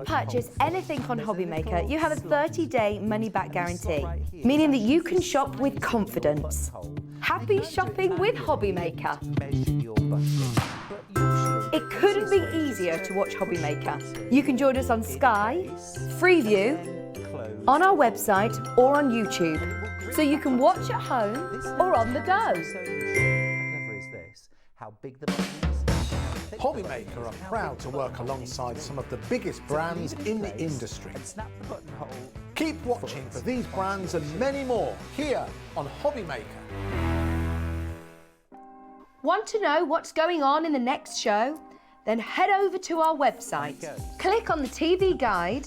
purchase anything on Hobbymaker, you have a 30-day money-back guarantee, meaning that you can shop with confidence. Happy shopping with Hobbymaker. It couldn't be easier to watch Hobbymaker. You can join us on Sky, Freeview, on our website or on YouTube, so you can watch at home or on the go. Hobbymaker are proud to work alongside some of the biggest brands in the industry. Keep watching for these brands and many more here on Hobbymaker. Want to know what's going on in the next show? Then head over to our website. Click on the TV guide.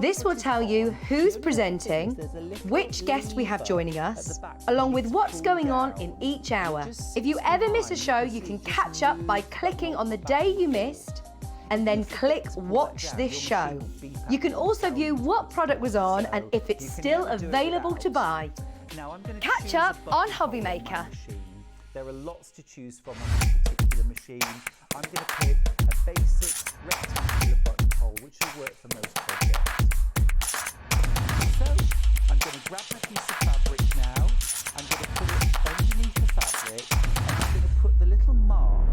This will tell you who's presenting, which guest we have joining us, along with what's going on in each hour. If you ever miss a show, you can catch up by clicking on the day you missed and then click Watch This Show. You can also view what product was on and if it's still available to buy. Catch up on Hobbymaker. There are lots to choose from on this particular machine. I'm going to pick a basic rectangular buttonhole, which will work for most projects. So, I'm going to grab my piece of fabric now. I'm going to put it underneath the fabric, and I'm going to put the little mark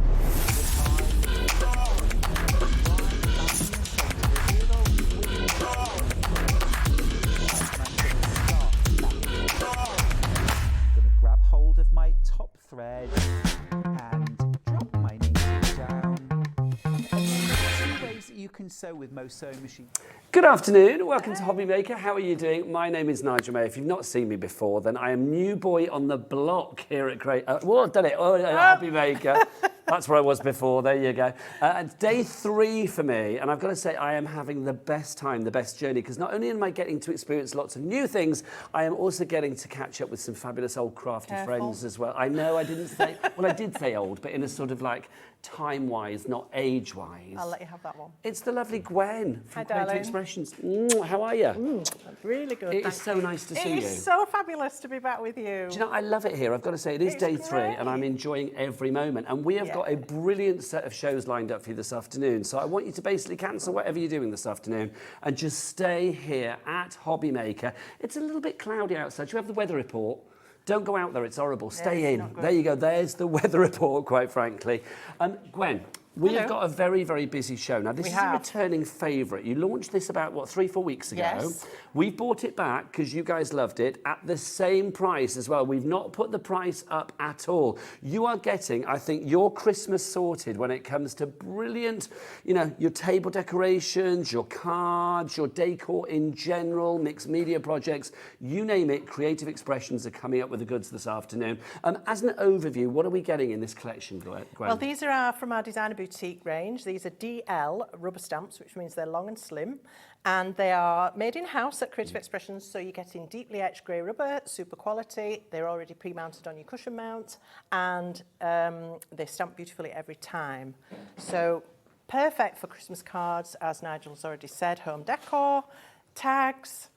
top thread and drop my needle down. And then there's 2 ways that you can sew with most sewing machines. Good afternoon, welcome to Hobbymaker. How are you doing? My name is Nigel May. If you've not seen me before, then I am new boy on the block here at Hobbymaker. That's where I was before, there you go. And day 3 for me, and I've got to say I am having the best time, the best journey, because not only am I getting to experience lots of new things, I am also getting to catch up with some fabulous old crafty friends as well. I know I didn't say, well I did say old, but in a sort of like time-wise, not age-wise. I'll let you have that one. It's the lovely Gwen from Hi, Expressions. How are you? Really good. It is so nice to see you. It is so fabulous to be back with you. Do you know, I love it here. I've got to say, it is day 3 and I'm enjoying every moment. And we have got a brilliant set of shows lined up for you this afternoon. So I want you to basically cancel whatever you're doing this afternoon and just stay here at Hobbymaker. It's a little bit cloudy outside. You have the weather report. Don't go out there, it's horrible. Stay in. There you go, there's the weather report, quite frankly. Gwen, we have got a very, very busy show. Now, this is a returning favourite. You launched this about, what, 3-4 weeks ago? Yes. We've bought it back, because you guys loved it, at the same price as well. We've not put the price up at all. You are getting, I think, your Christmas sorted when it comes to brilliant, you know, your table decorations, your cards, your decor in general, mixed media projects, you name it, Creative Expressions are coming up with the goods this afternoon. As an overview, what are we getting in this collection, Gwen? Well, these are from our designer boutique range. These are DL rubber stamps, which means they're long and slim, and they are made in-house at Creative Expressions, so you're getting deeply etched grey rubber, super quality. They're already pre-mounted on your cushion mount, and they stamp beautifully every time. So perfect for Christmas cards, as Nigel's already said, home decor, tags,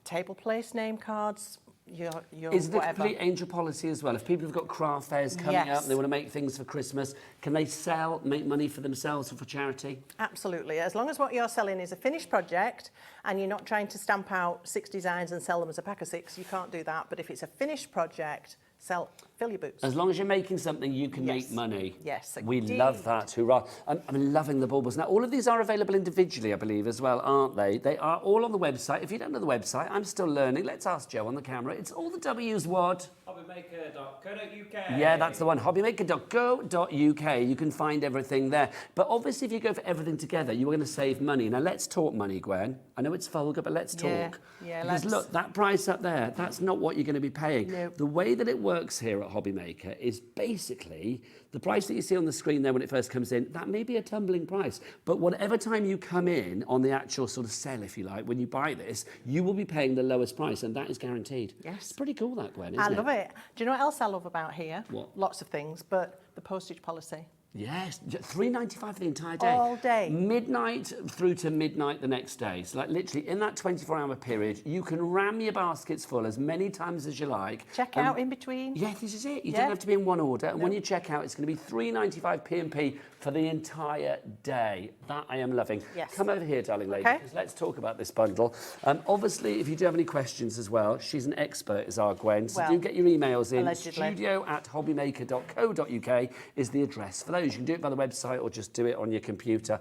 table place name cards, is the complete angel policy as well? If people have got craft fairs coming up, they want to make things for Christmas, can they sell, make money for themselves or for charity? Absolutely. As long as what you're selling is a finished project and you're not trying to stamp out 6 designs and sell them as a pack of 6, you can't do that. But if it's a finished project, fill your boots. As long as you're making something, you can make money. Yes, we love that. Hurrah. I'm loving the baubles. Now, all of these are available individually, I believe, as well, aren't they? They are all on the website. If you don't know the website, I'm still learning. Let's ask Joe on the camera. It's all the W's what? Hobbymaker.co.uk. Yeah, that's the one. Hobbymaker.co.uk. You can find everything there. But obviously, if you go for everything together, you're going to save money. Now, let's talk money, Gwen. I know it's vulgar, but let's talk. Yeah, because look, that price up there, that's not what you're going to be paying. Nope. The way that it works here at Hobbymaker is basically the price that you see on the screen there when it first comes in, that may be a tumbling price, but whatever time you come in on the actual sort of sell, if you like, when you buy this, you will be paying the lowest price, and that is guaranteed. Yes. It's pretty cool, that, Gwen, isn't it? I love it. Do you know what else I love about here? What? Lots of things, but the postage policy. Yes, £3.95 for the entire day. All day. Midnight through to midnight the next day. So like literally in that 24-hour period, you can ram your baskets full as many times as you like. Check out in between. Yeah, this is it. You Yeah. don't have to be in one order. And when you check out, it's going to be £3.95 P&P for the entire day. That I am loving. Yes. Come over here, darling lady, Okay. because let's talk about this bundle. Obviously, if you do have any questions as well, she's an expert, is our Gwen. So Well, do get your emails in. allegedly. studio@hobbymaker.co.uk is the address for those. You can do it by the website or just do it on your computer.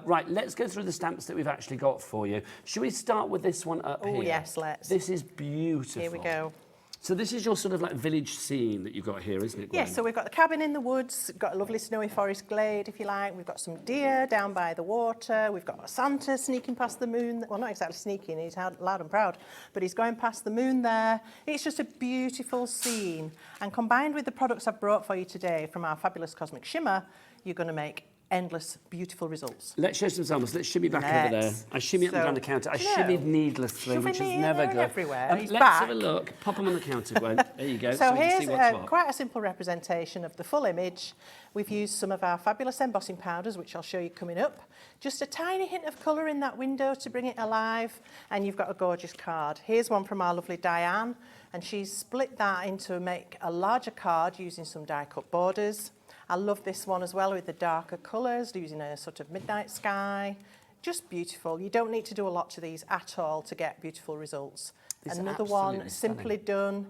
Right, let's go through the stamps that we've actually got for you. Should we start with this one up here? Oh, yes, let's. This is beautiful. Here we go. So this is your sort of like village scene that you've got here, isn't it, Gwen? Yes, so we've got the cabin in the woods, got a lovely snowy forest glade, if you like. We've got some deer down by the water. We've got Santa sneaking past the moon. Well, not exactly sneaking, he's loud and proud, but he's going past the moon there. It's just a beautiful scene. And combined with the products I've brought for you today from our fabulous Cosmic Shimmer, you're going to make endless, beautiful results. Let's show some samples. Let's shimmy back over there. I shimmy up and So, down the counter. I no. shimmied needlessly, which is Shimmy never in good. everywhere. He's Let's back. have a look. Pop them on the counter, Gwen. There you go. So we can here's see what's what. quite a simple representation of the full image. We've used some of our fabulous embossing powders, which I'll show you coming up. Just a tiny hint of colour in that window to bring it alive. And you've got a gorgeous card. Here's one from our lovely Diane. And she's split that into make a larger card using some die-cut borders. I love this one as well with the darker colours, using a sort of midnight sky. Just beautiful. You don't need to do a lot to these at all to get beautiful results. It's Another one, absolutely simply done.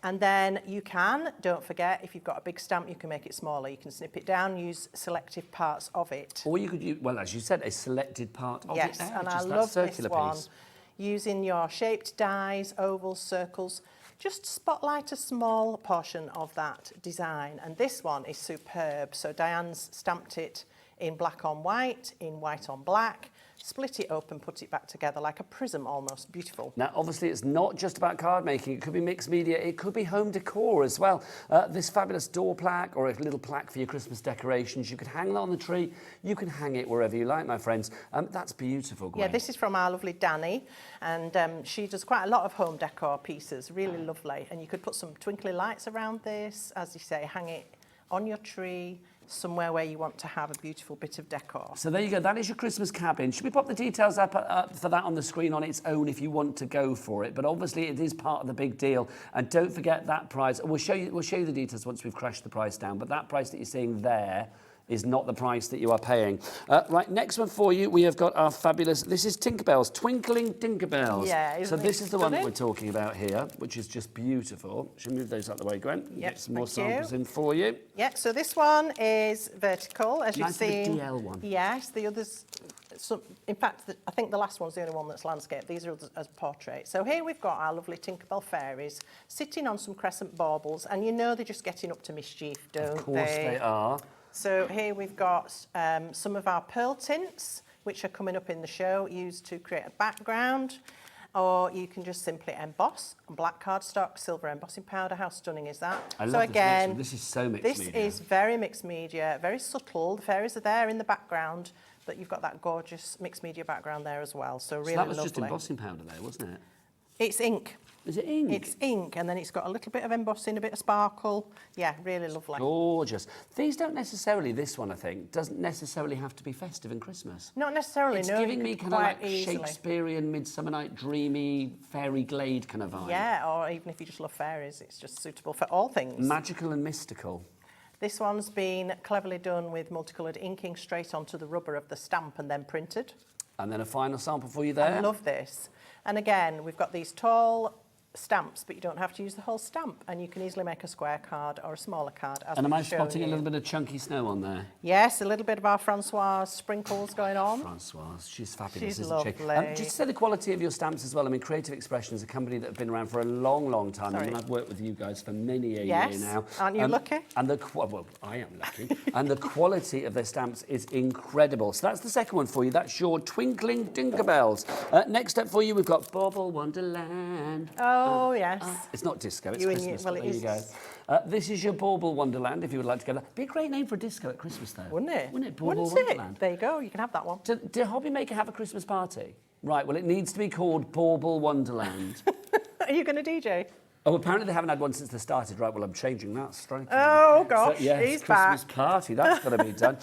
And then you can, don't forget, if you've got a big stamp, you can make it smaller. You can snip it down, use selective parts of it. Or you could use, well, as you said, a selected part of Yes, it there, and which I is that love this circular one. piece. Using your shaped dies, ovals, circles, just spotlight a small portion of that design. And this one is superb. So Diane's stamped it in black on white, in white on black, split it open, put it back together like a prism almost. Beautiful. Now, obviously, it's not just about card making. It could be mixed media. It could be home decor as well. This fabulous door plaque or a little plaque for your Christmas decorations. You could hang that on the tree. You can hang it wherever you like, my friends. That's beautiful, Gwen. Yeah, this is from our lovely Danny, and she does quite a lot of home decor pieces, really lovely. And you could put some twinkly lights around this, as you say, hang it on your tree, somewhere where you want to have a beautiful bit of decor. So there you go. That is your Christmas cabin. Should we pop the details up for that on the screen on its own if you want to go for it? But obviously it is part of the big deal. And don't forget that price. We'll show you the details once we've crashed the price down. But that price that you're seeing there is not the price that you are paying. Right, next one for you, we have got our fabulous, this is Tinkerbells, Twinkling Tinkerbells. Yeah, so isn't this it is the one that stunning? we're talking about here, which is just beautiful. Should we move those out the way, Gwen? Yep, Get some more thank you. samples in for you. Yeah, so this one is vertical, as you've Nice with the seen. DL one. Yes, the others, in fact, I think the last one's the only one that's landscape. These are others as portrait. So here we've got our lovely Tinkerbell fairies sitting on some crescent baubles, and you know they're just getting up to mischief, don't they? Of course they are. So here we've got some of our pearl tints, which are coming up in the show, used to create a background. Or you can just simply emboss on black cardstock, silver embossing powder. How stunning is that? I so love again, this is so mixed this media. is very mixed media, very subtle. The fairies are there in the background, but you've got that gorgeous mixed media background there as well. So really So that was lovely. just embossing powder there, wasn't it? It's ink. Is it ink? It's ink, and then it's got a little bit of embossing, a bit of sparkle. Yeah, really lovely. Gorgeous. These don't necessarily, this one I think, doesn't necessarily have to be festive and Christmas. Not necessarily, It's no. giving you me could kind of quite like easily. Shakespearean, Midsummer Night Dreamy, fairy glade kind of vibe. Yeah, or even if you just love fairies, it's just suitable for all things. Magical and mystical. This one's been cleverly done with multicoloured inking straight onto the rubber of the stamp and then printed. And then a final sample for you there. I love this. And again, we've got these tall stamps, but you don't have to use the whole stamp, and you can easily make a square card or a smaller card. As And am I we've shown spotting a you. little bit of chunky snow on there? Yes, a little bit of our Francoise sprinkles going on. Francoise, she's fabulous, She's isn't she? lovely. Just to say the quality of your stamps as well. I mean, Creative Expression is a company that have been around for a long, long time. Sorry. I mean, I've worked with you guys for many a Yes. year now. Aren't you lucky? And well, I am lucky. And the quality of their stamps is incredible. So that's the second one for you. That's your Twinkling Tinkerbells. Next up for you, we've got Bauble Wonderland. Oh, yes. It's not disco, it's You and Christmas, you- well, but it there you go. This is your Bauble Wonderland, if you would like to go there. Be a great name for a disco at Christmas, though. Wouldn't it? Wouldn't it? Bauble Wouldn't Wonderland. it? There you go, you can have that one. Do Hobby Maker have a Christmas party? Right, well, it needs to be called Bauble Wonderland. Are you going to DJ? Oh, apparently they haven't had one since they started. Right, well, I'm changing that straight. Oh, gosh, yes, he's Christmas back. party, that's got to be done.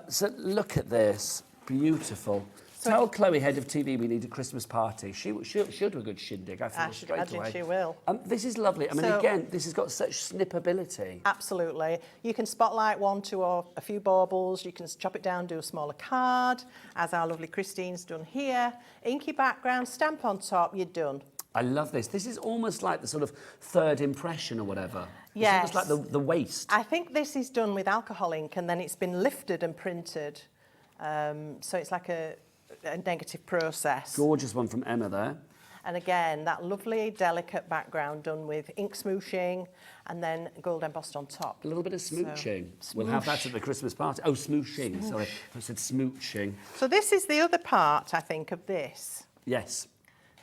So look at this, beautiful. Tell Chloe, head of TV, we need a Christmas party. She'll do a good shindig, I feel I should straight imagine away. she will. This is lovely. I mean, So- again, this has got such snippability. Absolutely. You can spotlight 1, 2 or a few baubles. You can chop it down, do a smaller card, as our lovely Christine's done here. Inky background, stamp on top, you're done. I love this. This is almost like the sort of third impression or whatever. Yes. It's almost like the waste. I think this is done with alcohol ink and then it's been lifted and printed. So it's like a negative process. Gorgeous one from Emma there. And again, that lovely, delicate background done with ink smooshing and then gold embossed on top. A little bit of smooching. So, We'll have that at the Christmas party. Oh, smooshing, sorry. I said smooching. So this is the other part, I think, of this. Yes.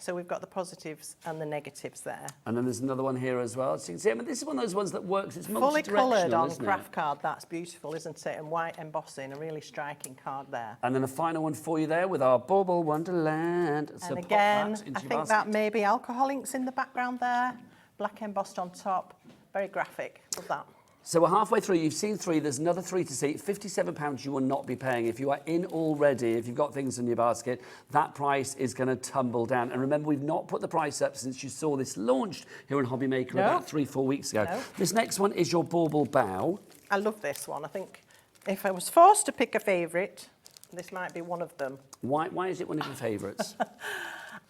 So we've got the positives and the negatives there. And then there's another one here as well. So you can see, I mean, this is one of those ones that works. It's Fully multi-directional, coloured on isn't craft it? card, that's beautiful, isn't it? And white embossing, a really striking card there. And then a final one for you there with our Bauble Wonderland. So And pop again, that into I your think basket. that may be alcohol inks in the background there. Black embossed on top, very graphic, love that. So we're halfway through. You've seen 3. There's another 3 to see. £57 you will not be paying. If you are in already, if you've got things in your basket, that price is going to tumble down. And remember, we've not put the price up since you saw this launched here on Hobby Maker No. about 3-4 weeks ago. No. This next one is your Bauble Bow. I love this one. I think if I was forced to pick a favourite, this might be one of them. Why is it one of your favourites?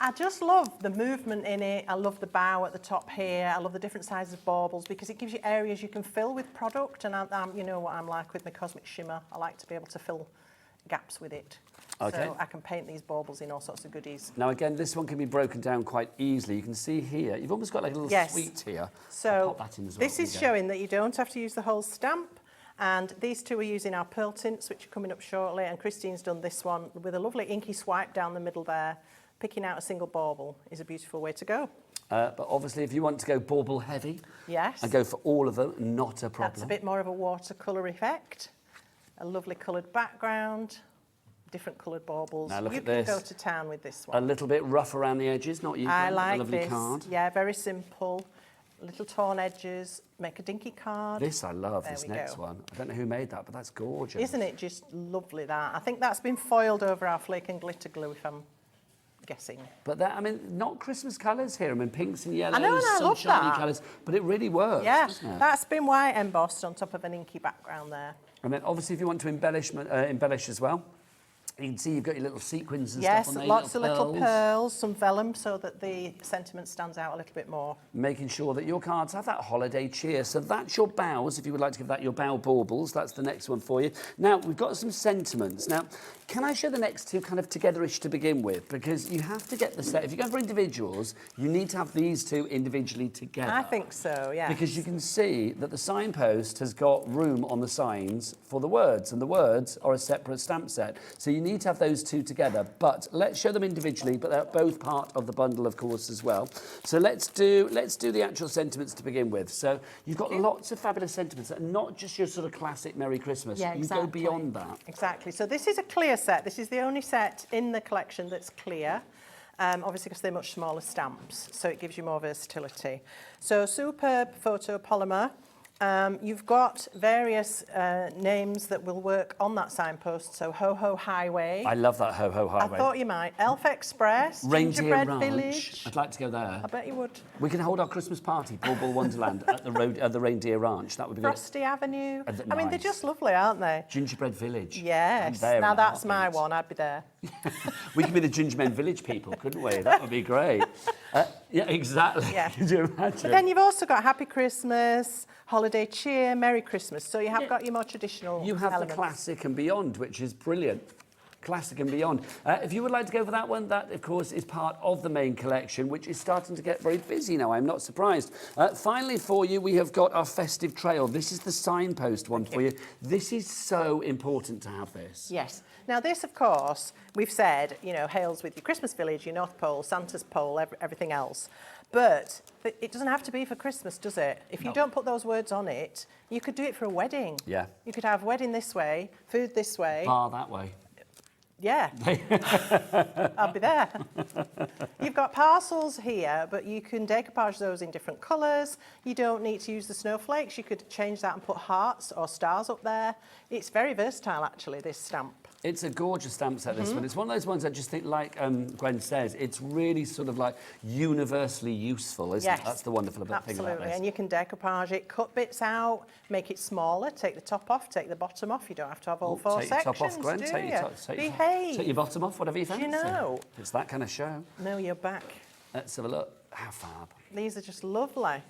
I just love the movement in it. I love the bow at the top here. I love the different sizes of baubles because it gives you areas you can fill with product. And you know what I'm like with my Cosmic Shimmer. I like to be able to fill gaps with it. Okay. So I can paint these baubles in all sorts of goodies. Now, again, this one can be broken down quite easily. You can see here, you've almost got like a little Yes. sweet here. I'll So pop that in as well. this is There you go. showing that you don't have to use the whole stamp. And these two are using our pearl tints, which are coming up shortly. And Christine's done this one with a lovely inky swipe down the middle there. Picking out a single bauble is a beautiful way to go. But obviously, if you want to go bauble heavy, Yes. and go for all of them, not a problem. That's a bit more of a watercolour effect. A lovely coloured background, different coloured baubles. Now look You at can this. go to town with this A one. little bit rough around the edges, not you. I Gwen, like a lovely this. card. Yeah, very simple. Little torn edges, make a dinky card. This I love, There this we next go. one. I don't know who made that, but that's gorgeous. Isn't it just lovely that? I think that's been foiled over our flake and glitter glue if I'm guessing. But that, I mean, not Christmas colours here. I mean, pinks and yellows, I know, and I love sunshiny that. colours, but it really works, Yeah, doesn't it? that's been white embossed on top of an inky background there. And then obviously if you want to embellish as well, you can see you've got your little sequins and Yes, stuff on there, lots of little pearls, pearls, some vellum so that the sentiment stands out a little bit more. making sure that your cards have that holiday cheer. So that's your bows, if you would like to give that your bow baubles. That's the next one for you. Now, we've got some sentiments. Now, can I show the next two kind of togetherish to begin with? Because you have to get the set. If you're going for individuals, you need to have these two individually together. I think so, yeah. Because you can see that the signpost has got room on the signs for the words, and the words are a separate stamp set. So you need to have those two together. But let's show them individually, but they're both part of the bundle, of course, as well. So let's do the actual sentiments to begin with. So you've got lots of fabulous sentiments, and not just your sort of classic Merry Christmas. Yeah, You exactly. go beyond that. Exactly. So this is a clear set. This is the only set in the collection that's clear. Obviously because they're much smaller stamps, so it gives you more versatility. So superb photo polymer. You've got various names that will work on that signpost. So Ho Ho Highway. I love that Ho Ho I Highway. thought you might. Elf Express. Reindeer Gingerbread Ranch. Village. I'd like to go there. I bet you would. We can hold our Christmas party, Bauble Wonderland, at the Reindeer Ranch. That would be good. Frosty Avenue. Nice. I mean, they're just lovely, aren't they? Gingerbread Village. I'm Yes. there in Now a that's my heartbeat. one. I'd be there. We could be the Gingermen Village people, couldn't we? That would be great. Yeah, exactly. Yeah. Could you imagine? But then you've also got Happy Christmas, Holiday Cheer, Merry Christmas. So you have got your more traditional You have elements. the classic and beyond, which is brilliant. Classic and beyond. If you would like to go for that one, that, of course, is part of the main collection, which is starting to get very busy now. I'm not surprised. Finally, for you, we have got our festive trail. This is the signpost one for you. This is so important to have this. Yes. Now this, of course, we've said, you know, hails with your Christmas village, your North Pole, Santa's pole, everything else. But it doesn't have to be for Christmas, does it? If you don't put those words on it, you could do it for a wedding. Yeah. You could have wedding this way, food this way. Bar that way. Yeah, I'll be there. You've got parcels here, but you can decoupage those in different colours. You don't need to use the snowflakes. You could change that and put hearts or stars up there. It's very versatile, actually, this stamp. It's a gorgeous stamp set, this one. It's one of those ones I just think, like Gwen says, it's really sort of like universally useful, isn't it? That's the wonderful thing about this. Absolutely, and you can decoupage it, cut bits out, make it smaller, take the top off, take the bottom off. You don't have to have all four take your sections, top off, Gwen. do Take you? your top, take your bottom off, whatever you fancy. You know. It's that kind of show. No, you're back. Let's have a look. How fab. These are just lovely.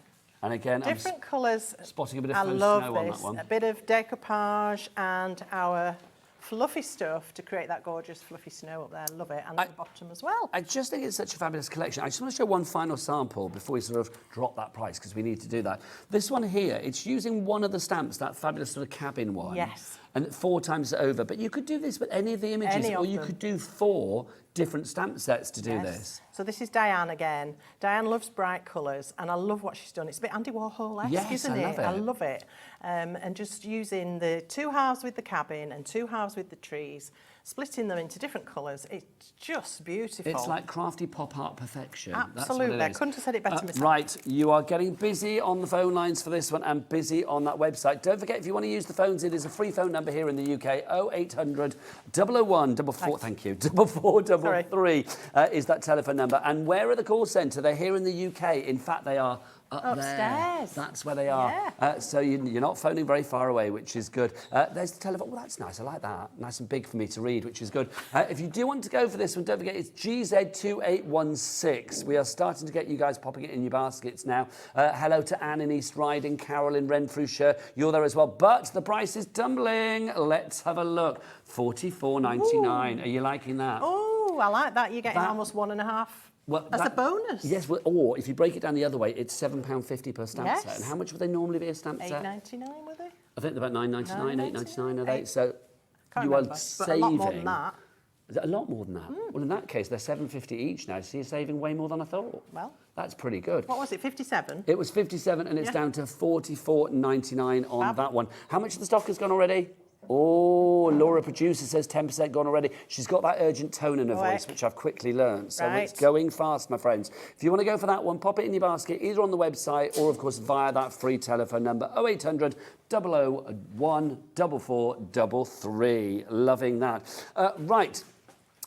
And again, Different colours. spotting a bit of I faux love snow on this. that one. A bit of decoupage and our fluffy stuff to create that gorgeous fluffy snow up there. Love it. And at the bottom as well. I just think it's such a fabulous collection. I just want to show one final sample before we sort of drop that price, because we need to do that. This one here, it's using one of the stamps, that fabulous sort of cabin one. Yes. And 4 times over. But you could do this with any of the images, Any or of you them. could do 4 different stamp sets to do Yes. this. So this is Diane again. Diane loves bright colours, and I love what she's done. It's a bit Andy Warhol-esque, Yes, isn't I love it. I love it. And just using the 2 halves with the cabin and 2 halves with the trees, splitting them into different colours. It's just beautiful. It's like crafty pop art perfection. That's what Absolutely. it I is. couldn't have said it better myself. Right, you are getting busy on the phone lines for this one and busy on that website. Don't forget, if you want to use the phones, it is a free phone number here in the UK, 0800 001 44. Thank you. 4433 is that telephone number. And where are the call centre? They're here in the UK. In fact, they are upstairs. There. That's where they are. Yeah. So you're not phoning very far away, which is good. There's the telephone. Well, that's nice. I like that. Nice and big for me to read, which is good. If you do want to go for this one, don't forget it's GZ2816. We are starting to get you guys popping it in your baskets now. Hello to Anne in East Riding, Carol in Renfrewshire. You're there as well. But the price is tumbling. Let's have a look. $44.99. Are you liking that? Oh, I like that. You're getting almost 1.5. Well, as a bonus. Yes, well, or if you break it down the other way, it's £7.50 per stamp set. And how much would they normally be a stamp set? $8.99 were they? I think they're about £9.99, £8.99 are they? So Can't you remember, are but saving. a lot more than that. Is it a lot more than that? Well, in that case, they're £7.50 each now, so you're saving way more than I thought. Well, that's pretty good. What was it, 57? It was 57 and it's down to £44.99 on that one. How much of the stock has gone already? Oh, Laura producer says 10% gone already. She's got that urgent tone in her voice, which I've quickly learned. So it's going fast, my friends. If you want to go for that one, pop it in your basket, either on the website or, of course, via that free telephone number, 0800 001 4433. Loving that. Right.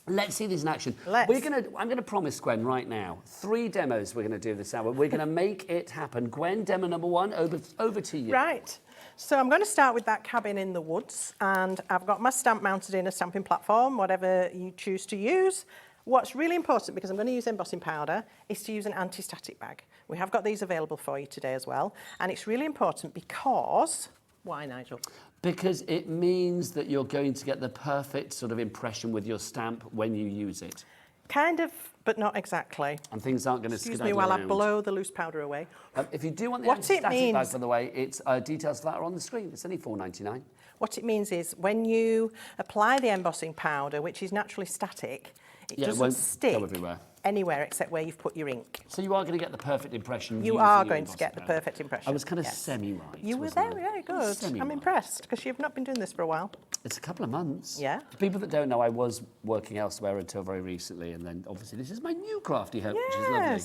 Let's see this in action. I'm going to promise, Gwen, right now, 3 demos we're going to do this hour. We're going to make it happen. Gwen, demo number 1, over to you. Right. So I'm going to start with that cabin in the woods, and I've got my stamp mounted in a stamping platform, whatever you choose to use. What's really important, because I'm going to use embossing powder, is to use an anti-static bag. We have got these available for you today as well, and it's really important because... Why, Nigel? Because it means that you're going to get the perfect sort of impression with your stamp when you use it. Kind of, but not exactly. And things aren't going to Excuse skedaddle me while around. I blow the loose powder away. If you do want the What anti-static it means- bag, by the way, it's details for that are on the screen. It's only $4.99. What it means is when you apply the embossing powder, which is naturally static, it it doesn't won't stick go everywhere. Anywhere except where you've put your ink. So you are going to get the perfect impression. You using are your going to embossing get the powder. perfect impression. I was kind of yes. semi-right. You were wasn't I? very good. Semi-right. I'm impressed because you've not been doing this for a while. It's a couple of months. Yeah. For people that don't know, I was working elsewhere until very recently, and then obviously this is my new crafty home, which is lovely.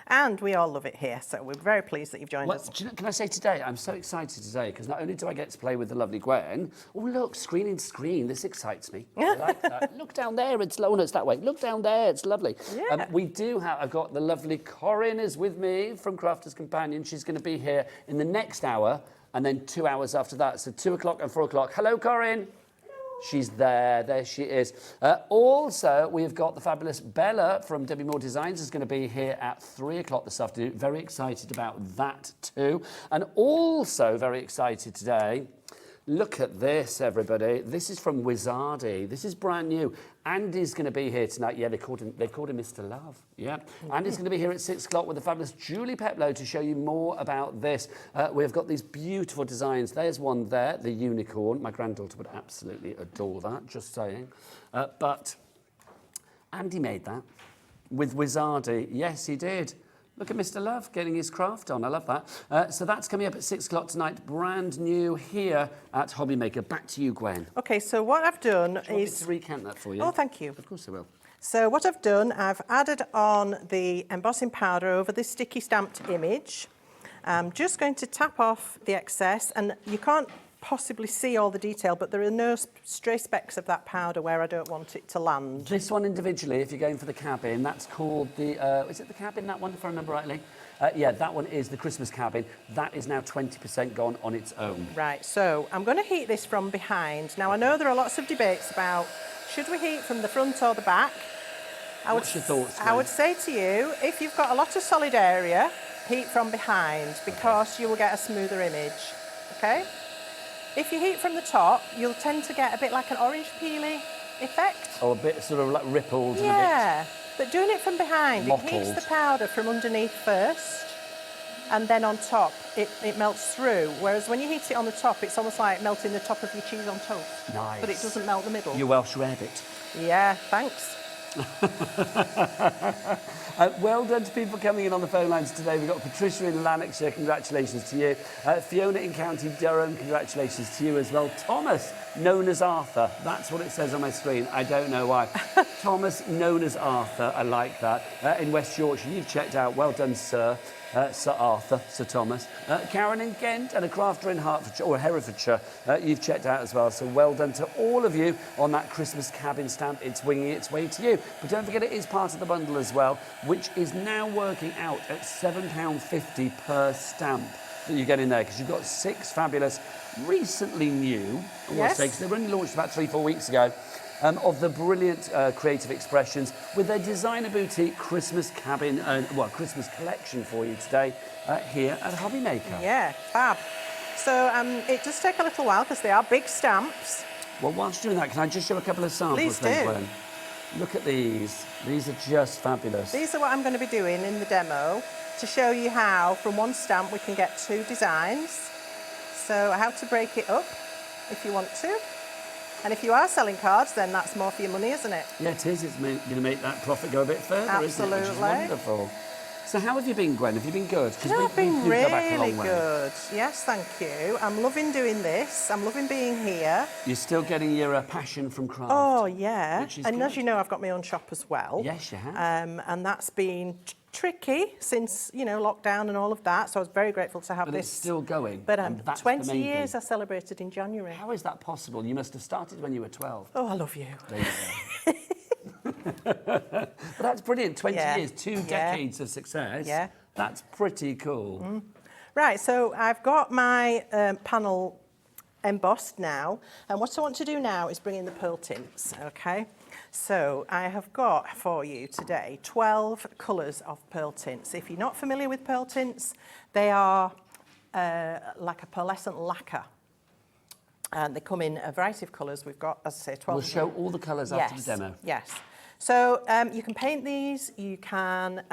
And we all love it here, so we're very pleased that you've joined Well, us. do you know, can I say today, I'm so excited today, because not only do I get to play with the lovely Gwen, oh look, screen in screen, this excites me. I like that. Look down there, it's low, no, it's that way. Look down there, it's lovely. Yeah. We do have, I've got the lovely Corinne is with me from Crafter's Companion. She's going to be here in the next hour, and then 2 hours after that, so 2 o'clock and 4 o'clock. Hello, Corinne. She's there she is. Also, we've got the fabulous Bella from Debbie Moore Designs is going to be here at 3 o'clock this afternoon. Very excited about that too. And also very excited today, look at this, everybody. This is from Wizardi. This is brand new. Andy's going to be here tonight. Yeah, they called him Mr. Love. Yeah. Andy's going to be here at 6 o'clock with the fabulous Julie Peplow to show you more about this. We've got these beautiful designs. There's one there, the unicorn. My granddaughter would absolutely adore that, just saying. But Andy made that with Wizardi. Yes, he did. Look at Mr. Love getting his craft on. I love that. So that's coming up at 6 o'clock tonight, brand new here at Hobbymaker. Back to you, Gwen. Okay, so what I've done Do you want me is... to recant that for you? Oh, thank you. Of course I will. So what I've done, I've added on the embossing powder over this sticky stamped image. I'm just going to tap off the excess, and you can't possibly see all the detail, but there are no stray specks of that powder where I don't want it to land. This one individually, if you're going for the cabin, that's called the, is it the cabin, that one, if I remember rightly? Yeah, that one is the Christmas cabin. That is now 20% gone on its own. Right, so I'm going to heat this from behind. Now, I know there are lots of debates about should we heat from the front or the back? What's your thoughts, I would say to you, if you've got a lot of solid area, heat from behind because you will get a smoother image, okay? If you heat from the top, you'll tend to get a bit like an orange peely effect. Or a bit sort of like rippled. Yeah, but doing it from behind, it Mottled. heats the powder from underneath first, and then on top, it melts through. Whereas when you heat it on the top, it's almost like melting the top of your cheese on toast. Nice. But it doesn't melt the middle. You Welsh rabbit. Yeah, thanks. Well done to people coming in on the phone lines today. We've got Patricia in Lanarkshire, congratulations to you. Fiona in County Durham, congratulations to you as well. Thomas, known as Arthur, that's what it says on my screen. I don't know why. Thomas, known as Arthur, I like that. In West Yorkshire, you've checked out. Well done, sir. Sir Arthur, Sir Thomas. Karen in Kent and a crafter in Hertfordshire, or Herefordshire, you've checked out as well. So well done to all of you on that Christmas cabin stamp. It's winging its way to you. But don't forget it is part of the bundle as well, which is now working out at £7.50 per stamp that you get in there, because you've got 6 fabulous, recently new, I want to say, because they were only launched about 3-4 weeks ago, of the brilliant creative expressions with their designer boutique Christmas cabin, Christmas collection for you today here at Hobbymaker. Yeah, fab. So it does take a little while because they are big stamps. Well, whilst you're doing that, can I just show a couple of samples? Please then, do. Gwen? Look at these. These are just fabulous. These are what I'm going to be doing in the demo to show you how from one stamp we can get 2 designs. So how to break it up if you want to. And if you are selling cards, then that's more for your money, isn't it? Yeah, it is. It's going to make that profit go a bit further, Absolutely. isn't it? Which is wonderful. So how have you been, Gwen? Have you been good? I've been do go back a really long way. good. Yes, thank you. I'm loving doing this. I'm loving being here. You're still getting your passion from craft. Oh, yeah. Which is And as good. you know, I've got my own shop as well. Yes, you have. And that's been tricky since, you know, lockdown and all of that. So I was very grateful to have But this. it's still going. But and that's the 20 main years thing. I celebrated in January. How is that possible? You must have started when you were 12. Oh, I love you. There you go. But that's brilliant. 20 Yeah. years, 2 decades of success. Yeah. That's pretty cool. Right, so I've got my panel embossed now, and what I want to do now is bring in the pearl tints, okay? So I have got for you today 12 colours of pearl tints. If you're not familiar with pearl tints, they are like a pearlescent lacquer. And they come in a variety of colours. We've got, as I say, 12 We'll show all the colours after the demo. Yes. So you can paint these, you can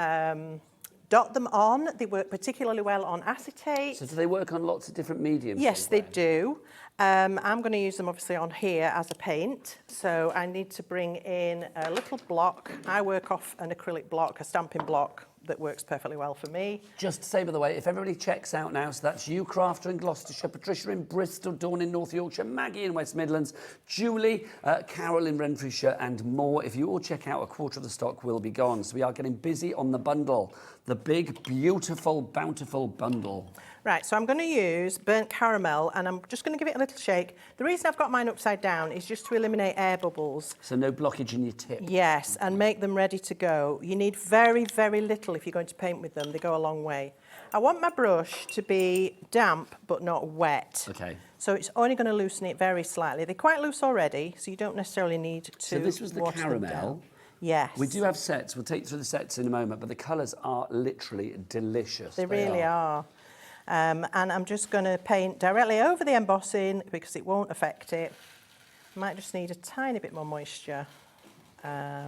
dot them on. They work particularly well on acetate. So do they work on lots of different mediums? Yes, they do. I'm going to use them obviously on here as a paint. So I need to bring in a little block. I work off an acrylic block, a stamping block that works perfectly well for me. Just to say, by the way, if everybody checks out now, so that's you, Crafter in Gloucestershire, Patricia in Bristol, Dawn in North Yorkshire, Maggie in West Midlands, Julie, Carol in Renfrewshire, and more. If you all check out, a quarter of the stock will be gone. So we are getting busy on the bundle, the big, beautiful, bountiful bundle. Right, so I'm going to use burnt caramel, and I'm just going to give it a little shake. The reason I've got mine upside down is just to eliminate air bubbles. So no blockage in your tip. Yes, and make them ready to go. You need very, very little if you're going to paint with them. They go a long way. I want my brush to be damp but not wet. Okay. So it's only going to loosen it very slightly. They're quite loose already, so you don't necessarily need to So this was the water them caramel. down. Yes. We do have sets. We'll take you through the sets in a moment, but the colours are literally delicious. They really are. And I'm just going to paint directly over the embossing because it won't affect it. Might just need a tiny bit more moisture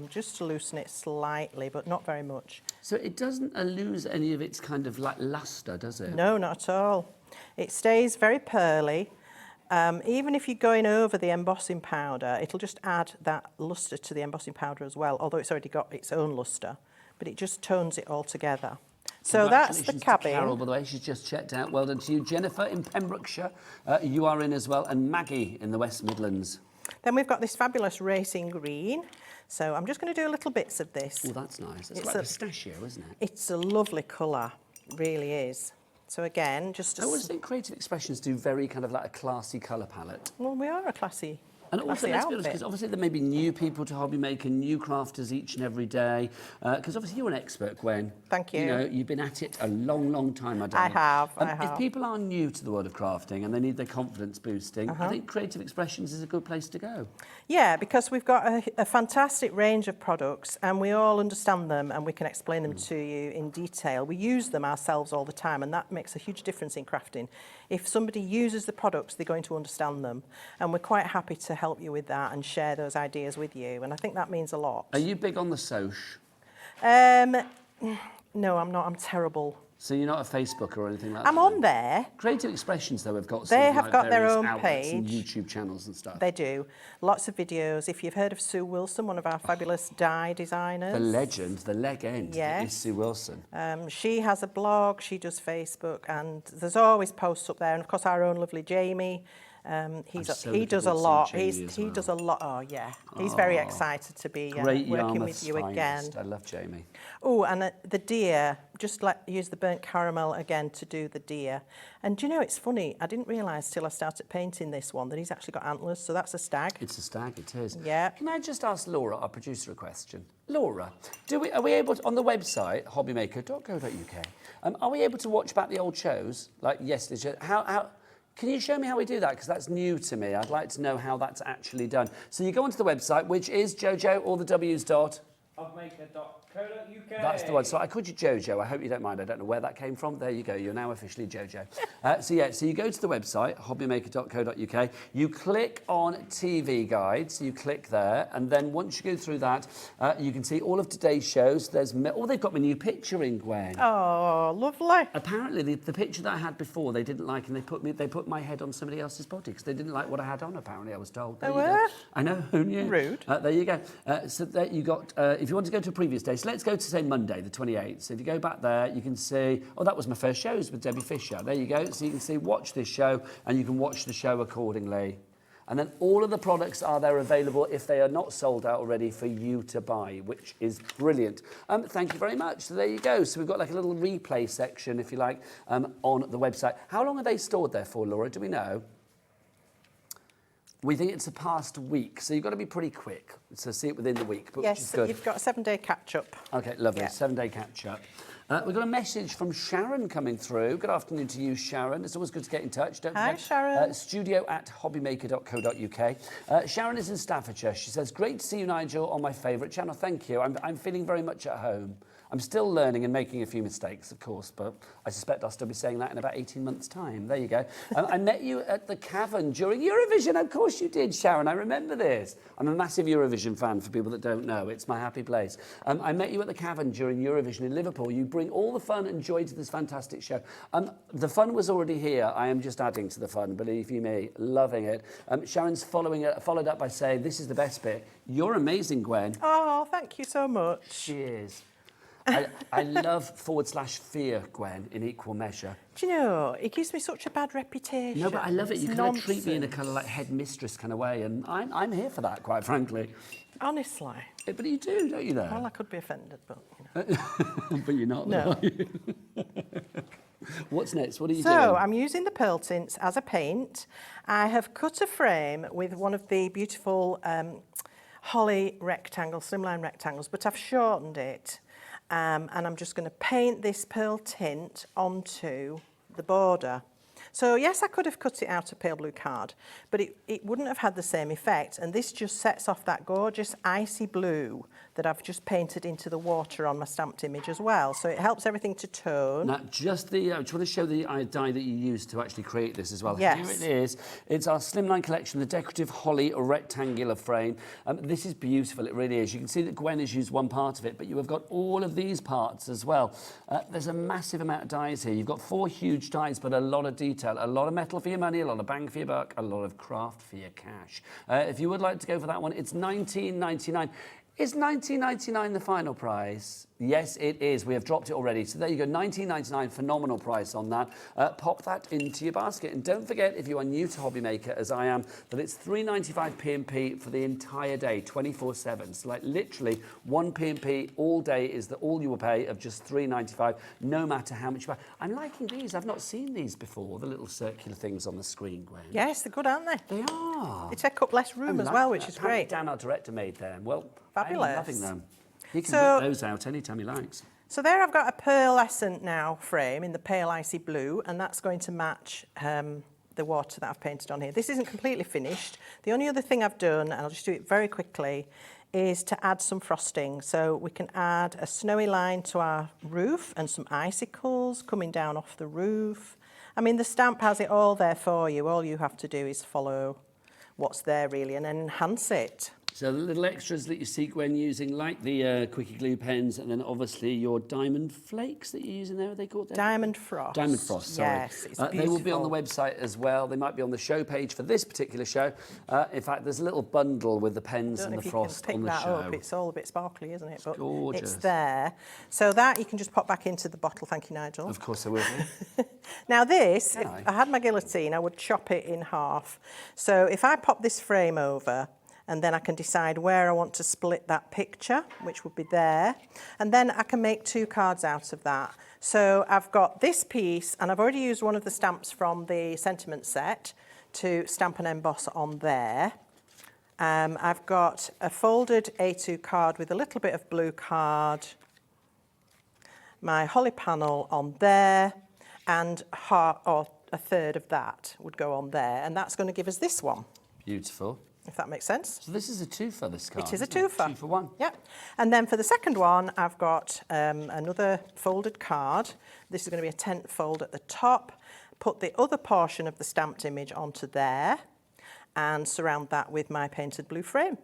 just to loosen it slightly, but not very much. So it doesn't lose any of its kind of like lustre, does it? No, not at all. It stays very pearly. Even if you're going over the embossing powder, it'll just add that lustre to the embossing powder as well, although it's already got its own lustre, but it just tones it all together. So that's the Congratulations to cabin. Carol, by the way, she's just checked out. Well done to you. Jennifer in Pembrokeshire, you are in as well, and Maggie in the West Midlands. Then we've got this fabulous racing green. So I'm just going to do little bits of this. Oh, that's nice. It's It's like a- pistachio, isn't it? It's a lovely colour, really is. So again, just I always think Creative Expressions do very kind of like a classy colour palette. well, we are a classy. And also, classy let's be honest, outfit. because obviously there may be new people to hobby making, new crafters each and every day. Because obviously you're an expert, Gwen. Thank you. You know, you've been at it a long, long time, I don't I know. have, I If have. people are new to the world of crafting and they need their confidence boosting, I think Creative Expressions is a good place to go. Yeah, because we've got a fantastic range of products and we all understand them and we can explain them to you in detail. We use them ourselves all the time and that makes a huge difference in crafting. If somebody uses the products, they're going to understand them. And we're quite happy to help you with that and share those ideas with you. And I think that means a lot. Are you big on the soch? No, I'm not. I'm terrible. So you're not a Facebooker or anything like that? I'm on there. Creative Expressions, though, have got They sort of have like got their various own outlets and page. YouTube channels and stuff. They do. Lots of videos. If you've heard of Sue Wilson, one of our fabulous dye designers. The legend, the leg end Yes. is Sue Wilson. She has a blog, she does Facebook, and there's always posts up there. And of course, our own lovely Jamie. He does a looking forward lot. to seeing Jamie as He well. does a lot. Oh yeah, he's very excited to be Great working Yarmouth's with you again. finest. I love Jamie. Oh, and the deer. Just use the burnt caramel again to do the deer. And do you know, it's funny. I didn't realise till I started painting this one that he's actually got antlers. So that's a stag. It's a stag, it is. Yeah. Can I just ask Laura, our producer, a question? Laura, are we able to, on the website, hobbymaker.co.uk, are we able to watch back the old shows? Like yesterday's show? How, can you show me how we do that? Because that's new to me. I'd like to know how that's actually done. So you go onto the website, which is Jojo, all the W's dot. Hobbymaker.co.uk. That's the one. So I called you Jojo. I hope you don't mind. I don't know where that came from. There you go. You're now officially Jojo. So you go to the website, hobbymaker.co.uk. You click on TV guides. You click there. And then once you go through that, you can see all of today's shows. They've got my new picture in, Gwen. Oh, lovely. Apparently, the picture that I had before, they didn't like, and they put my head on somebody else's body because they didn't like what I had on, apparently, I was told. There you go. were? I know, who knew? Rude. There you go. So there you got, if you want to go to a previous day, so let's go to, say, Monday, the 28th. So if you go back there, you can see, oh, that was my first shows with Debbie Fisher. There you go. So you can see, watch this show, and you can watch the show accordingly. And then all of the products are there available if they are not sold out already for you to buy, which is brilliant. Thank you very much. So there you go. So we've got like a little replay section, if you like, on the website. How long are they stored there for, Laura? Do we know? We think it's the past week, so you've got to be pretty quick. So see it within the week, but which is Yes, good. you've got a 7-day catch-up. Okay, lovely. Yeah. 7-day catch-up. We've got a message from Sharon coming through. Good afternoon to you, Sharon. It's always good to get in touch. Don't Hi, forget, Sharon. studio@hobbymaker.co.uk. Sharon is in Staffordshire. She says, great to see you, Nigel, on my favourite channel. Thank you. I'm feeling very much at home. I'm still learning and making a few mistakes, of course, but I suspect I'll still be saying that in about 18 months' time. There you go. I met you at the Cavern during Eurovision. Of course you did, Sharon. I remember this. I'm a massive Eurovision fan, for people that don't know. It's my happy place. I met you at the Cavern during Eurovision in Liverpool. You bring all the fun and joy to this fantastic show. The fun was already here. I am just adding to the fun, believe you me. Loving it. Sharon's followed up by saying, this is the best bit. You're amazing, Gwen. Oh, thank you so much. Cheers. I love /fear, Gwen, in equal measure. Do you know, it gives me such a bad reputation. No, but I love it. You It's kind of treat me in a nonsense. kind of like headmistress kind of way, and I'm here for that, quite frankly. Honestly. But you do, don't you, though? Well, I could be offended, but, you know. But you're not, No. though, are you? What's next? What are you So, doing? I'm using the pearl tints as a paint. I have cut a frame with one of the beautiful holly rectangles, slimline rectangles, but I've shortened it. And I'm just going to paint this pearl tint onto the border. So yes, I could have cut it out a pale blue card, but it wouldn't have had the same effect. And this just sets off that gorgeous icy blue that I've just painted into the water on my stamped image as well. So it helps everything to tone. Now, just the, I just want to show the dye that you used to actually create this as well. Yes. Here it is. It's our slimline collection, the decorative holly rectangular frame. This is beautiful, it really is. You can see that Gwen has used one part of it, but you have got all of these parts as well. There's a massive amount of dyes here. You've got 4 huge dyes, but a lot of detail, a lot of metal for your money, a lot of bang for your buck, a lot of craft for your cash. If you would like to go for that one, it's $19.99. Is $19.99 the final price? Yes, it is. We have dropped it already. So there you go, $19.99, phenomenal price on that. Pop that into your basket. And don't forget, if you are new to Hobby Maker, as I am, that it's $3.95 P&P for the entire day, 24/7. So like literally one P&P all day is all you will pay of just $3.95, no matter how much you buy. I'm liking these. I've not seen these before, the little circular things on the screen, Gwen. Yes, they're good, aren't they? They are. They take up less room as well, which is Apparently great. Dan, our director, made them. Well, Fabulous. I'm loving them. He can So- whip those out anytime he likes. So there I've got a pearlescent now frame in the pale icy blue, and that's going to match the water that I've painted on here. This isn't completely finished. The only other thing I've done, and I'll just do it very quickly, is to add some frosting. So we can add a snowy line to our roof and some icicles coming down off the roof. I mean, the stamp has it all there for you. All you have to do is follow what's there really and enhance it. So the little extras that you see Gwen using, like the Quickie Glue pens, and then obviously your diamond flakes that you're using there, are they called? Diamond frost. Diamond frost, sorry. Yes, it's beautiful. They will be on the website as well. They might be on the show page for this particular show. In fact, there's a little bundle with the pens and the frost on the show. Up. It's all a bit sparkly, isn't it? But gorgeous. It's there. So that you can just pop back into the bottle. Thank you, Nigel. Of course I will be. Now this, if Aye. I had my guillotine, I would chop it in half. So if I pop this frame over, and then I can decide where I want to split that picture, which would be there. And then I can make 2 cards out of that. So I've got this piece, and I've already used one of the stamps from the sentiment set to stamp and emboss on there. I've got a folded A2 card with a little bit of blue card, my holly panel on there, and a third of that would go on there. And that's going to give us this one. Beautiful. If that makes sense. So this is a twofer, this card. It is a isn't it? twofer. 2 for 1. Yeah. And then for the second one, I've got another folded card. This is going to be a tent fold at the top. Put the other portion of the stamped image onto there and surround that with my painted blue frame.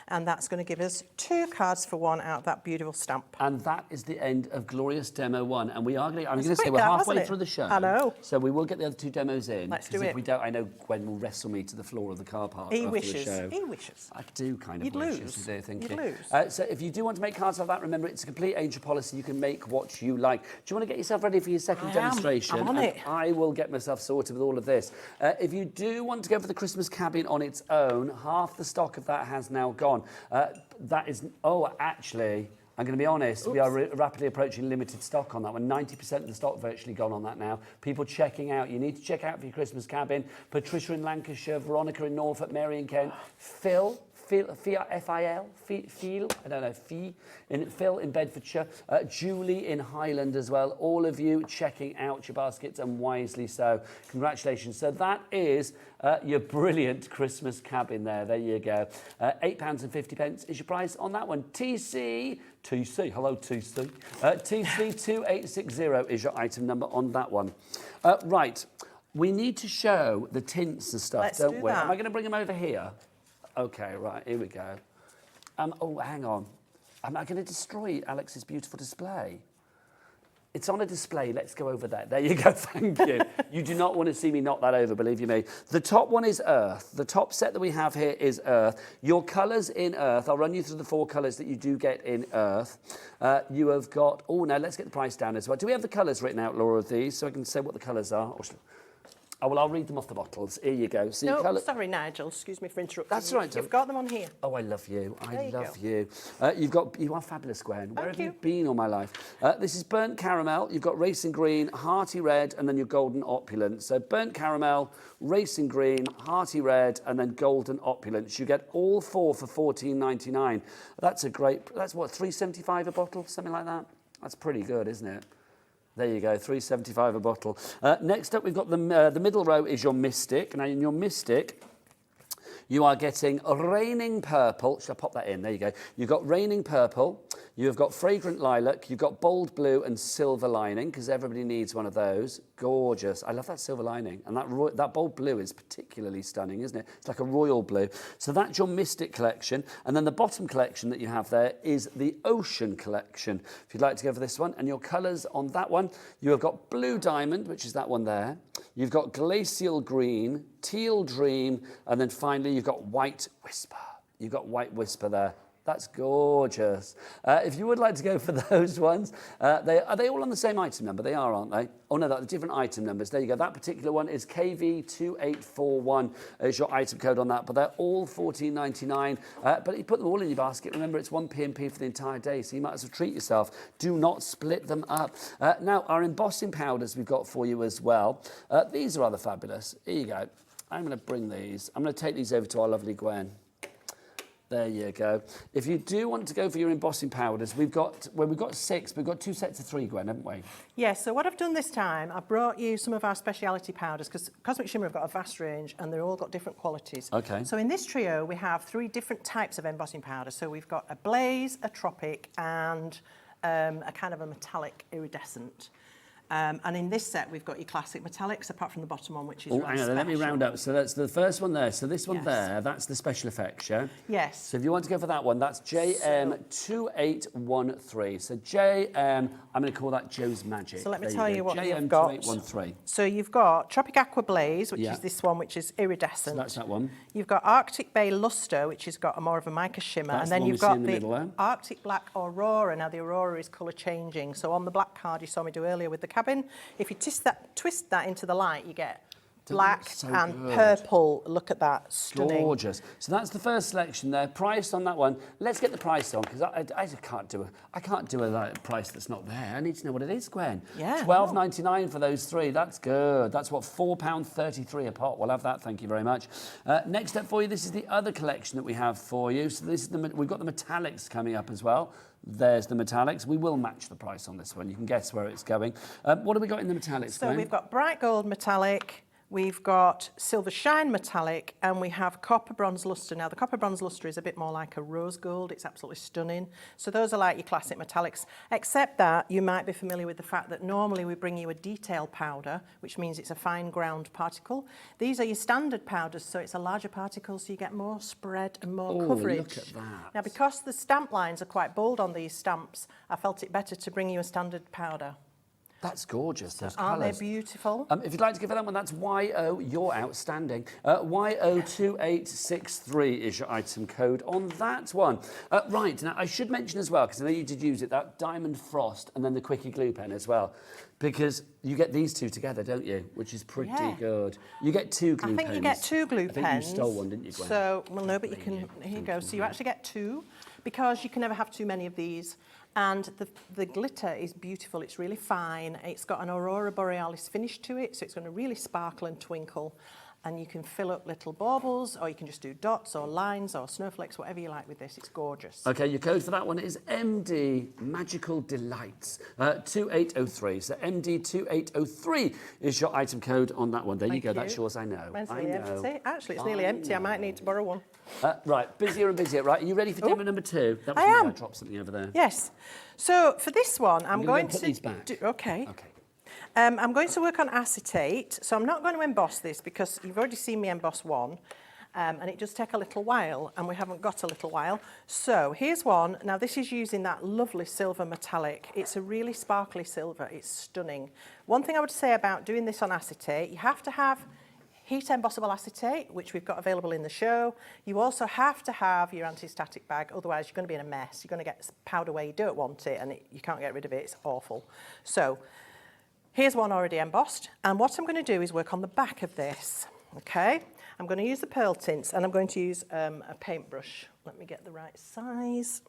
And that's going to give us 2 cards for 1 out of that beautiful stamp. And that is the end of Glorious Demo 1. And we are going to, I'm going to say quick we're that, halfway wasn't it? through the show. I know. So we will get the other 2 demos in. Let's do because if it. we don't, I know Gwen will wrestle me to the floor of the car park He after wishes. the show. He wishes. I do kind of You'd wish, lose. as you're thinking. You'd lose. So if you do want to make cards like that, remember it's a complete angel policy. You can make what you like. Do you want to get yourself ready for your second I am. demonstration? I'm on And it. I will get myself sorted with all of this. If you do want to go for the Christmas cabin on its own, half the stock of that has now gone. That is, actually, I'm going to be honest, we are rapidly approaching limited stock on that one. 90% of the stock virtually gone on that now. People checking out. You need to check out for your Christmas cabin. Patricia in Lancashire, Veronica in Norfolk, Mary in Kent, Phil, F-I-L, I don't know, Phil in Bedfordshire, Julie in Highland as well. All of you checking out your baskets, and wisely so. Congratulations. So that is your brilliant Christmas cabin there. There you go. £8.50 is your price on that one. TC, hello TC. TC2860 is your item number on that one. Right, we need to show the tints and stuff, Let's don't do we? that. Am I going to bring them over here? Okay, right, here we go. Oh, hang on. Am I going to destroy Alex's beautiful display? It's on a display. Let's go over there. There you go. Thank you. You do not want to see me knock that over, believe you me. The top one is Earth. The top set that we have here is Earth. Your colours in Earth, I'll run you through the 4 colours that you do get in Earth. You have got, now let's get the price down as well. Do we have the colours written out, Laura, of these, so I can say what the colours are? Oh, well, I'll read them off the bottles. Here you go. So No, sorry, Nigel. Excuse me for interrupting. That's you. right, You've got them on here. Oh, I love you. I There love you you. You are fabulous, Gwen. Where have you you. been all my life? This is burnt caramel. You've got racing green, hearty red, and then your golden opulence. So burnt caramel, racing green, hearty red, and then golden opulence. You get all 4 for $14.99. That's what, $3.75 a bottle, something like that. That's pretty good, isn't it? There you go, $3.75 a bottle. Next up, we've got the middle row is your Mystic. Now, in your Mystic, you are getting Raining Purple. Shall I pop that in? There you go. You've got Raining Purple. You've got Fragrant Lilac. You've got Bold Blue and Silver Lining, because everybody needs one of those. Gorgeous. I love that silver lining. And that Bold Blue is particularly stunning, isn't it? It's like a royal blue. So that's your Mystic collection. And then the bottom collection that you have there is the Ocean collection, if you'd like to go for this one. And your colours on that one, you have got Blue Diamond, which is that one there. You've got Glacial Green, Teal Dream, and then finally you've got White Whisper. You've got White Whisper there. That's gorgeous. If you would like to go for those ones, are they all on the same item number? They are, aren't they? Oh no, that's different item numbers. There you go. That particular one is KV2841 is your item code on that, but they're all $14.99. But you put them all in your basket. Remember, it's 1 P&P for the entire day, so you might as well treat yourself. Do not split them up. Now, our embossing powders we've got for you as well. These are rather fabulous. Here you go. I'm going to bring these. I'm going to take these over to our lovely Gwen. There you go. If you do want to go for your embossing powders, we've got 6, we've got 2 sets of 3, Gwen, haven't we? Yeah, so what I've done this time, I've brought you some of our speciality powders, because Cosmic Shimmer have got a vast range and they've all got different qualities. Okay. So in this trio, we have 3 different types of embossing powder. So we've got a blaze, a tropic, and a kind of a metallic iridescent. And in this set, we've got your classic metallics, apart from the bottom one, which is hang on, let me round up. So that's the first one there. So this one Yes. there, that's the special effects, yeah? Yes. So if you want to go for that one, that's JM2813. So JM, I'm going to call that Joe's Magic. So let me There tell go. you what you've got. JM2813. So you've got Tropic Aqua Blaze, which Yeah. is this one, which is iridescent. So that's that one. You've got Arctic Bay Luster, which has got a more of a mica shimmer. That's and then the one you've we see got in the middle there. Arctic Black Aurora. Now, the Aurora is colour changing. So on the black card you saw me do earlier with the cabin, if you twist that into the light, you get black so and good. purple. Look at that, stunning. Gorgeous. So that's the first selection there. Price on that one. Let's get the price on, because I can't do a like, price that's not there. I need to know what it is, Gwen. Yeah. £12.99 for those 3. That's good. That's what, £4.33 a pot. We'll have that. Thank you very much. Next up for you, this is the other collection that we have for you. So this is we've got the metallics coming up as well. There's the metallics. We will match the price on this one. You can guess where it's going. What have we got in the metallics, So Gwen? we've got bright gold metallic, we've got silver shine metallic, and we have copper bronze luster. Now, the copper bronze luster is a bit more like a rose gold. It's absolutely stunning. So those are like your classic metallics, except that you might be familiar with the fact that normally we bring you a detail powder, which means it's a fine ground particle. These are your standard powders, so it's a larger particle, so you get more spread and more coverage. Look at that. Now, because the stamp lines are quite bold on these stamps, I felt it better to bring you a standard powder. That's gorgeous, those Aren't colours. they beautiful? If you'd like to give it that one, that's YO, you're outstanding. YO2863 is your item code on that one. Right, now I should mention as well, because I know you did use it, that Diamond Frost and then the Quickie Glue Pen as well, because you get these 2 together, don't you? Which is pretty good. You get 2 glue pens. I think you get 2 glue I think pens. you stole one, didn't you, Gwen? So, well, no, but you can, here you go. So you actually get 2, because you can never have too many of these. And the glitter is beautiful. It's really fine. It's got an Aurora Borealis finish to it, so it's going to really sparkle and twinkle. And you can fill up little baubles, or you can just do dots or lines or snowflakes, whatever you like with this. It's gorgeous. Okay, your code for that one is MD Magical Delights 2803. So MD 2803 is your item code on that one. There Thank you go. you. That's yours, I know. Mine's I nearly know. empty. Actually, it's nearly empty. I might need to borrow one. Right, busier and busier. Right, are you ready for demo number 2? That was I me. am. I dropped something over there. Yes. So for this one, I'm gonna going put to these back. Okay. Okay. I'm going to work on acetate, so I'm not going to emboss this because you've already seen me emboss one, and it does take a little while, and we haven't got a little while. So here's one. Now this is using that lovely silver metallic. It's a really sparkly silver. It's stunning. One thing I would say about doing this on acetate, you have to have heat embossable acetate, which we've got available in the show. You also have to have your anti-static bag, otherwise you're going to be in a mess. You're going to get powder where you don't want it, and you can't get rid of it. It's awful. So here's one already embossed, and what I'm going to do is work on the back of this, okay? I'm going to use the pearl tints, and I'm going to use a paintbrush. Let me get the right size.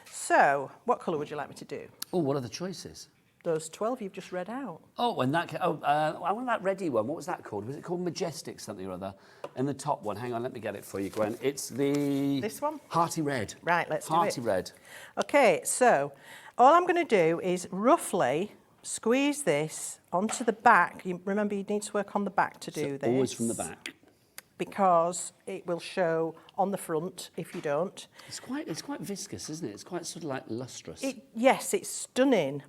So, what colour would you like me to do? Oh, what are the choices? Those 12 you've just read out. Oh, and that, I want that ready one. What was that called? Was it called Majestic something or other? And the top one, hang on, let me get it for you, Gwen. It's the... This one? Hearty Red. Right, let's do it. Hearty Red. Okay, so all I'm going to do is roughly squeeze this onto the back. Remember, you need to work on the back to do this. Always from the back. Because it will show on the front if you don't. It's quite viscous, isn't it? It's quite sort of like lustrous. Yes, it's stunning.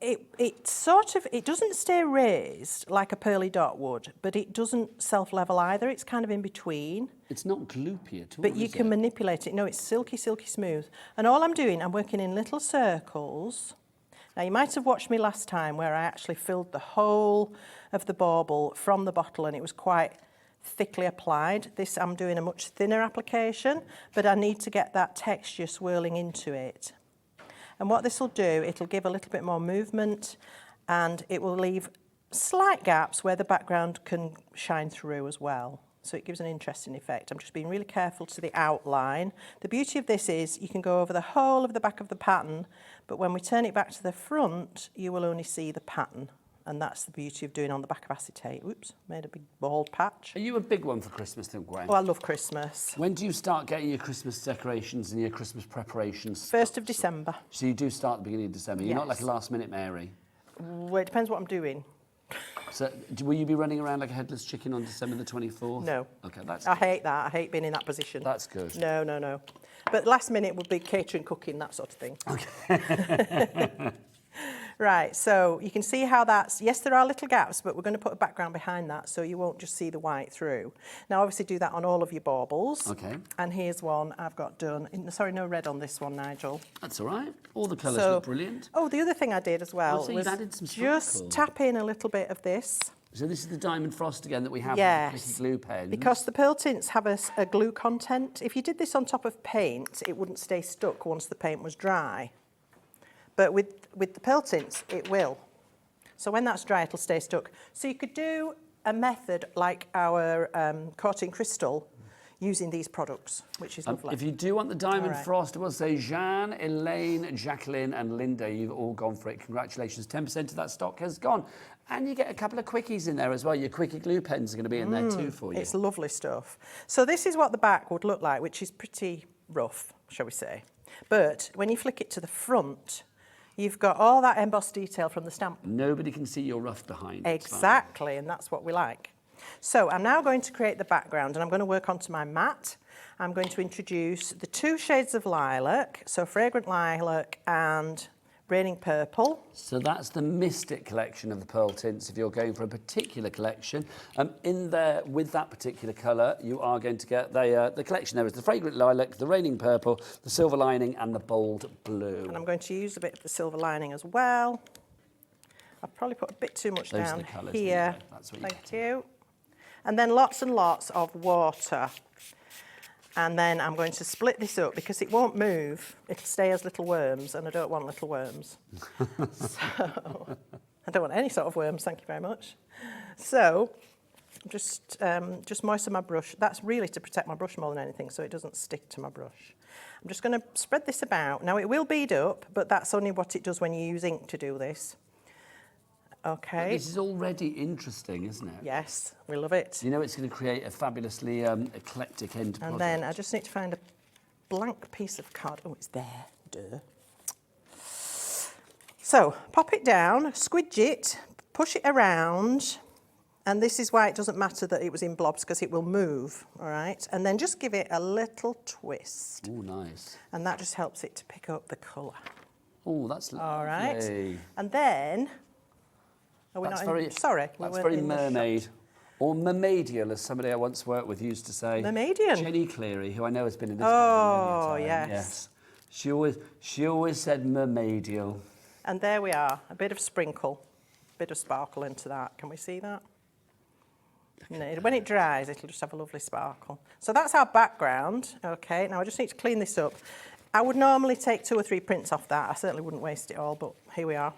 It doesn't stay raised like a pearly dot would, but it doesn't self-level either. It's kind of in between. It's not gloopy at all, But you is can it? manipulate it. No, it's silky, silky smooth. And all I'm doing, I'm working in little circles. Now, you might have watched me last time where I actually filled the whole of the bauble from the bottle, and it was quite thickly applied. This I'm doing a much thinner application, but I need to get that texture swirling into it. And what this will do, it'll give a little bit more movement, and it will leave slight gaps where the background can shine through as well. So it gives an interesting effect. I'm just being really careful to the outline. The beauty of this is you can go over the whole of the back of the pattern, but when we turn it back to the front, you will only see the pattern. And that's the beauty of doing on the back of acetate. Oops, made a big bald patch. Are you a big one for Christmas then, Gwen? Oh, I love Christmas. When do you start getting your Christmas decorations and your Christmas preparations? 1st of December. So you do start at the beginning of December. You're not like a Yes. last-minute Mary. Well, it depends what I'm doing. So will you be running around like a headless chicken on December the 24th? No. Okay, that's I hate that. I hate being in that position. That's good. No, no, no. But last minute would be catering, cooking, that sort of thing. Okay. Right, so you can see how that's, yes, there are little gaps, but we're going to put a background behind that so you won't just see the white through. Now, obviously, do that on all of your baubles. Okay. And here's one I've got done. Sorry, no red on this one, Nigel. That's all right. All the colours look brilliant. Oh, the other thing I did as well So was you've added some just sparkle. tap in a little bit of this. So this is the diamond frost again that we have with the Yes, clicky glue pens. because the pearl tints have a glue content. If you did this on top of paint, it wouldn't stay stuck once the paint was dry. But with the pearl tints, it will. So when that's dry, it'll stay stuck. So you could do a method like our coating crystal using these products, which is lovely. If you do want the diamond All right. frost, I will say Jeanne, Elaine, Jacqueline and Linda, you've all gone for it. Congratulations, 10% of that stock has gone. And you get a couple of quickies in there as well. Your quickie glue pens are going to be in there too for you. It's lovely stuff. So this is what the back would look like, which is pretty rough, shall we say. But when you flick it to the front, you've got all that embossed detail from the stamp. Nobody can see your rough behind. It's fine. Exactly, and that's what we like. So I'm now going to create the background, and I'm going to work onto my mat. I'm going to introduce the 2 shades of lilac, so fragrant lilac and raining purple. So that's the Mystic collection of the pearl tints if you're going for a particular collection. In there, with that particular colour, you are going to get the collection. There is the fragrant lilac, the raining purple, the silver lining and the bold blue. And I'm going to use a bit of the silver lining as well. I've probably put a bit too much Those are down the colours, here. yeah, that's what you're Thank you. And then lots and lots of water. And then I'm going to split this up because it won't move. It'll stay as little worms, and I don't want little worms. So I don't want any sort of worms, thank you very much. So just moisten my brush. That's really to protect my brush more than anything, so it doesn't stick to my brush. I'm just going to spread this about. Now, it will bead up, but that's only what it does when you use ink to do this. Okay. This is already interesting, isn't it? Yes, we love it. You know it's going to create a fabulously eclectic end product. And then I just need to find a blank piece of card. Oh, it's there. Duh. So, pop it down, squidge it, push it around, and this is why it doesn't matter that it was in blobs, because it will move, all right? And then just give it a little twist. Oh, nice. And that just helps it to pick up the colour. Oh, that's lovely. All right. And then... Are we That's not very, in, sorry, we that's weren't very in the shot. mermaid. Or mermaidial, as somebody I once worked with used to say. Mermaidian? Jenny Cleary, who I know has been in this Oh, many a time. yes. She always said mermaidial. And there we are, a bit of sprinkle, a bit of sparkle into that. Can we see that? No, when it dries, it'll just have a lovely sparkle. So that's our background. Okay, now I just need to clean this up. I would normally take 2 or 3 prints off that. I certainly wouldn't waste it all, but here we are.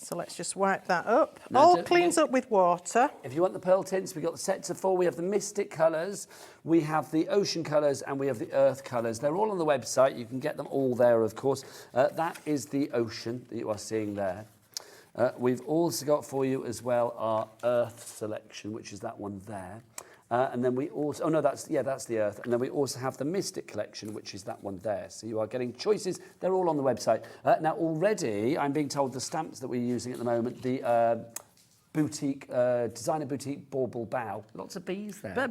So let's just wipe that up. Now, All cleans up with water. If you want the pearl tints, we've got the sets of 4. We have the Mystic colours, we have the Ocean colours, and we have the Earth colours. They're all on the website. You can get them all there, of course. That is the Ocean that you are seeing there. We've also got for you as well our Earth selection, which is that one there. And then we also, that's the Earth. And then we also have the Mystic collection, which is that one there. So you are getting choices. They're all on the website. Now, already, I'm being told the stamps that we're using at the moment, the boutique, designer boutique bauble bow. Lots of bees there.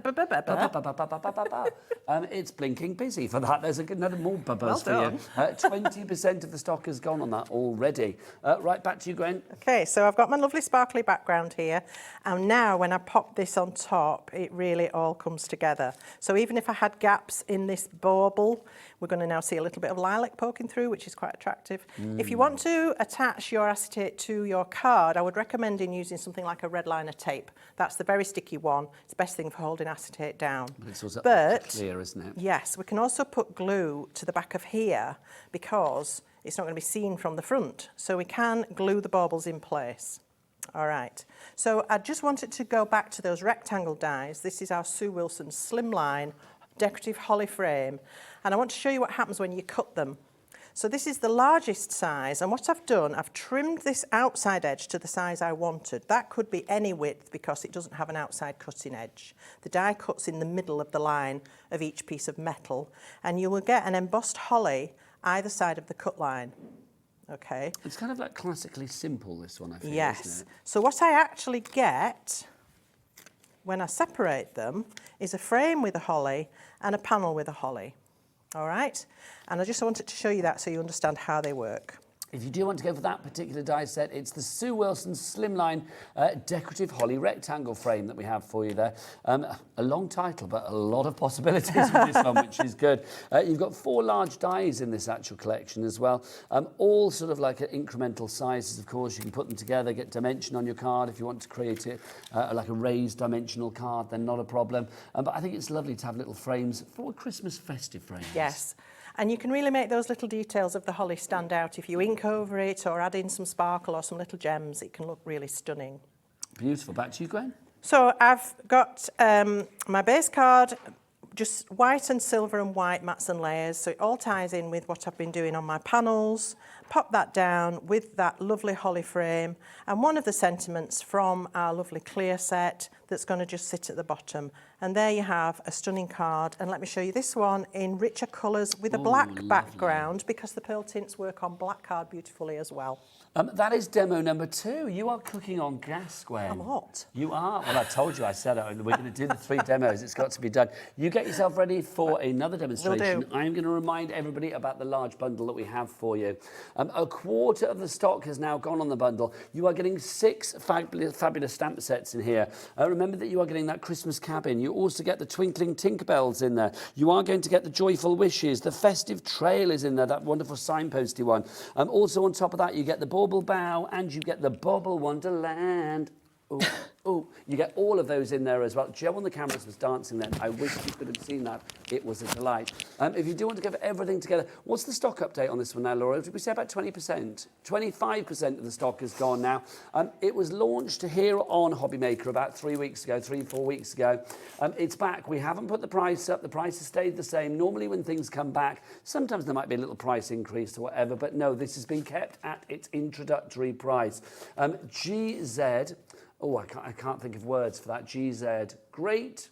It's blinking busy for that. There's another more bubbers for you. 20% of the stock has gone on that already. Right, back to you, Gwen. Okay, so I've got my lovely sparkly background here. And now when I pop this on top, it really all comes together. So even if I had gaps in this bauble, we're going to now see a little bit of lilac poking through, which is quite attractive. If you want to attach your acetate to your card, I would recommend using some something like a red liner tape. That's the very sticky one. It's the best thing for holding acetate down. But it's also But clear, isn't it? yes, we can also put glue to the back of here because it's not going to be seen from the front. So we can glue the baubles in place. All right, so I just wanted to go back to those rectangle dies. This is our Sue Wilson Slimline decorative holly frame, and I want to show you what happens when you cut them. So this is the largest size, and what I've done, I've trimmed this outside edge to the size I wanted. That could be any width because it doesn't have an outside cutting edge. The die cuts in the middle of the line of each piece of metal, and you will get an embossed holly either side of the cut line. Okay. It's kind of like classically simple, this one, I feel, Yes. isn't it? So what I actually get when I separate them is a frame with a holly and a panel with a holly. All right? And I just wanted to show you that so you understand how they work. If you do want to go for that particular die set, it's the Sue Wilson Slimline decorative holly rectangle frame that we have for you there. A long title, but a lot of possibilities with this one, which is good. You've got 4 large dies in this actual collection as well, all sort of like incremental sizes, of course. You can put them together, get dimension on your card. If you want to create it like a raised dimensional card, then not a problem. But I think it's lovely to have little frames for Christmas festive frames. Yes. And you can really make those little details of the holly stand out. If you ink over it or add in some sparkle or some little gems, it can look really stunning. Beautiful. Back to you, Gwen. So I've got my base card, just white and silver and white mats and layers. So it all ties in with what I've been doing on my panels. Pop that down with that lovely holly frame and one of the sentiments from our lovely clear set that's going to just sit at the bottom. And there you have a stunning card. And let me show you this one in richer colours with a black lovely. background because the pearl tints work on black card beautifully as well. That is demo number 2. You are cooking on gas, Gwen. I'm hot. You are. Well, I told you, I said it. We're going to do the 3 demos. It's got to be done. You get yourself ready for another demonstration. Will do. I'm going to remind everybody about the large bundle that we have for you. A quarter of the stock has now gone on the bundle. You are getting 6 fabulous stamp sets in here. Remember that you are getting that Christmas cabin. You also get the twinkling Tinkerbells in there. You are going to get the joyful wishes. The festive trail is in there, that wonderful signposty one. Also on top of that, you get the bauble bow and you get the bobble wonderland. Oh, you get all of those in there as well. Joe on the cameras was dancing then. I wish you could have seen that. It was a delight. If you do want to go for everything together, what's the stock update on this one now, Laura? Did we say about 20%? 25% of the stock is gone now. It was launched here on Hobbymaker about 3 weeks ago, 3-4 weeks ago. It's back. We haven't put the price up. The price has stayed the same. Normally when things come back, sometimes there might be a little price increase or whatever, but no, this has been kept at its introductory price. GZ... Oh, I can't think of words for that. GZ. Great.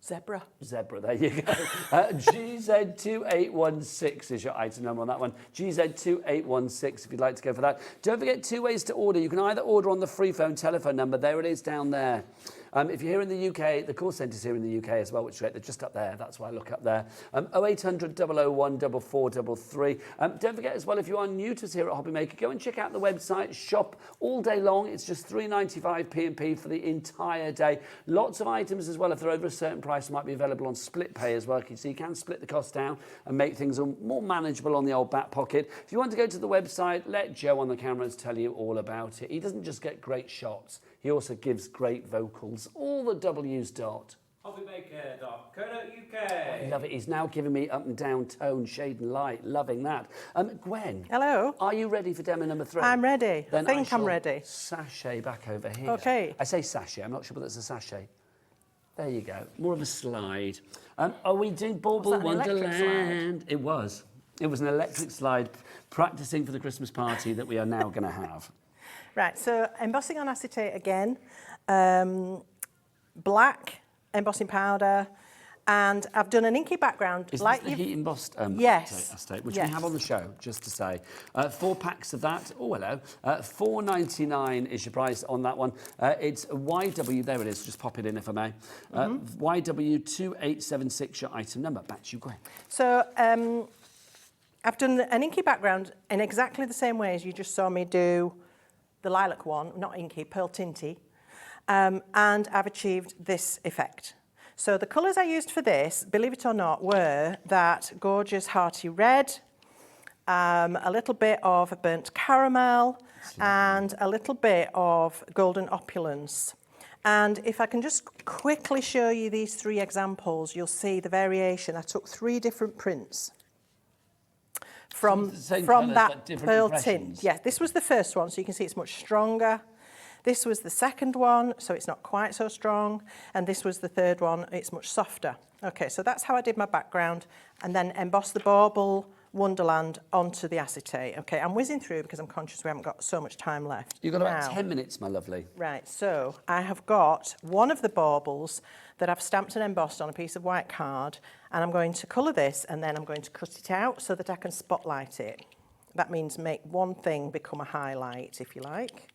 Zebra. Zebra, there you go. GZ2816 is your item number on that one. GZ2816 if you'd like to go for that. Don't forget 2 ways to order. You can either order on the free phone telephone number. There it is down there. If you're here in the UK, the call centre's here in the UK as well, which is great. They're just up there. That's why I look up there. 0800 001 4433. Don't forget as well, if you are new to us here at Hobbymaker, go and check out the website. Shop all day long. It's just £3.95 P&P for the entire day. Lots of items as well. If they're over a certain price, might be available on split pay as well. So you can split the cost down and make things more manageable on the old back pocket. If you want to go to the website, let Joe on the cameras tell you all about it. He doesn't just get great shots. He also gives great vocals. All the W's dot. Hobbymaker.co.uk. I love it. He's now giving me up and down tone, shade and light. Loving that. Gwen. Hello. Are you ready for demo number 3? I'm ready. Then I think I'm shall ready. Sachet back over here. Okay. I say sachet. I'm not sure whether it's a sachet. There you go. More of a slide. Are we doing Bauble Was that an electric Wonderland? It was. It was an electric slide practicing for the Christmas party that we are now going to have. Right, so embossing on acetate again, black embossing powder, and I've done an inky background. Is like this the heat embossed yes. acetate, which yes. we have on the show, just to say. 4 packs of that. Oh, hello. $4.99 is your price on that one. It's YW, there it is, just pop it in if I may. YW2876, your item number. Back to you, Gwen. So I've done an inky background in exactly the same way as you just saw me do the lilac one, not inky, pearl tinty, and I've achieved this effect. So the colours I used for this, believe it or not, were that gorgeous hearty red, a little bit of burnt caramel, and a little bit of golden opulence. And if I can just quickly show you these 3 examples, you'll see the variation. I took 3 different prints from that pearl tint. Yeah, this was the first one, so you can see it's much stronger. This was the second one, so it's not quite so strong. And this was the third one, it's much softer. Okay, so that's how I did my background, and then embossed the bauble Wonderland onto the acetate. Okay, I'm whizzing through because I'm conscious we haven't got so much time left. You've got about 10 minutes, my lovely. Right, so I have got one of the baubles that I've stamped and embossed on a piece of white card, and I'm going to colour this, and then I'm going to cut it out so that I can spotlight it. That means make one thing become a highlight, if you like.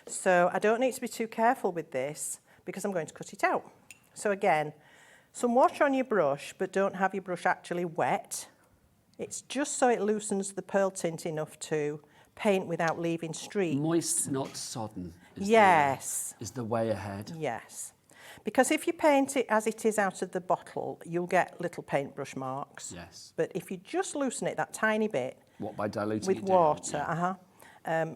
So I don't need to be too careful with this because I'm going to cut it out. So again, some water on your brush, but don't have your brush actually wet. It's just so it loosens the pearl tint enough to paint without leaving streaks. Moist, not sodden. Is the way ahead. Yes. Because if you paint it as it is out of the bottle, you'll get little paintbrush marks. Yes. But if you just loosen it that tiny bit, what, by diluting with it water, down?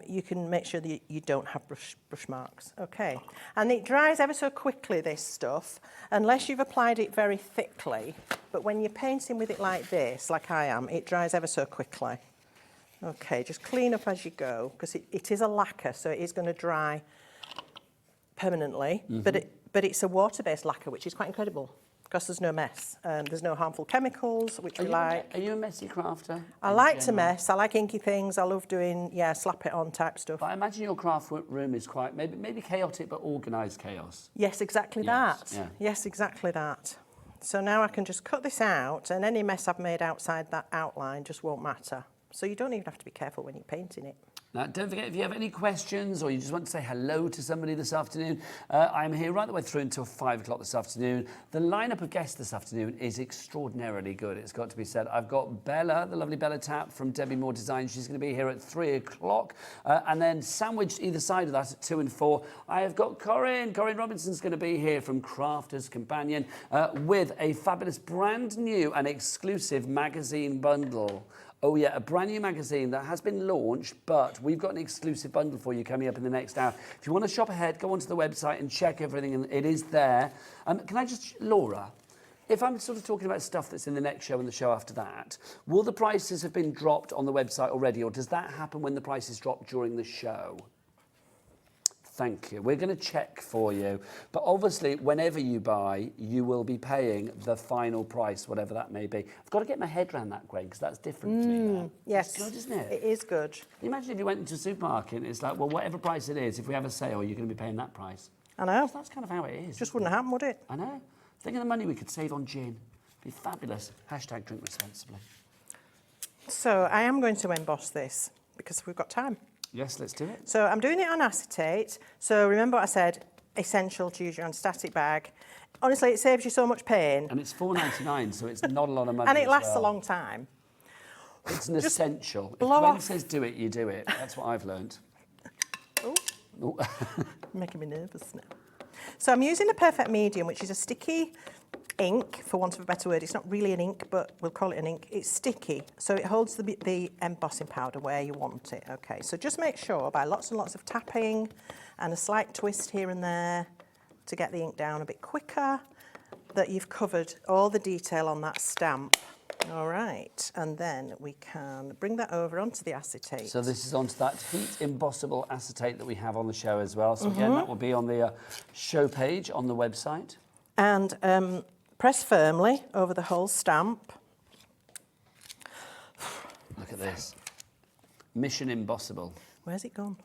you can make sure that you don't have brush marks. Okay. And it dries ever so quickly, this stuff, unless you've applied it very thickly. But when you're painting with it like this, like I am, it dries ever so quickly. Okay, just clean up as you go, because it is a lacquer, so it is going to dry permanently. But it's a water-based lacquer, which is quite incredible, because there's no mess. There's no harmful chemicals, which we like. Are you a messy crafter? I like to mess. I like inky things. I love doing, slap it on type stuff. But I imagine your craft room is quite, maybe chaotic, but organised chaos. Yes, exactly that. Yeah. Yes, exactly that. So now I can just cut this out, and any mess I've made outside that outline just won't matter. So you don't even have to be careful when you're painting it. Now, don't forget, if you have any questions or you just want to say hello to somebody this afternoon, I'm here right the way through until 5 o'clock this afternoon. The lineup of guests this afternoon is extraordinarily good, it's got to be said. I've got Bella, the lovely Bella Tapp from Debbie Moore Design. She's going to be here at 3 o'clock. And then sandwiched either side of that at 2 and 4, I have got Corinne. Corinne Robinson's going to be here from Crafter's Companion with a fabulous brand new and exclusive magazine bundle. Oh yeah, a brand new magazine that has been launched, but we've got an exclusive bundle for you coming up in the next hour. If you want to shop ahead, go onto the website and check everything, and it is there. Can I just, Laura, if I'm sort of talking about stuff that's in the next show and the show after that, will the prices have been dropped on the website already, or does that happen when the prices drop during the show? Thank you. We're going to check for you. But obviously, whenever you buy, you will be paying the final price, whatever that may be. I've got to get my head around that, Gwen, because that's different to me now. Yes. It's good, isn't it? It is good. Can you imagine if you went into a supermarket and it's like, well, whatever price it is, if we have a sale, you're going to be paying that price. I know. So that's kind of how it is. Just wouldn't happen, would it? I know. Think of the money we could save on gin. It'd be fabulous. Hashtag drink responsibly. So I am going to emboss this because we've got time. Yes, let's do it. So I'm doing it on acetate. So remember what I said, essential to use your anti-static bag. Honestly, it saves you so much pain. And it's $4.99, so it's not a lot of money. And it as lasts well. a long time. It's an essential. If blow Gwen off. says do it, you do it. That's what I've learned. Oh, making me nervous now. So I'm using the Perfect Medium, which is a sticky ink, for want of a better word. It's not really an ink, but we'll call it an ink. It's sticky, so it holds the embossing powder where you want it. Okay, so just make sure by lots and lots of tapping and a slight twist here and there to get the ink down a bit quicker that you've covered all the detail on that stamp. All right, and then we can bring that over onto the acetate. So this is onto that heat embossable acetate that we have on the show as well. So again, that will be on the show page on the website. And press firmly over the whole stamp. Look at this. Mission Embossable. Where's it gone?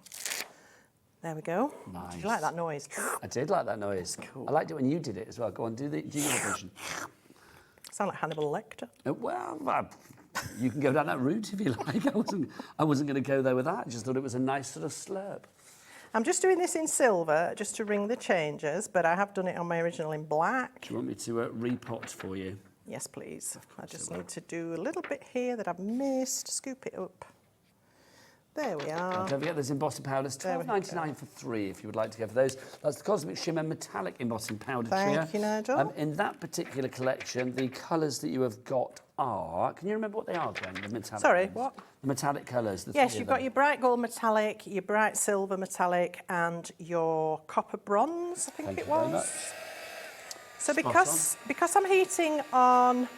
There we go. Nice. Did you like that noise? I did like that noise. Cool. I liked it when you did it as well. Go on, do your version. Sound like Hannibal Lecter. Well, you can go down that route if you like. I wasn't going to go there with that. I just thought it was a nice sort of slurp. I'm just doing this in silver just to ring the changes, but I have done it on my original in black. Do you want me to repot for you? Yes, please. I just need to do a little bit here that I've missed. Scoop it up. There we are. Don't forget there's embossing powders, £12.99 for 3 if you would like to go for those. That's the Cosmic Shimmer Metallic Embossing Powder Trio. Thank you, Nigel. In that particular collection, the colours that you have got are... Can you remember what they are, Gwen? The metallic Sorry, ones? what? The metallic colours. Yes, you've got your bright gold metallic, your bright silver metallic, and your copper bronze, I think Thank it you very was. much. So Spot because I'm heating on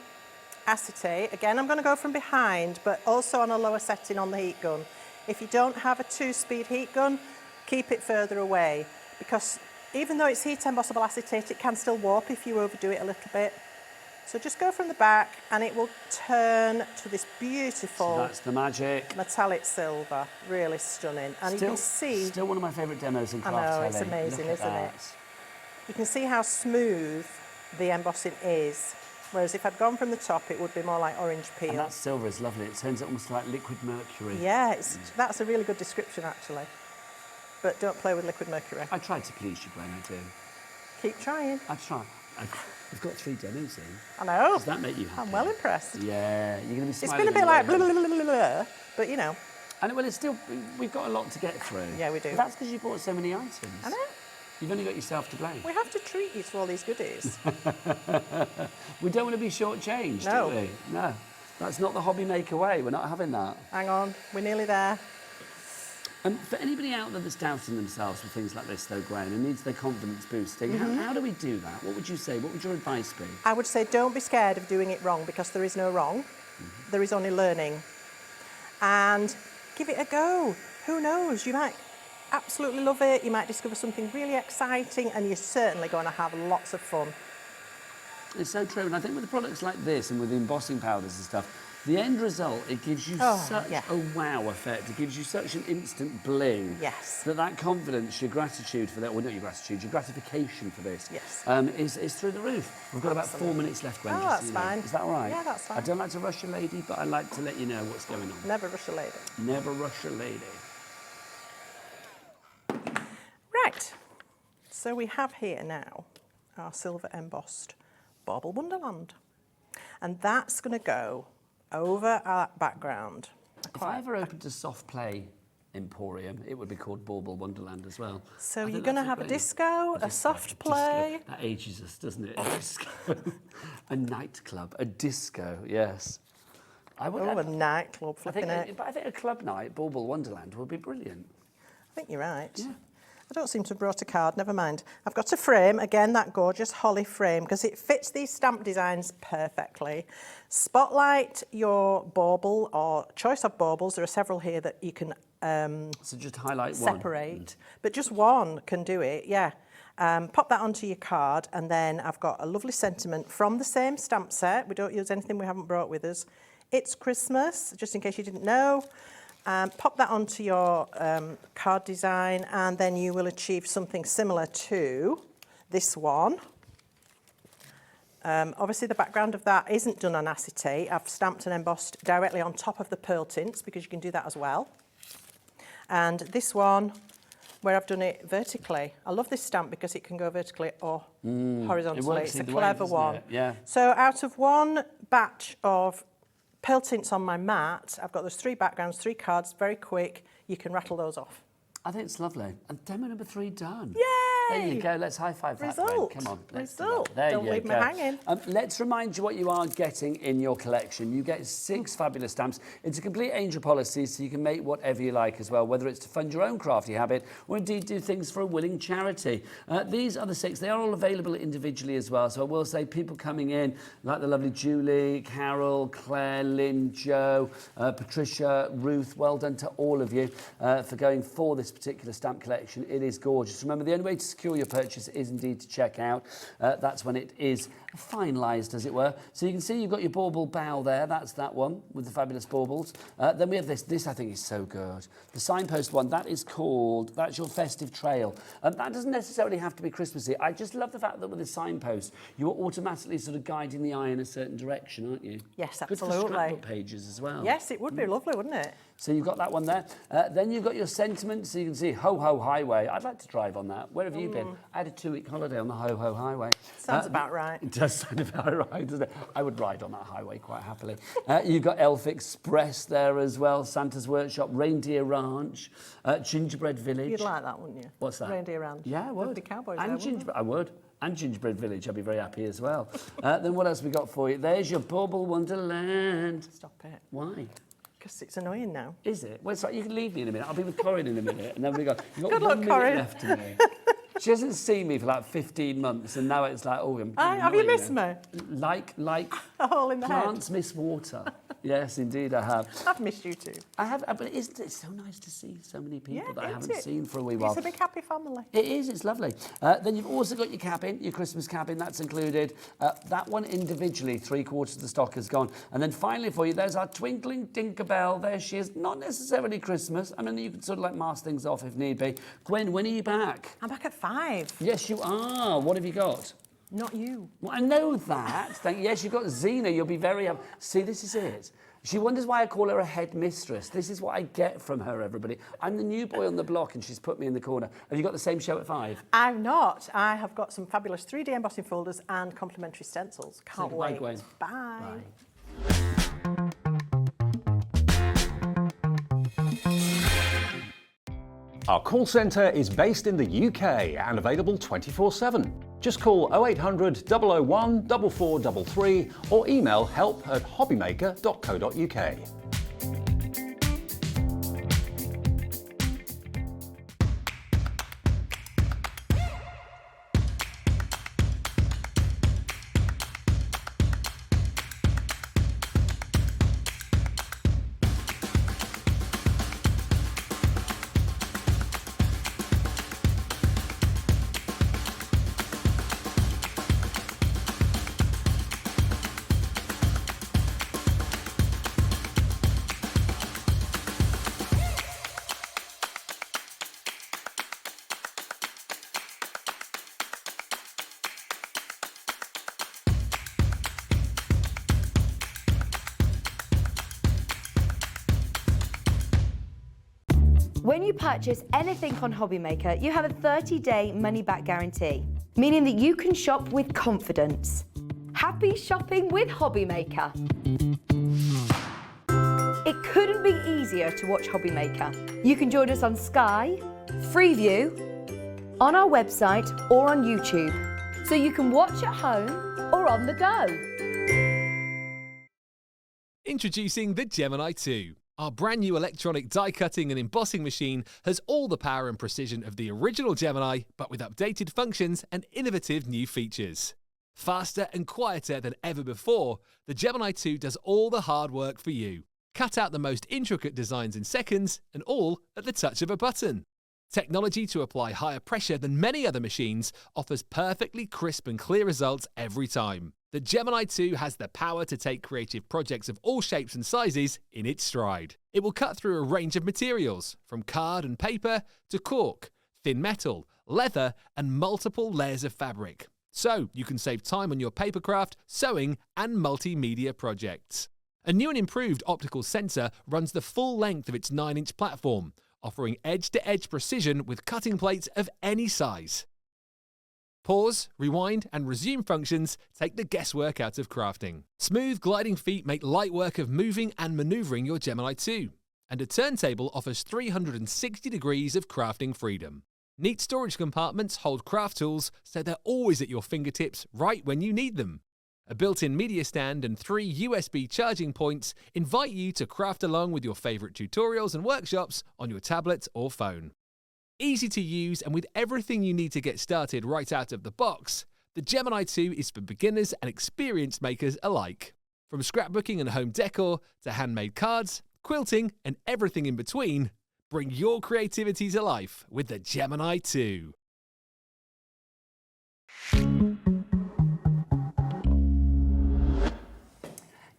acetate, again, I'm going to go from behind, but also on a lower setting on the heat gun. If you don't have a 2-speed heat gun, keep it further away, because even though it's heat embossable acetate, it can still warp if you overdo it a little bit. So just go from the back and it will turn to this beautiful So that's the magic. metallic silver, really stunning. And you can see... Still one of my favourite demos in I craft know, it's telly. amazing, Look at isn't it? that. You can see how smooth the embossing is, whereas if I'd gone from the top, it would be more like orange peel. And that silver is lovely. It turns almost like liquid mercury. Yeah, that's a really good description, actually. But don't play with liquid mercury. I tried to please you, Gwen, I do. Keep trying. I try. I've got 3 demos in. I know. Does that make you happy? I'm well impressed. Yeah, you're going to be It's smiling. been a bit when like you're blah, at blah, home. blah, blah, blah, but you know. And well, it's still, we've got a lot to get through. Yeah, we do. But that's because you bought so many items. I know. You've only got yourself to blame. We have to treat you to all these goodies. We don't want to be shortchanged, No. do we? No. That's not the hobby maker way. We're not having that. Hang on, we're nearly there. For anybody out there that's doubting themselves with things like this, though, Gwen, and needs their confidence boosting, Mm-hmm. how do we do that? What would you say? What would your advice be? I would say don't be scared of doing it wrong, because there is no wrong. There is only learning. And give it a go. Who knows? You might absolutely love it. You might discover something really exciting, and you're certainly going to have lots of fun. It's so true, and I think with the products like this and with the embossing powders and stuff, the end result, it gives you such yeah. a wow effect. It gives you such an instant bling. Yes. That confidence, your gratitude for that, well, not your gratitude, your gratification for this, Yes. is through the roof. We've got about 4 minutes left, Gwen. Oh, just so that's you know. fine. Is that all right? Yeah, that's fine. I don't like to rush a lady, but I like to let you know what's going on. Never rush a lady. Never rush a lady. Right. So we have here now our silver embossed Bauble Wonderland. And that's going to go over our background. If I ever opened a soft play emporium, it would be called Bauble Wonderland as well. So I you're think going to that's have a brilliant. disco, a soft play. Disco. That ages us, doesn't it? A disco. A nightclub, a disco, yes. I would. Oh, a nightclub, I flipping think, it. but I think a club night, Bauble Wonderland, would be brilliant. I think you're right. Yeah. I don't seem to have brought a card, never mind. I've got a frame, again, that gorgeous holly frame, because it fits these stamp designs perfectly. Spotlight your bauble or choice of baubles. There are several here that you can So just highlight one. separate, but just one can do it, yeah. Pop that onto your card, and then I've got a lovely sentiment from the same stamp set. We don't use anything we haven't brought with us. It's Christmas, just in case you didn't know. Pop that onto your card design, and then you will achieve something similar to this one. Obviously, the background of that isn't done on acetate. I've stamped and embossed directly on top of the pearl tints, because you can do that as well. And this one, where I've done it vertically. I love this stamp because it can go vertically or horizontally. works It's a either way, clever doesn't one. it? Yeah. So out of one batch of pearl tints on my mat, I've got those 3 backgrounds, 3 cards, very quick. You can rattle those off. I think it's lovely. And demo number 3 done. Yay! There you go. Let's high five that. Gwen. Result. Come on. Let's do Result. that. There Don't you leave me go. hanging. Let's remind you what you are getting in your collection. You get 6 fabulous stamps. It's a complete angel policy, so you can make whatever you like as well, whether it's to fund your own crafty habit or indeed do things for a willing charity. These are the 6. They are all available individually as well. So I will say people coming in, like the lovely Julie, Carol, Claire, Lynn, Jo, Patricia, Ruth, well done to all of you for going for this particular stamp collection. It is gorgeous. Remember, the only way to secure your purchase is indeed to check out. That's when it is finalised, as it were. So you can see you've got your bauble bow there. That's that one with the fabulous baubles. Then we have this. This, I think, is so good. The signpost one, that is called, that's your festive trail. That doesn't necessarily have to be Christmassy. I just love the fact that with the signpost, you're automatically sort of guiding the eye in a certain direction, aren't you? Yes, Good for absolutely. scrapbook pages as well. Yes, it would be lovely, wouldn't it? So you've got that one there. Then you've got your sentiment, so you can see Ho Ho Highway. I'd like to drive on that. Where have you been? I had a 2-week holiday on the Ho Ho Highway. Sounds about right. It does. First sign of high ride, isn't it? I would ride on that highway quite happily. You've got Elf Express there as well, Santa's Workshop, Reindeer Ranch, Gingerbread Village. You'd like that, wouldn't you? What's that? Reindeer Ranch. Yeah, I would. The cowboys and there, wouldn't I would. And Gingerbread Village, I'd be very happy as well. Then what else we got for you? There's your Bubble Wonderland. Stop it. Why? Because it's annoying now. Is it? Well, it's like, you can leave me in a minute. I'll be with Corinne in a minute. And then we go, you've got Good 1 luck, minute Corinne. left to me. She hasn't seen me for like 15 months, and now it's like, oh, I'm Have you annoying missed her. me? Like A hole in the head. plants miss water. Yes, indeed, I have. I've missed you too. I have, but isn't it so nice to see so many people that I isn't haven't it? seen for a wee while? It's a big happy family. It is, it's lovely. Then you've also got your cabin, your Christmas cabin, that's included. That one individually, 3/4 of the stock is gone. And then finally for you, there's our Twinkling Tinkerbell. There she is, not necessarily Christmas. I mean, you can sort of like mask things off if need be. Gwen, when are you back? I'm back at 5. Yes, you are. What have you got? Not you. Well, I know that. Yes, you've got Xena. You'll be very... See, this is it. She wonders why I call her a head mistress. This is what I get from her, everybody. I'm the new boy on the block and she's put me in the corner. Have you got the same show at 5? I'm not. I have got some fabulous 3D embossing folders and complimentary stencils. Can't Say goodbye, wait. Gwen. Bye. Our call centre is based in the UK and available 24/7. Just call 0800 001 4433 or email help@hobbymaker.co.uk. When you purchase anything on Hobbymaker, you have a 30-day money-back guarantee, meaning that you can shop with confidence. Happy shopping with Hobbymaker. It couldn't be easier to watch Hobbymaker. You can join us on Sky, Freeview, on our website or on YouTube, so you can watch at home or on the go. Introducing the Gemini 2. Our brand new electronic die cutting and embossing machine has all the power and precision of the original Gemini, but with updated functions and innovative new features. Faster and quieter than ever before, the Gemini 2 does all the hard work for you. Cut out the most intricate designs in seconds, and all at the touch of a button. Technology to apply higher pressure than many other machines offers perfectly crisp and clear results every time. The Gemini 2 has the power to take creative projects of all shapes and sizes in its stride. It will cut through a range of materials, from card and paper to cork, thin metal, leather, and multiple layers of fabric. So you can save time on your papercraft, sewing, and multimedia projects. A new and improved optical sensor runs the full length of its 9-inch platform, offering edge-to-edge precision with cutting plates of any size. Pause, rewind, and resume functions take the guesswork out of crafting. Smooth gliding feet make light work of moving and maneuvering your Gemini 2. And a turntable offers 360 degrees of crafting freedom. Neat storage compartments hold craft tools so they're always at your fingertips right when you need them. A built-in media stand and 3 USB charging points invite you to craft along with your favourite tutorials and workshops on your tablet or phone. Easy to use and with everything you need to get started right out of the box, the Gemini 2 is for beginners and experienced makers alike. From scrapbooking and home decor to handmade cards, quilting and everything in between, bring your creativity to life with the Gemini 2.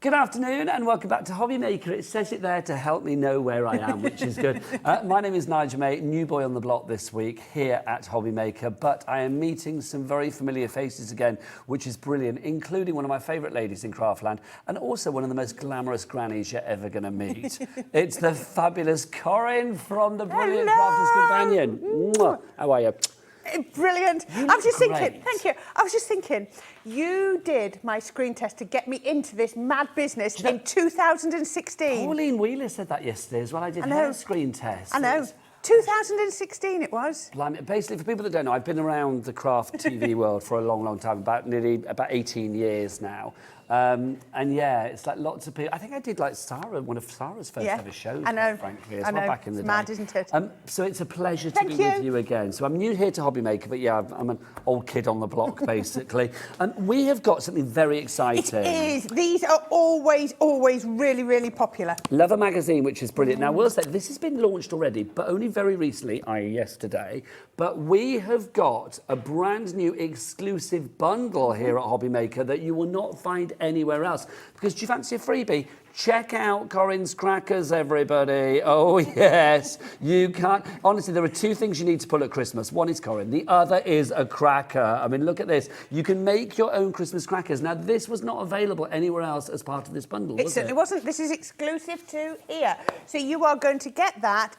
Good afternoon and welcome back to Hobbymaker. It says it there to help me know where I am, which is good. My name is Nigel, new boy on the block this week here at Hobbymaker, but I am meeting some very familiar faces again, which is brilliant, including one of my favourite ladies in Craftland and also one of the most glamorous grannies you're ever going to meet. It's the fabulous Corinne from the brilliant Hello. Crafter's Companion. Mwah. How are you? Brilliant. I was just thinking, thank you. I was just thinking, you did my screen test to get me into this mad business in 2016. Pauline Wheeler said that yesterday as well. I did her screen test. I know. 2016 it was. Blimey. Basically, for people that don't know, I've been around the craft TV world for a long, long time, about 18 years now. And yeah, it's like lots of people. I think I did like one of Sarah's first ever shows, I know. frankly, as I well, know. back in the It's day. mad, isn't it? So it's a pleasure to be with you again. So I'm new here to Hobbymaker, but yeah, I'm an old kid on the block, basically. And we have got something very exciting. It is. These are always, always really, really popular. Lover magazine, which is brilliant. Now, we'll say this has been launched already, but only very recently, i.e. yesterday. But we have got a brand new exclusive bundle here at Hobbymaker that you will not find anywhere else. Because do you fancy a freebie? Check out Corinne's crackers, everybody. Oh, yes. You can't... Honestly, there are two things you need to pull at Christmas. One is Corinne. The other is a cracker. I mean, look at this. You can make your own Christmas crackers. Now, this was not available anywhere else as part of this bundle, was it? It certainly wasn't. This is exclusive to here. So you are going to get that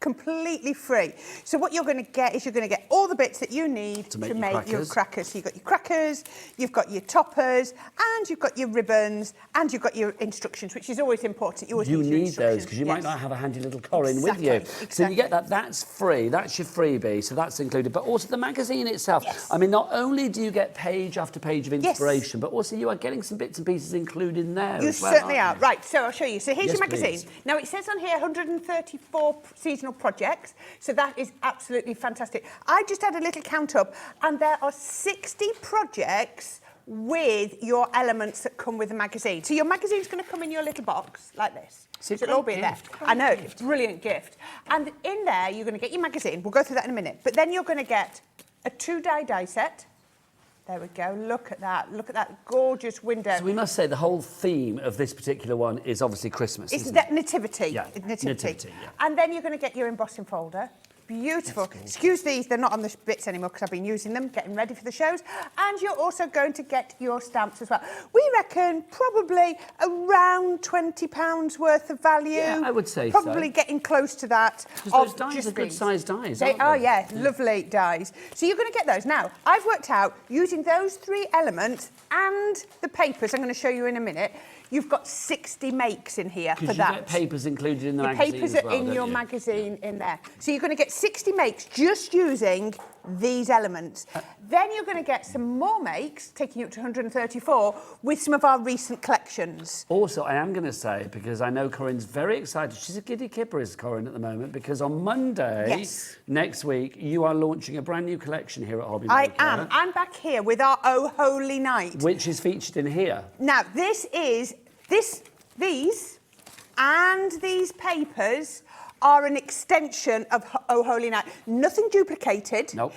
completely free. So what you're going to get is you're going to get all the bits that you need to make your crackers. So you've got your crackers, you've got your toppers, and you've got your ribbons, and you've got your instructions, which is always important. You always need those because you might not have a handy little Corinne with you. Exactly. So you get that. That's free. That's your freebie. So that's included. But also the magazine itself. Yes. I mean, not only do you get page after page of inspiration, but also you are getting some bits and pieces included in there. You certainly are. Right. So I'll show you. So here's your magazine. Please. Now it says on here 134 seasonal projects, so that is absolutely fantastic. I just had a little count up, and there are 60 projects with your elements that come with the magazine. So your magazine's going to come in your little box like this. So it'll all be there. I know, it's a brilliant gift. And in there, you're going to get your magazine. We'll go through that in a minute. But then you're going to get a 2-die die set. There we go. Look at that. Look at that gorgeous window. So we must say the whole theme of this particular one is obviously Christmas. It's isn't that nativity. Yeah, nativity, yeah. And then you're going to get your embossing folder. Beautiful. Excuse these, they're not on the bits anymore because I've been using them, getting ready for the shows. And you're also going to get your stamps as well. We reckon probably around £20 worth of value. Yeah, I would say so. Probably getting close to that. Because those dies are good-sized dies, They aren't are, they? yeah, lovely dies. So you're going to get those. Now, I've worked out, using those 3 elements and the papers, I'm going to show you in a minute, you've got 60 makes in here for that. Because you get papers included in the magazine Papers as well, are in don't your you? magazine in there. So you're going to get 60 makes just using these elements. Then you're going to get some more makes, taking you up to 134, with some of our recent collections. Also, I am going to say, because I know Corinne's very excited, she's a giddy kipper, is Corinne, at the moment, because on Monday next week, you are launching a brand new collection here at Hobbymaker. I am. I'm back here with our Oh Holy Night. Which is featured in here. Now, these and these papers are an extension of Oh Holy Night. Nothing duplicated. Nope.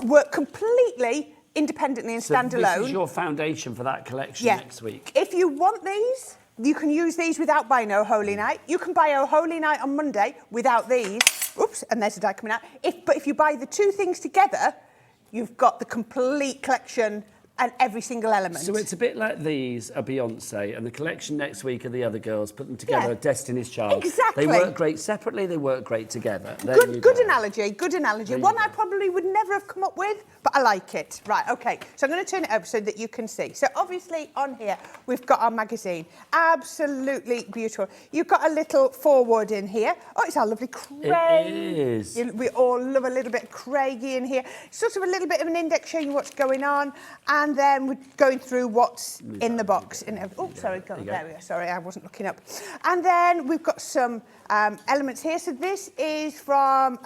Work completely independently and standalone. This is your foundation for that collection next week. If you want these, you can use these without buying Oh Holy Night. You can buy Oh Holy Night on Monday without these. Oops, and there's a die coming out. But if you buy the 2 things together, you've got the complete collection and every single element. So it's a bit like these are Beyonce, and the collection next week are the other girls. Put them together, Destiny's Child. Exactly. They work great separately, they work great together. Good analogy, good analogy. One I probably would never have come up with, but I like it. Right, OK, so I'm going to turn it over so that you can see. So obviously on here, we've got our magazine. Absolutely beautiful. You've got a little foreword in here. Oh, it's our lovely Craig. It is. We all love a little bit of Craigie in here. Sort of a little bit of an index showing you what's going on. And then we're going through what's in the box. Oh, sorry, there we are. Sorry, I wasn't looking up. And then we've got some elements here. So this is from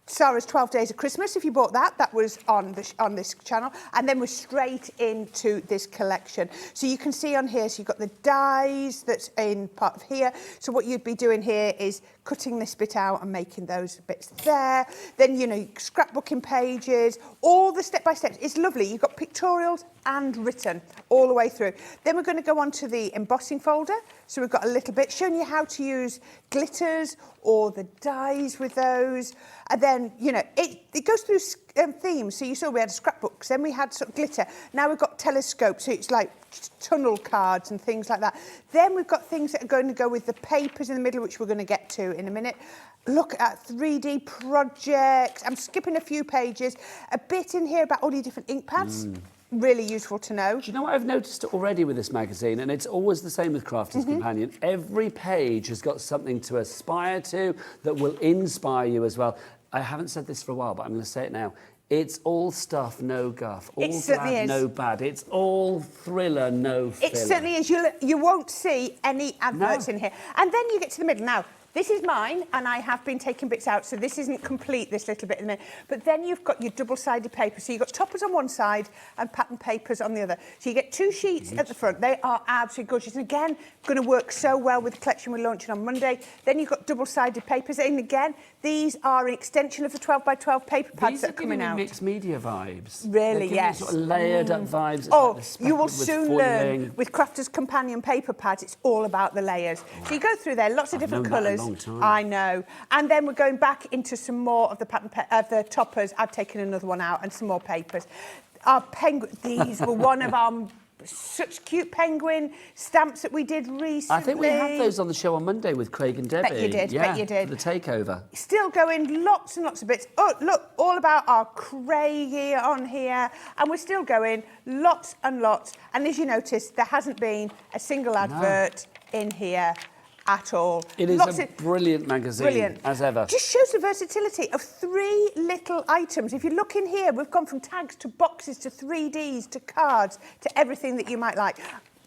Sarah's 12 Days of Christmas. If you bought that, that was on this channel. And then we're straight into this collection. So you can see on here, so you've got the dies that's in part of here. So what you'd be doing here is cutting this bit out and making those bits there. Then, you know, scrapbooking pages, all the step-by-steps. It's lovely. You've got pictorials and written all the way through. Then we're going to go on to the embossing folder. So we've got a little bit showing you how to use glitters or the dies with those. And then, you know, it goes through themes. So you saw we had scrapbooks, then we had sort of glitter. Now we've got telescopes, so it's like tunnel cards and things like that. Then we've got things that are going to go with the papers in the middle, which we're going to get to in a minute. Look at 3D projects. I'm skipping a few pages. A bit in here about all your different ink pads. Really useful to know. Do you know what I've noticed already with this magazine? And it's always the same with Crafter's Companion. Every page has got something to aspire to that will inspire you as well. I haven't said this for a while, but I'm going to say it now. It's all stuff, no guff. All glad, no bad. It's all thriller, no filler. It certainly is. You won't see any adverts in here. And then you get to the middle. Now, this is mine, and I have been taking bits out, so this isn't complete, this little bit in there. But then you've got your double-sided paper. So you've got toppers on one side and pattern papers on the other. So you get 2 sheets at the front. They are absolutely gorgeous. And again, going to work so well with the collection we're launching on Monday. Then you've got double-sided papers. And again, these are an extension of the 12 by 12 paper pads that are coming out. These are giving me mixed media vibes. Really, yes. Sort of layered up vibes. Oh, you will soon learn with Crafter's Companion paper pads, it's all about the layers. So you go through there, lots of different colours. I know. And then we're going back into some more of the pattern the toppers. I've taken another one out and some more papers. Our penguin, these were one of our such cute penguin stamps that we did recently. I think we had those on the show on Monday with Craig and Debbie. Bet you did, yeah, bet you did. For the takeover. Still going, lots and lots of bits. Oh, look, all about our Craigie on here. And we're still going, lots and lots. And as you notice, there hasn't been a single advert in here at all. It is a brilliant magazine, as ever. Just shows the versatility of 3 little items. If you look in here, we've gone from tags to boxes to 3Ds to cards to everything that you might like.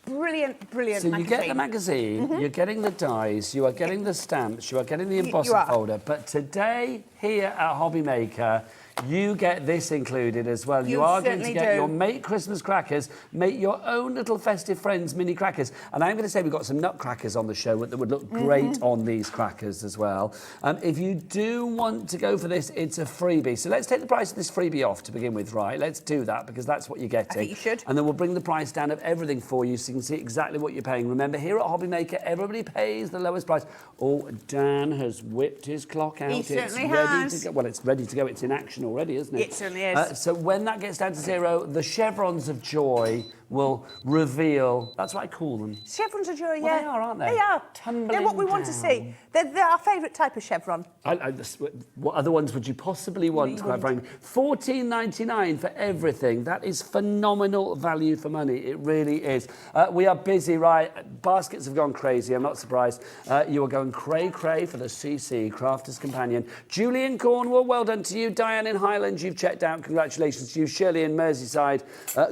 Brilliant, brilliant So magazine. you get the magazine, you're getting the dies, you are getting the stamps, you are getting the embossing folder. But today, here at Hobby Maker, you get this included as well. You are going to get your Make Christmas crackers, make your own little festive friends mini crackers. And I'm going to say we've got some nutcrackers on the show that would look great on these crackers as well. If you do want to go for this, it's a freebie. So let's take the price of this freebie off to begin with, right? Let's do that because that's what you're getting. I think you should. And then we'll bring the price down of everything for you so you can see exactly what you're paying. Remember, here at Hobby Maker, everybody pays the lowest price. Oh, Dan has whipped his clock out. He certainly ready has. to go. Well, it's ready to go. It's in action already, isn't it? It certainly is. So when that gets down to 0, the chevrons of joy will reveal. That's what I call them. Chevrons of joy, yeah. Well, they are, aren't they? They are. Tumbling They're what we want to see. They're our favourite type of chevron. What other ones would you possibly want, quite frankly? $14.99 for everything. That is phenomenal value for money. It really is. We are busy, right? Baskets have gone crazy. I'm not surprised. You are going cray-cray for the CC, Crafter's Companion. Julie in Cornwall, well done to you. Diane in Highlands, you've checked out. Congratulations to you. Shirley in Merseyside,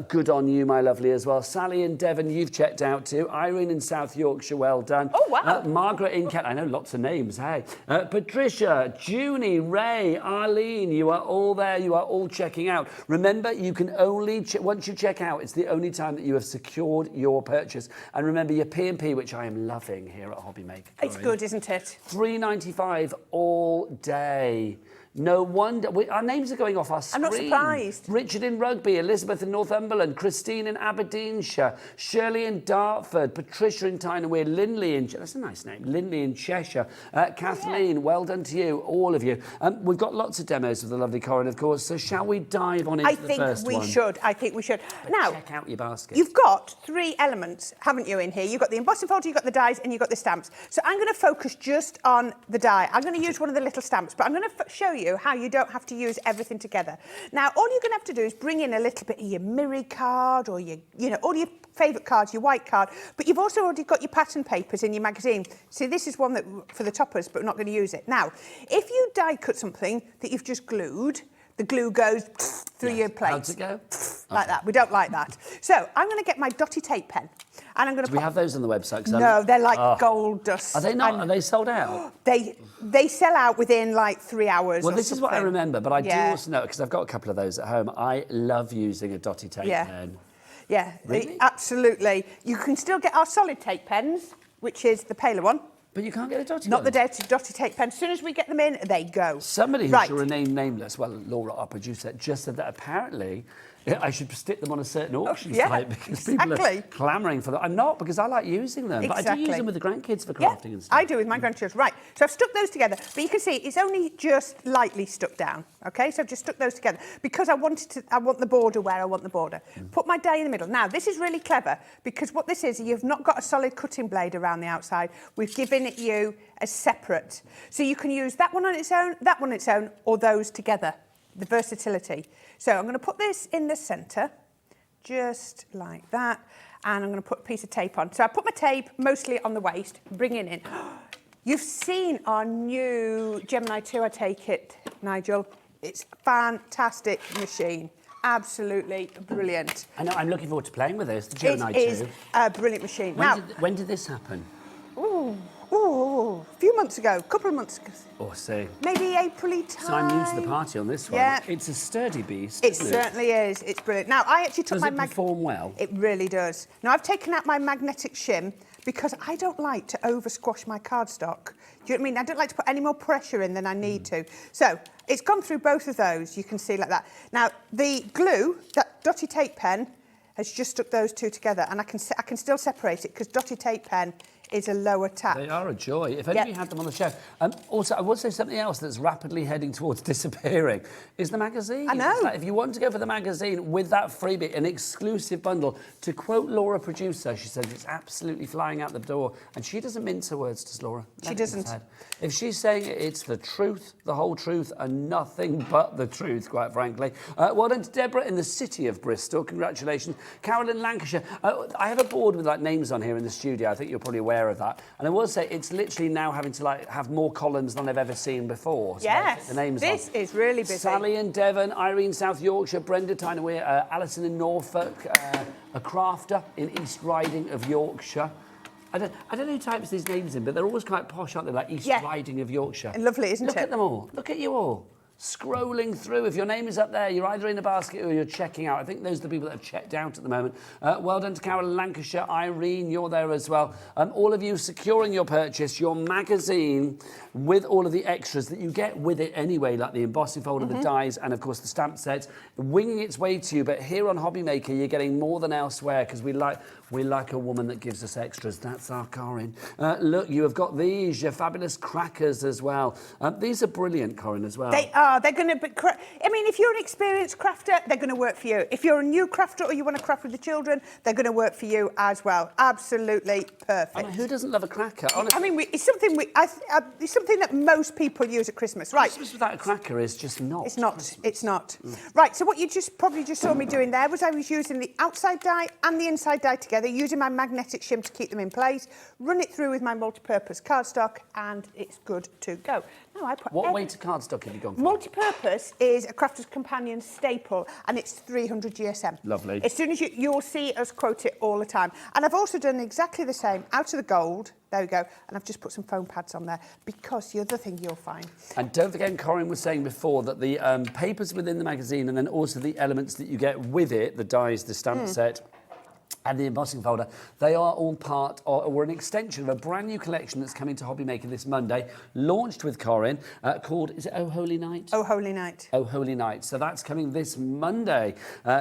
good on you, my lovely, as well. Sally in Devon, you've checked out too. Irene in South Yorkshire, well done. Oh, wow. Margaret in Kent, I know lots of names, hey. Patricia, Junie, Ray, Arlene, you are all there. You are all checking out. Remember, you can only, once you check out, it's the only time that you have secured your purchase. And remember your P&P, which I am loving here at Hobby Maker. It's good, isn't it? $3.95 all day. No wonder. Our names are going off our screen. I'm not surprised. Richard in Rugby, Elizabeth in Northumberland, Christine in Aberdeenshire, Shirley in Dartford, Patricia in Tyne and Weir, Lindley in... That's a nice name. Lindley in Cheshire. Kathleen, well done to you, all of you. We've got lots of demos of the lovely Corin, of course, so shall we dive on into the first one? I think we should. Now, check out your basket. You've got 3 elements, haven't you, in here? You've got the embossing folder, you've got the dies, and you've got the stamps. So I'm going to focus just on the die. I'm going to use one of the little stamps, but I'm going to show you how you don't have to use everything together. Now, all you're going to have to do is bring in a little bit of your Miri card or your, all your favourite cards, your white card, but you've also already got your pattern papers in your magazine. See, this is one that for the toppers, but we're not going to use it. Now, if you die cut something that you've just glued, the glue goes through your plate. How's it go? Like that. We don't like that. So I'm going to get my dotty tape pen. And I'm going to Do we have those on the website? No, they're like gold dust. Are they not? Are they sold out? They sell out within like 3 hours. Well, this is what I remember, but I do Yeah. also know, because I've got a couple of those at home, I love using a dotty tape pen. Yeah, Really? absolutely. You can still get our solid tape pens, which is the paler one. But you can't get a dotty Not one. the dotty tape pen. As soon as we get them in, they go. Somebody who Right. shall remain nameless, well, Laura, our producer, just said that apparently I should stick them on a certain auction yeah, site because people are exactly. clamouring for them. I'm not, because I like using them. But I do use them with the grandkids for crafting and stuff. I do with my grandchildren. Right, so I've stuck those together, but you can see it's only just lightly stuck down. Okay, so I've just stuck those together because I want the border where I want the border. Put my die in the middle. Now, this is really clever because what this is, you've not got a solid cutting blade around the outside. We've given it you as separate. So you can use that one on its own, that one on its own, or those together. The versatility. So I'm going to put this in the centre, just like that, and I'm going to put a piece of tape on. So I put my tape mostly on the waist, bring it in. You've seen our new Gemini 2, I take it, Nigel. It's a fantastic machine. Absolutely brilliant. I know, I'm looking forward to playing with this, the Gemini 2. It is a brilliant machine. When did this happen? A few months ago, a couple of months ago. Oh, see. Maybe April-y time. So I'm new to the party on this one. Yeah. It's a sturdy beast, It isn't certainly is. It's brilliant. Now, I actually took Does it perform well? It really does. Now, I've taken out my magnetic shim because I don't like to over-squash my cardstock. Do you know what I mean? I don't like to put any more pressure in than I need to. So, it's gone through both of those, you can see like that. Now, the glue, that dotty tape pen, has just stuck those two together, and I can still separate it because dotty tape pen is a lower tap. They are a joy. If only we had them on the show. Also, I will say something else that's rapidly heading towards disappearing is the magazine. I know. Like, if you want to go for the magazine with that freebie, an exclusive bundle, to quote Laura, producer, she says it's absolutely flying out the door. And she doesn't mince her words, does Laura? She doesn't. If she's saying it's the truth, the whole truth, and nothing but the truth, quite frankly. Well done to Deborah in the city of Bristol. Congratulations. Carol in Lancashire. I have a board with like names on here in the studio. I think you're probably aware of that. And I will say it's literally now having to like have more columns than I've ever seen before. So yes, the names this is really busy. Sally in Devon, Irene South Yorkshire, Brenda Tynerweir, Alison in Norfolk, a crafter in East Riding of Yorkshire. I don't know who types these names in, but they're always quite posh, aren't they? Like East Riding of Yorkshire. And lovely, isn't it? Look at them all. Look at you all. Scrolling through. If your name is up there, you're either in a basket or you're checking out. I think those are the people that have checked out at the moment. Well done to Carol in Lancashire. Irene, you're there as well. All of you securing your purchase, your magazine with all of the extras that you get with it anyway, like the embossing folder, the dies, and of course the stamp set, winging its way to you. But here on Hobby Maker, you're getting more than elsewhere because we like a woman that gives us extras. That's our Corinne. Look, you have got these, your fabulous crackers as well. These are brilliant, Corinne, as well. They are. They're going to be... I mean, if you're an experienced crafter, they're going to work for you. If you're a new crafter or you want to craft with the children, they're going to work for you as well. Absolutely perfect. I mean, who doesn't love a cracker? Honestly. I mean, it's something that most people use at Christmas, right? Christmas without a cracker is just not. It's not. Christmas. It's not. Right, so what you probably just saw me doing there was I was using the outside die and the inside die together, using my magnetic shim to keep them in place, run it through with my multi-purpose cardstock, and it's good to go. Now I put what weight of cardstock have you gone for? Multi-purpose is a Crafter's Companion staple, and it's 300 GSM. Lovely. As soon as you'll see us quote it all the time. And I've also done exactly the same out of the gold. There we go. And I've just put some foam pads on there because the other thing you'll find. And don't forget, Corinne was saying before that the papers within the magazine and then also the elements that you get with it, the dies, the stamp set, and the embossing folder, they are all part or an extension of a brand new collection that's coming to Hobby Maker this Monday, launched with Corinne, called, is it Oh Holy Night? Oh Holy Night. Oh Holy Night. So that's coming this Monday.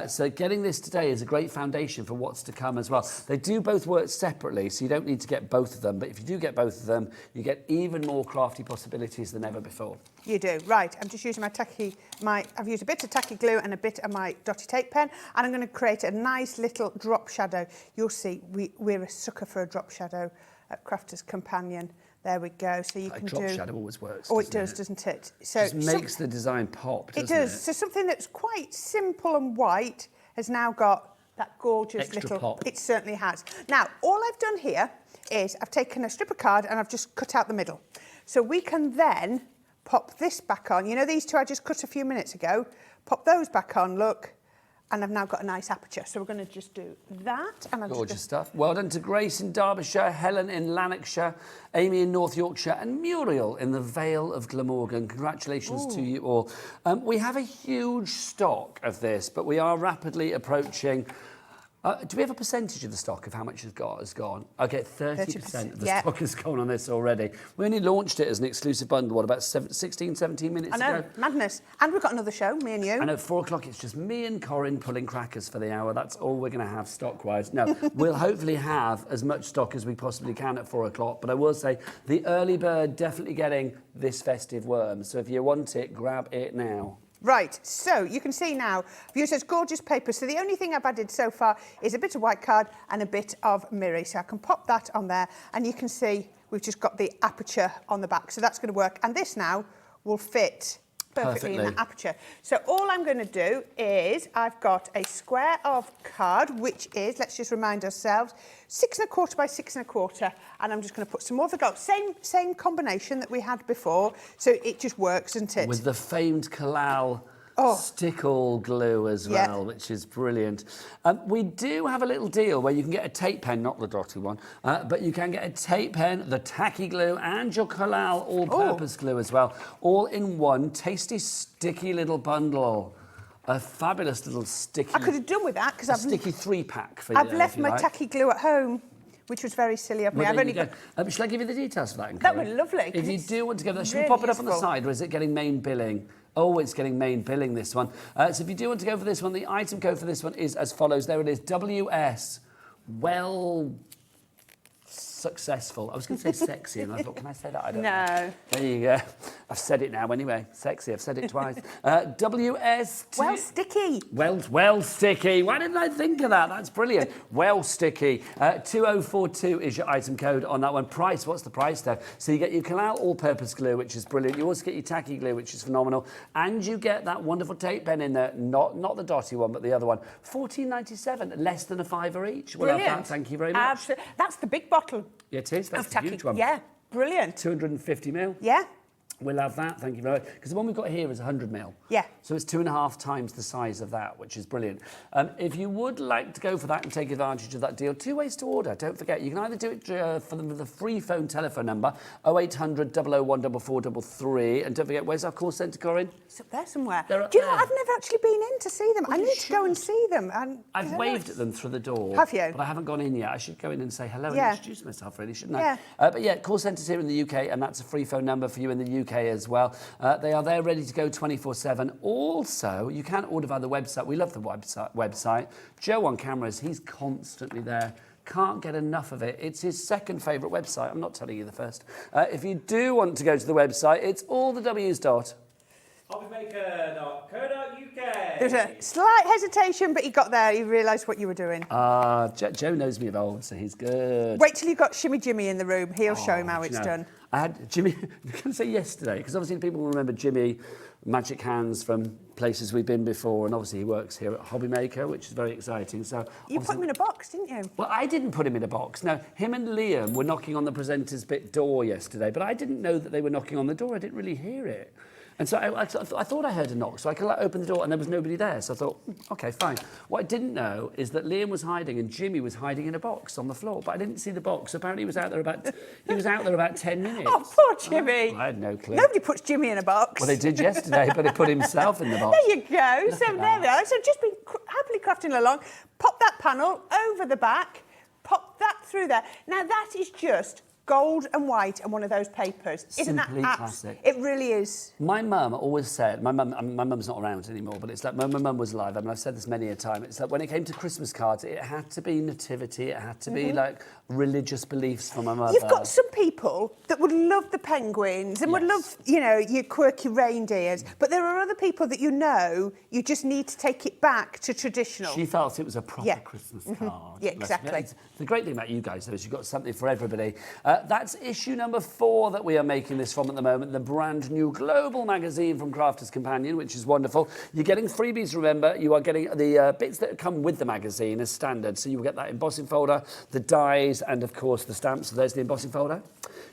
So getting this today is a great foundation for what's to come as well. They do both work separately, so you don't need to get both of them. But if you do get both of them, you get even more crafty possibilities than ever before. You do. Right, I'm just using I've used a bit of tacky glue and a bit of my dotty tape pen, and I'm going to create a nice little drop shadow. You'll see, we're a sucker for a drop shadow at Crafter's Companion. There we go. So you can do... A drop shadow always works. Oh, it does, doesn't it? So it just makes the design pop, doesn't it? It does. So something that's quite simple and white has now got that gorgeous extra little... pop. It certainly has. Now, all I've done here is I've taken a strip of card and I've just cut out the middle. So we can then pop this back on. You know these two I just cut a few minutes ago? Pop those back on, look. And I've now got a nice aperture. So we're going to just do that. And gorgeous stuff. Well done to Grace in Derbyshire, Helen in Lanarkshire, Amy in North Yorkshire, and Muriel in the Vale of Glamorgan. Congratulations to you all. We have a huge stock of this, but we are rapidly approaching Do we have a percentage of the stock of how much has gone? Okay, 30% of the yeah. stock has gone on this already. We only launched it as an exclusive bundle, what, about 16, 17 minutes I know, ago? madness. And we've got another show, me and you. And at 4 o'clock, it's just me and Corinne pulling crackers for the hour. That's all we're going to have stock-wise. No, we'll hopefully have as much stock as we possibly can at 4 o'clock. But I will say, the early bird definitely getting this festive worm. So if you want it, grab it now. Right, so you can see now, I've used those gorgeous papers. So the only thing I've added so far is a bit of white card and a bit of mirror. So I can pop that on there and you can see we've just got the aperture on the back. So that's going to work. And this now will fit perfectly in that aperture. So all I'm going to do is I've got a square of card, which is, let's just remind ourselves, 6 1/4 by 6 1/4, and I'm just going to put some more of the gold. Same combination that we had before, so it just works, doesn't it? With the famed Kalal stickle glue as well, which is brilliant. We do have a little deal where you can get a tape pen, not the dotty one, but you can get a tape pen, the tacky glue, and your Kalal all-purpose glue as well, all in one tasty, sticky little bundle. A fabulous little sticky... I could have done with that because I've... sticky 3-pack for you. I've left my tacky glue at home, which was very silly of me. Well, I've only got... shall I give you the details for that? That would be lovely. If you do want to go there, should we really pop it up on the useful. side, or is it getting main billing? Oh, it's getting main billing, this one. So if you do want to go for this one, the item code for this one is as follows. There it is, WS, well... successful. I was going to say sexy, and I thought, can I say that? I don't know. There you go. I've said it now anyway. Sexy, I've said it twice. WS... Well sticky. Well sticky. Why didn't I think of that? That's brilliant. Well sticky. 2042 is your item code on that one. Price, what's the price there? So you get your Kalal all-purpose glue, which is brilliant. You also get your tacky glue, which is phenomenal. And you get that wonderful tape pen in there. Not the dotty one, but the other one. $14.97, less than a £5 each. We'll have that. Thank you very much. Absolutely. That's the big bottle. Yeah, it is. That's the huge one. Yeah, brilliant. 250ml. Yeah. We'll have that, thank you very much. Because the one we've got here is 100ml. Yeah. So it's 2.5 times the size of that, which is brilliant. If you would like to go for that and take advantage of that deal, 2 ways to order. Don't forget, you can either do it for the free phone telephone number, 0800 001 4433. And don't forget, where's our call centre, Corinne? It's up there somewhere. They're up Do you know, there. I've never actually been in to see them. I need to go and see them. I've waved at them through the door. Have you? But I haven't gone in yet. I should go in and say hello and introduce myself, really, shouldn't I? Yeah. But yeah, call centres here in the UK, and that's a free phone number for you in the UK as well. They are there ready to go 24/7. Also, you can order via the website. We love the website. Joe on cameras, he's constantly there. Can't get enough of it. It's his second favourite website. I'm not telling you the first. If you do want to go to the website, it's all the W's dot. Hobbymaker.co.uk. There's a slight hesitation, but he got there. He realised what you were doing. Joe knows me of old, so he's good. Wait till you've got Shimmy Jimmy in the room. He'll show him how it's done. I had Jimmy, I'm going to say yesterday, because obviously people will remember Jimmy, magic hands from places we've been before, and obviously he works here at Hobbymaker, which is very exciting. So you put him in a box, didn't you? Well, I didn't put him in a box. No, him and Liam were knocking on the presenter's bit door yesterday, but I didn't know that they were knocking on the door. I didn't really hear it. And so I thought I heard a knock, so I could open the door and there was nobody there. So I thought, OK, fine. What I didn't know is that Liam was hiding and Jimmy was hiding in a box on the floor, but I didn't see the box. Apparently he was out there about 10 minutes. Oh, poor Jimmy. I had no clue. Nobody puts Jimmy in a box. Well, they did yesterday, but he put himself in the box. There you go. So there we are. So just been happily crafting along. Pop that panel over the back. Pop that through there. Now that is just gold and white and one of those papers. Isn't Simply that classic. It really is. My mum always said, my mum's not around anymore, but it's like, my mum was alive. I mean, I've said this many a time. It's like when it came to Christmas cards, it had to be nativity. It had to be like religious beliefs for my mother. You've got some people that would love the penguins and would love, you know, your quirky reindeers, but there are other people that you just need to take it back to traditional. She felt it was a proper Christmas card. Yeah, exactly. The great thing about you guys, though, is you've got something for everybody. That's issue number 4 that we are making this from at the moment, the brand new global magazine from Crafters Companion, which is wonderful. You're getting freebies, remember. You are getting the bits that come with the magazine as standard. So you will get that embossing folder, the dies, and, of course, the stamps. So there's the embossing folder.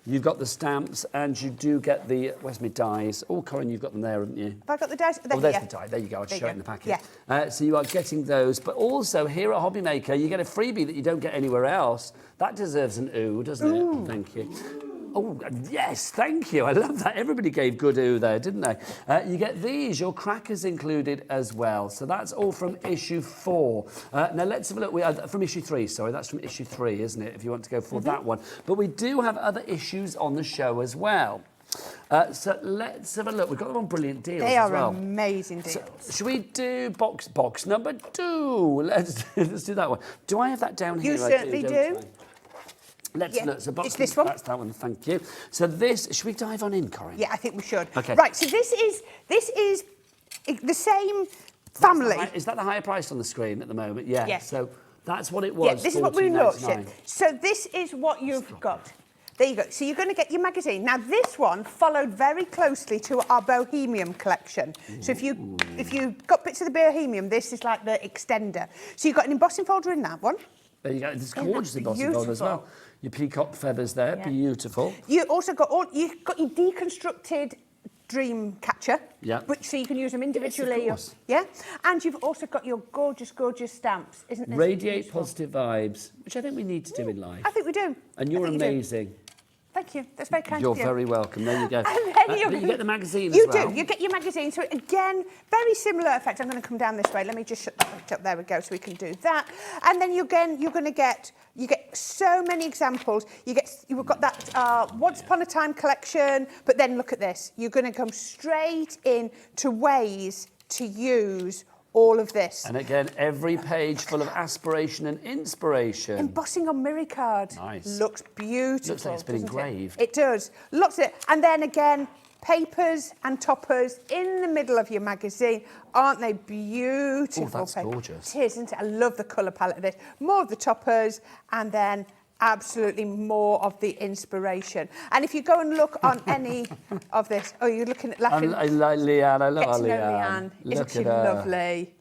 You've got the stamps, and you do get the... Where's my dies? Oh, Corinne, you've got them there, haven't you? Have I got the dice? Oh, there's the die. There you go. I'll show it in the packet. Yeah. So you are getting those. But also, here at Hobbymaker, you get a freebie that you don't get anywhere else. That deserves an ooh, doesn't it? Thank you. Oh, yes, thank you. I love that. Everybody gave good ooh there, didn't they? You get these, your crackers included as well. So that's all from issue 4. Now let's have a look. From issue 3, sorry. That's from issue 3, isn't it? If you want to go for that one. But we do have other issues on the show as well. So let's have a look. We've got them on brilliant deals They as are well. amazing deals. So, should we do box number 2? Let's do that one. Do I have that down here? You certainly do. Let's Yeah, look. So box it's this one. That's that one. Thank you. So this. Should we dive on in, Corinne? Yeah, I think we should. Okay. Right, so this is the same family. Is that the higher price on the screen at the moment? Yeah. Yes. So that's what it was. Yeah, this is what we looked at. $14.99. So this is what you've got. There you go. So you're going to get your magazine. Now this one followed very closely to our Bohemian collection. So if you got bits of the Bohemian, this is like the extender. So you've got an embossing folder in that one. There you go. It's gorgeous embossing folder as well. Your peacock feathers there, beautiful. You also got your deconstructed dream catcher, which so you can use them individually. Yes, of course. And you've also got your gorgeous stamps, isn't this Radiate beautiful? positive vibes, which I think we need to do in life. I think we do. And you're I think you do. amazing. Thank you. That's very kind You're of you. very welcome. There you go. And then You get the magazine You as well. do. You get your magazine. So again, very similar effect. I'm going to come down this way. Let me just shut that up. There we go. So we can do that. And then you're going to get so many examples. You've got that Once Upon a Time collection. But then look at this. You're going to come straight in to ways to use all of this. And again, every page full of aspiration and inspiration. Embossing on mirror card. Nice. Looks beautiful. Looks like it's been doesn't engraved. It does. Lots of it. And then again, papers and toppers in the middle of your magazine. Aren't they beautiful? Oh, that's gorgeous. It is, isn't it? I love the colour palette of this. More of the toppers and then absolutely more of the inspiration. And if you go and look on any of this, you're looking at laughing. I like Leanne. I love Get to know Leanne. Isn't Look she at her. lovely?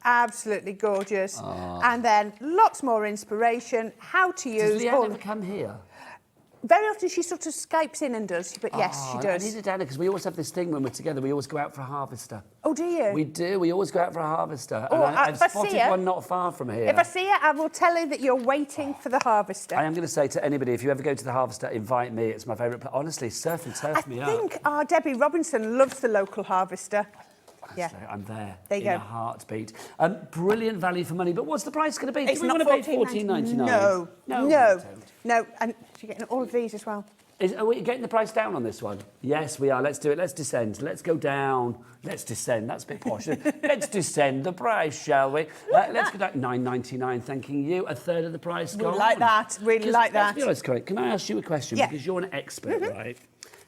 Absolutely gorgeous. And then lots more inspiration, how to use. Does Leanne ever come here? Very often she sort of Skypes in and does, but yes, she I does. need it down because we always have this thing when we're together. We always go out for a harvester. Oh, do you? We do. We always go out for a harvester. Oh, and I've if I see spotted her- one not far from here. If I see her, I will tell her that you're waiting for the harvester. I am going to say to anybody, if you ever go to the harvester, invite me. It's my favourite place. Honestly, surf and turf me I up. think our Debbie Robinson loves the local harvester. Yeah. I'm there. There you in go. a heartbeat. Brilliant value for money. But what's the price going to be? It's Do we not want to pay $14.99. $14.99? No. And you're getting all of these as well. Are we getting the price down on this one? Yes, we are. Let's do it. Let's descend. Let's go down. Let's descend. That's a bit posh. Let's descend the price, shall we? Let's go down. $9.99. Thanking you. A third of the price We gone. like that. Really like that. Let's be honest, Corinne. Can I ask you a question? Yeah. Because you're an expert, right?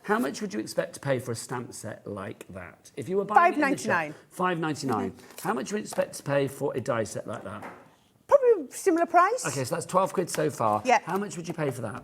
How much would you expect to pay for a stamp set like that? If you were buying it in the shop, $5.99. How much would you expect to pay for a die set like that? Probably similar price. Okay, so that's 12 quid so far. Yeah. How much would you pay for that?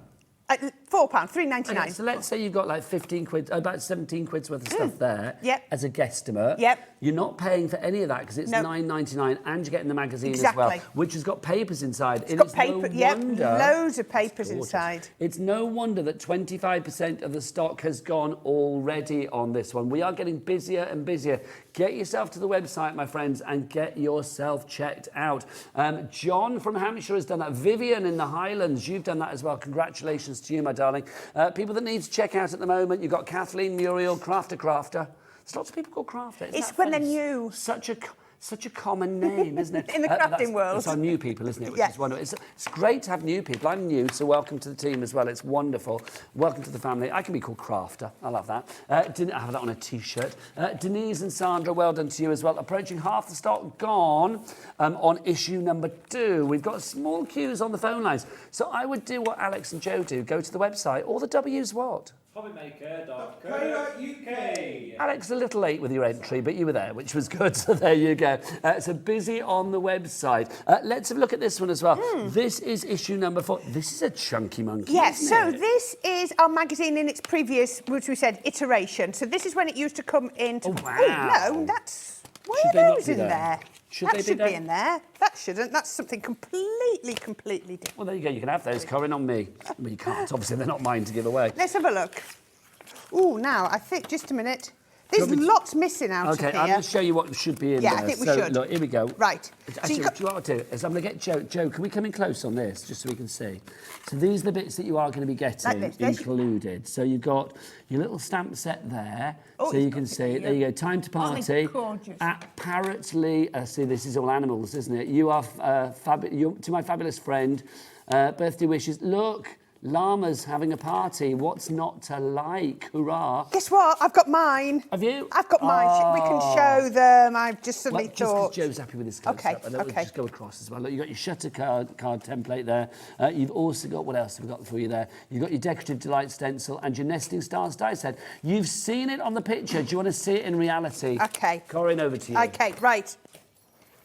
£4, $3.99. Okay, so let's say you've got like 15 quid, about 17 quid's worth of stuff there. Yep. As a guesstimate. Yep. You're not paying for any of that because it's No. $9.99 and you're getting the magazine as Exactly. well, which has got papers inside. It's got paper, loads of papers inside. It's no wonder that 25% of the stock has gone already on this one. We are getting busier and busier. Get yourself to the website, my friends, and get yourself checked out. John from Hampshire has done that. Vivian in the Highlands, you've done that as well. Congratulations to you, my darling. People that need to check out at the moment, you've got Kathleen Muriel, Crafter. There's lots of people called Crafter. Isn't It's that when funny? they're new. Such a common name, isn't it? In the crafting world. It's our new people, isn't it? Which Yes. is wonderful. It's great to have new people. I'm new, so welcome to the team as well. It's wonderful. Welcome to the family. I can be called Crafter. I love that. I have that on a T-shirt. Denise and Sandra, well done to you as well. Approaching half the stock gone on issue number 2. We've got small queues on the phone lines. So I would do what Alex and Joe do. Go to the website. All the W's what? Hobbymaker.co.uk. Alex, a little late with your entry, but you were there, which was good. So there you go. So busy on the website. Let's have a look at this one as well. This is issue number 4. This is a chunky monkey. Yes, isn't so it? this is our magazine in its previous, which we said, iteration. So this is when it used to come into... Oh, wow. Oh, no, that's... Why Should are they not those be in there? there? Should that they be should there? be in there. That shouldn't. That's something completely different. Well, there you go. You can have those, Corinne, on me. I mean, you can't. Obviously, they're not mine to give away. Let's have a look. Oh, now, I think, just a minute. There's lots missing out of here. Okay, I'm going to show you what should be in there. Yeah, I think we so, should. Look, here we go. Right. Actually, do you know what I'll do? Is I'm going to get Joe. Joe, can we come in close on this, just so we can see? So these are the bits that you are going to be getting included. So you've got your little stamp set there, so you can see it. There you go. Time to party. Apparently, see, this is all animals, isn't it? You are to my fabulous friend. Birthday wishes. Look. Llamas having a party. What's not to like? Hurrah. Guess what? I've got mine. Have you? I've got mine. We can show them. I've just suddenly just thought. because Joe's happy with his close up. And we'll just go across as well. Look, you've got your shutter card template there. You've also got, what else have we got for you there? You've got your Decorative Delight stencil and your Nesting Stars die set. You've seen it on the picture. Do you want to see it in reality? Okay. Corinne, over to you. Okay, right.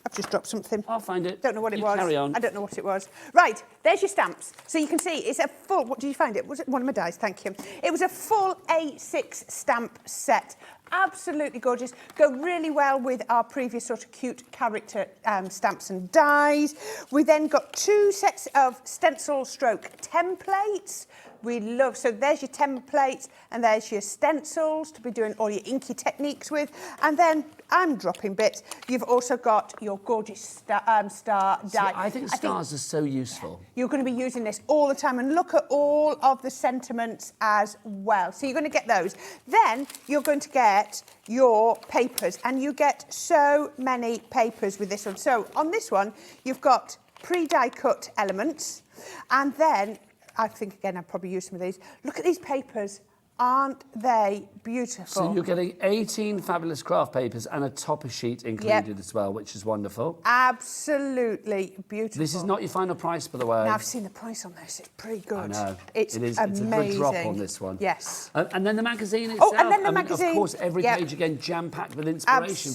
I've just dropped something. I'll find it. Don't know what it was. Carry on. I don't know what it was. Right, there's your stamps. So you can see it's a full, what did you find it? Was it one of my dies? Thank you. It was a full A6 stamp set. Absolutely gorgeous. Go really well with our previous sort of cute character stamps and dies. We then got 2 sets of stencil stroke templates. We love, so there's your templates and there's your stencils to be doing all your inky techniques with. And then I'm dropping bits. You've also got your gorgeous star die. I think stars are so useful. You're going to be using this all the time, and look at all of the sentiments as well. So you're going to get those. Then you're going to get your papers, and you get so many papers with this one. So on this one, you've got pre-die cut elements, and then I think, again, I'll probably use some of these. Look at these papers. Aren't they beautiful? So you're getting 18 fabulous craft papers and a topper sheet included as well, which is wonderful. Absolutely beautiful. This is not your final price, by the way. Now, I've seen the price on this. It's pretty good. I know. It's it is. amazing. It's a good drop on this one. Yes. And then the magazine itself. Oh, and then the magazine. Of course, every page, again, jam-packed with inspiration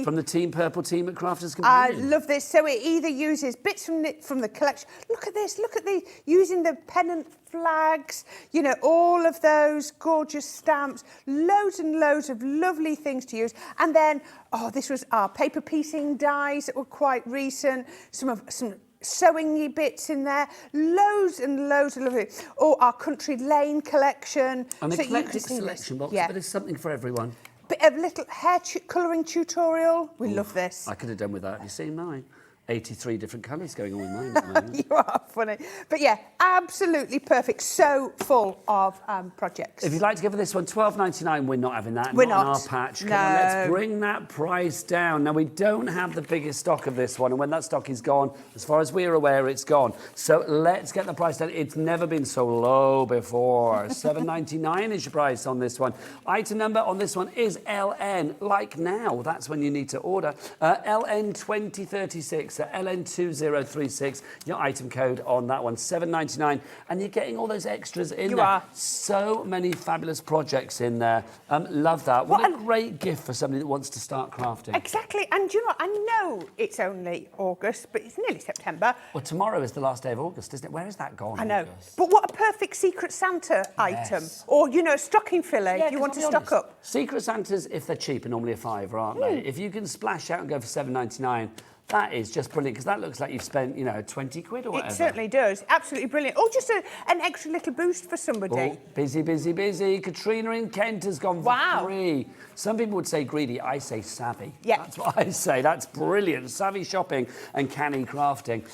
from the Team Purple team at Crafters Companion. I love this. So it either uses bits from the collection. Look at this. Look at these. Using the pennant flags, you know, all of those gorgeous stamps, loads and loads of lovely things to use. And then, this was our paper piecing dies that were quite recent, some sewing bits in there, loads and loads of lovely. Or our Country Lane collection. And the eclectic selection box, but there's something for everyone. Bit of little hair colouring tutorial. We love this. I could have done with that. Have you seen mine? 83 different colours going on with mine at the moment. You are funny. But yeah, absolutely perfect. So full of projects. If you'd like to go for this one, $12.99, we're not having that. We're not. not. On our patch. No. Come on, let's bring that price down. Now, we don't have the biggest stock of this one, and when that stock is gone, as far as we're aware, it's gone. So let's get the price down. It's never been so low before. $7.99 is your price on this one. Item number on this one is LN. Like now, that's when you need to order. LN 2036. So LN2036, your item code on that one, $7.99, and you're getting all those extras in there. You are. So many fabulous projects in there. Love that. What a great gift for somebody that wants to start crafting. Exactly, and do you know what? I know it's only August, but it's nearly September. Well, tomorrow is the last day of August, isn't it? Where is that gone? I know, August? But what a perfect Secret Santa item. Or, you know, stocking filler if you want to stock up. Secret Santas, if they're cheap, are normally a £5, aren't they? If you can splash out and go for $7.99, that is just brilliant, because that looks like you've spent, 20 quid or whatever. It certainly does. Absolutely brilliant. Or just an extra little boost for somebody. Oh, busy, busy, busy. Katrina in Kent has gone for free. Some people would say greedy. I say savvy. Yeah. That's what I say. That's brilliant. Savvy shopping and canny crafting.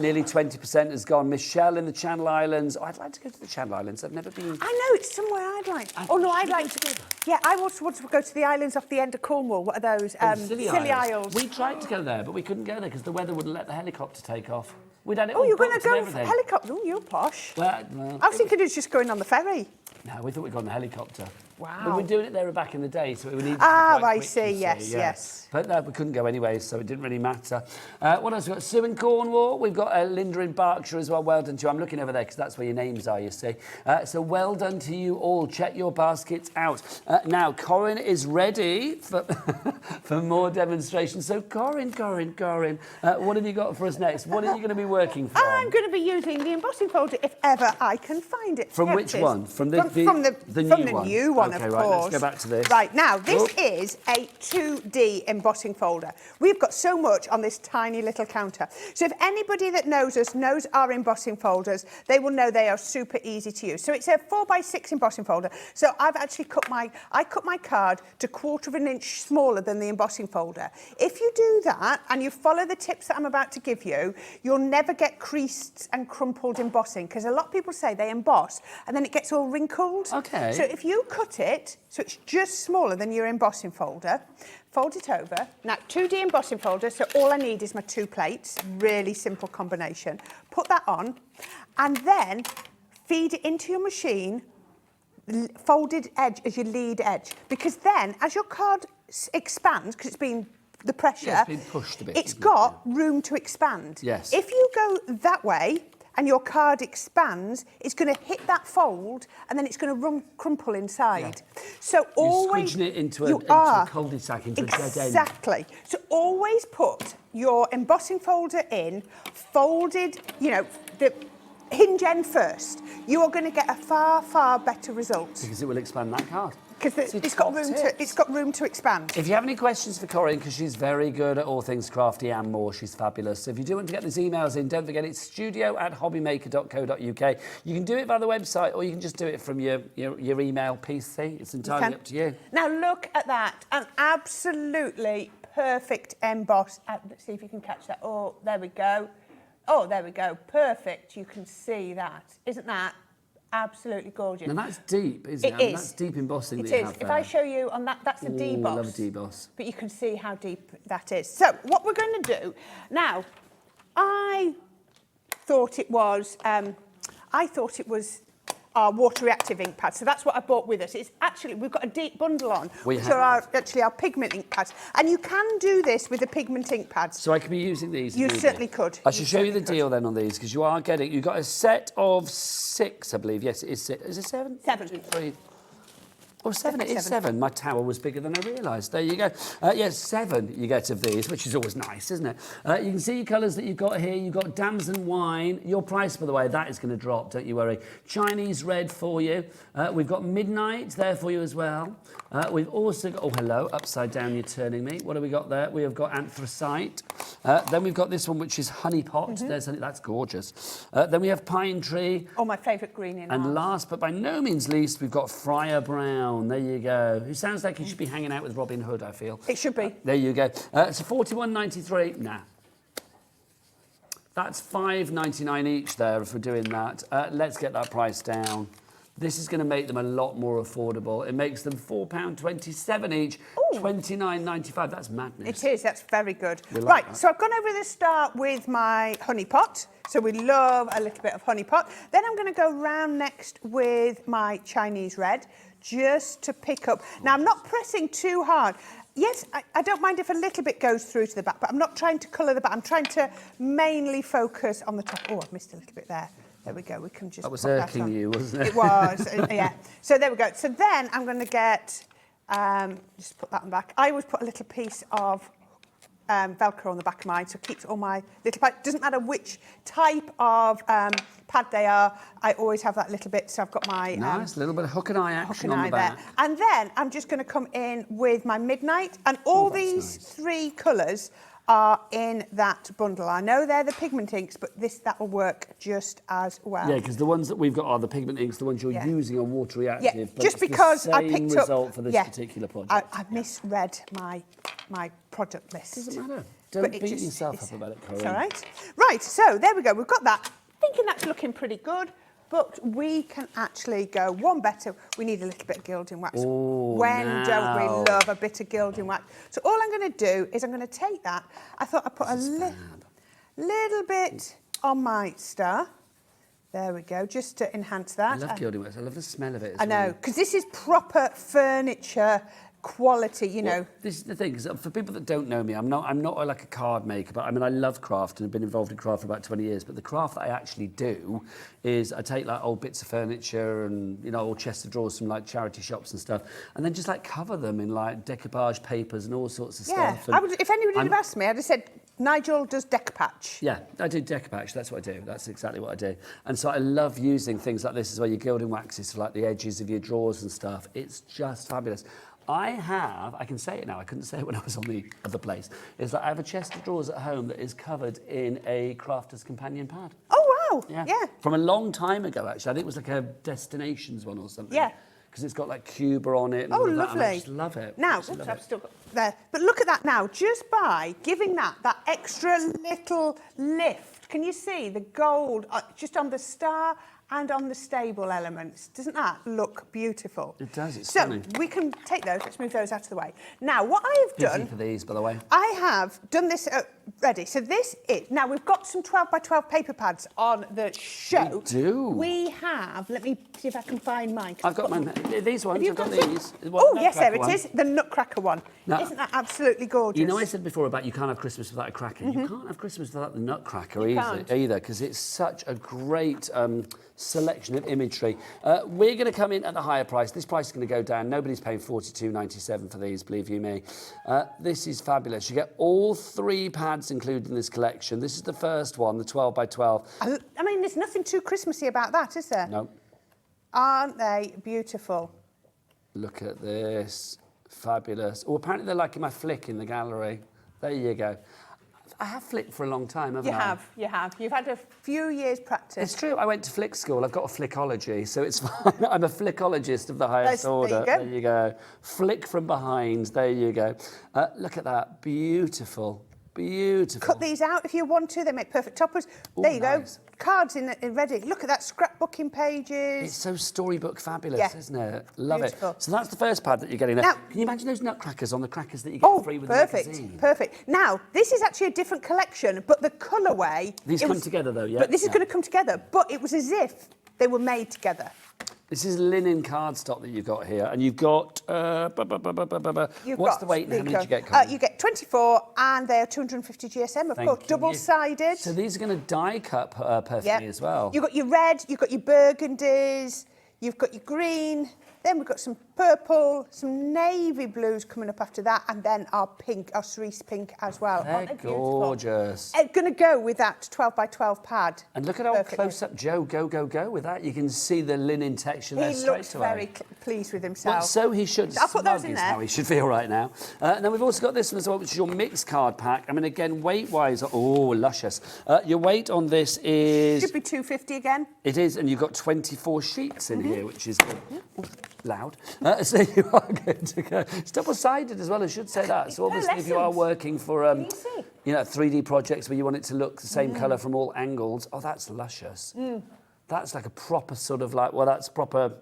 Nearly 20% has gone. Michelle in the Channel Islands. Oh, I'd like to go to the Channel Islands. I've never been. I know, it's somewhere I'd like. I'd like to. Yeah, I also want to go to the islands off the end of Cornwall. What are those? Scilly Isles. We tried to go there, but we couldn't go there because the weather wouldn't let the helicopter take off. We'd had it all you're going to booked and go for everything. helicopter? Oh, you're posh. Well, I was thinking it's just going on the ferry. No, we thought we'd go on the helicopter. Wow. But we're doing it there back in the day, so we needed to be I quick, see, yes. But we couldn't go anyway, so it didn't really matter. What else? We've got Sue in Cornwall. We've got Linda in Berkshire as well. Well done to you. I'm looking over there because that's where your names are, you see. So well done to you all. Check your baskets out. Now, Corinne is ready for, for more demonstrations. So, Corinne, what have you got for us next? What are you going to be working from? I'm going to be using the embossing folder if ever I can find it. From which one? From the new one? New one. of right, course. let's go back to this. Right, now, this is a 2D embossing folder. We've got so much on this tiny little counter. So if anybody that knows us knows our embossing folders, they will know they are super easy to use. So it's a 4x6 embossing folder. So I've actually cut my card to 1/4 of an inch smaller than the embossing folder. If you do that and you follow the tips that I'm about to give you, you'll never get creased and crumpled embossing, because a lot of people say they emboss and then it gets all wrinkled. Okay. So if you cut it so it's just smaller than your embossing folder, fold it over. Now, 2D embossing folder, so all I need is my 2 plates. Really simple combination. Put that on and then feed it into your machine, folded edge as your lead edge, because then as your card expands, because it's been the pressure, Yeah, it's been pushed a bit, it's isn't it? got room to expand. Yes. If you go that way and your card expands, it's going to hit that fold and then it's going to crumple inside. So always... You're squidging it into a cul-de-sac, into a dead end. Exactly. So always put your embossing folder in, folded, you know, the hinge end first. You are going to get a far, far better result. Because it will expand that card. Because it's got room to expand. If you have any questions for Corinne, because she's very good at all things crafty and more, she's fabulous. So if you do want to get these emails in, don't forget it's studio@hobbymaker.co.uk. You can do it via the website, or you can just do it from your email PC. It's entirely up to you. Now look at that, an absolutely perfect emboss. Let's see if you can catch that. Oh, there we go. Oh, there we go. Perfect. You can see that. Isn't that absolutely gorgeous? And that's deep, isn't it? It is. That's deep embossing It that you is. have If there. I show you on that, that's a deboss. I love a deboss. But you can see how deep that is. So what we're going to do now, I thought it was our water reactive ink pads. So that's what I bought with us. It's actually, we've got a deep bundle on, which are actually our pigment ink pads. And you can do this with the pigment ink pads. So I could be using these. You certainly could. I should show you the deal then on these, because you've got a set of 6, I believe. Yes, it is 6. Is it 7? 7. 2, 3. Oh, 7, it is 7. My tower was bigger than I realised. There you go. Yes, 7 you get of these, which is always nice, isn't it? You can see your colours that you've got here. You've got damson wine. Your price, by the way, that is going to drop, don't you worry. Chinese red for you. We've got midnight there for you as well. We've also got, oh, hello, upside down, you're turning me. What have we got there? We have got anthracite. Then we've got this one, which is honey pot. There's honey, that's gorgeous. Then we have pine tree. Oh, my favourite green in And ours. last but by no means least, we've got Friar Brown. There you go. Who sounds like he should be hanging out with Robin Hood, I feel. It should be. There you go. So $41.93. Nah. That's $5.99 each there if we're doing that. Let's get that price down. This is going to make them a lot more affordable. It makes them £4.27 each, $29.95. That's madness. It is, that's very good. We like Right, that. so I've gone over the start with my honey pot. So we love a little bit of honey pot. Then I'm going to go round next with my Chinese red, just to pick up. Now, I'm not pressing too hard. Yes, I don't mind if a little bit goes through to the back, but I'm not trying to colour the back. I'm trying to mainly focus on the top. Oh, I've missed a little bit there. There we go. We can just. That was pop that irking on. you, wasn't it? It was, yeah. So there we go. So then I'm going to get, just put that on back. I always put a little piece of Velcro on the back of mine, so it keeps all my little pad. Doesn't matter which type of pad they are, I always have that little bit. So I've got my Nice, a little bit of hook and eye action hook and on the eye back. there. And then I'm just going to come in with my midnight, and all that's these nice. 3 colours are in that bundle. I know they're the pigment inks, but that will work just as well. Yeah, because the ones that we've got are the pigment inks, the ones you're using are water reactive. Yeah, but just it's because the I same picked up result for this particular project. I misread my product list. Doesn't matter. But Don't it beat just- yourself it's- up about it, Corinne. It's all right. Right, so there we go. We've got that. Thinking that's looking pretty good, but we can actually go one better. We need a little bit of gilding wax. Oh, When don't we now. love a bit of gilding wax? So all I'm going to do is I'm going to take that. I thought I'd put a little bit on my star. There we go, just to enhance that. I love gilding wax. I love the smell of it as I know, well. because this is proper furniture quality, you know. This is the thing, 'cause for people that don't know me, I'm not like a card maker, but I mean, I love craft and have been involved in craft for about 20 years, but the craft that I actually do is I take like old bits of furniture and, you know, old chests of drawers from like charity shops and stuff, and then just like cover them in like decoupage papers and all sorts of Yeah, stuff. And if anybody had asked me, I'd have said, Nigel does decoupage. Yeah, I do decoupage. That's what I do. That's exactly what I do. And so I love using things like this as well. Your gilding waxes for like the edges of your drawers and stuff. It's just fabulous. I can say it now, I couldn't say it when I was on the other place, is that I have a chest of drawers at home that is covered in a crafter's companion pad. Oh, wow. Yeah. From a long time ago, actually. I think it was like a Destinations one or something. Yeah. Because it's got like Cuba on it and Oh, all of that, lovely. and I just love it. Now, Absolutely love I've it. still got there. But look at that now. Just by giving that extra little lift, can you see the gold just on the star and on the stable elements? Doesn't that look beautiful? It does, it's so stunning. we can take those. Let's move those out of the way. Now, what I have Busy done... for these, by the way. I have done this ready. So this is... Now, we've got some 12 by 12 paper pads on the show. We do. We have... Let me see if I can find mine. I've got mine. These ones, you I've got got some? these. Oh, yes, there Nutcracker it is. The Nutcracker one. Now- Isn't that absolutely gorgeous? You know, I said before about you can't have Christmas without a cracker. You can't have Christmas without the Nutcracker either, because it's such a great selection of imagery. We're going to come in at the higher price. This price is going to go down. Nobody's paying £42.97 for these, believe you me. This is fabulous. You get all 3 pads included in this collection. This is the first one, the 12 by 12. I mean, there's nothing too Christmassy about that, is there? No. Aren't they beautiful? Look at this. Fabulous. Oh, apparently they're liking my flick in the gallery. There you go. I have flicked for a long time, haven't I? You have. You've had a few years practice. It's true. I went to flick school. I've got a flickology, so it's fine. I'm a flickologist of the highest order. There you go. Flick from behind. There you go. Look at that. Beautiful. Beautiful. Cut these out if you want to. They make perfect toppers. Ooh, there you nice. go. Cards in ready. Look at that, scrapbooking pages. It's so storybook fabulous, Yeah. isn't it? Love Beautiful. it. So that's the first pad that you're getting there. Now- Can you imagine those nutcrackers on the crackers that you get free with the magazine? Perfect. Now, this is actually a different collection, but the colourway... These it come was- together though, yeah? But this is Yeah. going to come together, but it was as if they were made together. This is linen cardstock that you've got here, and you've got... what's the weight and how many did you get, Colin? You get 24, and they're 250 GSM, of Thank course, you. double-sided. So these are going to die cut perfectly as well. You've got your red, you've got your burgundies, you've got your green, then we've got some purple, some navy blues coming up after that, and then our pink, our cerise pink as well. They're Aren't they beautiful? gorgeous. It's going to go with that 12 by 12 pad. And look at how Perfectly. close-up Joe go with that. You can see the linen texture there He straight looks away. very pleased with Well, himself. so he should. I'll put those Smug in is there. how he should feel right now. And then we've also got this one as well, which is your mixed card pack. I mean, again, weight-wise, oh, luscious. Your weight on this is... Should be 250 again. It is, and you've got 24 sheets in here, which is loud. So you are good to go. It's double-sided as well, I should say that. So obviously, if you are working for, 3D projects where you want it to look the same colour from all angles, oh, that's luscious. That's like a proper sort of like, well, that's proper...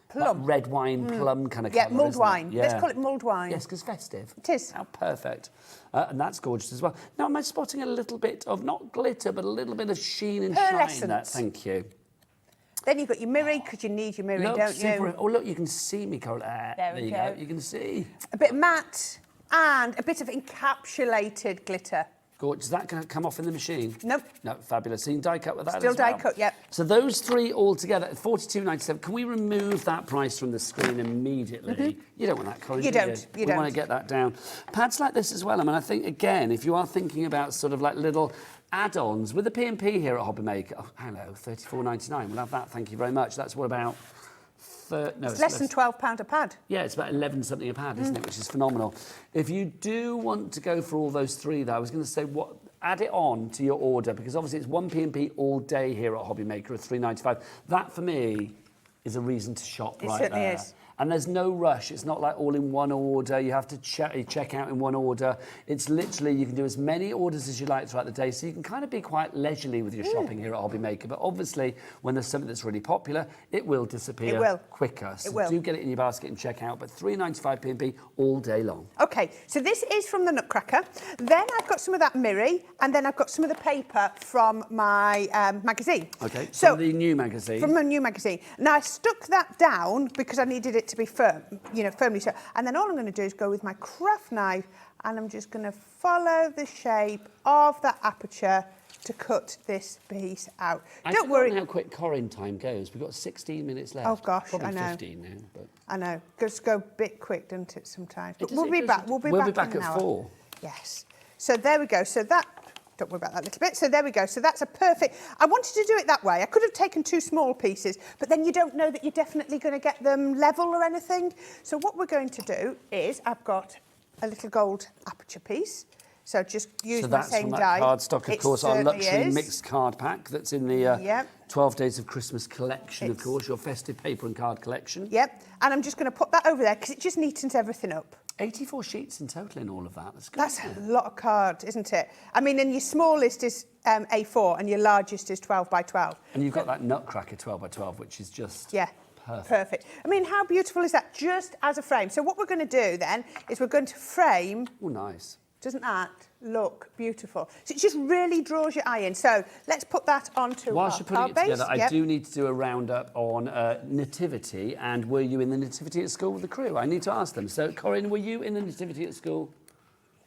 Plum. Like red wine plum kind of Yeah, colour, mulled isn't it? wine. Yeah. Let's call it mulled wine. Yes, because festive. It is. How perfect. And that's gorgeous as well. Now, am I spotting a little bit of, not glitter, but a little bit of sheen and shine? Pearlescence. That. Thank you. Then you've got your mirror, because you need your mirror, Look, don't super. you? Oh, look, you can see me, Carol. There we you go. You can see. A bit matte and a bit of encapsulated glitter. Gorgeous. Is that going to come off in the machine? Nope. No, fabulous. So you can die cut with that Still as well? die cut, yep. So those 3 all together, at $42.97. Can we remove that price from the screen immediately? You don't want that, Colin, You do don't, you We want to don't. get that down. Pads like this as well. I mean, I think, again, if you are thinking about sort of like little add-ons with the P&P here at Hobbymaker, oh, hello, $34.99. We'll have that, thank you very much. That's what about... It's less than £12 a pad. Yeah, it's about 11 something a pad, isn't it? Which is phenomenal. If you do want to go for all those 3, though, I was going to say add it on to your order, because obviously it's one P&P all day here at Hobbymaker at $3.95. That for me is a reason to shop right there. It certainly is. And there's no rush. It's not like all in one order. You have to check out in one order. It's literally, you can do as many orders as you like throughout the day, so you can kind of be quite leisurely with your shopping here at Hobbymaker. But obviously, when there's something that's really popular, it will disappear quicker. So do get it in your basket and check out. But $3.95 P&P all day long. OK, so this is from the Nutcracker. Then I've got some of that mirror, and then I've got some of the paper from my magazine. OK, so from the new magazine. From the new magazine. Now, I stuck that down because I needed it to be firm, firmly so. And then all I'm going to do is go with my craft knife, and I'm just going to follow the shape of that aperture to cut this piece out. Don't worry. How quick Corin time goes. We've got 16 minutes left. Oh gosh, Probably I know. 15 now. But I know. Just go a bit quick, doesn't it, sometimes? But does, we'll it be does. back. We'll be back in an at hour. 4. Yes. So there we go. So that don't worry about that little bit. So there we go. So that's a perfect, I wanted to do it that way. I could have taken 2 small pieces, but then you don't know that you're definitely going to get them level or anything. So what we're going to do is, I've got a little gold aperture piece. So just use my same die. That's from that cardstock, of course, our luxury mixed card pack that's in the 12 Days of Christmas collection, of course, your festive paper and card collection. Yep, and I'm just going to put that over there because it just neatens everything up. 84 sheets in total in all of that. That's good. That's a lot of card, isn't it? I mean, and your smallest is A4 and your largest is 12 by 12. And you've got that nutcracker 12 by 12, which is just perfect. I mean, how beautiful is that? Just as a frame. So what we're going to do then is we're going to frame. Oh, nice. Doesn't that look beautiful? So it just really draws your eye in. So let's put that onto Whilst you're putting it base. together, I do need to do a roundup on nativity. And were you in the nativity at school with the crew? I need to ask them. So, Corinne, were you in the nativity at school?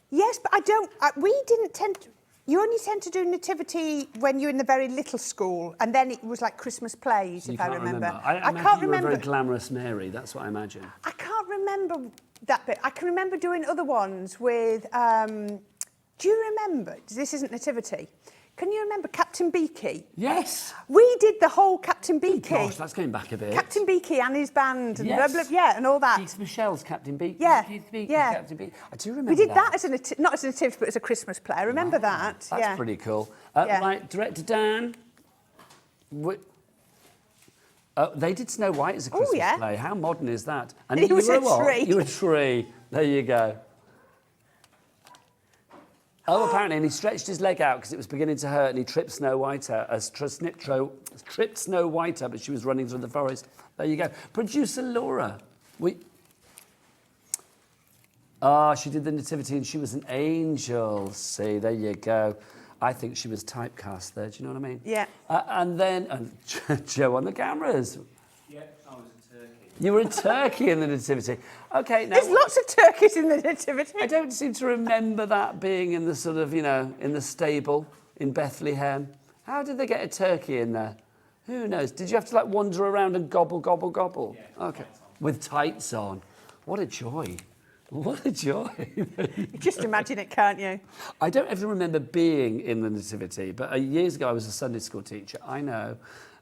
Yes, but I don't. We didn't tend to. You only tend to do nativity when you're in the very little school, and then it was like Christmas plays, if I remember. I can't remember. You were a very glamorous Mary. That's what I imagine. I can't remember that bit. I can remember doing other ones with. Do you remember? This isn't nativity. Can you remember Captain Beaky? Yes. We did the whole Captain Beaky. Oh, gosh, that's going back a bit. Captain Beaky and his band, and blah, blah, and all that. Keith Michelle's Captain Beaky. Captain Beaky. I do remember We did that as not as a nativity, but as a Christmas play. I remember that. That's pretty cool. Right, Director Dan. They did Snow White as a Christmas play. How modern is that? And he was a tree. You were a tree. There you go. Oh, apparently, and he stretched his leg out because it was beginning to hurt, and he tripped Snow White out. Tripped Snow White up as she was running through the forest. There you go. Producer Laura. She did the nativity, and she was an angel. See, there you go. I think she was typecast there. Do you know what I mean? Yeah. And then Joe on the cameras. Yeah, I was a turkey. You were a turkey in the nativity. Okay, now... There's lots of turkeys in the nativity. I don't seem to remember that being in the sort of, in the stable in Bethlehem. How did they get a turkey in there? Who knows? Did you have to, wander around and gobble, gobble, gobble? Yeah, okay. With tights on. What a joy. What a joy. You just imagine it, can't you? I don't ever remember being in the nativity, but years ago I was a Sunday school teacher. I know.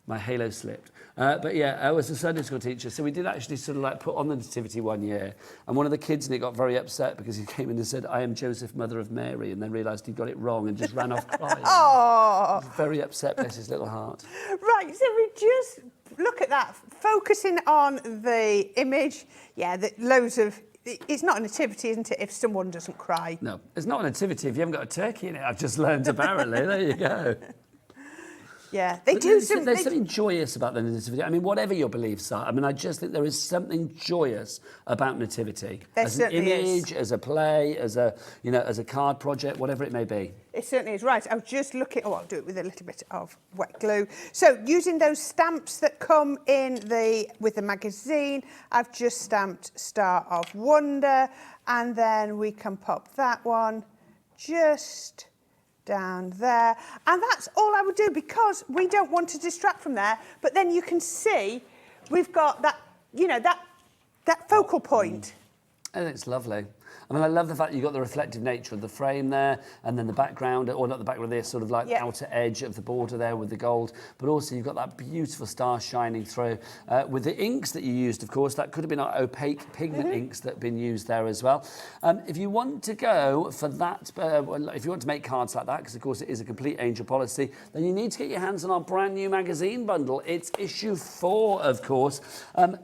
My halo slipped. But yeah, I was a Sunday school teacher, so we did actually sort of put on the nativity one year. And one of the kids in it got very upset because he came in and said, "I am Joseph, mother of Mary," and then realised he'd got it wrong and just ran off crying. Oh! Very upset, bless his little heart. Right, so we just look at that, focusing on the image. Yeah, loads of. It's not a nativity, isn't it, if someone doesn't cry? No, it's not a nativity if you haven't got a turkey in it. I've just learned, apparently. There you go. Yeah, they do. There's something joyous about the nativity. I mean, whatever your beliefs are. I mean, I just think there is something joyous about nativity. As an image, as a play, as a card project, whatever it may be. It certainly is. Right, I was just looking. Oh, I'll do it with a little bit of wet glue. So, using those stamps that come in with the magazine, I've just stamped Star of Wonder, and then we can pop that one just down there, and that's all I would do because we don't want to distract from there. But then you can see we've got that, that focal point. I think it's lovely. I mean, I love the fact that you've got the reflective nature of the frame there, and then the background, or not the background, the sort of outer edge of the border there with the gold, but also you've got that beautiful star shining through. With the inks that you used, of course, that could have been our opaque pigment inks that have been used there as well. If you want to go for that, if you want to make cards like that, because of course it is a complete angel policy, then you need to get your hands on our brand new magazine bundle. It's issue 4, of course.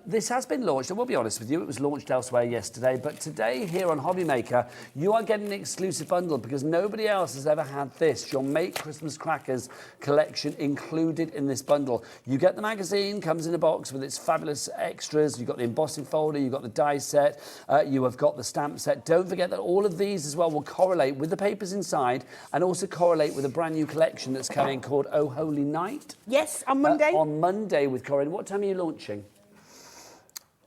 This has been launched, I will be honest with you, it was launched elsewhere yesterday, but today here on Hobby Maker, you are getting an exclusive bundle because nobody else has ever had this, your Make Christmas Crackers collection included in this bundle. You get the magazine, comes in a box with its fabulous extras. You've got the embossing folder, you've got the die set, you have got the stamp set. Don't forget that all of these as well will correlate with the papers inside and also correlate with a brand new collection that's coming called Oh Holy Night. Yes, on Monday. On Monday with Corinne. What time are you launching?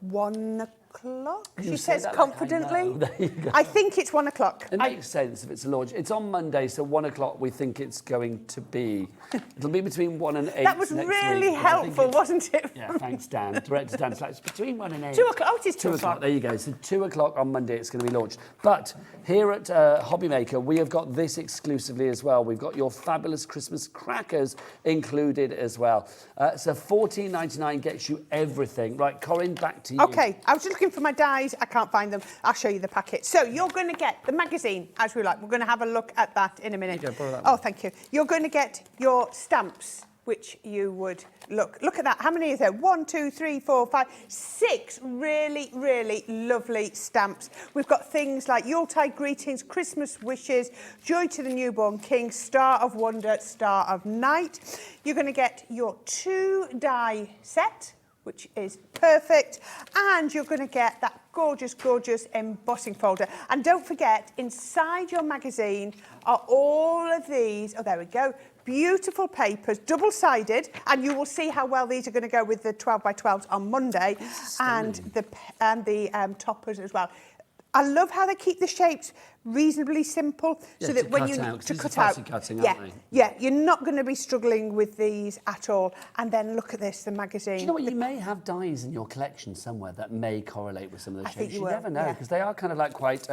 1 o'clock. o'clock, You she say says that like I confidently. know. There you go. I think it's 1 o'clock. It makes sense if it's a launch. It's on Monday, so 1 o'clock we think it's going to be. It'll be between 1 and 8 That was next really week, but I think helpful, it's- wasn't it? Yeah, thanks, Dan. Director Dan. It's between 1 and 8. 2 o'clock. Oh, it is 2 2 o'clock. There you go. So 2 o'clock on Monday it's going to be launched. But here at Hobbymaker, we have got this exclusively as well. We've got your fabulous Christmas crackers included as well. So $14.99 gets you everything. Right, Corinne, back to you. Okay, I was just looking for my dies. I can't find them. I'll show you the packet. So you're going to get the magazine, as we like. We're going to have a look at that in a minute. Here you go, borrow that Oh, one. thank you. You're going to get your stamps, which you would look at that. How many is there? 1, 2, 3, 4, 5, 6 really, really lovely stamps. We've got things like Yuletide greetings, Christmas wishes, Joy to the Newborn King, Star of Wonder, Star of Night. You're going to get your 2 die set, which is perfect, and you're going to get that gorgeous, gorgeous embossing folder. And don't forget, inside your magazine are all of these, oh, there we go, beautiful papers, double-sided, and you will see how well these are going to go with the 12 by 12s on Monday, and the toppers as well. I love how they keep the shapes reasonably simple, Yeah, so that to when cut you out, 'cause to these are cut out, fussy cutting, yeah, aren't they? yeah, you're not going to be struggling with these at all. And then look at this, the magazine. Do you know what? You may have dies in your collection somewhere that may correlate with some of the I think shapes. you You will, never know, yeah. because they are kind of like quite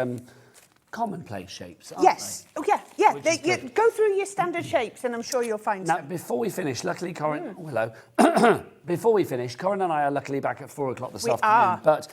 commonplace shapes, aren't Yes. they? Oh, yeah, yeah. Which is You good. go through your standard shapes, and I'm sure you'll find Now, some. before we finish, luckily, Corinne, oh, hello. Before we finish, Corinne and I are luckily back at 4 o'clock this We afternoon. are. But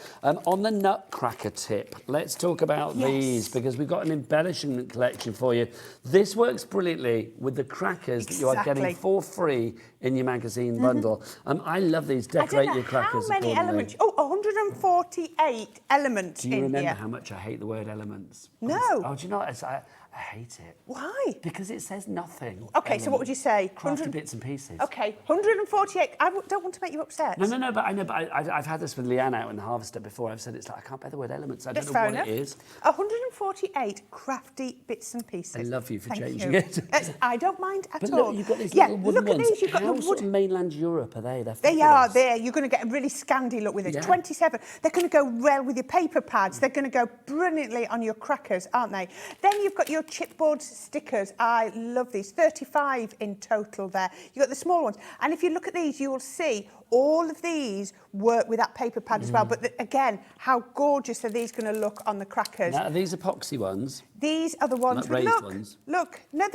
on the Nutcracker tip, let's talk about these, because we've got an embellishment collection for you. This works brilliantly with the crackers that you are getting Exactly. for free in your magazine bundle. I love these. I don't Decorate know your crackers how many accordingly. elements. Oh, 148 elements Do you in remember here. how much I hate the word elements? No. Oh, do you know what? I hate it. Why? Because it says nothing. Okay, so what would you say? Crafty 100 bits and pieces. Okay, 148. I don't want to make you upset. No, but I know, but I've had this with Leanne out in the Harvester before. I've said it's like, I can't bear the word elements. I That's don't know fair what enough. it is. 148 crafty bits and pieces. I love you for Thank changing you. it. I don't mind at But all. look, you've got these yeah, little wooden look at ones. these. You've got How the sort wood. of mainland Europe are they? They're They are fabulous. there. You're going to get a really Scandi look with it. Yeah. 27. They're going to go well with your paper pads. They're going to go brilliantly on your crackers, aren't they? Then you've got your chipboard stickers. I love these. 35 in total there. You've got the small ones. And if you look at these, you will see all of these work with that paper pad as well. But again, how gorgeous are these going to look on the crackers? Now, are these epoxy ones? These are the ones. Like with, raised look, ones? look. No,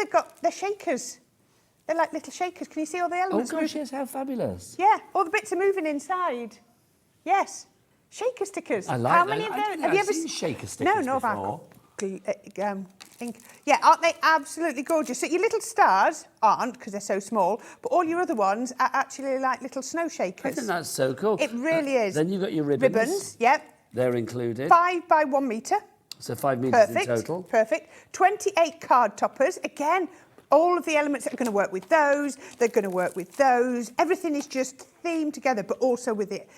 they're shakers. They're like little shakers. Can you see all the Oh, elements? gosh, yes, how fabulous. Yeah, all the bits are moving inside. Yes, shaker stickers. I like How that. many of I those? don't know, Have you I've ever seen s- shaker stickers no, before. Ink. Yeah, aren't they absolutely gorgeous? So your little stars aren't, because they're so small, but all your other ones are actually like little snow I shakers. think that's so cool. It really is. Then you've got your ribbons. Ribbons, yep. They're included. 5 by 1 metre. So 5 metres Perfect. in total. Perfect. 28 card toppers. Again, all of the elements are going to work with those. They're going to work with those. Everything is just themed together, but also with it.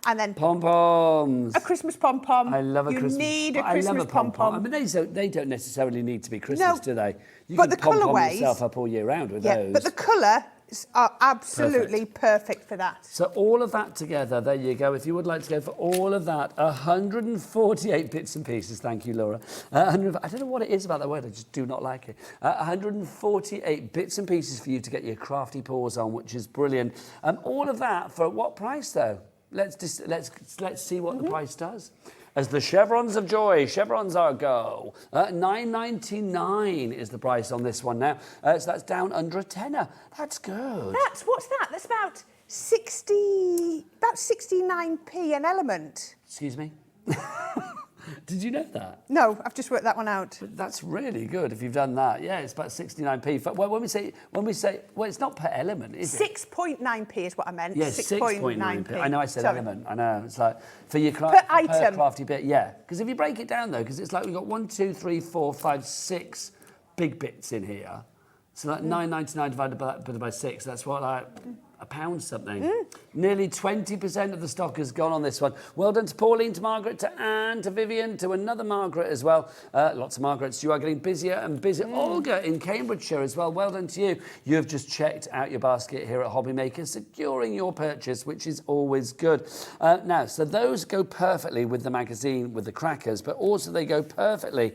And then Pom-poms. a Christmas pom-pom. I love a you Christmas. You need a I Christmas love a pom-pom. I pom-pom. mean, they don't necessarily need to be Christmas, No, do they? You but can the pom-pom colourways- yourself up all year round with Yeah, those. but the colours are absolutely perfect for that. So all of that together, there you go. If you would like to go for all of that, 148 bits and pieces. Thank you, Laura. I don't know what it is about that word. I just do not like it. 148 bits and pieces for you to get your crafty paws on, which is brilliant. All of that for what price, though? Let's see what the price does. As the chevrons of joy, chevrons are go. $9.99 is the price on this one now. So that's down under a tenner. That's good. What's that? That's about 69p an element. Excuse me? Did you know that? No, I've just worked that one out. That's really good if you've done that. Yeah, it's about 69p. Well, when we say, well, it's not per element, is it? 6.9p is what I meant. Yeah, 6.9p. I know I said Sorry. element. I know. It's like for your Per item. crafty bit. Yeah, because if you break it down though, because it's like we've got 1, 2, 3, 4, 5, 6 big bits in here. So like $9.99 divided by 6. That's what, like £1 something. Nearly 20% of the stock has gone on this one. Well done to Pauline, to Margaret, to Anne, to Vivian, to another Margaret as well. Lots of Margarets. You are getting busier and busier. Olga in Cambridgeshire as well. Well done to you. You have just checked out your basket here at Hobby Maker, securing your purchase, which is always good. Now, so those go perfectly with the magazine, with the crackers, but also they go perfectly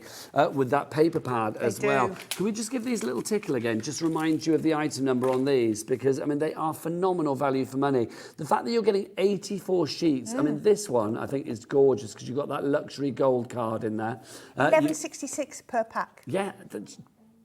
with that paper pad as well. Can we just give these a little tickle again? Just remind you of the item number on these, because, I mean, they are phenomenal value for money. The fact that you're getting 84 sheets, I mean, this one, I think, is gorgeous because you've got that luxury gold card in there. £11.66 per pack. Yeah, that's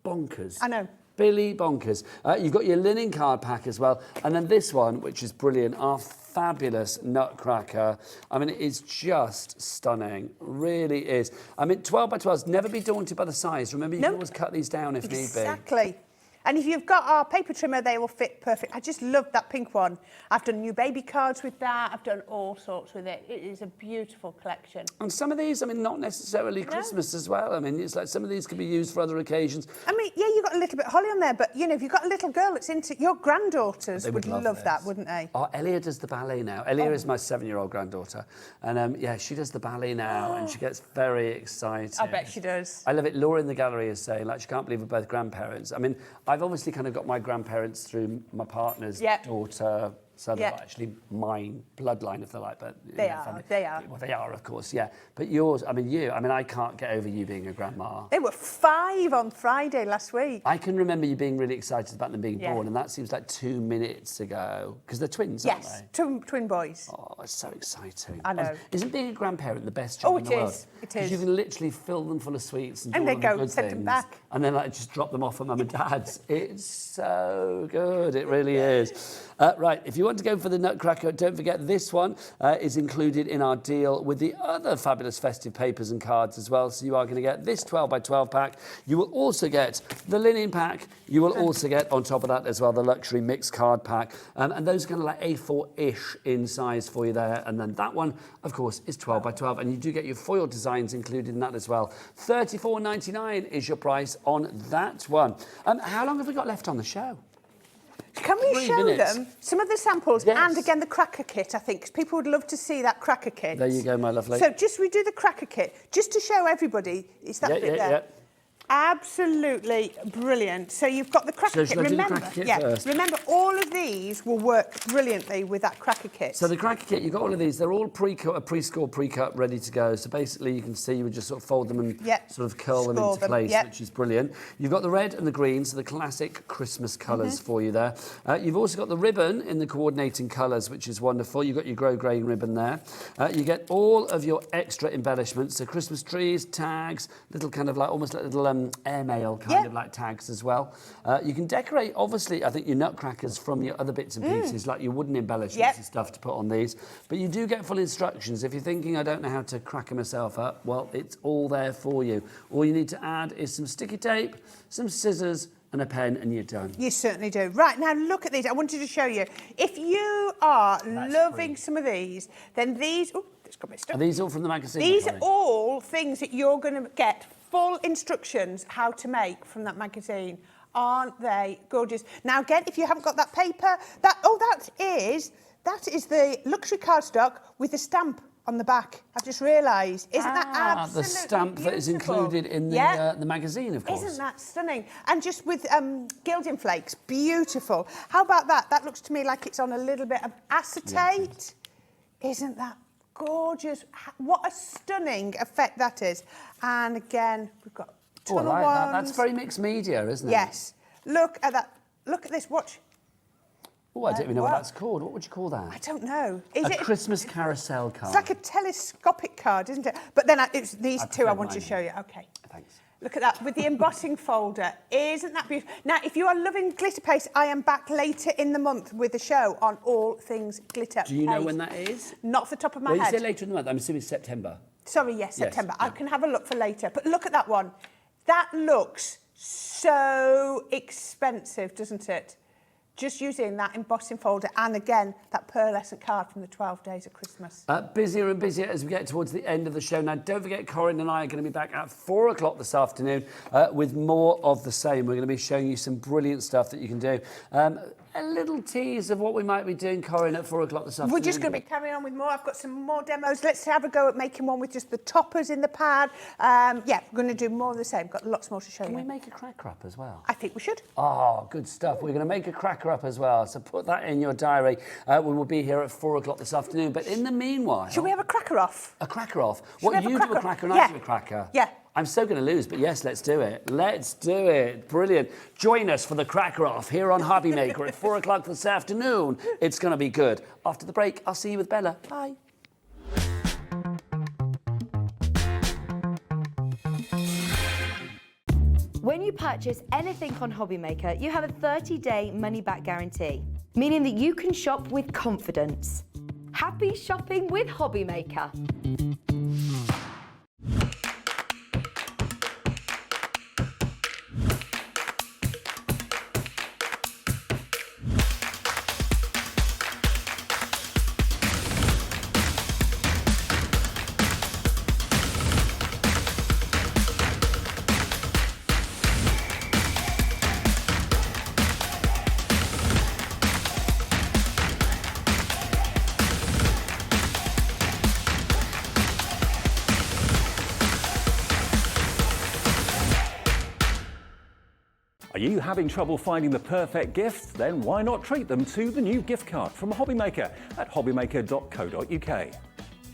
bonkers. I know. Billy bonkers. You've got your linen card pack as well. And then this one, which is brilliant, our fabulous nutcracker. I mean, it is just stunning. Really is. I mean, 12 by 12s, never be daunted by the size. Remember, you can always cut these down if need be. Exactly. And if you've got our paper trimmer, they will fit perfect. I just love that pink one. I've done new baby cards with that. I've done all sorts with it. It is a beautiful collection. And some of these, I mean, not necessarily Christmas as well. I mean, it's like some of these can be used for other occasions. I mean, yeah, you've got a little bit of holly on there, but, you know, if you've got a little girl that's into... Your granddaughters would love that, wouldn't they? Oh, Elia does the ballet now. Elia is my 7-year-old granddaughter. And, yeah, she does the ballet now, and she gets very excited. I bet she does. I love it. Laura in the gallery is saying, like, she can't believe we're both grandparents. I mean, I've obviously kind of got my grandparents through my partner's daughter, so they're not actually mine bloodline, if they like, but they are. They are. Well, they are, of course, yeah. But yours, I mean, I can't get over you being a grandma. They were 5 on Friday last week. I can remember you being really excited about them being born, and that seems like 2 minutes ago, because they're twins, aren't they? Yes, twin boys. Oh, it's so exciting. I know. Isn't being a grandparent the best job in the world? It is. Because you can literally fill them full of sweets and do all they the go, good send things, them back. and then like just drop them off at mum and dad's. It's so good. It really is. Right, if you want to go for the nutcracker, don't forget this one is included in our deal with the other fabulous festive papers and cards as well. So you are going to get this 12 by 12 pack. You will also get the linen pack. You will also get, on top of that as well, the luxury mixed card pack. And those are kind of like A4-ish in size for you there. And then that one, of course, is 12 by 12. And you do get your foil designs included in that as well. $34.99 is your price on that one. How long have we got left on the show? Can we show them some of the samples and again the cracker kit, I think, because people would love to see that cracker kit. There you go, my lovely. So just redo the cracker kit, just to show everybody. Is that bit there? Absolutely brilliant. So you've got the cracker kit. Remember, remember, all of these will work brilliantly with that cracker kit. So the cracker kit, you've got all of these. They're all pre-cut, pre-scored, pre-cut, ready to go. So basically, you can see you would just sort of fold them and sort of curl them into place, which is brilliant. You've got the red and the green, so the classic Christmas colours for you there. You've also got the ribbon in the coordinating colours, which is wonderful. You've got your grey ribbon there. You get all of your extra embellishments, so Christmas trees, tags, little kind of like almost like little airmail kind of like tags as well. You can decorate, obviously, I think your nutcrackers from your other bits and pieces, like your wooden embellishments and stuff to put on these. But you do get full instructions. If you're thinking, I don't know how to cracker myself up, well, it's all there for you. All you need to add is some sticky tape, some scissors, and a pen, and you're done. You certainly do. Right, now look at these. I wanted to show you. If you are loving some of these, then these... Oh, it's got a bit stuck. Are these all from the magazine? These are all things that you're going to get full instructions how to make from that magazine. Aren't they gorgeous? Now, again, if you haven't got that paper, that is the luxury cardstock with the stamp on the back. I've just realised. Isn't that absolutely the stamp beautiful? That is included in the magazine, of course. Isn't that stunning? And just with gilding flakes, beautiful. How about that? That looks to me like it's on a little bit of acetate. Isn't that gorgeous? What a stunning effect that is. And again, we've got a ton of ones. That's very mixed media, isn't it? Yes. Look at that. Look at this. Watch. Oh, I don't even know what that's called. What would you call that? I don't know. Is it a Christmas carousel card? It's like a telescopic card, isn't it? But then it's these two I want to show you. Okay. Thanks. Look at that, with the embossing folder. Isn't that beautiful? Now, if you are loving glitter paste, I am back later in the month with a show on all things glitter paste. Do you know when that is? Not off the top of my head. You say later in the month. I'm assuming September. Sorry, yes, September. I can have a look for later. But look at that one. That looks so expensive, doesn't it? Just using that embossing folder and, again, that pearlescent card from the 12 Days of Christmas. Busier and busier as we get towards the end of the show. Now, don't forget, Corinne and I are going to be back at 4 o'clock this afternoon with more of the same. We're going to be showing you some brilliant stuff that you can do. a little tease of what we might be doing, Corinne, at 4 o'clock this afternoon. We're just going to be carrying on with more. I've got some more demos. Let's have a go at making one with just the toppers in the pad. Yeah, we're going to do more of the same. Got lots more to show you. Can we make a cracker up as well? I think we should. Oh, good stuff. We're going to make a cracker up as well. So put that in your diary. We will be here at 4 o'clock this afternoon. But in the meanwhile... Should we have a cracker off? A cracker off? Should What, we you have do a cracker and Yeah. I do a cracker? Yeah. I'm so going to lose, but yes, let's do it. Let's do it. Brilliant. Join us for the cracker off here on Hobby Maker at 4 o'clock this afternoon. It's going to be good. After the break, I'll see you with Bella. Bye. When you purchase anything on Hobby Maker, you have a 30-day money-back guarantee, meaning that you can shop with confidence. Happy shopping with Hobby Maker. Are you having trouble finding the perfect gift? Then why not treat them to the new gift card from Hobby Maker at hobbymaker.co.uk.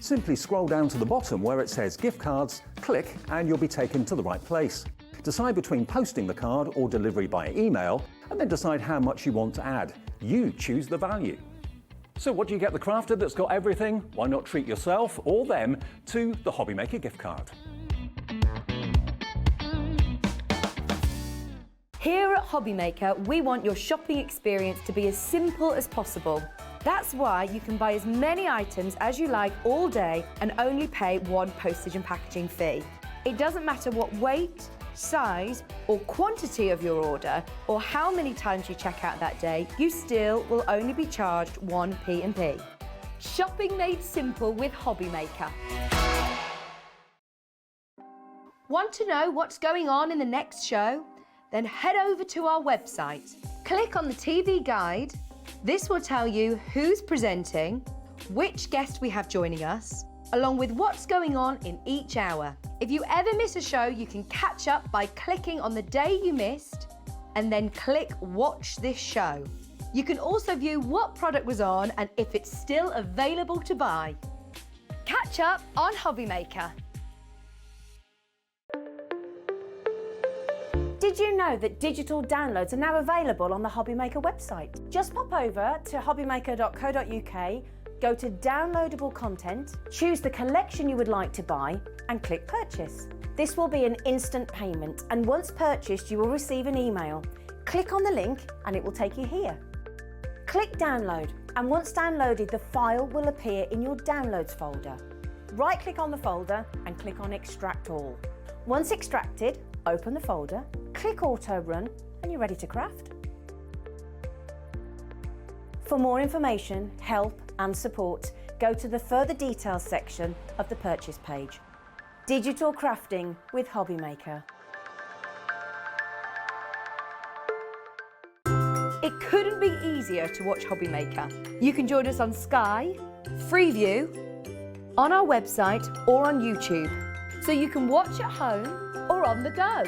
Simply scroll down to the bottom where it says gift cards, click and you'll be taken to the right place. Decide between posting the card or delivery by email and then decide how much you want to add. You choose the value. So what do you get the crafter that's got everything? Why not treat yourself or them to the Hobby Maker gift card? Here at Hobby Maker, we want your shopping experience to be as simple as possible. That's why you can buy as many items as you like all day and only pay one postage and packaging fee. It doesn't matter what weight, size or quantity of your order or how many times you check out that day, you still will only be charged one P&P. Shopping made simple with Hobby Maker. Want to know what's going on in the next show? Then head over to our website. Click on the TV guide. This will tell you who's presenting, which guest we have joining us, along with what's going on in each hour. If you ever miss a show, you can catch up by clicking on the day you missed and then click Watch This Show. You can also view what product was on and if it's still available to buy. Catch up on Hobby Maker. Did you know that digital downloads are now available on the Hobby Maker website? Just pop over to hobbymaker.co.uk, go to downloadable content, choose the collection you would like to buy and click purchase. This will be an instant payment and once purchased you will receive an email. Click on the link and it will take you here. Click download and once downloaded the file will appear in your downloads folder. Right click on the folder and click on extract all. Once extracted, open the folder, click auto run and you're ready to craft. For more information, help and support, go to the further details section of the purchase page. Digital crafting with Hobby Maker. It couldn't be easier to watch Hobby Maker. You can join us on Sky, Freeview, on our website or on YouTube. So you can watch at home or on the go.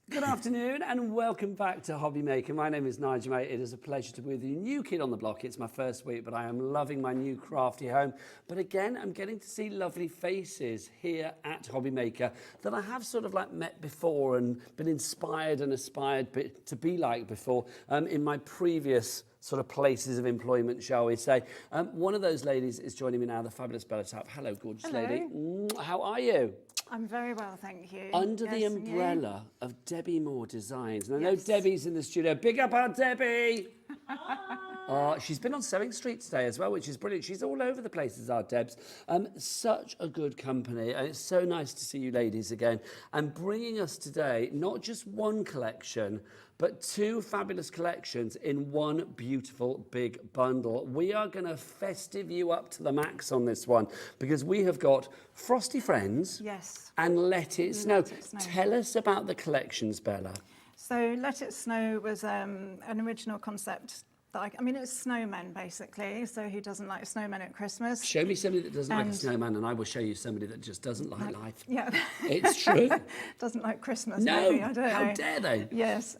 Good afternoon and welcome back to Hobby Maker. My name is Nigel, mate. It is a pleasure to be with you. New kid on the block. It's my first week, but I am loving my new crafty home. But again, I'm getting to see lovely faces here at Hobby Maker that I have sort of like met before and been inspired and aspired to be like before in my previous sort of places of employment, shall we say. One of those ladies is joining me now, the fabulous BellArt. Hello, gorgeous lady. How are you? I'm very well, thank you. Under the umbrella of Debbie Moore Designs. And I know Debbie's in the studio. Big up our Debbie! She's been on Sewing Street today as well, which is brilliant. She's all over the place, as our Debs. Such a good company, and it's so nice to see you ladies again. And bringing us today, not just one collection, but two fabulous collections in one beautiful big bundle. We are going to festive you up to the max on this one, because we have got Frosty Friends and Let It Snow. Tell us about the collections, Bella. So Let It Snow was an original concept that I mean, it's snowmen basically. So who doesn't like snowmen at Christmas? Show me somebody that doesn't like a snowman, and I will show you somebody that just doesn't like life. Yeah, it's true. Doesn't like Christmas. No, maybe, I don't know. How dare they? Yes.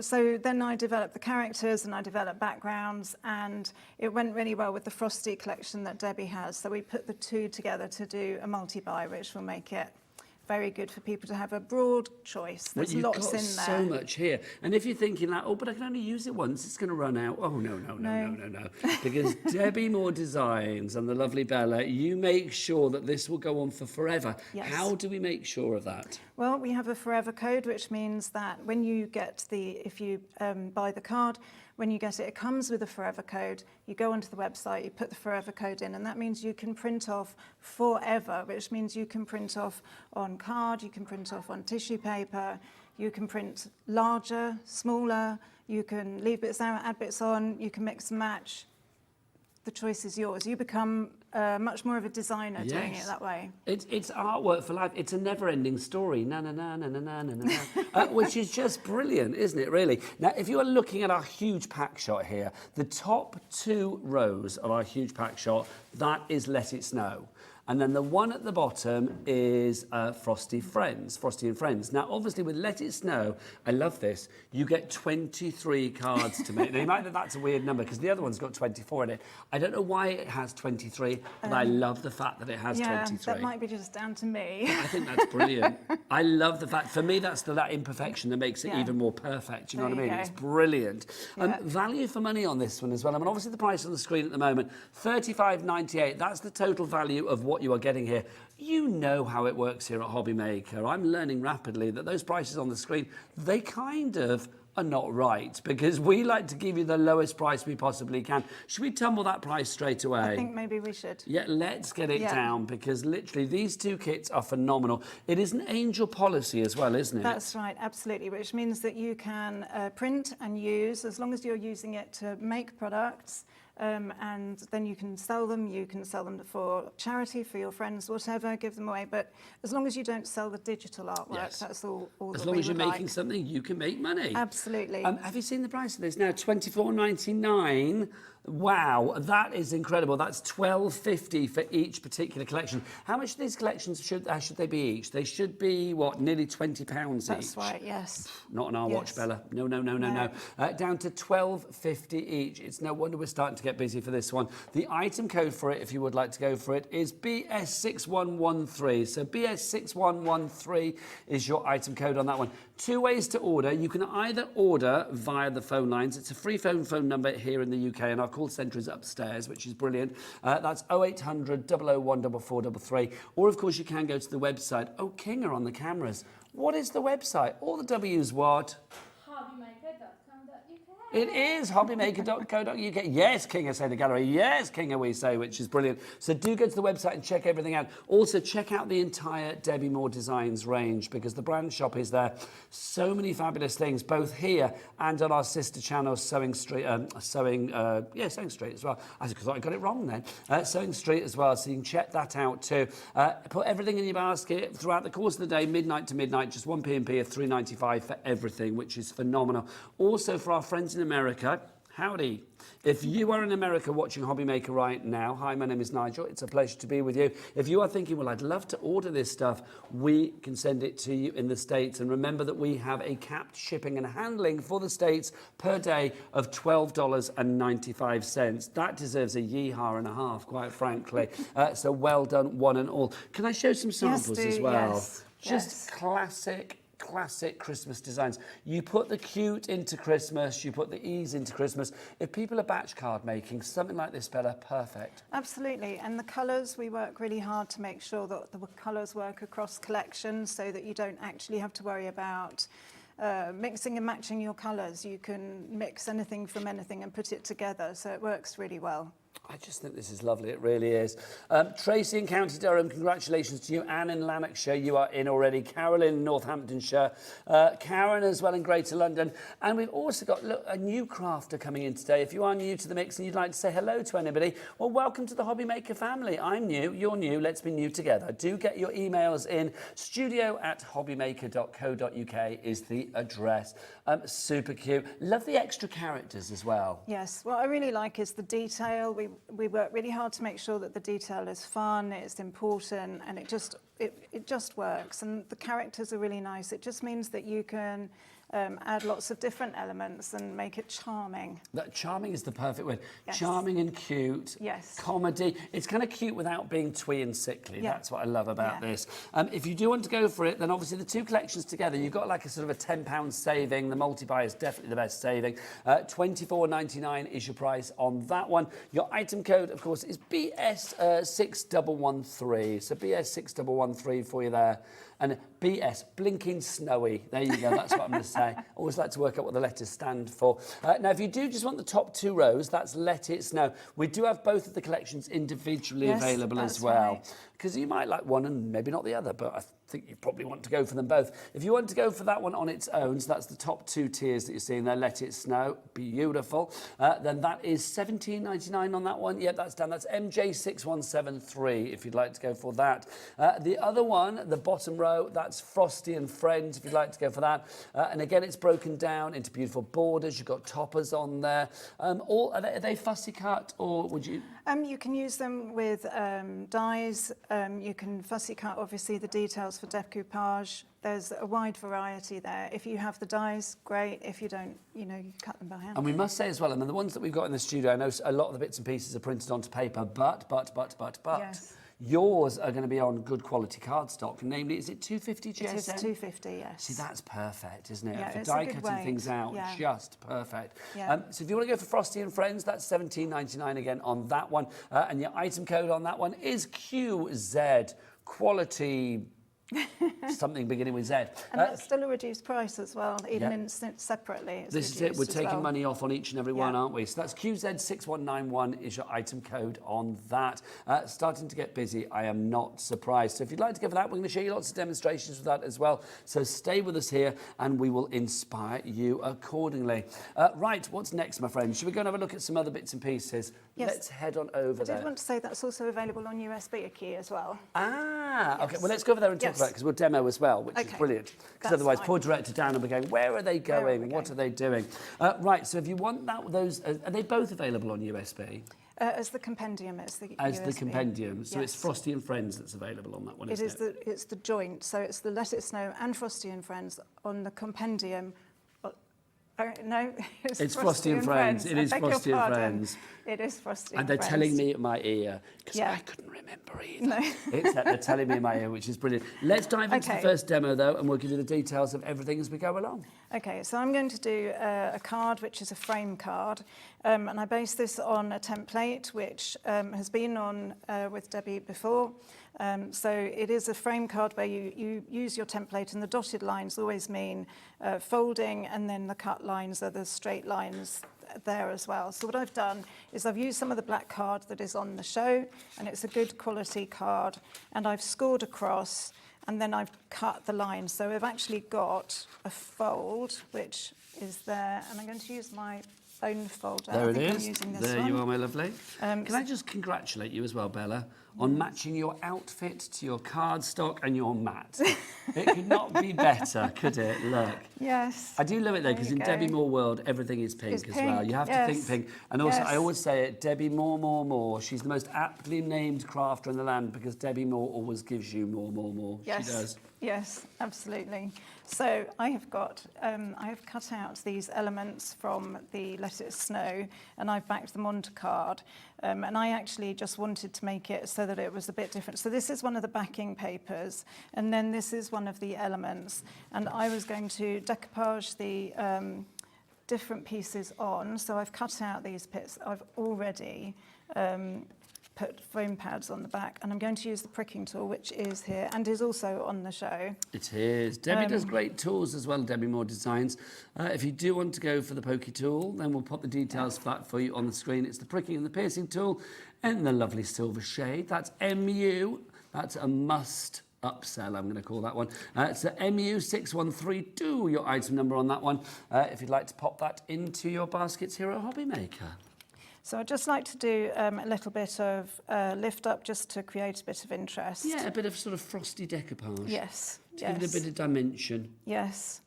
So then I developed the characters and I developed backgrounds, and it went really well with the Frosty collection that Debbie has. So we put the two together to do a multi-buy, which will make it very good for people to have a broad choice. There's lots in there. So much here. And if you're thinking like, oh, but I can only use it once, it's going to run out. Oh, no. Because Debbie Moore Designs and the lovely Bella, you make sure that this will go on for forever. Yes. How do we make sure of that? Well, we have a forever code, which means that when you get if you buy the card, when you get it, it comes with a forever code. You go onto the website, you put the forever code in, and that means you can print off forever, which means you can print off on card, you can print off on tissue paper, you can print larger, smaller, you can leave bits out, add bits on, you can mix and match. The choice is yours. You become much more of a designer doing it that way. It's artwork for life. It's a never-ending story, which is just brilliant, isn't it, really? Now, if you are looking at our huge pack shot here, the top two rows of our huge pack shot, that is Let It Snow. And then the one at the bottom is Frosty and Friends. Now, obviously, with Let It Snow, I love this, you get 23 cards to make. Now, you might think that's a weird number, because the other one's got 24 in it. I don't know why it has 23, but I love the fact that it has 23. That might be just down to me. I think that's brilliant. I love the fact, for me, that's that imperfection that makes it even more perfect. You know what I mean? It's brilliant. Value for money on this one as well. I mean, obviously, the price on the screen at the moment, $35.98. That's the total value of what you are getting here. You know how it works here at Hobby Maker. I'm learning rapidly that those prices on the screen, they kind of are not right, because we like to give you the lowest price we possibly can. Should we tumble that price straight away? I think maybe we should. Yeah, let's get it down, because literally these two kits are phenomenal. It is an angel policy as well, isn't it? That's right, absolutely, which means that you can print and use, as long as you're using it to make products, and then you can sell them. You can sell them for charity, for your friends, whatever, give them away. But as long as you don't sell the digital artwork, that's all as long as you're making something, you can make money. Absolutely. Have you seen the price of this now? $24.99. Wow, that is incredible. That's $12.50 for each particular collection. How much of these collections should they be each? They should be, what, nearly £20 each? That's right, yes. Not on our watch, Bella. No. Down to $12.50 each. It's no wonder we're starting to get busy for this one. The item code for it, if you would like to go for it, is BS6113. So BS6113 is your item code on that one. Two ways to order. You can either order via the phone lines. It's a free phone number here in the UK, and our call centre is upstairs, which is brilliant. That's 0800 001 4433. Or, of course, you can go to the website. Oh, King are on the cameras. What is the website? All the W's what? It is hobbymaker.co.uk. Yes, Kinga, say the gallery. Yes, Kinga, we say, which is brilliant. So do go to the website and check everything out. Also, check out the entire Debbie Moore Designs range, because the brand shop is there. So many fabulous things, both here and on our sister channel, Sewing Street as well. I thought I got it wrong then. Sewing Street as well, so you can check that out too. Put everything in your basket throughout the course of the day, midnight to midnight, just one P&P of $3.95 for everything, which is phenomenal. Also, for our friends in America, howdy. If you are in America watching Hobby Maker right now, hi, my name is Nigel. It's a pleasure to be with you. If you are thinking, well, I'd love to order this stuff, we can send it to you in the States. And remember that we have a capped shipping and handling for the States per day of $12.95. That deserves a yeehaw and a half, quite frankly. So well done, one and all. Can I show some samples as well? Yes. Just classic Christmas designs. You put the cute into Christmas, you put the ease into Christmas. If people are batch card making, something like this, Bella, perfect. Absolutely, and the colours, we work really hard to make sure that the colours work across collections, so that you don't actually have to worry about mixing and matching your colours. You can mix anything from anything and put it together, so it works really well. I just think this is lovely, it really is. Tracy in County Durham, congratulations to you. Anne in Lanarkshire, you are in already. Carolyn in Northamptonshire. Karen as well in Greater London. And we've also got, look, a new crafter coming in today. If you are new to the mix and you'd like to say hello to anybody, well, welcome to the Hobby Maker family. I'm new, you're new, let's be new together. Do get your emails in. studio@hobbymaker.co.uk is the address. Super cute. Love the extra characters as well. Yes, what I really like is the detail. We work really hard to make sure that the detail is fun, it's important, and it just works. And the characters are really nice. It just means that you can add lots of different elements and make it charming. That charming is the perfect word. Yes. Charming and cute. Yes. Comedy. It's kind of cute without being twee and sickly. Yeah. That's what I love about Yeah. this. If you do want to go for it, then obviously the two collections together, you've got like a sort of a £10 saving. The multi-buy is definitely the best saving. £24.99 is your price on that one. Your item code, of course, is BS6113. So BS6113 for you there. And BS, blinking snowy. There you go, that's what I'm going to say. Always like to work out what the letters stand for. Now, if you do just want the top two rows, that's Let It Snow. We do have both of the collections individually available as well. Because you might like one and maybe not the other, but I think you probably want to go for them both. If you want to go for that one on its own, so that's the top two tiers that you're seeing there, Let It Snow, beautiful. Then that is £17.99 on that one. Yep, that's done. That's MJ6173 if you'd like to go for that. The other one, the bottom row, that's Frosty and Friends if you'd like to go for that. And again, it's broken down into beautiful borders. You've got toppers on there. Are they fussy cut or would you? You can use them with dies. You can fussy cut, obviously, the details for decoupage. There's a wide variety there. If you have the dies, great. If you don't, you cut them by hand. And we must say as well, I mean, the ones that we've got in the studio, I know a lot of the bits and pieces are printed onto paper, but. Yes. Yours are going to be on good quality cardstock. Namely, is it 250 GSM? It is 250, yes. See, that's perfect, isn't it? Yeah, For it's a die good cutting weight. things out, Yeah. just perfect. Yeah. So if you want to go for Frosty and Friends, that's £17.99 again on that one. And your item code on that one is QZ, quality something beginning with Z. And that's still a reduced price as well, even in separately. It's this is it. We're reduced as taking well. money off on each and every one, aren't we? So that's QZ6191 is your item code on that. Starting to get busy. I am not surprised. So if you'd like to go for that, we're going to show you lots of demonstrations with that as well. So stay with us here and we will inspire you accordingly. Right, what's next, my friends? Should we go and have a look at some other bits and pieces? Yes. Let's head on over there. I did want to say that's also available on USB key as well. Ah, okay. Well, let's go over there and talk about it because we'll demo as well, which is brilliant. Because otherwise, poor director Dan will be going, where are they going? What are they doing? Right, so if you want those, are they both available on USB? As the compendium, it's the As USB. the compendium. So Yes. it's Frosty and Friends that's available on that one, It isn't is it's the joint, so it's the Let It Snow and Frosty and Friends on the compendium. No, it's Frosty and Friends. It is Frosty and Friends. It is Frosty and and they're Friends. telling me in my ear, because I couldn't remember either. No. They're telling me in my ear, which is brilliant. Let's dive into the first demo, though, and we'll give you the details of everything as we go along. Okay, so I'm going to do a card, which is a frame card, and I base this on a template, which has been on with Debbie before. So it is a frame card where you use your template, and the dotted lines always mean folding, and then the cut lines are the straight lines there as well. So what I've done is I've used some of the black card that is on the show, and it's a good quality card, and I've scored across, and then I've cut the lines. So I've actually got a fold, which is there, and I'm going to use my own folder. There I it think is. I'm using this There one. you are, my lovely. Can I just congratulate you as well, Bella, on matching your outfit to your cardstock and your mat. It could not be better, could it? Look. Yes. I do love it though, because in go. Debbie Moore world, everything is pink It's as well. pink, You have to think pink. And also, I always say it, Debbie Moore. She's the most aptly named crafter in the land because Debbie Moore always gives you more. Yes. She does. Yes, absolutely. So I have got, I have cut out these elements from the Let It Snow, and I've backed them onto card. And I actually just wanted to make it so that it was a bit different. So this is one of the backing papers, and then this is one of the elements. And I was going to decoupage the different pieces on. So I've cut out these bits. I've already put foam pads on the back, and I'm going to use the pricking tool, which is here and is also on the show. It is. Debbie does great tools as well, Debbie Moore Designs. If you do want to go for the pokey tool, then we'll pop the details for that for you on the screen. It's the pricking and the piercing tool in the lovely silver shade. That's MU. That's a must upsell, I'm going to call that one. It's a MU6132, your item number on that one, if you'd like to pop that into your baskets here at Hobby Maker. So I'd just like to do a little bit of lift up just to create a bit of interest. Yeah, a bit of sort of frosty decoupage. Yes. To give it a bit of dimension. Yes.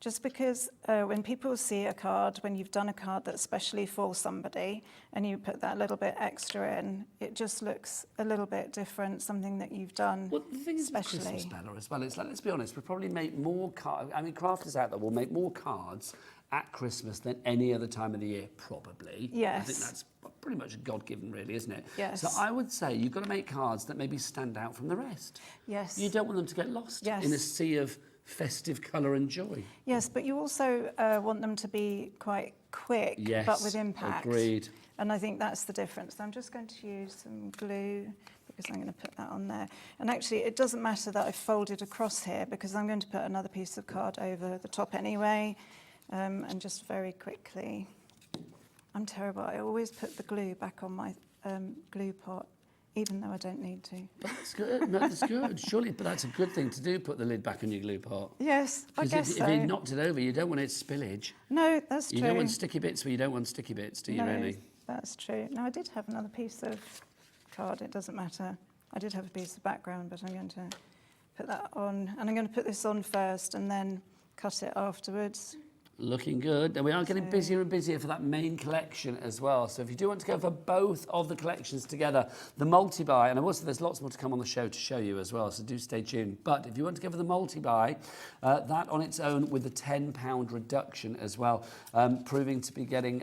Just because when people see a card, when you've done a card that's specially for somebody and you put that little bit extra in, it just looks a little bit different, something that you've done. Well, the thing is with Christmas, Bella, as well, it's like, let's be honest, we probably make more cards, I mean, crafters out there will make more cards at Christmas than any other time of the year, probably. Yes. I think that's pretty much God-given, really, isn't it? Yes. So I would say you've got to make cards that maybe stand out from the rest. Yes. You don't want them to get lost Yes. in a sea of festive colour and joy. Yes, but you also want them to be quite quick, Yes, but with impact. agreed. And I think that's the difference. So I'm just going to use some glue because I'm going to put that on there. And actually, it doesn't matter that I've folded across here because I'm going to put another piece of card over the top anyway. And just very quickly, I'm terrible. I always put the glue back on my glue pot, even though I don't need to. But that's good. No, that's good. Surely, but that's a good thing to do, put the lid back on your glue pot. Yes, I guess if so. you knocked it over, you don't want it spillage. No, that's true. You don't want sticky bits where you don't want sticky bits, do you, No, really? that's true. Now, I did have another piece of card. It doesn't matter. I did have a piece of background, but I'm going to put that on. And I'm going to put this on first and then cut it afterwards. Looking good. And we are getting busier and busier for that main collection as well. So if you do want to go for both of the collections together, the multi-buy, and also there's lots more to come on the show to show you as well, so do stay tuned. But if you want to go for the multi-buy, that on its own with a £10 reduction as well, proving to be getting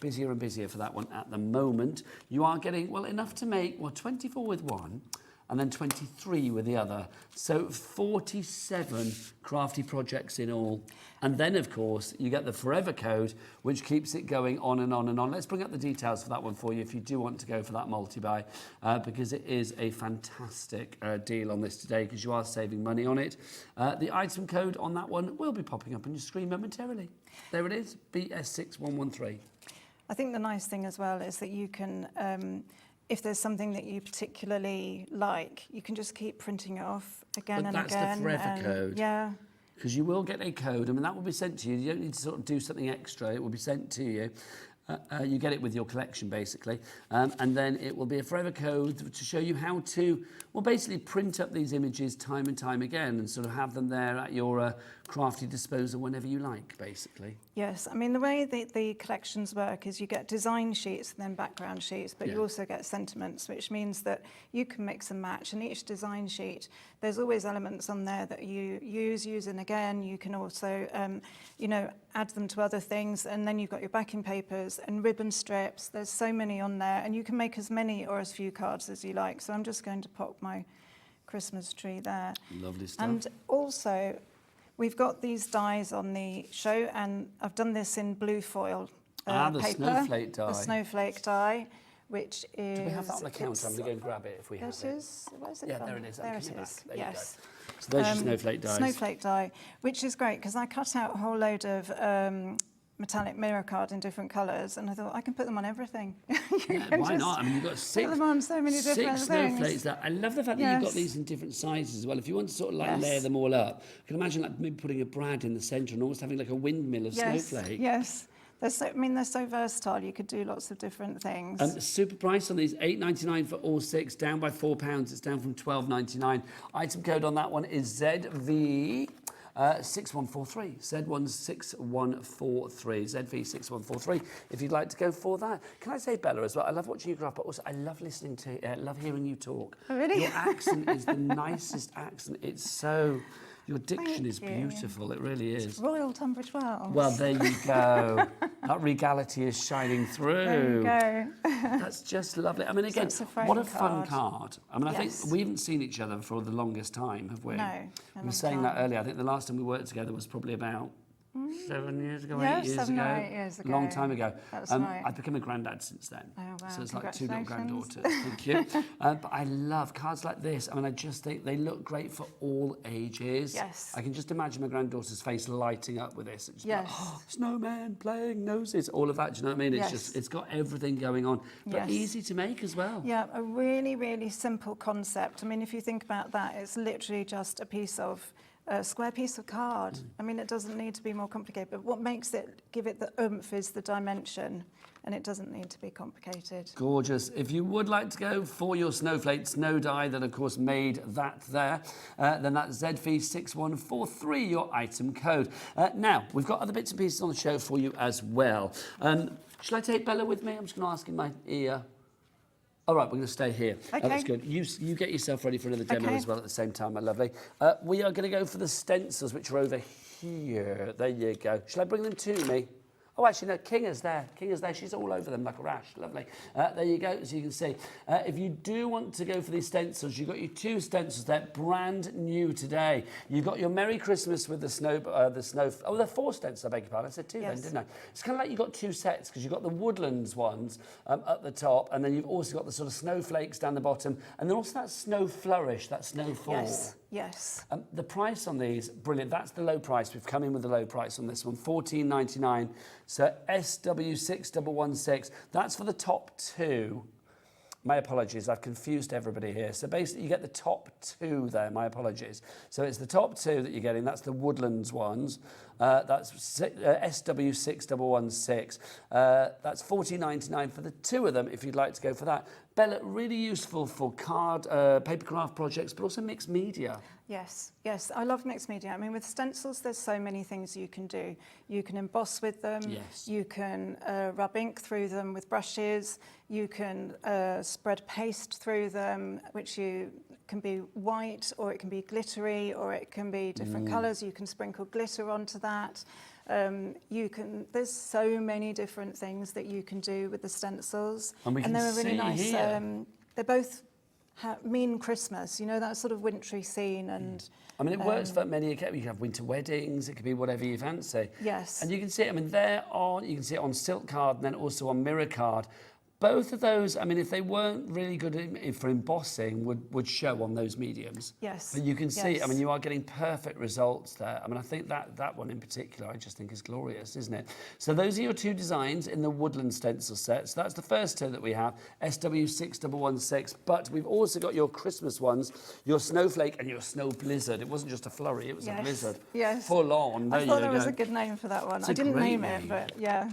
busier and busier for that one at the moment. You are getting, well, enough to make, well, 24 with one, and then 23 with the other. So 47 crafty projects in all. And then, of course, you get the Forever Code, which keeps it going on and on and on. Let's bring up the details for that one for you if you do want to go for that multi-buy, because it is a fantastic deal on this today, because you are saving money on it. The item code on that one will be popping up on your screen momentarily. There it is, BS6113. I think the nice thing as well is that you can... if there's something that you particularly like, you can just keep printing it off again and again. But that's the Forever Code. Yeah. Because you will get a code, I mean, that will be sent to you. You don't need to sort of do something extra. It will be sent to you. You get it with your collection, basically. And then it will be a Forever Code to show you how to, well, basically print up these images time and time again and sort of have them there at your crafty disposal whenever you like, basically. Yes, I mean, the way the collections work is you get design sheets and then background sheets, but you also get sentiments, which means that you can mix and match. And each design sheet, there's always elements on there that you use and again. You can also, you know, add them to other things. And then you've got your backing papers and ribbon strips. There's so many on there, and you can make as many or as few cards as you like. So I'm just going to pop my Christmas tree there. Lovely stuff. And also, we've got these dies on the show, and I've done this in blue foil the paper. snowflake die. The snowflake die, which is... Do we have that on the counter? I'm going to go and grab it if we have it. There it is. Where's it Yeah, gone? there it is. There it Come is. back. There Yes. you go. So there's your snowflake dies. Snowflake die, which is great because I cut out a whole load of metallic mirror card in different colours, and I thought I can put them on everything. Yeah, why not? I mean, you've got put them on so many different six things. snowflakes there. I love the fact that you've got these in different sizes as well. If you want to sort of like layer them all up, you can imagine like maybe putting a brad in the centre and almost having like a windmill of snowflake. Yes. They're so, I mean, they're so versatile. You could do lots of different things. Super price on these, £8.99 for all six, down by £4. It's down from £12.99. Item code on that one is ZV. 6143, Z16143, ZV6143, if you'd like to go for that. Can I say, Bella, as well, I love watching you craft, but also I love listening to, love hearing you talk. Oh, really? Your accent is the nicest accent. It's so, your diction is beautiful, it really is. It's Royal Tunbridge Wells. Well, there you go. That regality is shining through. There you go. That's just lovely. I mean, again, what a fun card. I mean, I think we haven't seen each other for the longest time, have we? No. We were saying that earlier. I think the last time we worked together was probably about 7 years ago, Yeah, 8 years 7 ago. or 8 years ago. Long time ago. That's right. I've become a granddad since then. Oh, wow, So it's like 2 little congratulations. granddaughters. Thank you. But I love cards like this. I mean, I just think they look great for all ages. Yes. I can just imagine my granddaughter's face lighting up with this. It's just Yes. like, oh, snowman playing noses, all of that. Do you know what I mean? It's Yes. just, it's got everything going on, but Yes. easy to make as well. Yeah, a really, really simple concept. I mean, if you think about that, it's literally just a square piece of card. I mean, it doesn't need to be more complicated, but what makes it, give it the oomph is the dimension, and it doesn't need to be complicated. Gorgeous. If you would like to go for your snowflake snow die that of course made that there, then that's ZV6143, your item code. Now, we've got other bits and pieces on the show for you as well. Shall I take Bella with me? I'm just going to ask in my ear. All right, we're going to stay here. Okay. That's good. You get yourself ready for another demo Okay. as well at the same time, my lovely. We are going to go for the stencils, which are over here. There you go. Shall I bring them to me? Oh, actually, no, King is there. King is there. She's all over them like a rash. Lovely. There you go, as you can see. If you do want to go for these stencils, you've got your 2 stencils. They're brand new today. You've got your Merry Christmas with the snow. Oh, they're 4 stencils, I beg your pardon. I said 2 then, Yes. didn't I? It's kind of like you've got 2 sets because you've got the Woodlands ones at the top, and then you've also got the sort of snowflakes down the bottom, and then also that snow flourish, that snowfall. Yes, yes. The price on these, brilliant. That's the low price. We've come in with the low price on this one, $14.99. So SW6116. That's for the top 2. My apologies, I've confused everybody here. So basically, you get the top 2 there. My apologies. So it's the top 2 that you're getting. That's the Woodlands ones. That's SW6116. That's $14.99 for the 2 of them if you'd like to go for that. Bella, really useful for card, paper craft projects, but also mixed media. Yes, yes, I love mixed media. I mean, with stencils, there's so many things you can do. You can emboss with them. Yes. You can rub ink through them with brushes. You can spread paste through them, which can be white, or it can be glittery, or it can be different colours. You can sprinkle glitter onto that. There's so many different things that you can do with the stencils. And we can they're a really see nice. here. They both mean Christmas, you know, that sort of wintry scene. And I mean, it works for many. You can have winter weddings. It could be whatever you fancy. Yes. And you can see it. I mean, you can see it on silk card and then also on mirror card. Both of those, I mean, if they weren't really good for embossing, would show on those mediums. Yes. But you can see, Yes. I mean, you are getting perfect results there. I mean, I think that one in particular, I just think is glorious, isn't it? So those are your 2 designs in the Woodland stencil set. So that's the first 2 that we have, SW6116. But we've also got your Christmas ones, your Snowflake and your Snow Blizzard. It wasn't just a flurry, it was a blizzard. Yes. Full on. I thought there was a good name for that one. It's I a didn't great name name. it, but yeah.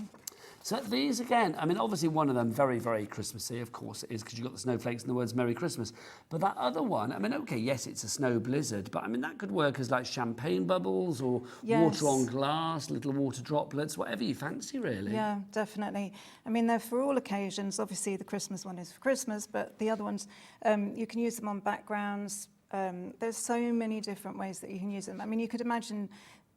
So these again, I mean, obviously one of them very, very Christmassy, of course it is, because you've got the snowflakes and the words Merry Christmas. But that other one, I mean, okay, yes, it's a snow blizzard, but I mean, that could work as like champagne bubbles or Yes. water on glass, little water droplets, whatever you fancy, really. Yeah, definitely. I mean, they're for all occasions. Obviously, the Christmas one is for Christmas, but the other ones, you can use them on backgrounds. There's so many different ways that you can use them. I mean, you could imagine,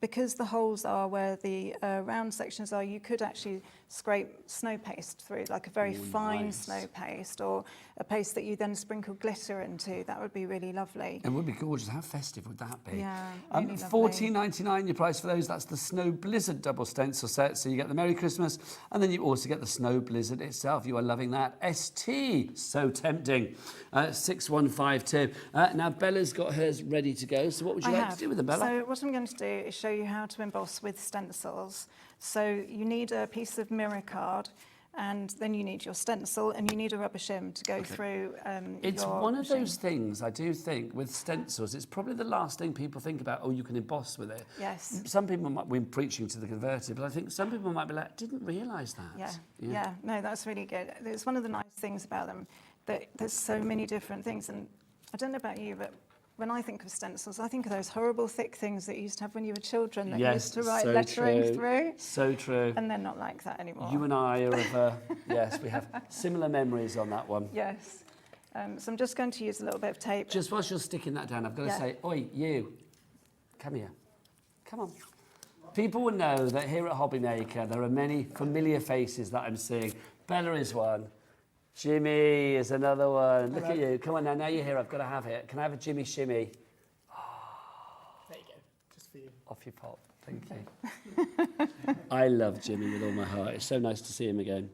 because the holes are where the round sections are, you could actually scrape snow paste through, like a very fine nice. snow paste, or a paste that you then sprinkle glitter into. That would be really lovely. It would be gorgeous. How festive would that be? Yeah, really lovely. $14.99 your price for those. That's the Snow Blizzard double stencil set. So you get the Merry Christmas, and then you also get the Snow Blizzard itself. You are loving that. ST, so tempting. 6152. Now Bella's got hers ready to go. So what would you like to do with them, Bella? So what I'm going to do is show you how to emboss with stencils. So you need a piece of mirror card, and then you need your stencil, and you need a rubber shim to go through It's your one of machine. those things, I do think, with stencils, it's probably the last thing people think about, oh, you can emboss with it. Yes. Some people might be preaching to the converted, but I think some people might be like, didn't realise that. Yeah. No, that's really good. It's one of the nice things about them, that there's so many different things. And I don't know about you, but when I think of stencils, I think of those horrible thick things that you used to have when you were children that you used to write so lettering true. through. So true. And they're not like that anymore. You and I are of, yes, we have similar memories on that one. Yes. So I'm just going to use a little bit of tape. Just whilst you're sticking that down, I've got to say, oi, you, come here. Come on. People will know that here at Hobbymaker, there are many familiar faces that I'm seeing. Bella is one. Jimmy is another one. Look at you. Come on now you're here, I've got to have it. Can I have a Jimmy shimmy? There you go. Just see you. Off you pop. Thank you. I love Jimmy with all my heart. It's so nice to see him again.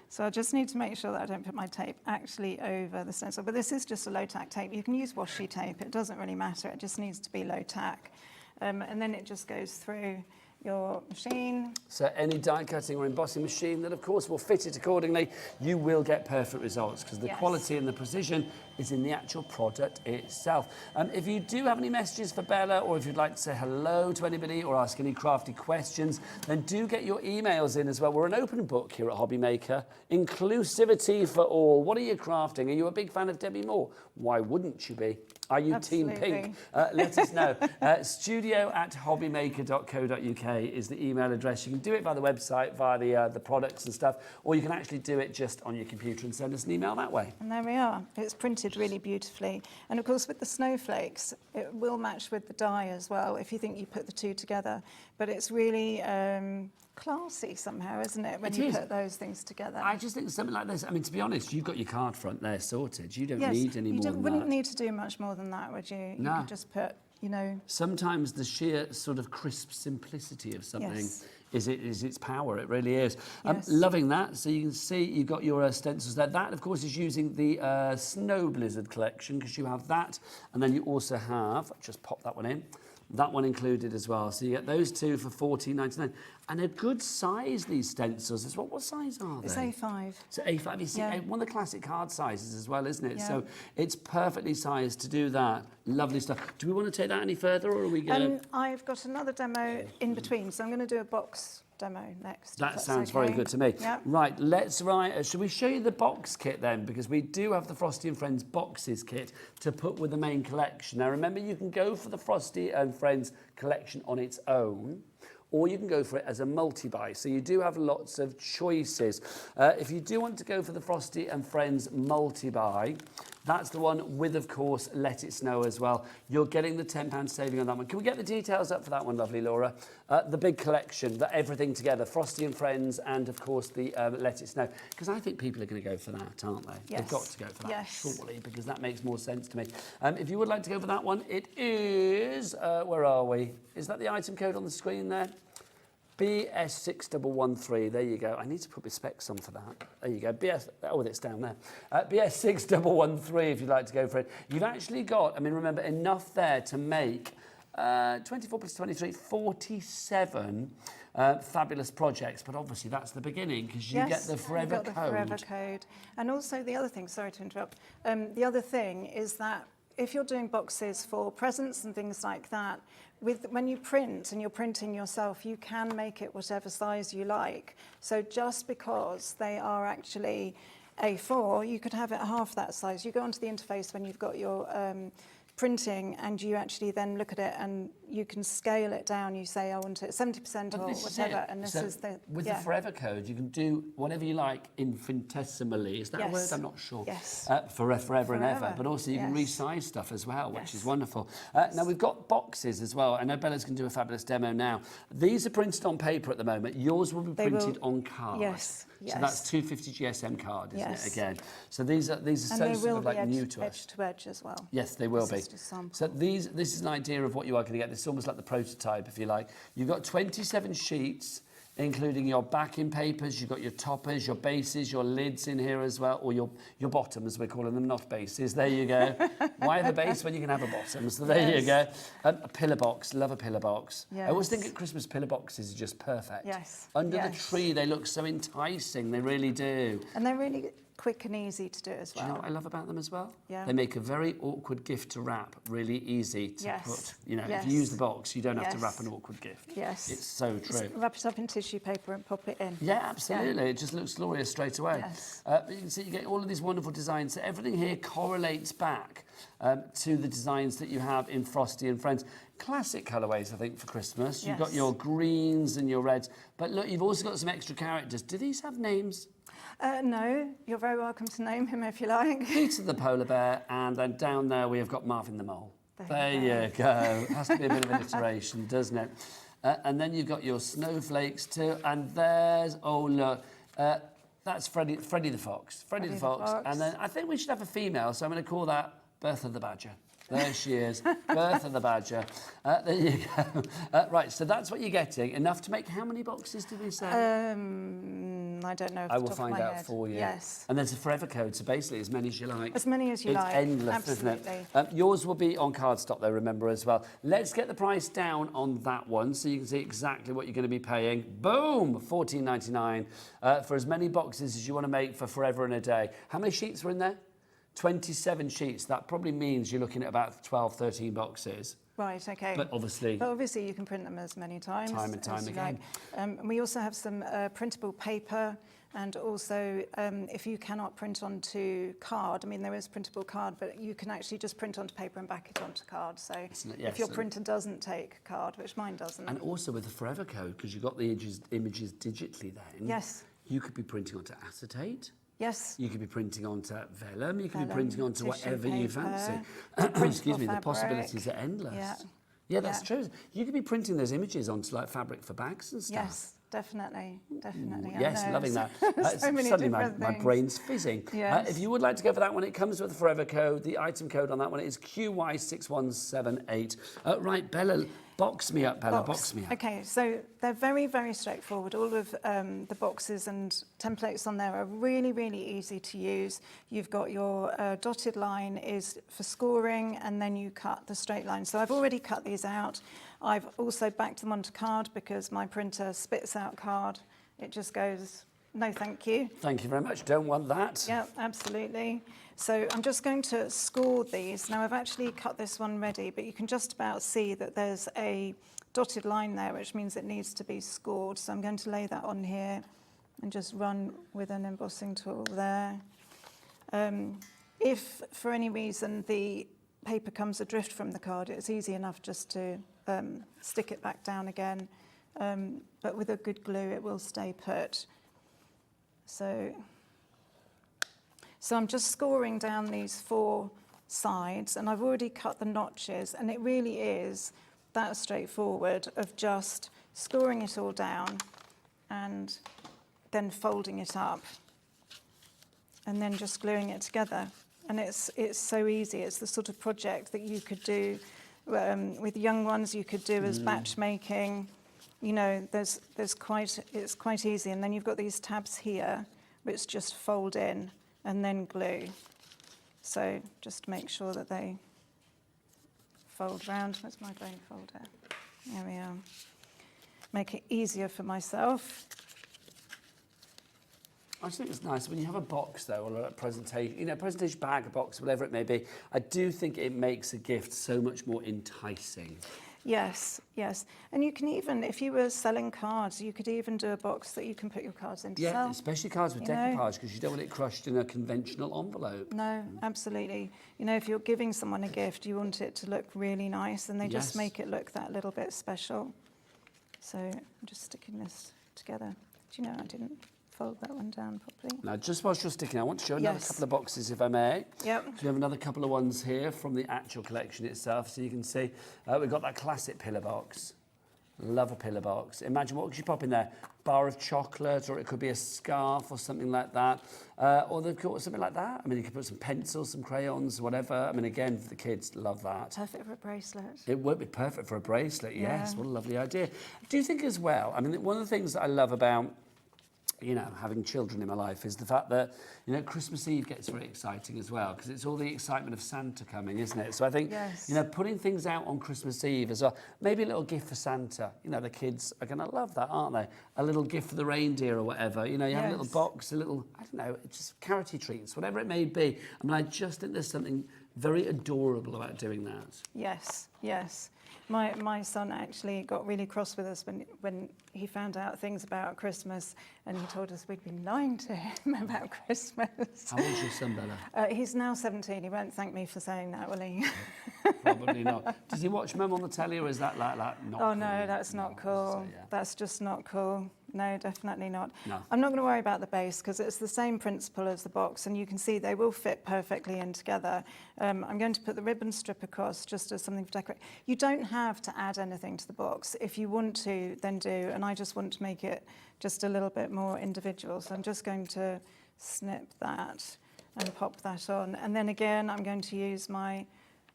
So I just need to make sure that I don't put my tape actually over the stencil. But this is just a low-tack tape. You can use washi tape. It doesn't really matter. It just needs to be low-tack. And then it just goes through your machine. So any die cutting or embossing machine that, of course, will fit it accordingly, you will get perfect results because the quality and the precision is in the actual product itself. If you do have any messages for Bella, or if you'd like to say hello to anybody or ask any crafty questions, then do get your emails in as well. We're an open book here at Hobby Maker. Inclusivity for all. What are you crafting? Are you a big fan of Debbie Moore? Why wouldn't you be? Are you Absolutely. Team Pink? Let us know. studio@hobbymaker.co.uk is the email address. You can do it via the website, via the products and stuff, or you can actually do it just on your computer and send us an email that way. And there we are. It's printed really beautifully. And of course, with the snowflakes, it will match with the die as well, if you think you put the two together. But it's really classy somehow, isn't it, when you put those things together? I just think something like this, I mean, to be honest, you've got your card front there sorted. You don't need any more than that. You wouldn't need to do much more than that, would you? No. You could just put, you know... Sometimes the sheer sort of crisp simplicity of something is its power. It really is. Loving that. So you can see you've got your stencils there. That, of course, is using the Snow Blizzard collection, because you have that. And then you also have, just pop that one in, that one included as well. So you get those two for $14.99. And a good size, these stencils, is what size are they? It's A5. So A5, you see, one of the classic card sizes as well, isn't it? Yeah. So it's perfectly sized to do that. Lovely stuff. Do we want to take that any further, or are we going to... I've got another demo in between, so I'm going to do a box demo next. That sounds very good to me. Yep. Right, shall we show you the box kit then? Because we do have the Frosty and Friends boxes kit to put with the main collection. Now remember, you can go for the Frosty and Friends collection on its own, or you can go for it as a multi-buy. So you do have lots of choices. If you do want to go for the Frosty and Friends multi-buy, that's the one with, of course, Let It Snow as well. You're getting the £10 saving on that one. Can we get the details up for that one, lovely Laura? The big collection, everything together, Frosty and Friends, and, of course, the Let It Snow. Because I think people are going to go for that, aren't they? Yes. They've got to go for that, Yes. surely, because that makes more sense to me. If you would like to go for that one, it is... where are we? Is that the item code on the screen there? BS6113, there you go. I need to put my specs on for that. There you go. It's down there. BS6113 if you'd like to go for it. You've actually got, I mean, remember, enough there to make 24 plus 23, 47 fabulous projects. But obviously that's the beginning, because you get the forever you've got code. the forever code. And also the other thing, sorry to interrupt, the other thing is that if you're doing boxes for presents and things like that, when you print and you're printing yourself, you can make it whatever size you like. So just because they are actually A4, you could have it half that size. You go onto the interface when you've got your printing, and you actually then look at it and you can scale it down. You say, I want it 70% or whatever, and this is the... With the forever code, you can do whatever you like infinitesimally. Is that a word? I'm not sure. Yes. Forever and ever. But also you can resize stuff as well, which is wonderful. Now we've got boxes as well. I know Bella's going to do a fabulous demo now. These are printed on paper at the moment. Yours will be printed on card. Yes. So that's 250 GSM card, isn't it, again? So these are and so they sort will of like be new to us. edge to edge as well. Yes, they will be. This is just sample. So this is an idea of what you are going to get. This is almost like the prototype, if you like. You've got 27 sheets, including your backing papers, you've got your toppers, your bases, your lids in here as well, or your bottoms, we're calling them, not bases. There you go. Why have a base when you can have a bottom? So there you go. A pillar box, love a pillar box. Yes. I always think at Christmas pillar boxes are just perfect. Yes. Under the tree, they look so enticing, they really do. And they're really quick and easy to do as well. Do you know what I love about them as well? Yeah. They make a very awkward gift to wrap really easy to put. You know, Yes. if you use the box, you don't have to wrap an awkward gift. Yes. It's so true. Just wrap it up in tissue paper and pop it in. Yeah, absolutely. It just looks glorious straight away. Yes. You can see you get all of these wonderful designs. So everything here correlates back to the designs that you have in Frosty and Friends. Classic colourways, I think, for Christmas. You've got your greens and your reds. But look, you've also got some extra characters. Do these have names? No, you're very welcome to name him if you like. Peter the polar bear, and then down there we have got Marvin the mole. There you go. Has to be a bit of an iteration, doesn't it? And then you've got your snowflakes too, and there's, oh look, that's Freddy the fox. Freddy the fox. And then I think we should have a female, so I'm going to call that Bertha the badger. There she is, Bertha the Badger. There you go. Right, so that's what you're getting. Enough to make how many boxes did we say? I don't know. I will find out for you. Yes. And there's a forever code, so basically as many as you like. As many as you like. It's endless, Absolutely. isn't it? Yours will be on cardstock, though, remember, as well. Let's get the price down on that one so you can see exactly what you're going to be paying. Boom! $14.99 for as many boxes as you want to make for forever and a day. How many sheets were in there? 27 sheets. That probably means you're looking at about 12, 13 boxes. Right, okay. But obviously you can print them as many times. Time and time as you again. like. And we also have some printable paper, and also if you cannot print onto card, I mean there is printable card, but you can actually just print onto paper and back it onto card. So if your printer doesn't take card, which mine doesn't. And also with the forever code, because you've got the images digitally then. Yes. You could be printing onto acetate. Yes. You could be printing onto vellum. You could be printing onto whatever you fancy. Excuse me, fabric. the possibilities are endless. Yeah. Yeah, that's true. You could be printing those images onto like fabric for bags and stuff. Yes, definitely. Yes, loving that. So many suddenly different my things. brain's fizzing. Yes. If you would like to go for that one, it comes with a forever code. The item code on that one is QY6178. Right, Bella, box me up, Bella, box me up. Okay, so they're very, very straightforward. All of the boxes and templates on there are really, really easy to use. You've got your dotted line is for scoring, and then you cut the straight line. So I've already cut these out. I've also backed them onto card because my printer spits out card. It just goes, no thank you. Thank you very much. Don't want that. Yeah, absolutely. So I'm just going to score these. Now I've actually cut this one ready, but you can just about see that there's a dotted line there, which means it needs to be scored. So I'm going to lay that on here and just run with an embossing tool there. If for any reason the paper comes adrift from the card, it's easy enough just to stick it back down again. But with a good glue, it will stay put. So I'm just scoring down these 4 sides, and I've already cut the notches, and it really is that straightforward of just scoring it all down and then folding it up and then just gluing it together. And it's so easy. It's the sort of project that you could do with young ones, you could do as batch making. You know, it's quite easy. And then you've got these tabs here, which just fold in and then glue. So just make sure that they fold round. Where's my glue folder? There we are. Make it easier for myself. I just think it's nice when you have a box, though, or a presentation, you know, presentation bag, a box, whatever it may be. I do think it makes a gift so much more enticing. Yes, yes. And you can even, if you were selling cards, you could even do a box that you can put your cards in to sell. Yeah, especially cards with decoupage, because you don't want it crushed in a conventional envelope. No, absolutely. You know, if you're giving someone a gift, you want it to look really nice, and they just make it look that little bit special. So I'm just sticking this together. Do you know I didn't fold that one down properly? Now, just whilst you're sticking, I want to show another couple of boxes, if I may. Yep. So we have another couple of ones here from the actual collection itself. So you can see we've got that classic pillar box. Love a pillar box. Imagine what could you pop in there? Bar of chocolate, or it could be a scarf or something like that. Or they've got something like that. I mean, you could put some pencils, some crayons, whatever. I mean, again, the kids love that. Perfect for a bracelet. It would be perfect for a bracelet, yes. What a lovely idea. Do you think as well, I mean, one of the things that I love about, you know, having children in my life is the fact that, you know, Christmas Eve gets very exciting as well, because it's all the excitement of Santa coming, isn't it? So I think, you know, putting things out on Christmas Eve as well, maybe a little gift for Santa. You know, the kids are going to love that, aren't they? A little gift for the reindeer or whatever. You know, you have a little box, a little, I don't know, just carroty treats, whatever it may be. I mean, I just think there's something very adorable about doing that. Yes, yes. My son actually got really cross with us when he found out things about Christmas, and he told us we'd been lying to him about Christmas. How old's your son, Bella? He's now 17. He won't thank me for saying that, will he? Probably not. Does he watch Mum on the telly, or is that like not cool? No, that's not cool. So, That's just not cool. No, definitely not. No. I'm not going to worry about the base because it's the same principle as the box, and you can see they will fit perfectly in together. I'm going to put the ribbon strip across just as something for decorate. You don't have to add anything to the box. If you want to, then do, and I just want to make it just a little bit more individual. So I'm just going to snip that and pop that on. And then again, I'm going to use my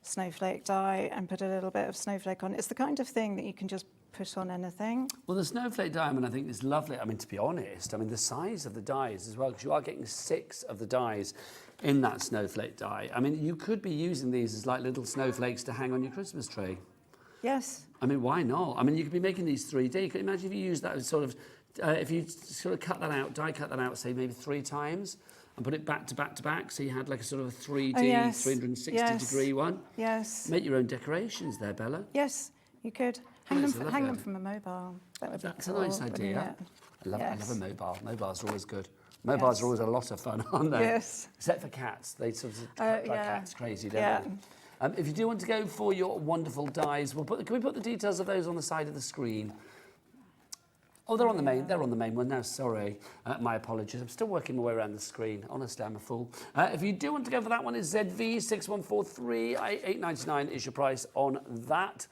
snowflake die and put a little bit of snowflake on. It's the kind of thing that you can just put on anything. Well, the snowflake diamond, I think, is lovely. I mean, to be honest, I mean, the size of the dies as well, because you are getting 6 of the dies in that snowflake die. I mean, you could be using these as like little snowflakes to hang on your Christmas tree. Yes. I mean, why not? I mean, you could be making these 3D. You could imagine if you use that as sort of, if you sort of cut that out, die cut that out, say maybe 3 times, and put it back to back to back, so you had like a sort of a 3D, 360-degree one. Yes. Make your own decorations there, Bella. Yes, you could. Hang them from a mobile. That would be That's cool, a nice idea. I love a mobile. Mobiles are always good. Mobiles are always a lot of fun, aren't they? Yes. Except for cats. They sort of drive cats crazy, don't they? If you do want to go for your wonderful dies, can we put the details of those on the side of the screen? Oh, they're on the main. They're on the main one now. Sorry, my apologies. I'm still working my way around the screen. Honestly, I'm a fool. If you do want to go for that one, it's ZV6143. $8.99 is your price on that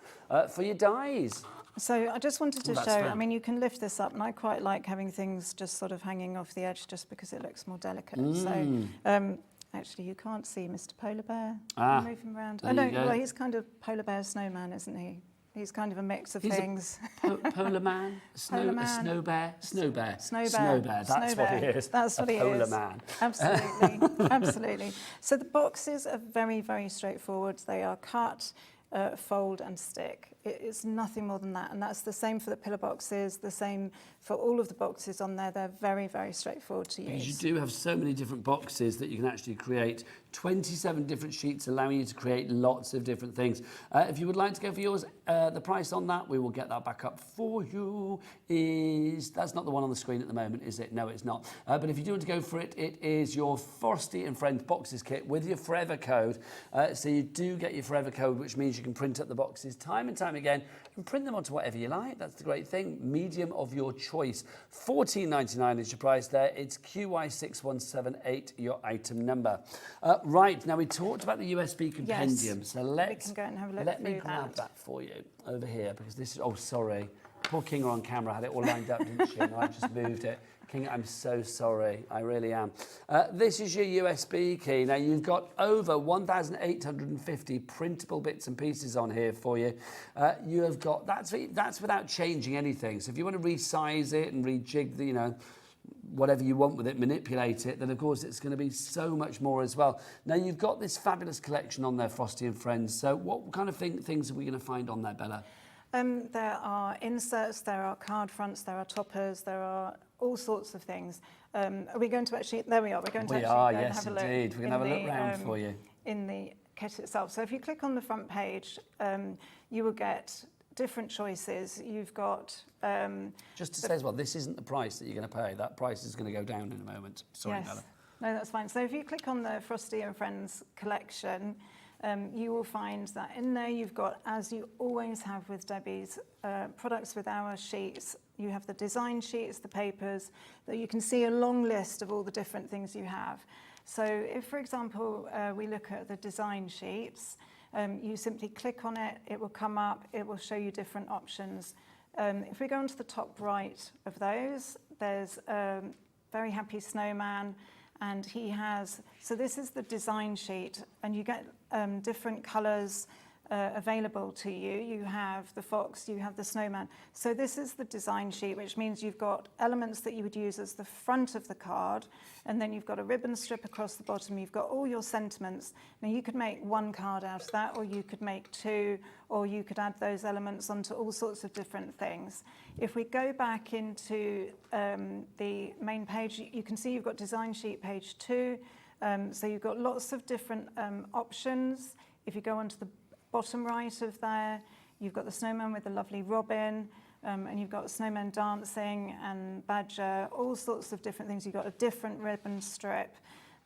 for your dies. So I just wanted to show. I mean, you can lift this up, and I quite like having things just sort of hanging off the edge, just because it looks more delicate. So. Actually, you can't see Mr. Polar Bear. Move him around. I know. Well, he's kind of polar bear snowman, isn't he? He's kind of a mix of things. Polar man, snow bear. That's what he is. That's what he is. Polar man. Absolutely, absolutely. So the boxes are very, very straightforward. They are cut, fold and stick. It's nothing more than that, and that's the same for the pillar boxes, the same for all of the boxes on there. They're very, very straightforward to use. Because you do have so many different boxes that you can actually create 27 different sheets, allowing you to create lots of different things. If you would like to go for yours, the price on that, we will get that back up for you, that's not the one on the screen at the moment, is it? No, it's not. But if you do want to go for it, it is your Frosty and Friends boxes kit with your forever code. So you do get your forever code, which means you can print up the boxes time and time again and print them onto whatever you like. That's the great thing. Medium of your choice. $14.99 is your price there. It's QY6178, your item number. Right, now we talked about the USB compendium. Yes. So we can go and have a look. let me grab that for you over here, because this is, oh, sorry. Poor King on camera had it all lined up, didn't she? And I just moved it. King, I'm so sorry. I really am. This is your USB key. Now, you've got over 1,850 printable bits and pieces on here for you. You have got, that's without changing anything. So if you want to resize it and rejig the, whatever you want with it, manipulate it, then of course it's going to be so much more as well. Now, you've got this fabulous collection on there, Frosty and Friends. So what kind of things are we going to find on there, Bella? There are inserts, there are card fronts, there are toppers, there are all sorts of things. Are we going to actually, there we are, we're going to actually yes, have a look. Indeed. We're going to have a look round for you. In the kit itself. So if you click on the front page, you will get different choices. You've got... Just to say as well, this isn't the price that you're going to pay. That price is going to go down in a moment. Sorry, yes. Bella. No, that's fine. So if you click on the Frosty and Friends collection, you will find that in there you've got, as you always have with Debbie's products with our sheets, you have the design sheets, the papers, that you can see a long list of all the different things you have. So if, for example, we look at the design sheets, you simply click on it, it will come up, it will show you different options. If we go onto the top right of those, there's Very Happy Snowman, and he has, so this is the design sheet, and you get different colours available to you. You have the fox, you have the snowman. So this is the design sheet, which means you've got elements that you would use as the front of the card, and then you've got a ribbon strip across the bottom. You've got all your sentiments. Now you could make one card out of that, or you could make two, or you could add those elements onto all sorts of different things. If we go back into the main page, you can see you've got design sheet page 2. So you've got lots of different options. If you go onto the bottom right of there, you've got the snowman with the lovely robin, and you've got snowman dancing and badger, all sorts of different things. You've got a different ribbon strip.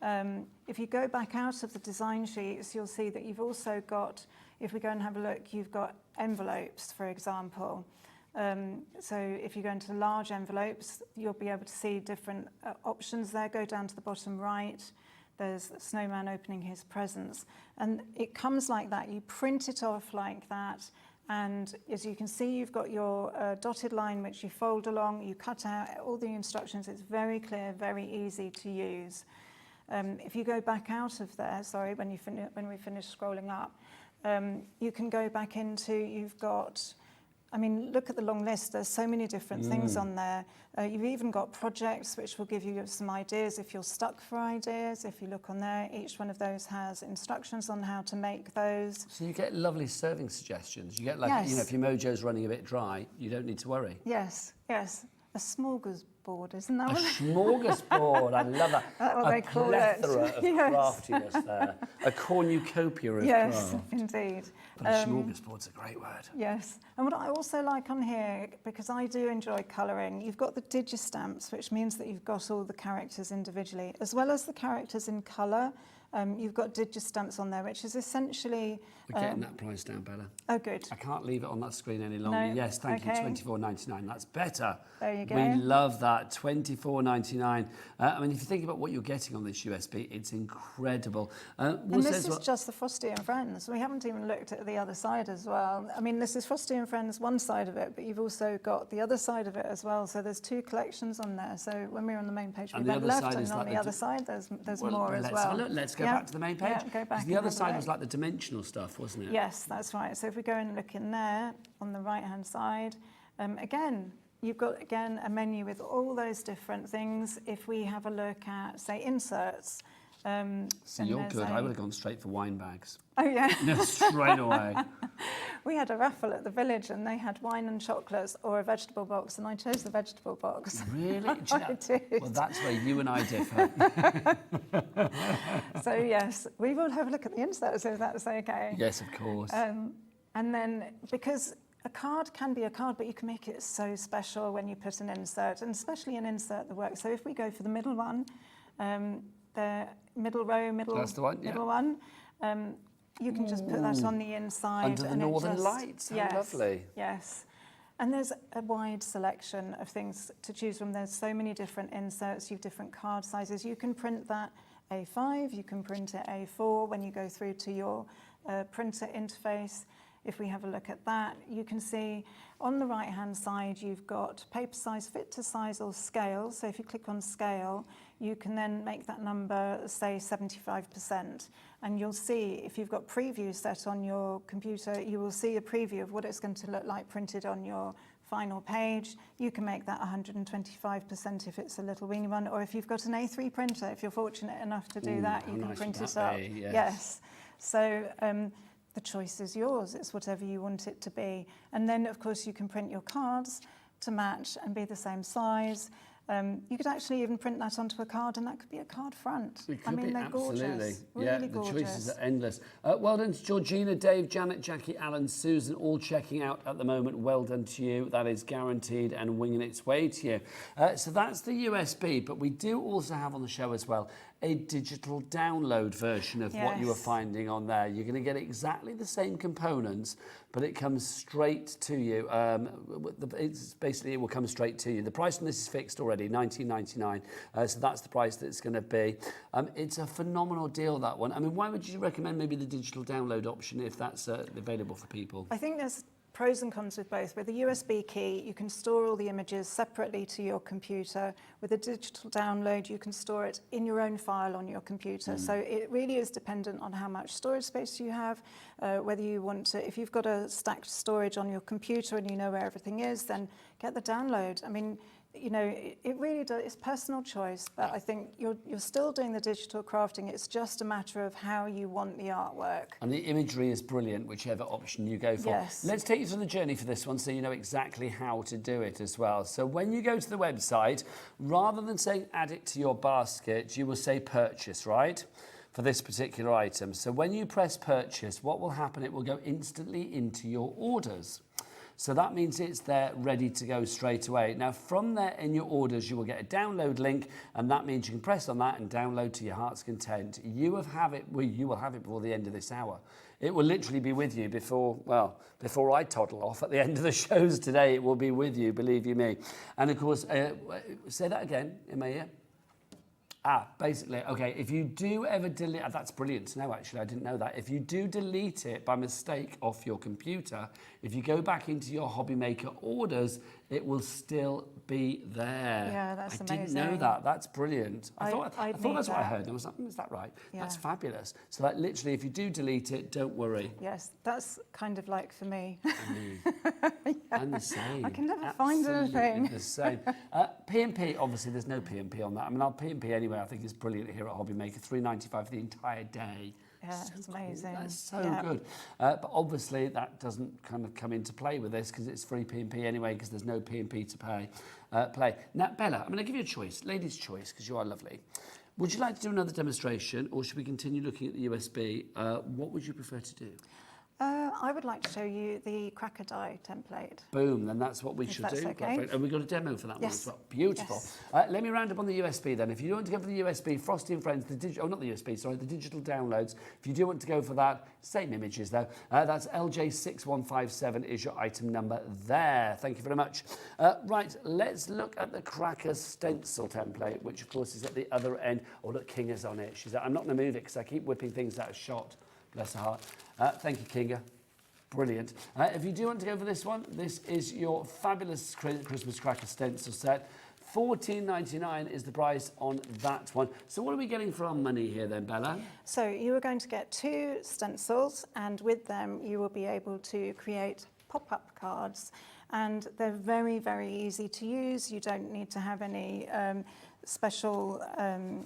If you go back out of the design sheets, you'll see that you've also got, if we go and have a look, you've got envelopes, for example. So if you go into large envelopes, you'll be able to see different options there. Go down to the bottom right. There's a snowman opening his presents. And it comes like that. You print it off like that. And as you can see, you've got your dotted line, which you fold along. You cut out all the instructions. It's very clear, very easy to use. If you go back out of there, sorry, when we finish scrolling up, you can go back into, you've got, I mean, look at the long list. There's so many different things on there. You've even got projects which will give you some ideas if you're stuck for ideas. If you look on there, each one of those has instructions on how to make those. So you get lovely serving suggestions. You get like, Yes. you know, if your mojo's running a bit dry, you don't need to worry. Yes, yes. A smorgasbord, isn't that A what? smorgasbord, I love that. That's what they call it. A plethora of Yes. craftiness there. A cornucopia of Yes, craft. indeed. But a smorgasbord's a great word. Yes, and what I also like on here, because I do enjoy colouring, you've got the digistamps, which means that you've got all the characters individually, as well as the characters in colour. You've got digistamps on there, which is essentially... We're getting that price down, Bella. Oh, good. I can't leave it on that screen any longer. No, Yes, thank you, okay. $24.99. That's better. There you go. We love that, $24.99. I mean, if you think about what you're getting on this USB, it's incredible. And this is just the Frosty and Friends. We haven't even looked at the other side as well. I mean, this is Frosty and Friends, one side of it, but you've also got the other side of it as well. So there's two collections on there. So when we're on the main page, we went left, and on the other side, there's more as well. Let's go back to the main page. Yeah, go back. The other side was like the dimensional stuff, wasn't it? Yes, that's right. So if we go and look in there on the right-hand side, again, you've got, again, a menu with all those different things. If we have a look at, say, inserts. So you're good. I would have gone straight for wine bags. Oh, yeah. No, straight away. We had a raffle at the village and they had wine and chocolates or a vegetable box, and I chose the vegetable box. Really? I did. Well, that's where you and I differ. So, yes, we will have a look at the inserts if that's okay. Yes, of course. And then, because a card can be a card, but you can make it so special when you put an insert, and especially an insert that works. So if we go for the middle one, the middle row, That's the one, yeah. middle one, you can just put that on the inside. Under the and Northern Lights, how lovely. Yes. And there's a wide selection of things to choose from. There's so many different inserts, you've different card sizes. You can print that A5, you can print it A4 when you go through to your printer interface. If we have a look at that, you can see on the right-hand side, you've got paper size, fit to size or scale. So if you click on scale, you can then make that number, say 75%. And you'll see, if you've got preview set on your computer, you will see a preview of what it's going to look like printed on your final page. You can make that 125% if it's a little weeny one, or if you've got an A3 printer, if you're fortunate enough to do that, you can print it up. Yes. So the choice is yours. It's whatever you want it to be. And then, of course, you can print your cards to match and be the same size. You could actually even print that onto a card, and that could be a card front. It could I mean, be, they're absolutely. gorgeous. Yeah, Really the gorgeous. choices are endless. Well done to Georgina, Dave, Janet, Jackie, Alan, Susan, all checking out at the moment. Well done to you. That is guaranteed and winging its way to you. So that's the USB, but we do also have on the show as well a digital download version of what you are finding on there. You're going to get exactly the same components, but it comes straight to you. It's basically, it will come straight to you. The price on this is fixed already, $19.99. So that's the price that it's going to be. It's a phenomenal deal, that one. I mean, why would you recommend maybe the digital download option if that's available for people? I think there's pros and cons with both. With a USB key, you can store all the images separately to your computer. With a digital download, you can store it in your own file on your computer. So it really is dependent on how much storage space you have, whether you want to, if you've got a stacked storage on your computer and you know where everything is, then get the download. I mean, you know, it really does, it's personal choice, but I think you're still doing the digital crafting. It's just a matter of how you want the artwork. And the imagery is brilliant, whichever option you go for. Yes. Let's take you through the journey for this one so you know exactly how to do it as well. So when you go to the website, rather than saying add it to your basket, you will say purchase, right? For this particular item. So when you press purchase, what will happen? It will go instantly into your orders. So that means it's there ready to go straight away. Now from there in your orders, you will get a download link, and that means you can press on that and download to your heart's content. You will have it before the end of this hour. It will literally be with you before I toddle off at the end of the shows today. It will be with you, believe you me. And of course, say that again in my ear. Basically, okay, if you do ever delete, that's brilliant to know actually, I didn't know that. If you do delete it by mistake off your computer, if you go back into your Hobby Maker orders, it will still be there. Yeah, that's amazing. I didn't know amazing. that. That's brilliant. I thought I'd that's need what I that. heard. And I was like, is that right? Yeah. That's fabulous. So that literally, if you do delete it, don't worry. Yes, that's kind of like for me. I'm the same. I can never find Absolutely anything. the same. P&P, obviously, there's no P&P on that. I mean, our P&P anyway, I think is brilliant here at Hobby Maker. $3.95 for the entire day. Yeah, it's amazing. That's so Yeah. good. But obviously, that doesn't kind of come into play with this because it's free P&P anyway because there's no P&P to play. Now, Bella, I'm going to give you a choice, ladies' choice, because you are lovely. Would you like to do another demonstration or should we continue looking at the USB? What would you prefer to do? I would like to show you the cracker die template. Boom, then that's what we should that's do. okay. And we've got a demo for that one Yes. as well. Beautiful. Yes. Let me round up on the USB then. If you want to go for the USB, Frosty and Friends, not the USB, sorry, the digital downloads. If you do want to go for that, same images though. That's LJ6157 is your item number there. Thank you very much. Right, let's look at the cracker stencil template, which of course is at the other end. Oh, look, Kinga's on it. She's like, I'm not going to move it because I keep whipping things out of shot. Bless her heart. Thank you, Kinga. Brilliant. If you do want to go for this one, this is your fabulous Christmas cracker stencil set. $14.99 is the price on that one. So what are we getting for our money here then, Bella? So you are going to get 2 stencils, and with them you will be able to create pop-up cards. And they're very, very easy to use. You don't need to have any special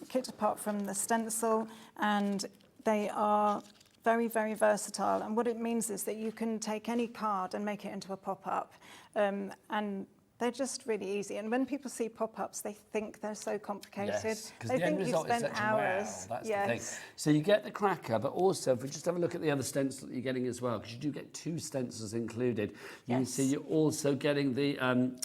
kit apart from the stencil, and they are very, very versatile. And what it means is that you can take any card and make it into a pop-up. And they're just really easy. And when people see pop-ups, they think they're so complicated. Yes, because they the end think you've result is spent such hours. a wow. That's yes. the thing. So you get the cracker, but also if we just have a look at the other stencil that you're getting as well, because you do get 2 stencils included. You can see you're also getting the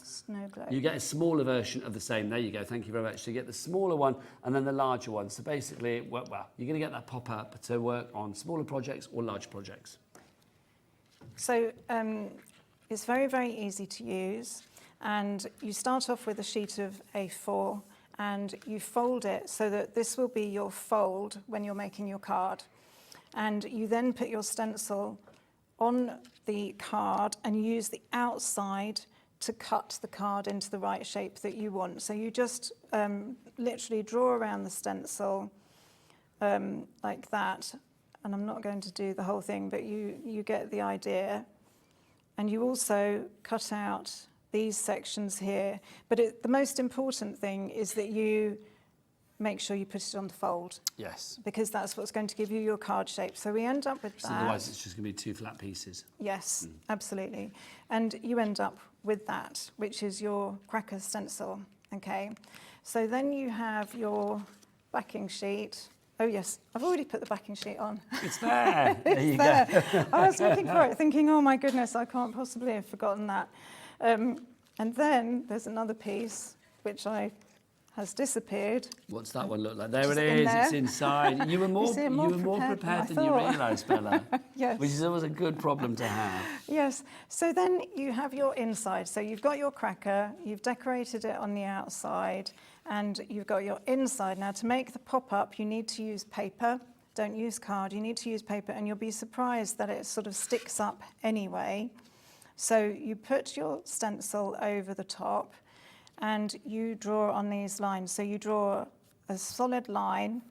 snow globe. You get a smaller version of the same. There you go. Thank you very much. So you get the smaller one and then the larger one. So basically, well, you're going to get that pop-up to work on smaller projects or large projects. So it's very, very easy to use. And you start off with a sheet of A4 and you fold it so that this will be your fold when you're making your card. And you then put your stencil on the card and use the outside to cut the card into the right shape that you want. So you just literally draw around the stencil like that. And I'm not going to do the whole thing, but you get the idea. And you also cut out these sections here. But the most important thing is that you make sure you put it on the fold. Yes. Because that's what's going to give you your card shape. So we end up with that. Otherwise, it's just going to be 2 flat pieces. Yes, absolutely. And you end up with that, which is your cracker stencil, okay? So then you have your backing sheet. Oh yes, I've already put the backing sheet on. It's there. There you there. go. I was looking for it, thinking, oh my goodness, I can't possibly have forgotten that. And then there's another piece which has disappeared. What's that one look like? There Just it in is. there. It's inside. You were more prepared than you realised, Bella. Yes. Which is always a good problem to have. Yes. So then you have your inside. So you've got your cracker, you've decorated it on the outside, and you've got your inside. Now, to make the pop-up, you need to use paper. Don't use card. You need to use paper, and you'll be surprised that it sort of sticks up anyway. So you put your stencil over the top, and you draw on these lines. So you draw a solid line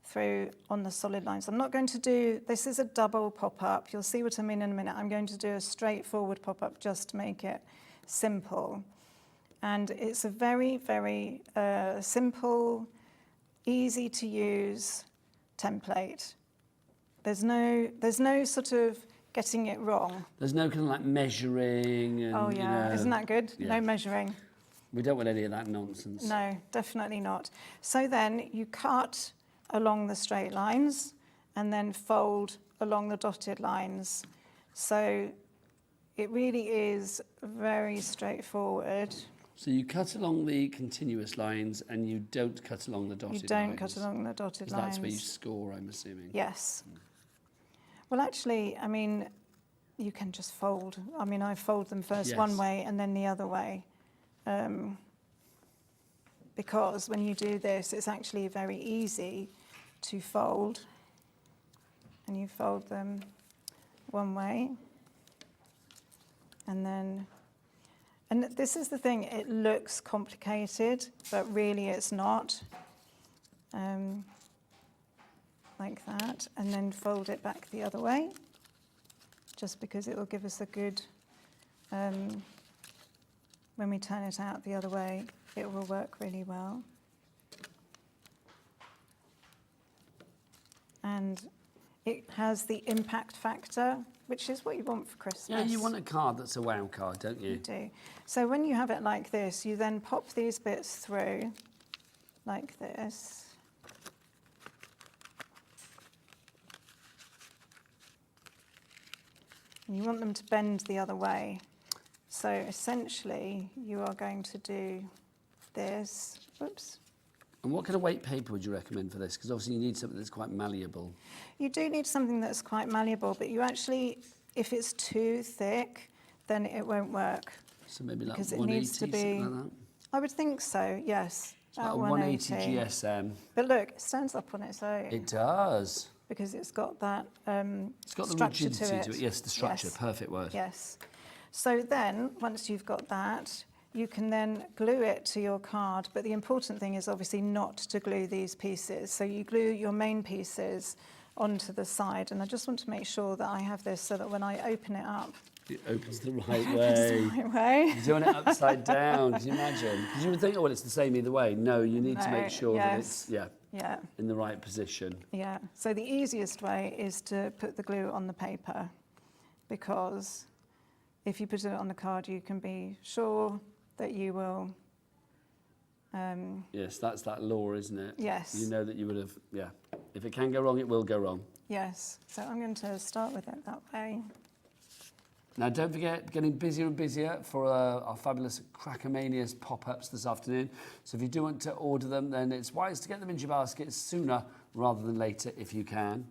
through on the solid lines. I'm not going to do, this is a double pop-up. You'll see what I mean in a minute. I'm going to do a straightforward pop-up just to make it simple. And it's a very, very simple, easy to use template. There's no sort of getting it wrong. There's no kind of like measuring and, oh yeah, isn't that good? Yeah. No measuring. We don't want any of that nonsense. No, definitely not. So then you cut along the straight lines and then fold along the dotted lines. So it really is very straightforward. So you cut along the continuous lines and you don't cut along the dotted lines? You don't cut along the dotted lines. That's where you score, I'm assuming. Yes. Well, actually, I mean, you can just fold. I mean, I fold them first one way and then the other way. Because when you do this, it's actually very easy to fold. And you fold them one way. And then, and this is the thing, it looks complicated, but really it's not. Like that, and then fold it back the other way, just because it will give us a good, when we turn it out the other way, it will work really well. And it has the impact factor, which is what you want for Christmas. Yeah, you want a card that's a wow card, don't you? You do. So when you have it like this, you then pop these bits through, like this. And you want them to bend the other way. So essentially, you are going to do this. Whoops. And what kind of weight paper would you recommend for this? Because obviously you need something that's quite malleable. You do need something that's quite malleable, but you actually, if it's too thick, then it won't work. So maybe like because 180, it needs to be, something like that? I would think so, yes. Like a 180 GSM. But look, it stands up on its own. It does. Because it's got that It's got the structure rigidity to it. Yes, the structure. Yes. Perfect word. Yes. So then, once you've got that, you can then glue it to your card. But the important thing is obviously not to glue these pieces. So you glue your main pieces onto the side. And I just want to make sure that I have this so that when I open it up, It opens the right it's way. the right way. You're doing it upside down. Can you imagine? Because you would think, oh, well, it's the same either way. No, you need to No, make sure that yes. it's Yeah. in the right position. Yeah, so the easiest way is to put the glue on the paper, because if you put it on the card, you can be sure that you will... Yes, that's that law, isn't it? Yes. You know that you would have, if it can go wrong, it will go wrong. Yes, so I'm going to start with it that way. Now, don't forget, getting busier and busier for our fabulous Crackermanias pop-ups this afternoon. So if you do want to order them, then it's wise to get them into your baskets sooner rather than later if you can.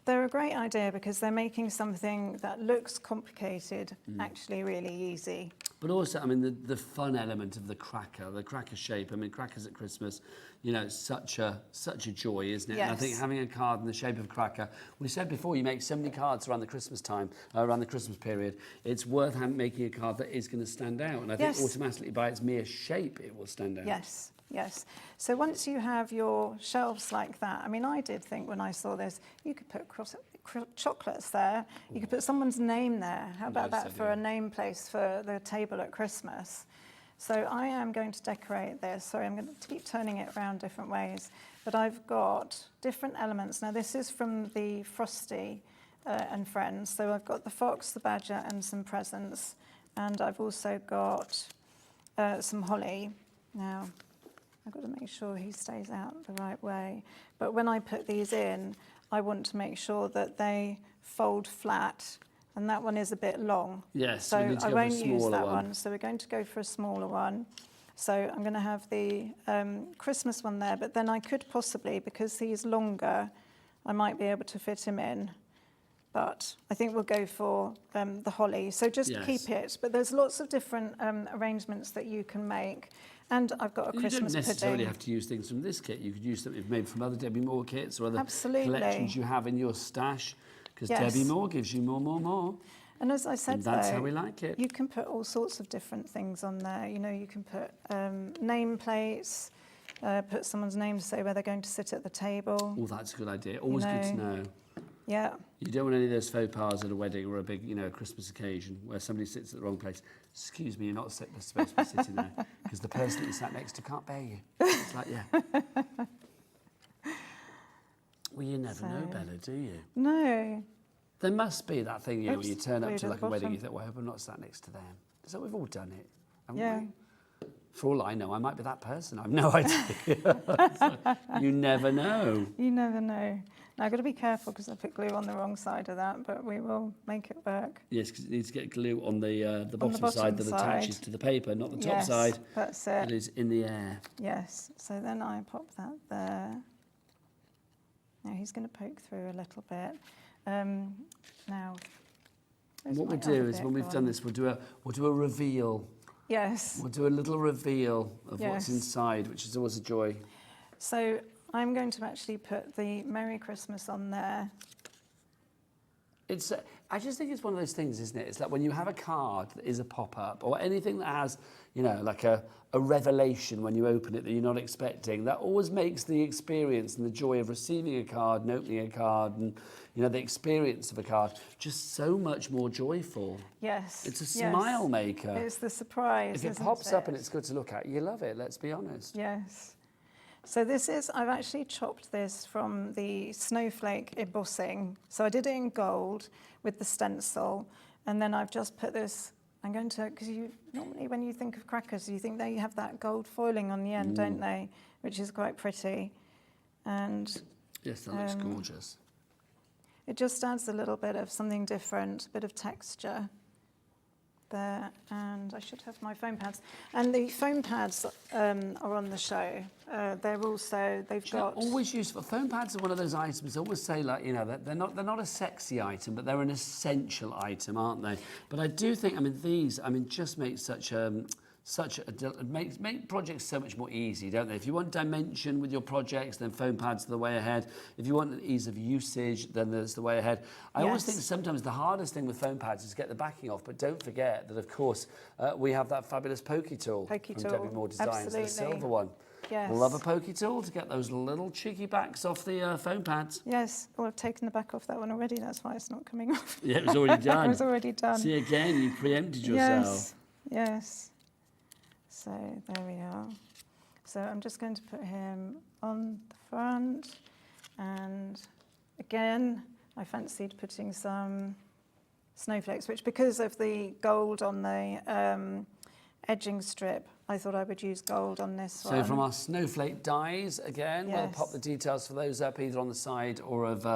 They're a great idea because they're making something that looks complicated actually really easy. But also, I mean, the fun element of the cracker shape. I mean, crackers at Christmas, you know, it's such a joy, isn't it? Yes. And I think having a card in the shape of a cracker, we said before, you make so many cards around the Christmas time, around the Christmas period, it's worth making a card that is going to stand out. And I think automatically by its mere shape, it will stand out. Yes. Yes. So once you have your shelves like that, I mean, I did think when I saw this, you could put chocolates there. You could put someone's name there. How about that for a name place for the table at Christmas? So I am going to decorate this. Sorry, I'm going to keep turning it around different ways. But I've got different elements. Now, this is from the Frosty and Friends. So I've got the fox, the badger, and some presents. And I've also got some holly. Now, I've got to make sure he stays out the right way. But when I put these in, I want to make sure that they fold flat. And that one is a bit long. Yes, so we need to I go for a won't use smaller that one. So we're going to go for a smaller one. So I'm going to have the Christmas one there. But then I could possibly, because he's longer, I might be able to fit him in. But I think we'll go for the holly. So just keep it. But there's lots of different arrangements that you can make. And I've got a Christmas pudding. You don't necessarily have to use things from this kit. You could use something made from other Debbie Moore kits or other collections you have in your stash. Because Debbie Moore gives you more. And as I said, and that's how we like it. You can put all sorts of different things on there. You know, you can put nameplates, put someone's name to say where they're going to sit at the table. Oh, that's a good idea. Always good to know. Yeah. You don't want any of those faux pas at a wedding or a big, Christmas occasion where somebody sits at the wrong place. Excuse me, you're not supposed to be sitting there because the person that you sat next to can't bear you. It's like, Well, you never know, Bella, do you? No. There must be that thing, where you turn up Glued to at like the a wedding, you bottom. think, well, I hope I'm not sat next to them. So we've all done it, haven't we? For all I know, I might be that person. I've no idea. So, you never know. You never know. Now, I've got to be careful because I put glue on the wrong side of that, but we will make it work. Yes, because it needs to get glue on the bottom side that attaches to the paper, not the top Yes, side. That's it. It is in the air. Yes. So then I pop that there. Now he's going to poke through a little bit. Now, What we'll do is when we've done this, we'll do a reveal. Yes. We'll do a little reveal of what's inside, which is always a joy. So I'm going to actually put the Merry Christmas on there. It's I just think it's one of those things, isn't it? It's like when you have a card that is a pop-up or anything that has, you know, like a revelation when you open it that you're not expecting, that always makes the experience and the joy of receiving a card and opening a card and, you know, the experience of a card just so much more joyful. Yes. It's a smile maker. It's the surprise. If it pops up and it's good to look at, you love it, let's be honest. Yes. So this is, I've actually chopped this from the snowflake embossing. So I did it in gold with the stencil, and then I've just put this, I'm going to, because you normally when you think of crackers, you think they have that gold foiling on the end, don't they? Which is quite pretty. And yes, that looks gorgeous. It just adds a little bit of something different, a bit of texture there, and I should have my foam pads. And the foam pads are on the show. They're also, they've got... Always useful. Foam pads are one of those items, I always say, like, you know, they're not a sexy item, but they're an essential item, aren't they? But I do think, I mean, these, I mean, just make make projects so much more easy, don't they? If you want dimension with your projects, then foam pads are the way ahead. If you want an ease of usage, then there's the way ahead. I always think sometimes the hardest thing with foam pads is to get the backing off, but don't forget that, of course, we have that fabulous pokey tool from Debbie Moore Designs, the silver one. Yes. Love a pokey tool to get those little cheeky backs off the foam pads. Yes, well, I've taken the back off that one already, that's why it's not coming off. Yeah, it was already done. It was already done. See, again, you preempted yourself. Yes. So there we are. So I'm just going to put him on the front, and again I fancied putting some snowflakes, which because of the gold on the edging strip, I thought I would use gold on this one. So from our snowflake dies, again, we'll pop the details for those up either on the side or of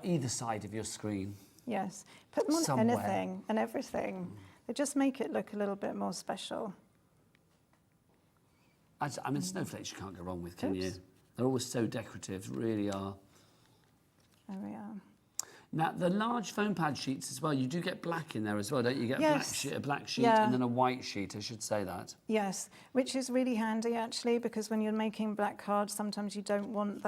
either side of your screen. Yes, put them on anything and everything. They just make it look a little bit more special. I mean, snowflakes you can't go wrong with, can you? They're always so decorative, really are. There we are. Now, the large foam pad sheets as well, you do get black in there as well, don't you? You get a black sheet and then a white sheet, I should say that. Yes, which is really handy actually, because when you're making black cards, sometimes you don't want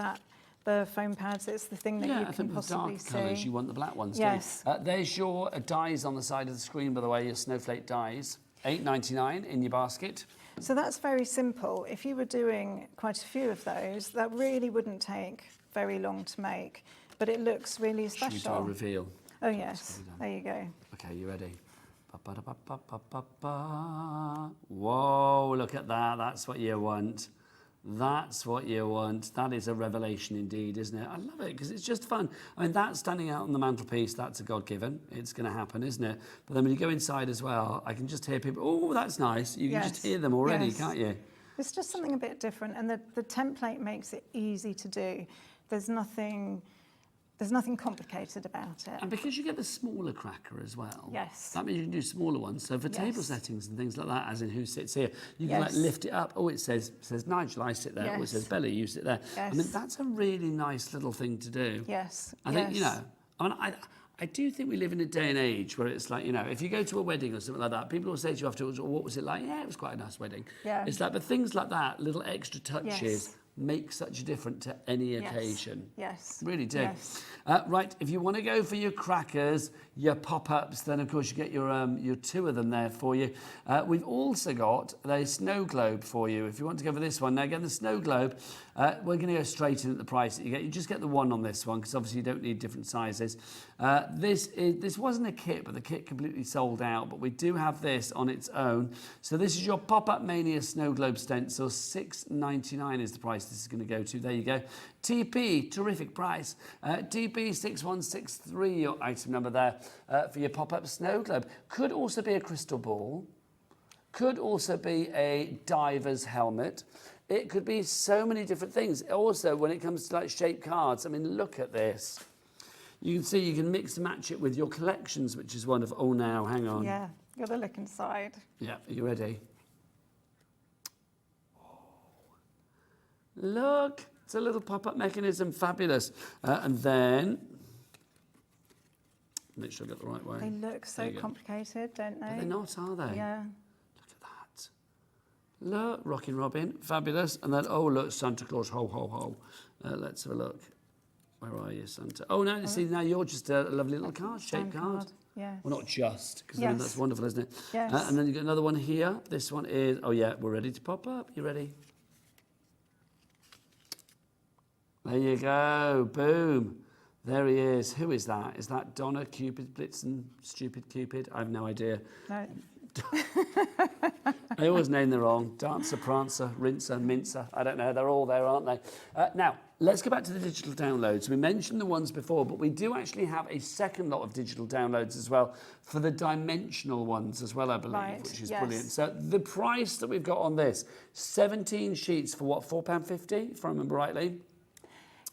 the foam pads. It's the thing that you can possibly see. Dark colours, you want the black ones, yes. don't you? There's your dies on the side of the screen, by the way, your snowflake dies. $8.99 in your basket. So that's very simple. If you were doing quite a few of those, that really wouldn't take very long to make, but it looks really special. Should we do a reveal? Oh yes, there you go. Okay, you ready? Whoa, look at that, that's what you want. That's what you want. That is a revelation indeed, isn't it? I love it because it's just fun. I mean, that standing out on the mantelpiece, that's a God-given. It's going to happen, isn't it? But then when you go inside as well, I can just hear people, oh, that's nice. You can just hear them already, can't you? It's just something a bit different, and the template makes it easy to do. There's nothing complicated about it. And because you get the smaller cracker as well, that means you can do smaller ones. So for table settings and things like that, as in who sits here, you can like lift it up. Oh, it says Nigel, I sit there. Oh, it says Bella, you sit there. I mean, that's a really nice little thing to do. Yes. I think, you know, I do think we live in a day and age where it's like, you know, if you go to a wedding or something like that, people will say to you afterwards, oh, what was it like? Yeah, it was quite a nice wedding. Yeah. It's like, but things like that, little extra touches, make such a difference to any occasion. Yes. Really do. Yes. Right, if you want to go for your crackers, your pop-ups, then of course you get your two of them there for you. We've also got a snow globe for you. If you want to go for this one, now again the snow globe, we're going to go straight in at the price that you get. You just get the one on this one because obviously you don't need different sizes. This wasn't a kit, but the kit completely sold out. But we do have this on its own. So this is your Pop-Up Mania snow globe stencil. $6.99 is the price this is going to go to. There you go. TP, terrific price. TP6163, your item number there for your pop-up snow globe. Could also be a crystal ball. Could also be a diver's helmet. It could be so many different things. Also, when it comes to like shaped cards, I mean, look at this. You can see you can mix and match it with your collections, which is wonderful. Oh, now, hang on. Yeah, got to look inside. Yeah, are you ready? Look, it's a little pop-up mechanism, fabulous. And then, make sure I get the right way. They look so complicated, don't they? But they're not, are they? Yeah. Look at that. Look, Rockin' Robin, fabulous. And then, oh, look, Santa Claus, ho, ho, ho. Let's have a look. Where are you, Santa? Oh, no, see, now you're just a lovely little card, shaped card. Yes. Well, not just, because I mean, that's wonderful, isn't it? Yes. And then you've got another one here. This one is, oh yeah, we're ready to pop up. You ready? There you go. Boom. There he is. Who is that? Is that Donna, Cupid, Blitzen, Stupid Cupid? I have no idea. No. I always name them wrong. Dancer, Prancer, Rincer, Mincer. I don't know. They're all there, aren't they? Now, let's go back to the digital downloads. We mentioned the ones before, but we do actually have a second lot of digital downloads as well for the dimensional ones as well, I believe, which is brilliant. So the price that we've got on this, 17 sheets for what, £4.50, if I remember rightly?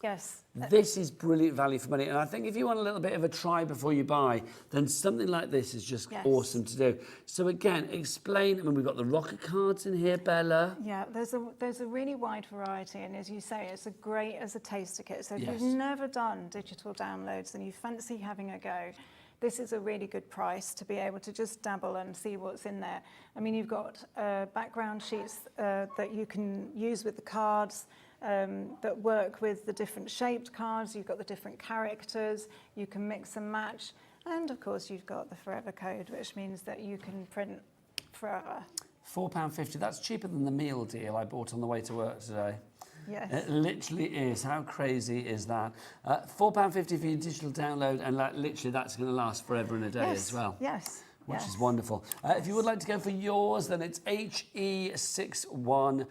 Yes. This is brilliant value for money. And I think if you want a little bit of a try before you buy, then something like this is just awesome to do. So again, explain, I mean, we've got the rocket cards in here, Bella. Yeah, there's a really wide variety, and as you say, it's great as a taster kit. So if you've never done digital downloads and you fancy having a go, this is a really good price to be able to just dabble and see what's in there. I mean, you've got background sheets that you can use with the cards, that work with the different shaped cards. You've got the different characters, you can mix and match, and of course you've got the forever code, which means that you can print forever. £4.50, that's cheaper than the meal deal I bought on the way to work today. Yes. It literally is. How crazy is that? £4.50 for your digital download, and literally that's going to last forever and a day as well. Yes. Which is wonderful. If you would like to go for yours, then it's HE61.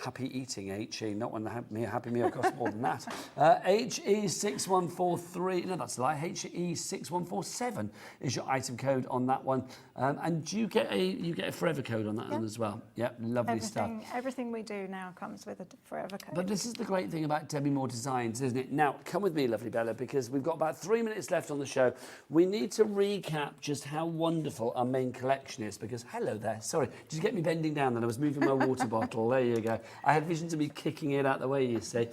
Happy eating HE, not when the Happy Meal costs more than that. HE6143. No, that's a lie. HE6147 is your item code on that one. And do you get a forever code on that one as well? Yep, lovely stuff. Everything we do now comes with a forever code. But this is the great thing about Debbie Moore Designs, isn't it? Now, come with me, lovely Bella, because we've got about 3 minutes left on the show. We need to recap just how wonderful our main collection is, because, hello there, sorry, did you get me bending down then? I was moving my water bottle, there you go. I had visions of me kicking it out the way, you see.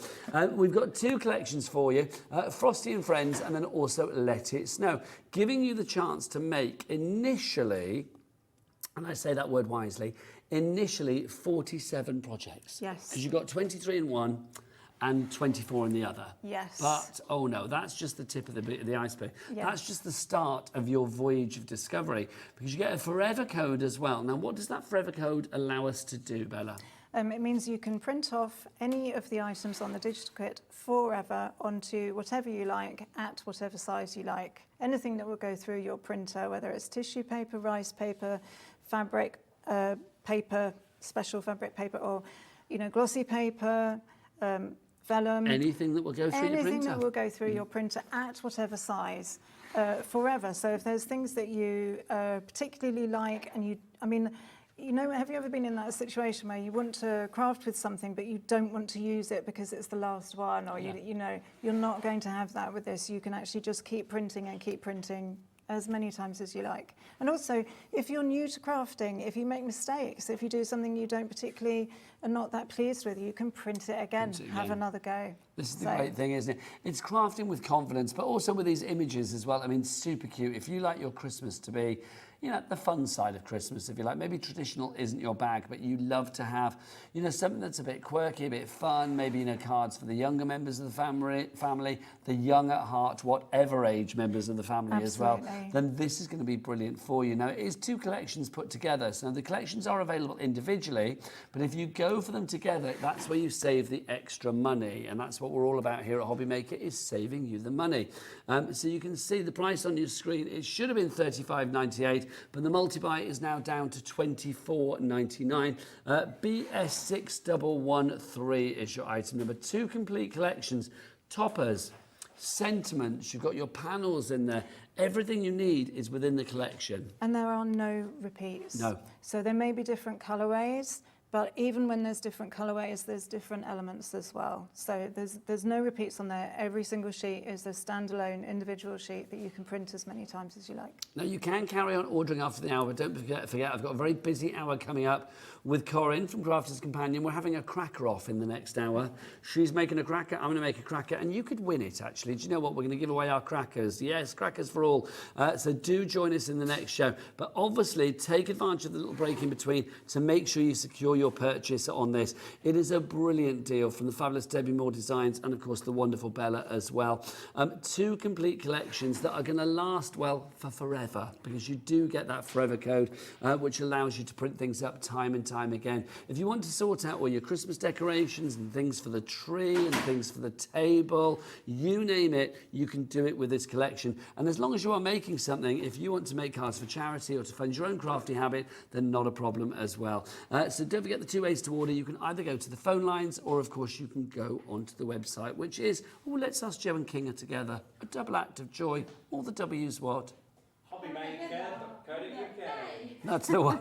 We've got 2 collections for you, Frosty and Friends, and then also Let It Snow, giving you the chance to make initially, and I say that word wisely, initially 47 projects. Yes. Because you've got 23 in one and 24 in the other. Yes. But, oh no, that's just the tip of the iceberg. Yeah. That's just the start of your voyage of discovery, because you get a forever code as well. Now, what does that forever code allow us to do, Bella? It means you can print off any of the items on the digital kit forever onto whatever you like, at whatever size you like. Anything that will go through your printer, whether it's tissue paper, rice paper, fabric paper, special fabric paper, or glossy paper, vellum. Anything that will go through your printer. Anything that will go through your printer at whatever size, forever. So if there's things that you particularly like, and have you ever been in that situation where you want to craft with something but you don't want to use it because it's the last one, or you're not going to have that with this. You can actually just keep printing and keep printing as many times as you like. And also, if you're new to crafting, if you make mistakes, if you do something you don't particularly are not that pleased with, you can print it again, have another go. This is the great thing, isn't it? It's crafting with confidence, but also with these images as well. I mean, super cute. If you like your Christmas to be, the fun side of Christmas, if you like. Maybe traditional isn't your bag, but you love to have, something that's a bit quirky, a bit fun, maybe, cards for the younger members of the family, the young at heart, whatever age members of the family as well. Then this is going to be brilliant for you. Now, it is 2 collections put together. So the collections are available individually, but if you go for them together, that's where you save the extra money. And that's what we're all about here at Hobby Maker, is saving you the money. So you can see the price on your screen. It should have been $35.98. But the multi-buy is now down to $24.99. BS6113 is your item number. 2 complete collections, toppers, sentiments. You've got your panels in there. Everything you need is within the collection. And there are no repeats. No. So there may be different colourways, but even when there's different colourways, there's different elements as well. So there's no repeats on there. Every single sheet is a standalone individual sheet that you can print as many times as you like. Now, you can carry on ordering after the hour, but don't forget, I've got a very busy hour coming up with Corinne from Crafter's Companion. We're having a cracker off in the next hour. She's making a cracker, I'm going to make a cracker, and you could win it, actually. Do you know what? We're going to give away our crackers. Yes, crackers for all. So do join us in the next show. But obviously, take advantage of the little break in between to make sure you secure your your purchase on this. It is a brilliant deal from the fabulous Debbie Moore Designs and of course the wonderful Bella as well. 2 complete collections that are going to last, well, for forever, because you do get that forever code which allows you to print things up time and time again. If you want to sort out all your Christmas decorations and things for the tree and things for the table, you name it, you can do it with this collection. And as long as you are making something, if you want to make cards for charity or to fund your own crafty habit, then not a problem as well. So don't forget the 2 ways to order. You can either go to the phone lines or of course you can go onto the website, which is, oh, let's ask Joe and King are together, a double act of joy. All the W's what? Hobbymaker.co.uk. That's the one.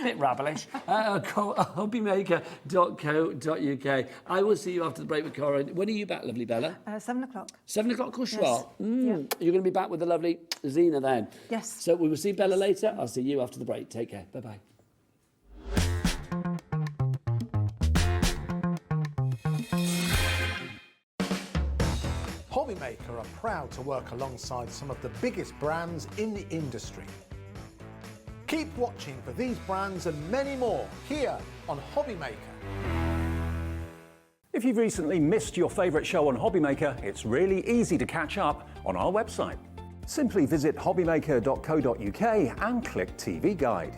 Bit rabblish. Hobbymaker.co.uk. I will see you after the break with Cora. When are you back, lovely Bella? 7 o'clock. 7 o'clock, of course you Yes. are. You're going to be back with the lovely Zena then. Yes. So we will see Bella later. I'll see you after the break. Take care. Bye-bye. Hobbymaker are proud to work alongside some of the biggest brands in the industry. Keep watching for these brands and many more here on Hobbymaker. If you've recently missed your favourite show on Hobbymaker, it's really easy to catch up on our website. Simply visit hobbymaker.co.uk and click TV Guide.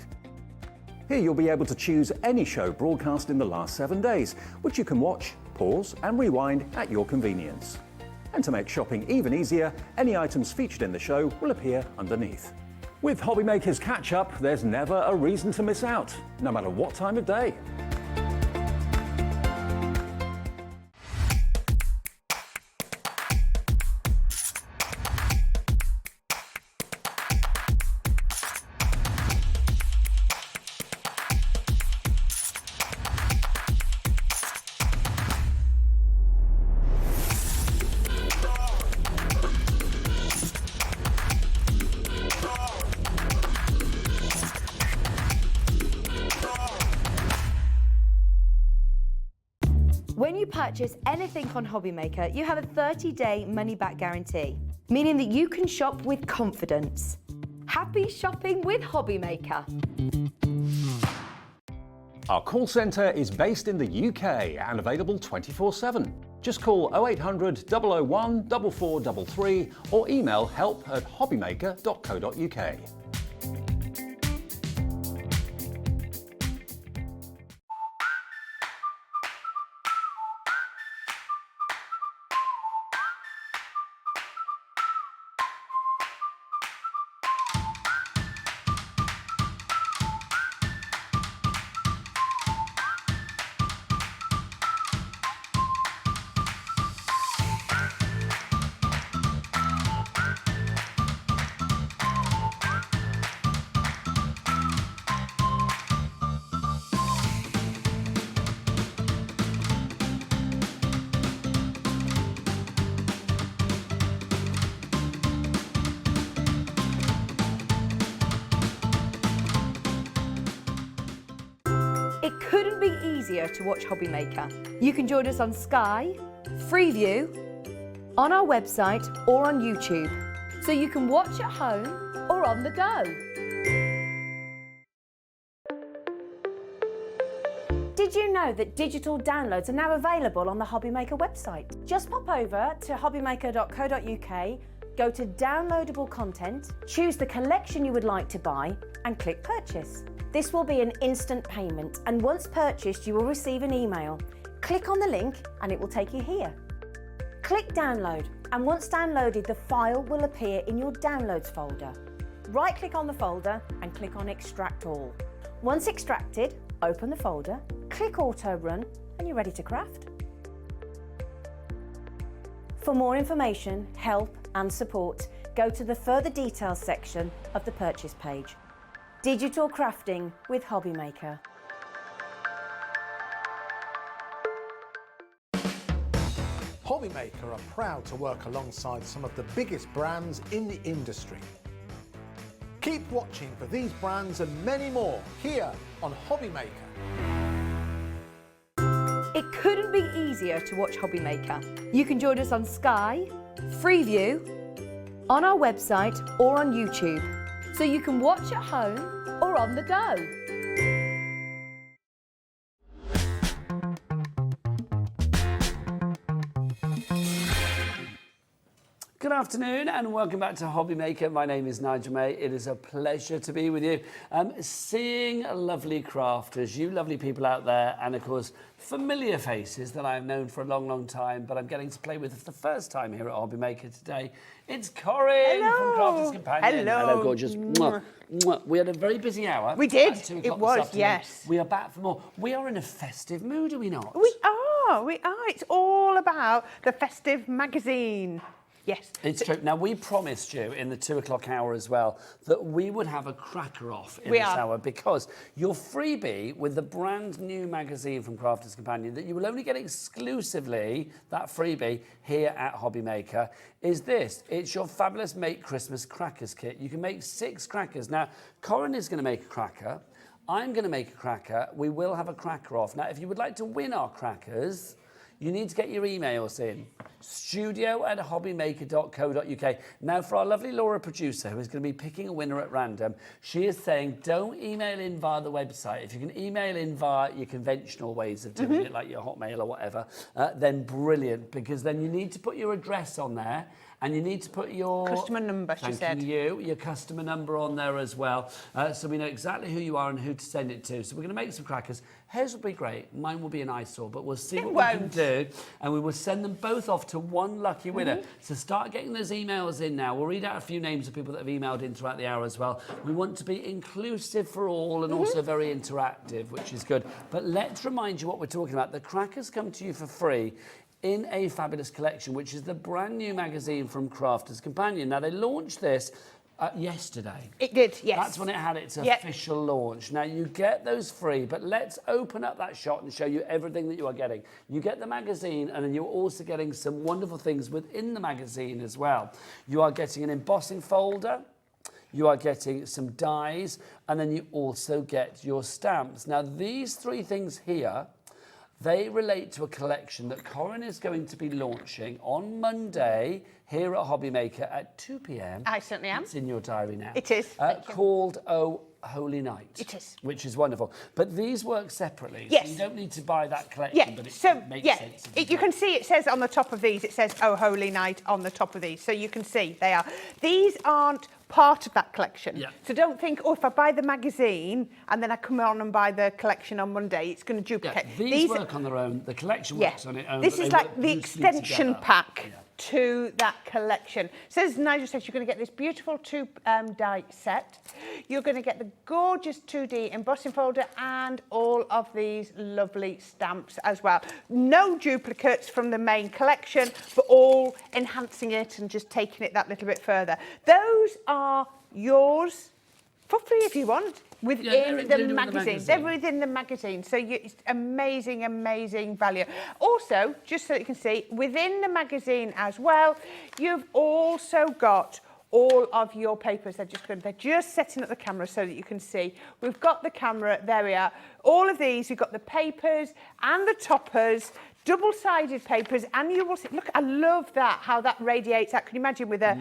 Here you'll be able to choose any show broadcast in the last 7 days, which you can watch, pause and rewind at your convenience. And to make shopping even easier, any items featured in the show will appear underneath. With Hobbymaker's catch-up, there's never a reason to miss out, no matter what time of day. When you purchase anything on Hobbymaker, you have a 30-day money-back guarantee, meaning that you can shop with confidence. Happy shopping with Hobbymaker. Our call centre is based in the UK and available 24/7. Just call 0800 001 4433 or email help@hobbymaker.co.uk. It couldn't be easier to watch Hobbymaker. You can join us on Sky, Freeview, on our website or on YouTube, so you can watch at home or on the go. Did you know that digital downloads are now available on the Hobbymaker website? Just pop over to hobbymaker.co.uk, go to downloadable content, choose the collection you would like to buy and click purchase. This will be an instant payment, and once purchased you will receive an email. Click on the link and it will take you here. Click download, and once downloaded the file will appear in your downloads folder. Right click on the folder and click on extract all. Once extracted, open the folder, click auto run and you're ready to craft. For more information, help and support, go to the further details section of the purchase page. Digital crafting with Hobbymaker. Hobbymaker are proud to work alongside some of the biggest brands in the industry. Keep watching for these brands and many more here on Hobbymaker. It couldn't be easier to watch Hobbymaker. You can join us on Sky, Freeview, on our website or on YouTube, so you can watch at home or on the go. afternoon and welcome back to Hobby Maker. My name is Nigel May. It is a pleasure to be with you. Seeing lovely crafters, you lovely people out there, and of course familiar faces that I've known for a long, long time, but I'm getting to play with for the first time here at Hobby Maker today. It's Corinne from Crafters Companion. Hello. Gorgeous. Mwah. Mwah. We had a very busy hour. We did. At 2 o'clock It this was, afternoon. yes. We are back for more. We are in a festive mood, are we not? We are. It's all about the festive magazine. Yes. It's true. Now, we promised you in the 2 o'clock hour as well that we would have a cracker off in this hour, because your freebie with the brand new magazine from Crafters Companion that you will only get exclusively, that freebie, here at Hobby Maker, is this. It's your fabulous Make Christmas Crackers kit. You can make 6 crackers. Now, Corinne is going to make a cracker. I'm going to make a cracker. We will have a cracker off. Now, if you would like to win our crackers, you need to get your emails in. studio@hobbymaker.co.uk. Now, for our lovely Laura producer, who is going to be picking a winner at random, she is saying don't email in via the website. If you can email in via your conventional ways of doing it, like your Hotmail or whatever, then brilliant, because then you need to put your address on there. And you need to put your customer number, she said. Your customer number on there as well, so we know exactly who you are and who to send it to. So we're going to make some crackers. Hers will be great. Mine will be an eyesore, but we'll see what we can do. And we will send them both off to one lucky winner. So start getting those emails in now. We'll read out a few names of people that have emailed in throughout the hour as well. We want to be inclusive for all and also very interactive, which is good. But let's remind you what we're talking about. The crackers come to you for free in a fabulous collection, which is the brand new magazine from Crafters Companion. Now, they launched this yesterday. It did, yes. That's when it had its official launch. Now, you get those free, but let's open up that shot and show you everything that you are getting. You get the magazine, and then you're also getting some wonderful things within the magazine as well. You are getting an embossing folder, you are getting some dies, and then you also get your stamps. Now, these 3 things here, they relate to a collection that Corinne is going to be launching on Monday here at Hobby Maker at 2 p.m. I certainly am. It's in your diary now. It is. Called Oh Holy Night. It is. Which is wonderful. But these work separately. Yes. So you don't need to buy that collection, but it makes sense. You can see it says on the top of these, it says Oh Holy Night on the top of these. So you can see they are. These aren't part of that collection. Yeah. So don't think, oh, if I buy the magazine and then I come on and buy the collection on Monday, it's going to duplicate. Yeah, these work on their own. The collection works on its own. This is like the extension pack. Yeah. To that collection. Says Nigel says you're going to get this beautiful 2 die set. You're going to get the gorgeous 2D embossing folder and all of these lovely stamps as well. No duplicates from the main collection, but all enhancing it and just taking it that little bit further. Those are yours for free if you want. Within the magazine. They're within the magazine. So it's amazing, amazing value. Also, just so you can see, within the magazine as well, you've also got all of your papers. They're just setting up the camera so that you can see. We've got the camera, there we are. All of these, we've got the papers and the toppers, double-sided papers, and you will see, look, I love that, how that radiates out. Can you imagine with a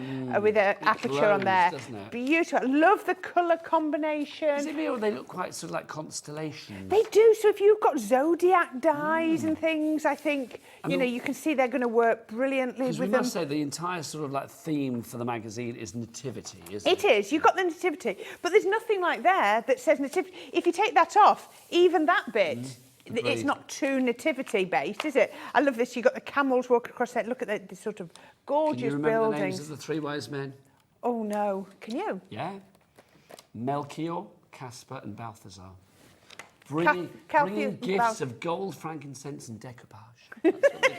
aperture on there? Doesn't it? Beautiful. I love the colour combination. Does it mean they look quite sort of like constellations? They do. So if you've got zodiac dies and things, I think, you can see they're going to work brilliantly with them. We must say the entire sort of like theme for the magazine is nativity, isn't it? It is. You've got the nativity. But there's nothing like there that says nativity. If you take that off, even that bit, it's not too nativity based, is it? I love this. You've got the camels walking across there. Look at the sort of gorgeous Can you remember buildings. the names of the 3 wise men? Oh, no. Can you? Yeah. Melchior, Caspar and Balthazar. Bringing gifts of gold, frankincense and decoupage. That's what they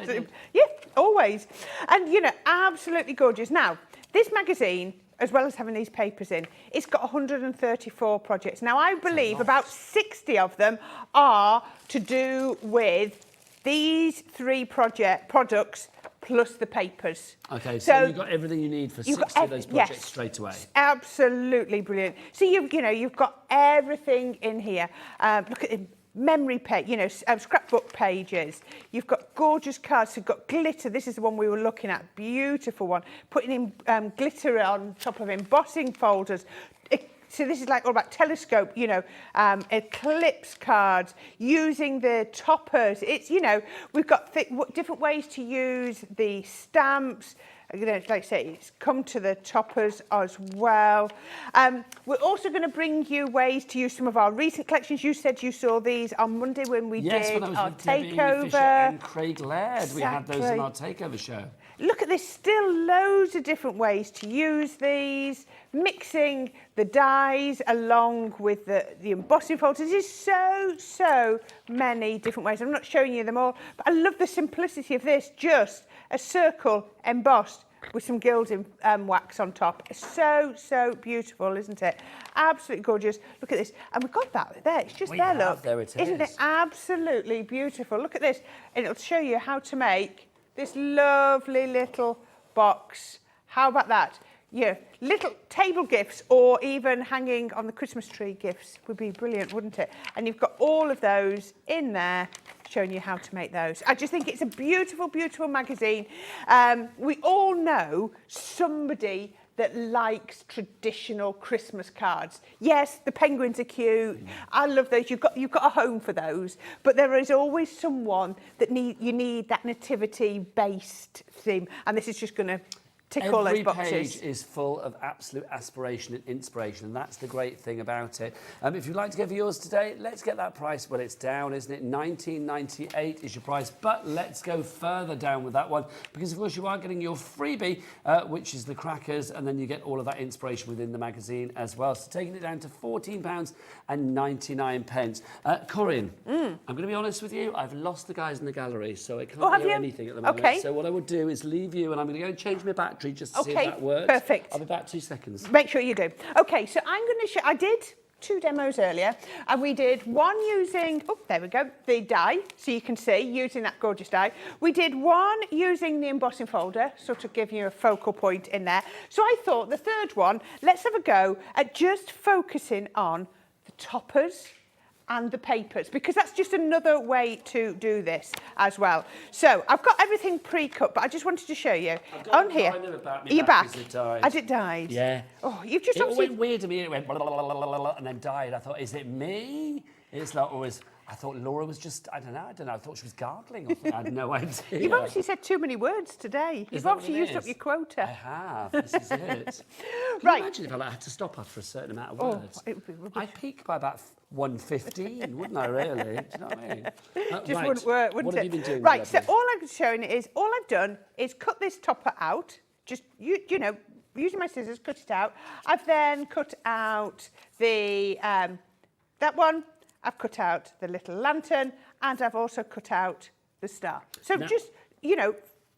do. Absolutely. Yeah, always. And, absolutely gorgeous. Now, this magazine, as well as having these papers in, it's got 134 projects. Now, I believe about 60 of them are to do with these 3 products plus the papers. Okay, so you've got everything you need for 60 of those projects straight away. Absolutely brilliant. So you've got everything in here. Look at it. Memory page, scrapbook pages. You've got gorgeous cards. You've got glitter. This is the one we were looking at. Beautiful one. Putting in glitter on top of embossing folders. So this is like all about telescope, you know, eclipse cards, using the toppers. It's, you know, we've got different ways to use the stamps. You know, like I say, it's come to the toppers as well. We're also going to bring you ways to use some of our recent collections. You said you saw these on Monday when we did when I was our with Debbie takeover. Fisher and Craig Laird. We had those in our takeover show. Look at this, still loads of different ways to use these, mixing the dies along with the embossing folders. There's so many different ways. I'm not showing you them all, but I love the simplicity of this, just a circle embossed with some gilding wax on top. So beautiful, isn't it? Absolutely gorgeous. Look at this. And we've got that there. It's just there, look. There it Isn't it absolutely beautiful? Look at this. And it'll show you how to make this lovely little box. How about that? Yeah, little table gifts or even hanging on the Christmas tree gifts would be brilliant, wouldn't it? And you've got all of those in there showing you how to make those. I just think it's a beautiful, beautiful magazine. We all know somebody that likes traditional Christmas cards. Yes, the penguins are cute. I love those. You've got a home for those. But there is always someone that you need that nativity-based theme. And this is just going to tick all those boxes. Every page is full of absolute aspiration and inspiration, and that's the great thing about it. If you'd like to go for yours today, let's get that price. Well, it's down, isn't it? $19.98 is your price, but let's go further down with that one, because of course you are getting your freebie, which is the crackers, and then you get all of that inspiration within the magazine as well. So taking it down to £14.99. Corinne, I'm going to be honest with you, I've lost the guys in the gallery, so I can't hear anything at the moment. Okay. So what I would do is leave you, and I'm going to go and change my battery just to see if that works. Perfect. I'll be back 2 seconds. Make sure you do. Okay, so I'm going to show. I did 2 demos earlier, and we did one using, oh, there we go, the die, so you can see, using that gorgeous die. We did one using the embossing folder, sort of giving you a focal point in there. So I thought the third one, let's have a go at just focusing on the toppers and the papers, because that's just another way to do this as well. So I've got everything pre-cut, but I just wanted to show you on here. Are you back? Has it died? Yeah. Oh, you've just it obviously... went weird to me. It went blah, blah, blah, blah, blah, blah, and then died. I thought, is it me? It's like always. I thought Laura was just, I don't know. I thought she was gargling or something. I had no idea. You've obviously said too many words today. You've obviously used up your quota. I have. This is it. Can Right. you imagine if I had to stop after a certain amount of words? It would be rubbish. I'd peak by about 1:15, wouldn't I, really? Do you know what I mean? Just right. wouldn't work, wouldn't What it? have you been doing? Right, so lovely? all I'm showing is, all I've done is cut this topper out. Just, you know, using my scissors, cut it out. I've then cut out the, that one. I've cut out the little lantern, and I've also cut out the star. So now, just, you know,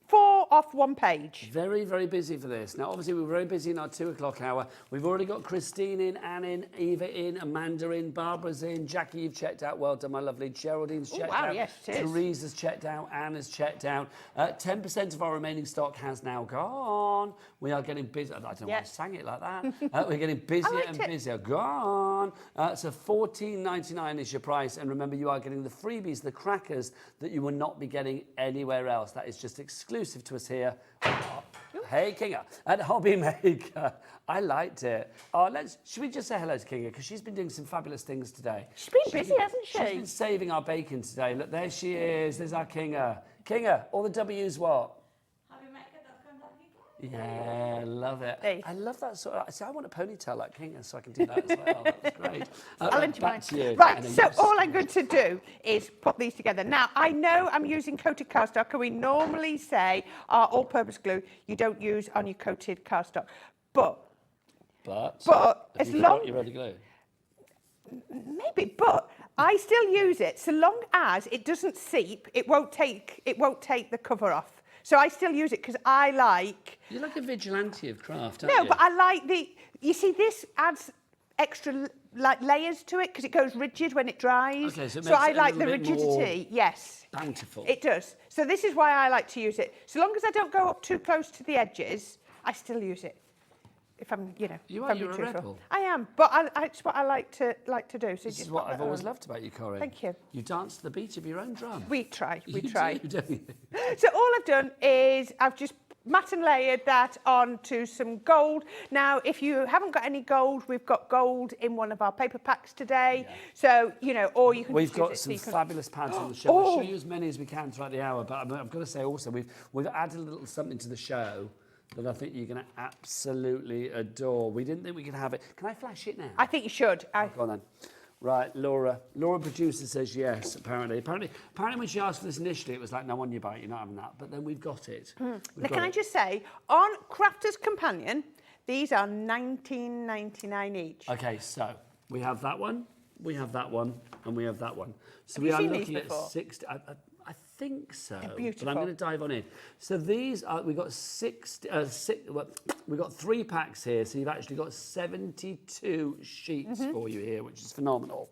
4 off 1 page. Very, very busy for this. Now, obviously, we're very busy in our 2 o'clock hour. We've already got Christine in, Anne in, Eva in, Amanda in, Barbara's in, Jackie, you've checked out. Well done, my lovely. Geraldine's checked out. Yes, it is. Teresa's checked out. Anne has checked out. 10% of our remaining stock has now gone. We are getting busy. I don't know why I sang it like that. We're getting busier and busier. Gone. So $14.99 is your price. And remember, you are getting the freebies, the crackers, that you will not be getting anywhere else. That is just exclusive to us here. Hey, Kinga, at Hobby Maker. I liked it. Should we just say hello to Kinga, because she's been doing some fabulous things today. She's been busy, hasn't she? She's been saving our bacon today. Look, there she is. There's our Kinga. Kinga, all the W's what? Yeah, love it. Hey. I love that sort of... See, I want a ponytail like Kinga, so I can do that as well. That's great. I'll lend you back mine. to you. Right, so all I'm going to do is put these together. Now, I know I'm using coated cardstock, and we normally say our all-purpose glue you don't use on your coated cardstock. But as long... Got your other glue? Maybe, but I still use it so long as it doesn't seep. It won't take the cover off. So I still use it because I like... You're like a vigilante of craft, aren't you? No, but I like the... You see, this adds extra like layers to it because it goes rigid when it dries. Okay, so it makes I it a like the little bit rigidity. more Yes. bountiful. It does. So this is why I like to use it. So long as I don't go up too close to the edges, I still use it. If I'm, you know, You're if I'm a truthful. rebel. I am, but it's what I like to do. So This is what I've always loved about you, Corinne. Thank you. You dance to the beat of your own drum. We try. You We try. do, don't you? So all I've done is I've just matte and layered that onto some gold. Now, if you haven't got any gold, we've got gold in one of our paper packs today. Yeah. So, you know, or you can We've just got use some it fabulous pads on the show. We'll show you as many as we can throughout the hour, but I've got to say also, we've added a little something to the show that I think you're going to absolutely adore. We didn't think we could have it. Can I flash it now? I think you should. Go on then. Right, Laura. Laura producer says yes, apparently. Apparently when she asked for this initially, it was like, no, on your bite, you're not having that. But then we've got it. Now, can I just say, on Crafter's Companion, these are $19.99 each. Okay, so we have that one, we have that one, and we have that one. So Have we you are seen looking these at before? 60. I think so. They're beautiful. But I'm going to dive on in. So these are, we've got we've got 3 packs here, so you've actually got 72 sheets for you here, which is phenomenal.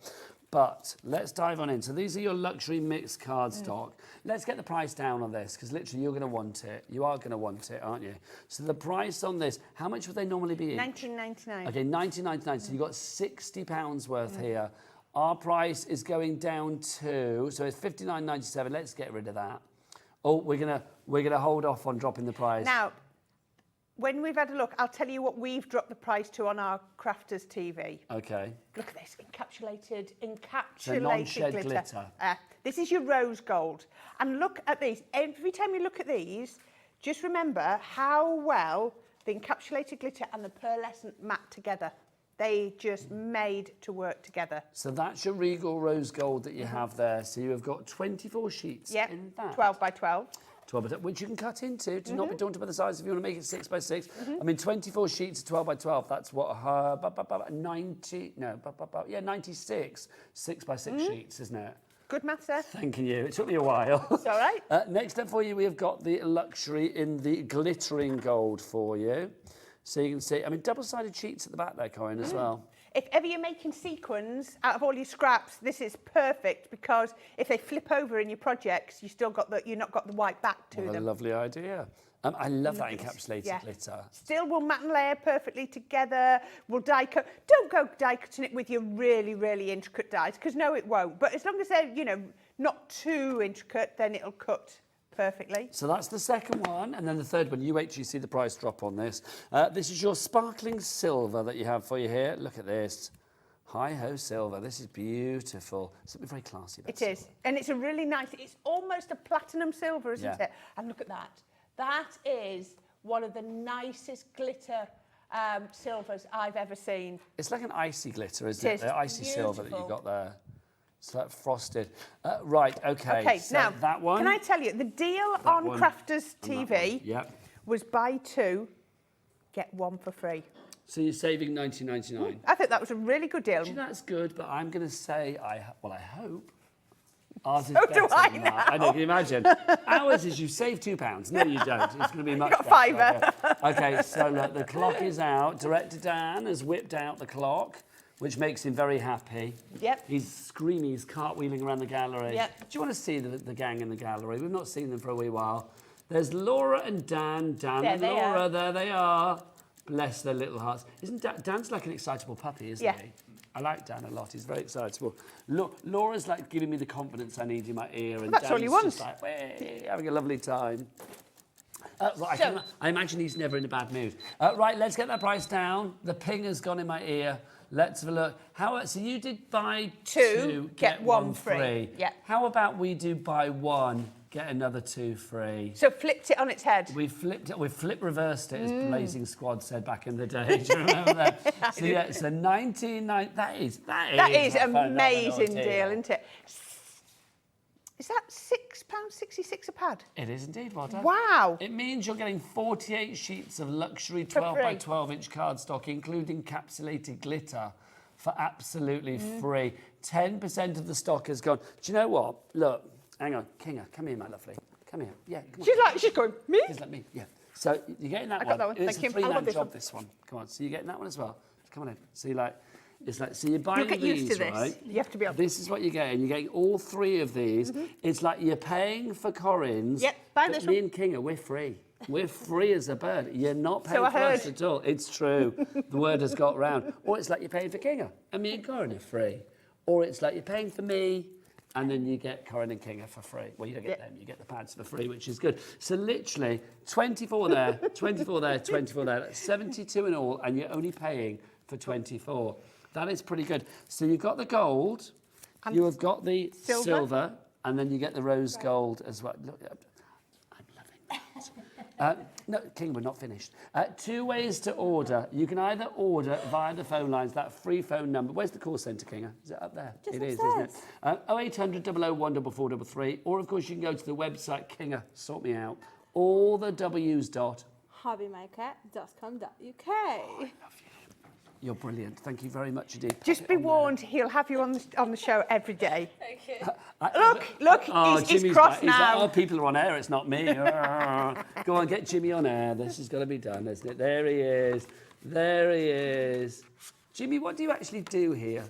But let's dive on in. So these are your luxury mixed cardstock. Let's get the price down on this, because literally you're going to want it. You are going to want it, aren't you? So the price on this, how much would they normally be each? $19.99. Okay, $19.99. So you've got £60 worth here. Our price is going down to, so it's $59.97. Let's get rid of that. Oh, we're gonna hold off on dropping the price. Now, when we've had a look, I'll tell you what we've dropped the price to on our Crafters TV. Okay. Look at this, encapsulated So non-shed glitter. This is your rose gold. And look at these. Every time you look at these, just remember how well the encapsulated glitter and the pearlescent matte together. They just made to work together. So that's your Regal Rose Gold that you have there. So you have got 24 sheets in that. 12 by 12. 12 by 12, which you can cut into. Do not be daunted by the size if you want to make it 6 by 6. I mean, 24 sheets of 12 by 12, that's what, 96 6 by 6 sheets, isn't it? Good maths there. Thanking you. It took me a while. It's all right. Next up for you, we have got the luxury in the glittering gold for you. So you can see, I mean, double-sided sheets at the back there, Corinne, as well. If ever you're making sequins out of all your scraps, this is perfect, because if they flip over in your projects, you've not got the white back to What a them. lovely idea. I love that encapsulated glitter. Still will matte and layer perfectly together. We'll die cut. Don't go die cutting it with your really, really intricate dies, because no, it won't. But as long as they're, you know, not too intricate, then it'll cut perfectly. So that's the second one, and then the third one. You wait till you see the price drop on this. This is your sparkling silver that you have for you here. Look at this. Hi-ho silver. This is beautiful. Something very classy about It is. And it's a really nice, it's almost a platinum silver, isn't it? And look at that. That is one of the nicest glitter silvers I've ever seen. It's like an icy glitter, isn't it? The icy silver that you got there. It's like frosted. Right, okay. Okay, so now, that one. can I tell you, the deal on Crafters TV was buy 2, get 1 for free. So you're saving $19.99. I think that was a really good deal. That's good, but I'm going to say, I hope ours is So better do I than now. that. I know, can you imagine? Ours is you save £2. No, you don't. It's going to be much Got a better. fiver. Okay, so look, the clock is out. Director Dan has whipped out the clock, which makes him very happy. Yep. He's screaming, he's cartwheeling around the gallery. Yep. Do you want to see the gang in the gallery? We've not seen them for a wee while. There's Laura and Dan. Dan and Laura, there they are. Bless their little hearts. Isn't Dan's like an excitable puppy, isn't he? I like Dan a lot. He's very excitable. Look, Laura's like giving me the confidence I need in my ear, and That's Dan's all you want. just like, "Way," having a lovely time. Right, I imagine he's never in a bad mood. Right, let's get that price down. The ping has gone in my ear. Let's have a look. So you did buy 2, get 1 free. Yeah. How about we do buy 1, get another 2 free? So flipped it on its head. We flipped it. We reversed it, as Blazing Squad said back in the day. Do you remember that? So yeah, so 19.9. That is an amazing deal, isn't it? Is that £6.66 a pad? It is indeed, well done. Wow. It means you're getting 48 sheets of luxury 12 by 12 inch cardstock, including encapsulated glitter, for absolutely free. 10% of the stock has gone. Do you know what? Look, hang on, Kinga, come here, my lovely. Come here. Yeah, come on. She's going, me? She's like me, yeah. So you're getting that one. I got that one. It's Thank a you. I love three-man this job, one. this one. Come on, so you're getting that one as well. Come on in. So you're like, it's like, so you're buying You'll get these, used to this. right? You have to be able to. This is what you're getting. You're getting all 3 of these. It's like you're paying for Corinne's. Yep, buy but this me one. and Kinga, we're free. We're free as a bird. You're not paying So I for us heard. at all. It's true. The word has got round. Or it's like you're paying for Kinga, and me and Corinne are free. Or it's like you're paying for me, And then you get Corin and Kinga for free. Well, you don't get them, you get the pads for free, which is good. So literally, 24 there, 24 there, 24 there. That's 72 in all, and you're only paying for 24. That is pretty good. So you've got the gold, And you have got the silver. silver, and then you get the rose gold as well. Look, I'm loving that. No, King, we're not finished. 2 ways to order. You can either order via the phone lines, that free phone number. Where's the call centre, Kinga? Is it up there? Just It is, upstairs. isn't it? 0800 001 4433. Or, of course, you can go to the website, Kinga, sort me out. All the W's dot. hobbymaker.com.uk. You're brilliant. Thank you very much indeed. Just be warned, he'll have you on the show every day. Thank you. Look, he's Jimmy's cross back. He's like, now. oh, people are on air, it's not me. Go on, get Jimmy on air. This has got to be done, isn't it? There he is. There he is. Jimmy, what do you actually do here?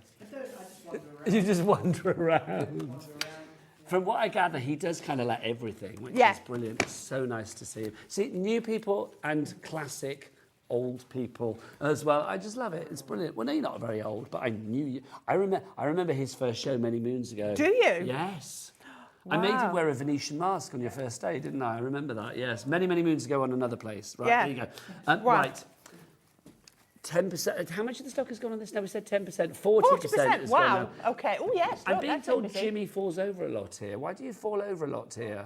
You just wander around. From what I gather, he does kind of like everything, which is brilliant. It's so nice to see him. See, new people and classic old people as well. I just love it. It's brilliant. Well, no, you're not very old, but I knew you. I remember his first show many moons ago. Do you? Yes. Wow. I made you wear a Venetian mask on your first day, didn't I? I remember that, yes. Many, many moons ago on another place. Right, there you go. Right. 10%. How much of the stock has gone on this now? We said 10%. 40%. Has Wow. gone now. Okay. Oh, yes. I'm Look, being that's told amazing. Jimmy falls over a lot here. Why do you fall over a lot here?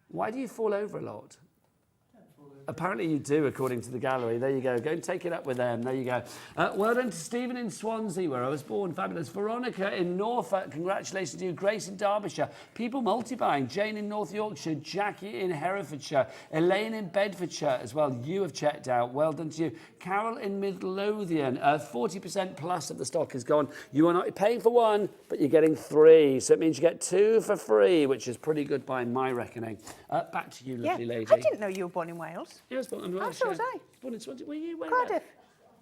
Why do you fall over a lot? Apparently you do, according to the gallery. There you go. Go and take it up with them. There you go. Well done to Stephen in Swansea, where I was born. Fabulous. Veronica in Norfolk. Congratulations to you. Grace in Derbyshire. People multi-buying. Jane in North Yorkshire. Jackie in Herefordshire. Elaine in Bedfordshire as well. You have checked out. Well done to you. Carol in Midlothian. 40% plus of the stock is gone. You are not paying for one, but you're getting 3. So it means you get 2 for free, which is pretty good by my reckoning. Back to you, lovely lady. I didn't know you were born in Wales. Yeah, I was born in Wales. So was I. Born in Swansea. Were you? Where? Cardiff.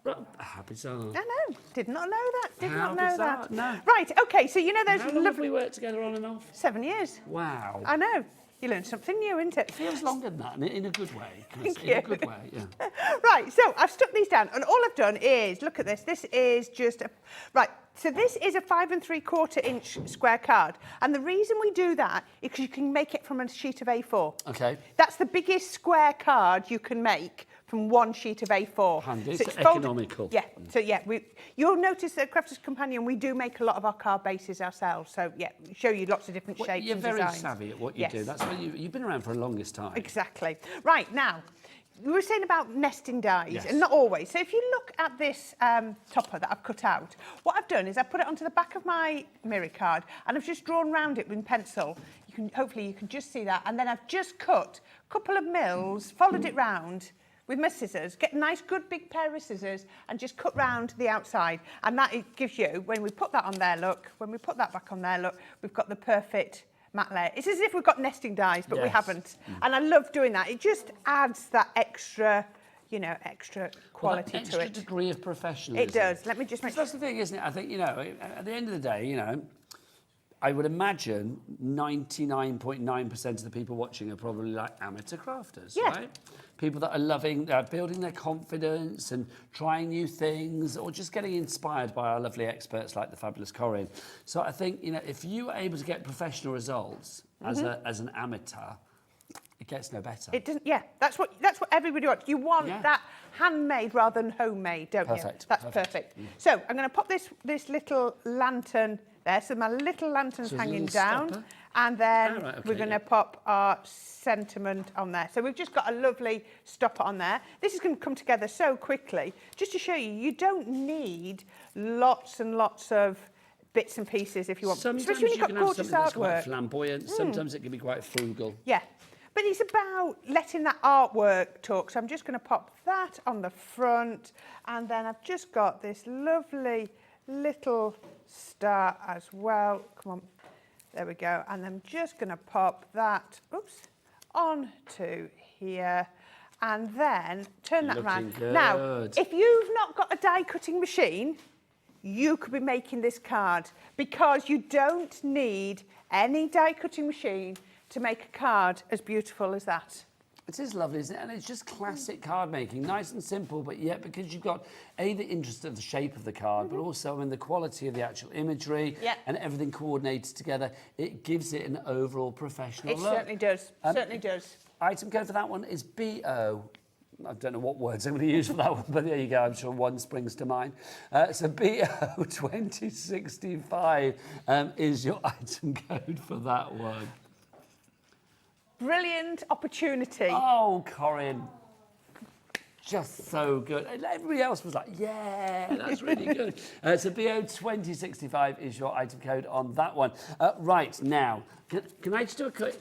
Right. How bizarre. I know. Did not know that. Did How not know bizarre. that. No. Right. Okay. So you know those How long have lovely. we worked together on and off? 7 years. Wow. I know. You learned something new, isn't it? Feels longer than that, in a good way. Thank In a you. good way, yeah. Right, so I've stuck these down, and all I've done is, look at this, this is just a, right, so this is a 5 3/4 inch square card, and the reason we do that is because you can make it from a sheet of A4. Okay. That's the biggest square card you can make from one sheet of A4. Handy, So it's folded- economical. Yeah, so yeah, you'll notice at Crafter's Companion we do make a lot of our card bases ourselves, so yeah, show you lots of different shapes You're and very designs. savvy at what you Yes. do. That's why you've been around for the longest time. Exactly. Right, now, we were saying about nesting dies, Yes. and not always. So if you look at this topper that I've cut out, what I've done is I've put it onto the back of my mirror card, and I've just drawn round it with pencil. Hopefully you can just see that. And then I've just cut a couple of mils, followed it round with my scissors, get a nice good big pair of scissors, and just cut round the outside. And that it gives you, when we put that on there, look, when we put that back on there, look, we've got the perfect matte layer. It's as if we've got nesting dies, but we Yes. haven't. And I love doing that. It just adds that extra, you know, extra quality Well, that to extra it. degree of professionalism. It does. Let me just make That's the thing, isn't it? I think, you know, at the end of the day, you know, I would imagine 99.9% of the people watching are probably like amateur crafters, Yeah. right? People that are loving, building their confidence and trying new things, or just getting inspired by our lovely experts like the fabulous Corin. So I think, you know, if you are able to get professional results as an amateur, it gets no better. It doesn't. Yeah, that's what everybody wants. You want that handmade rather than homemade, don't Perfect, you? That's perfect. perfect. So I'm going to pop this little lantern there. So my little lantern's So there's a hanging little down, stopper? and then Ah, right, okay, we're going to yeah. pop our sentiment on there. So we've just got a lovely stopper on there. This is going to come together so quickly. Just to show you, you don't need lots and lots of bits and pieces if you want. Sometimes Especially when you you've can got have gorgeous something that's quite artwork. flamboyant. Sometimes it can be quite frugal. Yeah, but it's about letting that artwork talk. So I'm just going to pop that on the front, and then I've just got this lovely little star as well. Come on, there we go. And I'm just going to pop that, onto here, and then turn that around. Looking Now, good. if you've not got a die cutting machine, you could be making this card, because you don't need any die cutting machine to make a card as beautiful as that. It is lovely, isn't it? And it's just classic card making, nice and simple, but yet because you've got the interest of the shape of the card, but also the quality of the actual imagery and everything coordinated together, it gives it an overall professional look. It certainly does. Certainly does. Item code for that one is BO. I don't know what words I'm going to use for that one, but there you go. I'm sure one springs to mind. So BO 2065 is your item code for that one. Brilliant opportunity. Oh, Corinne. Just so good. And everybody else was like, yeah, that's really good. So BO 2065 is your item code on that one. Right, now, can I just do a quick,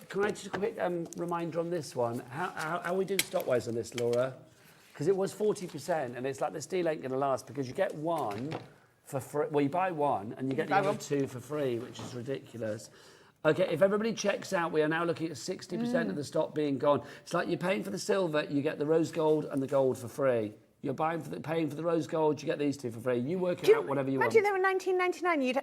reminder on this one? How are we doing stock-wise on this, Laura? Because it was 40%, and it's like the steal ain't going to last because you get one for free. Well, you buy one, and you get the other two for free, which is ridiculous. Okay, if everybody checks out, we are now looking at 60% of the stock being gone. It's like you're paying for the silver, you get the rose gold and the gold for free. You're paying for the rose gold, you get these two for free. You work it out whatever you want. Imagine they were $19.99.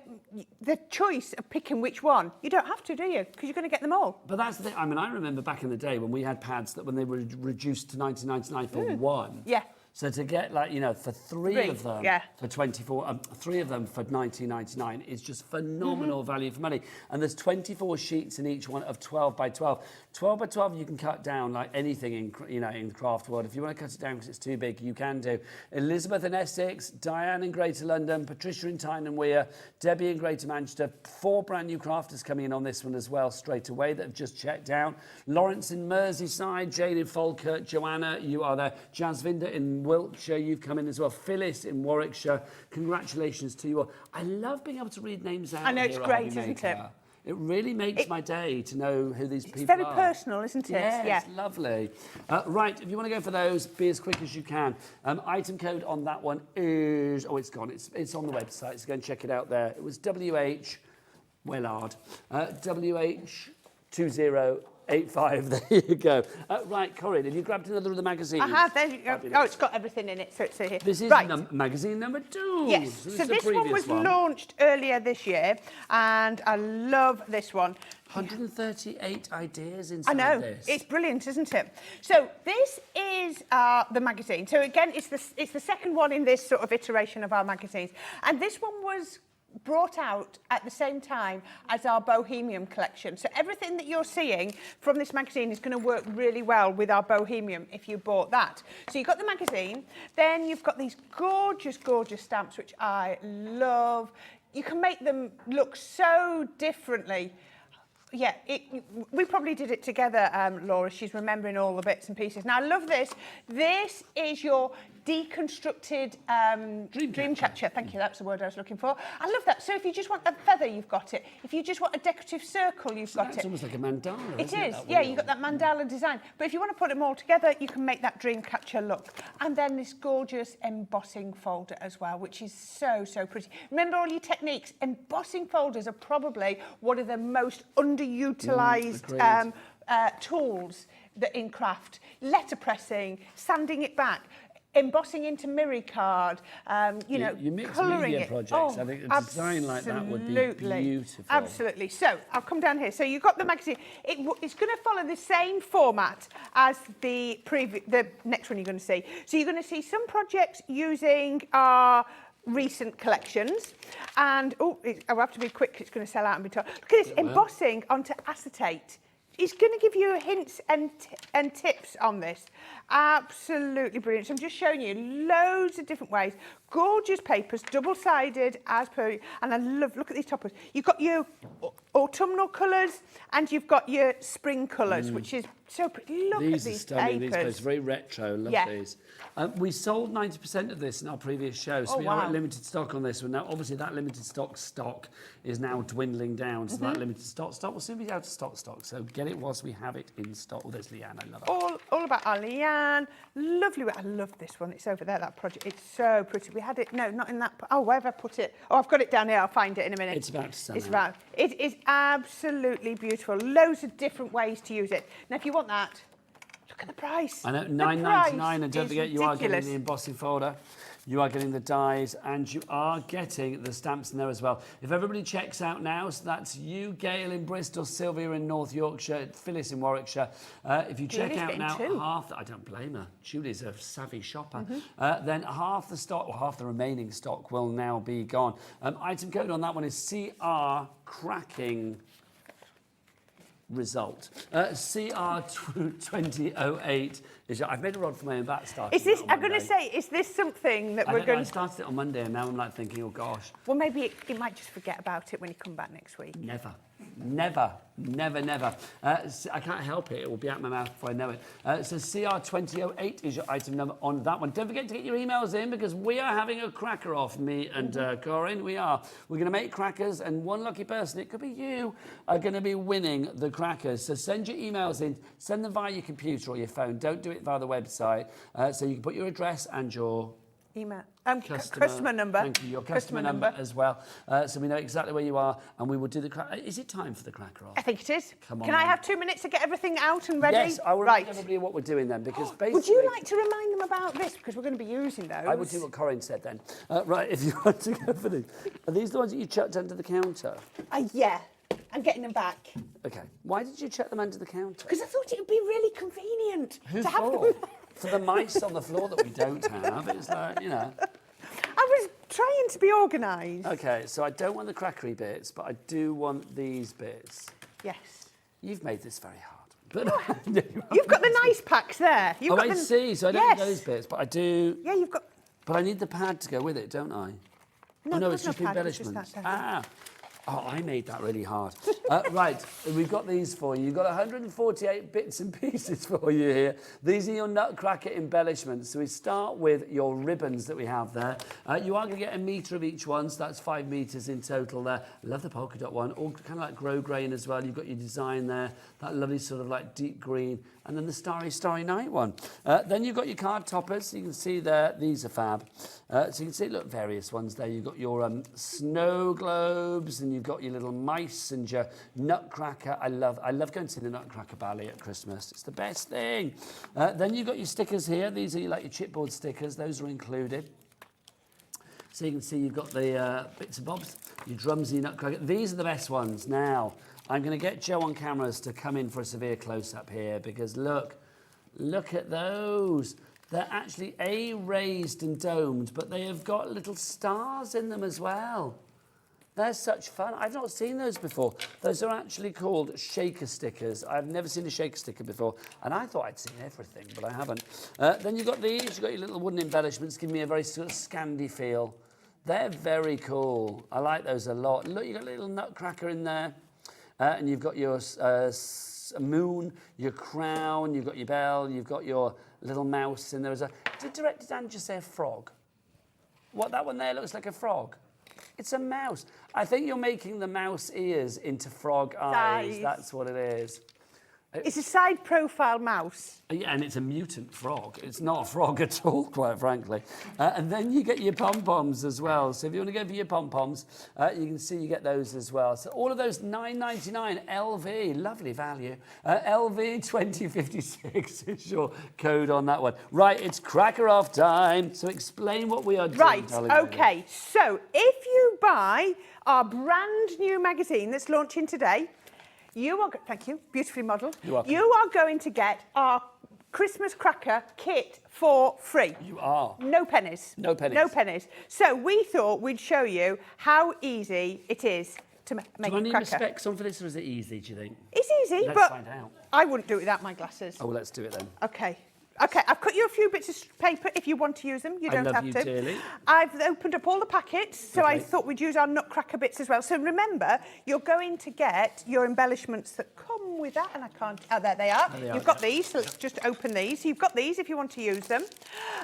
The choice of picking which one, you don't have to, do you? Because you're going to get them all. But that's the thing. I mean, I remember back in the day when we had pads that when they were reduced to $19.99 for one. Yeah. So to get, like, you know, for three of them for 24, three of them for $19.99 is just phenomenal value for money. And there's 24 sheets in each one of 12 by 12. 12 by 12 you can cut down like anything in, you know, in the craft world. If you want to cut it down because it's too big, you can do. Elizabeth in Essex, Diane in Greater London, Patricia in Tyne and Weir, Debbie in Greater Manchester. 4 brand new crafters coming in on this one as well straight away that have just checked out. Lawrence in Merseyside, Jane in Falkirk, Joanna, you are there. Jasvinda in Wiltshire, you've come in as well. Phyllis in Warwickshire, congratulations to you all. I love being able to read names out. I know, it's great, isn't it? It really makes my day to know who these people are. It's very personal, isn't it? Yeah, it's lovely. Right, if you want to go for those, be as quick as you can. Item code on that one is... Oh, it's gone. It's on the website, so go and check it out there. It was WH... BellArt. WH2085. There you go. Right, Corinne, have you grabbed another of the magazines? I have. There you go. Oh, it's got everything in it, so it's here. This is magazine number 2. Yes. So this one was launched earlier this year, and I love this one. 138 ideas inside I know. this. It's brilliant, isn't it? So this is the magazine. So again, it's the second one in this sort of iteration of our magazines, and this one was brought out at the same time as our Bohemian collection. So everything that you're seeing from this magazine is going to work really well with our Bohemian if you bought that. So you've got the magazine, then you've got these gorgeous, gorgeous stamps, which I love. You can make them look so differently. Yeah, we probably did it together, Laura. She's remembering all the bits and pieces. Now, I love this. This is your deconstructed dream catcher. Thank you, that's the word I was looking for. I love that. So if you just want a feather, you've got it. If you just want a decorative circle, you've got it. It's almost like a mandala, It is, yeah, you've got that mandala design. But if you want to put them all together, you can make that dream catcher look. And then this gorgeous embossing folder as well, which is so, so pretty. Remember all your techniques. Embossing folders are probably one of the most underutilised tools that in craft. Letterpressing, sanding it back, embossing into mirror card, you know, you mix colouring media it. projects. I think a design like that would be beautiful. Absolutely. So I'll come down here. So you've got the magazine. It's going to follow the same format as the next one you're going to see. So you're going to see some projects using our recent collections, and I'll have to be quick. It's going to sell out and be told. Look at this, embossing onto acetate. It's going to give you hints and tips on this. Absolutely brilliant. So I'm just showing you loads of different ways. Gorgeous papers, double-sided as per, and I love, look at these toppers. You've got your autumnal colours and you've got your spring colours, which is so pretty. Look at these are stunning, papers. these papers, very retro, love these. We sold 90% of this in our previous show, so we are at limited stock on this one. Now, obviously, that limited stock is now dwindling down, so that limited stock will soon be out of stock, so get it whilst we have it in stock. Oh, there's Leanne, I love it. All about our Leanne. Lovely. I love this one. It's over there, that project. It's so pretty. We had it, no, not in that. Oh, where have I put it? Oh, I've got it down here. I'll find it in a minute. It's about to sell It's about. It is absolutely beautiful. Loads of different ways to use it. Now, if you want that, look at the price. I know, $9.99, and don't forget you are getting the embossing folder. you are getting the dies, and you are getting the stamps in there as well. If everybody checks out now, so that's you, Gail in Bristol, Sylvia in North Yorkshire, Phyllis in Warwickshire. If you check out now, I don't blame her. Julie's a savvy shopper. Then half the stock, or half the remaining stock, will now be gone. Item code on that one is CR cracking result. CR2008 is. I've made a rod for my own back start. Is this? I'm going to say, is this something that we're going? I started it on Monday, and now I'm like thinking, oh gosh. Well, maybe it might just forget about it when you come back next week. Never. Never. I can't help it. It will be out my mouth before I know it. So CR2008 is your item number on that one. Don't forget to get your emails in because we are having a cracker off, me and Corinne. We are. We're going to make crackers, and one lucky person, it could be you, are going to be winning the crackers. So send your emails in. Send them via your computer or your phone. Don't do it via the website. So you can put your address and your email. Customer number. Thank you. Your customer number as well. So we know exactly where you are, and we will do the cracker. Is it time for the cracker off? I think it is. Come on. Can I have 2 minutes to get everything out and ready? Yes, I will remind everybody what we're doing then, because basically... Would you like to remind them about this? Because we're going to be using those. I would do what Corinne said then. Right, if you want to go for these. Are these the ones that you chucked under the counter? Yeah. I'm getting them back. Okay. Why did you chuck them under the counter? Because I thought it would be really convenient to have for? them. For the mice on the floor that we don't have. It's like, you know... I was trying to be organised. Okay, so I don't want the crackery bits, but I do want these bits. Yes. You've made this very hard. But you've got the nice packs there. You've got I see, so I don't need those bits, but I do... Yeah, you've got... But I need the pad to go with it, don't I? No, it's just embellishments. Oh, I made that really hard. Right, we've got these for you. You've got 148 bits and pieces for you here. These are your nutcracker embellishments. So we start with your ribbons that we have there. You are going to get 1 metre of each one, so that's 5 metres in total there. I love the polka dot one, all kind of like grosgrain as well. You've got your design there, that lovely sort of like deep green, and then the starry night one. Then you've got your card toppers. You can see there, these are fab. So you can see, look, various ones there. You've got your snow globes, and you've got your little mice and your nutcracker. I love going to see the Nutcracker Ballet at Christmas. It's the best thing. Then you've got your stickers here. These are like your chipboard stickers. Those are included. So you can see you've got the bits and bobs, your drums and your nutcracker. These are the best ones. Now, I'm going to get Joe on cameras to come in for a severe close-up here because look at those. They're actually raised and domed, but they have got little stars in them as well. They're such fun. I've not seen those before. Those are actually called shaker stickers. I've never seen a shaker sticker before, and I thought I'd seen everything, but I haven't. Then you've got these. You've got your little wooden embellishments, giving me a very sort of Scandi feel. They're very cool. I like those a lot. Look, you've got a little nutcracker in there, and you've got your moon, your crown, you've got your bell, you've got your little mouse, and there's did Director Dan just say a frog? What, that one there looks like a frog? It's a mouse. I think you're making the mouse ears into frog eyes. That's what it is. It's a side profile mouse. Yeah, and it's a mutant frog. It's not a frog at all, quite frankly. And then you get your pom-poms as well. So if you want to go for your pom-poms, you can see you get those as well. So all of those $9.99 LV, lovely value. LV 2056 is your code on that one. Right, it's cracker off time. So explain what we are doing. Right, okay. So if you buy our brand new magazine that's launching today, you are, thank you, beautifully modelled. You're welcome. You are going to get our Christmas cracker kit for free. You are. No pennies. No pennies. No pennies. So we thought we'd show you how easy it is to make a cracker. Do I need specs on for this, or is it easy, do you think? It's easy, Let's but find out. I wouldn't do it without my glasses. Oh, well, let's do it then. Okay. Okay, I've cut you a few bits of paper if you want to use them. You don't have to. I love you dearly. I've opened up all the packets, so I thought we'd use our nutcracker bits as well. So remember, you're going to get your embellishments that come with that, and I can't... Oh, there they are. You've got these, so let's just open these. You've got these if you want to use them.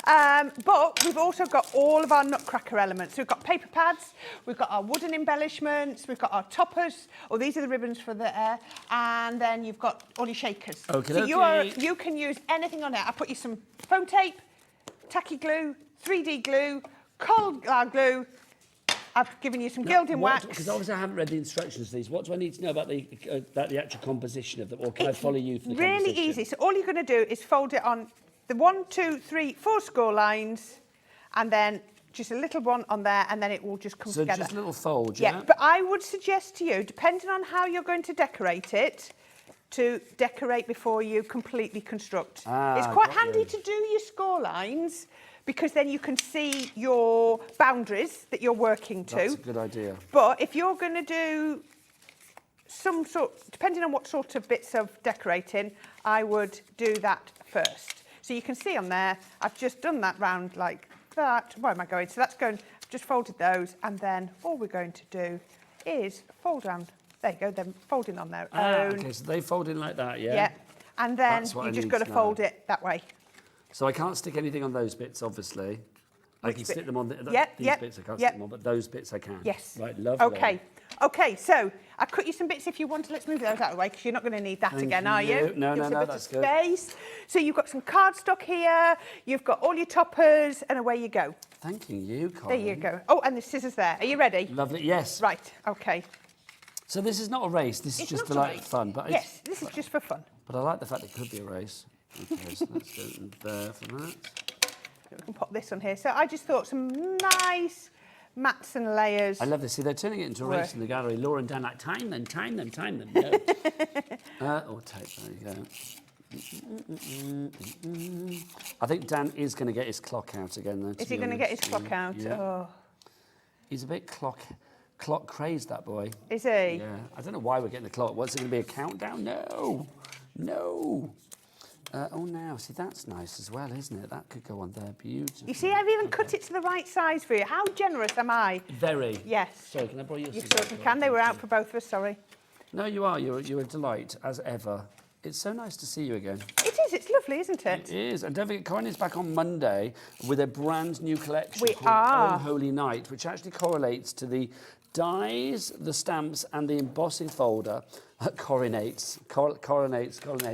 But we've also got all of our nutcracker elements. So we've got paper pads, we've got our wooden embellishments, we've got our toppers. Oh, these are the ribbons for the air. And then you've got all your shakers. Okay, so you can use anything on it. I put you some foam tape, tacky glue, 3D glue, cold glue. I've given you some gilding wax. Because obviously I haven't read the instructions to these. What do I need to know about the actual composition of them, or can I follow you for the really composition? Easy. So all you're going to do is fold it on the 1, 2, 3, 4 score lines, and then just a little one on there, and then it will just come together. So just a little fold, yeah? Yeah, but I would suggest to you, depending on how you're going to decorate it, to decorate before you completely construct. It's quite handy to do your score lines, because then you can see your boundaries that you're working to. That's a good idea. But if you're going to do some sort, depending on what sort of bits of decorating, I would do that first. So you can see on there, I've just done that round like that. Where am I going? So that's going, I've just folded those, and then all we're going to do is fold round. There you go, they're folding on their own. Okay, so they fold in like that, yeah? Yeah, and then That's what you I just need got to to fold know. it that way. So I can't stick anything on those bits, obviously. I can stick them on these bits I can't stick them on, but those bits I can. Yes. Right, lovely. Okay. Okay, so I cut you some bits if you want. Let's move those out of the way, because you're not going to need that Thank again, are you. you? No, Give us no, a no, bit that's of good. space. So you've got some cardstock here. You've got all your toppers, and away you go. Thanking you, Colin. There you go. Oh, and the scissors there. Are you ready? Lovely, yes. Right, okay. So this is not a race, this is just for not a like race. fun. But Yes, this is just for fun. But I like the fact it could be a race. Okay, so let's go in there for that. We can pop this on here. So I just thought some nice mats and layers. I love this. See, they're turning it into a race in the gallery. Laura and Dan like, time them, time them, time them. No. Or tape, there you go. I think Dan is going to get his clock out again, though. Is he going to get his clock out? Yeah. Oh. He's a bit clock crazed, that boy. Is he? Yeah. I don't know why we're getting the clock. What's it going to be, a countdown? No. No. Oh, now, see, that's nice as well, isn't it? That could go on there, beautiful. You see, I've even cut it to the right size for you. How generous am I? Very. Yes. Sorry, can I borrow your You scissors? certainly can. They were out for both of us, sorry. No, you are. You're a delight, as ever. It's so nice to see you again. It is. It's lovely, isn't it? It is. And don't forget, Corinne is back on Monday with a brand new collection We called are. Oh Holy Night, which actually correlates to the dies, the stamps, and the embossing folder. Coronates.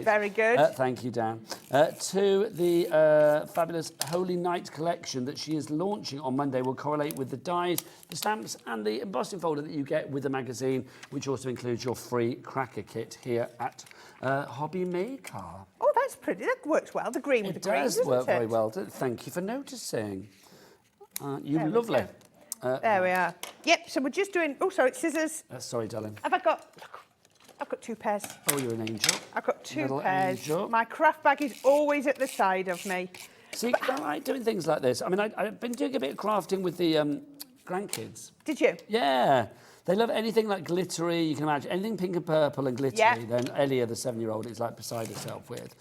Very good. Thank you, Dan. To the fabulous Holy Night collection that she is launching on Monday will correlate with the dies, the stamps, and the embossing folder that you get with the magazine, which also includes your free cracker kit here at Hobby Maker. Oh, that's pretty. That works well. The green with the green, It does work very well. Thank you for noticing. You're lovely. There we are. Yep, so we're just doing... Oh, sorry, scissors. Sorry, darling. Have I got... Look, I've got 2 pairs. Oh, you're an angel. I've got 2 Little pairs. angel. My craft bag is always at the side of me. See, I like doing things like this. I mean, I've been doing a bit of crafting with the grandkids. Did you? Yeah. They love anything like glittery, you can imagine. Anything pink and purple and glittery, Yeah. then Elia, the 7-year-old, is like beside herself with.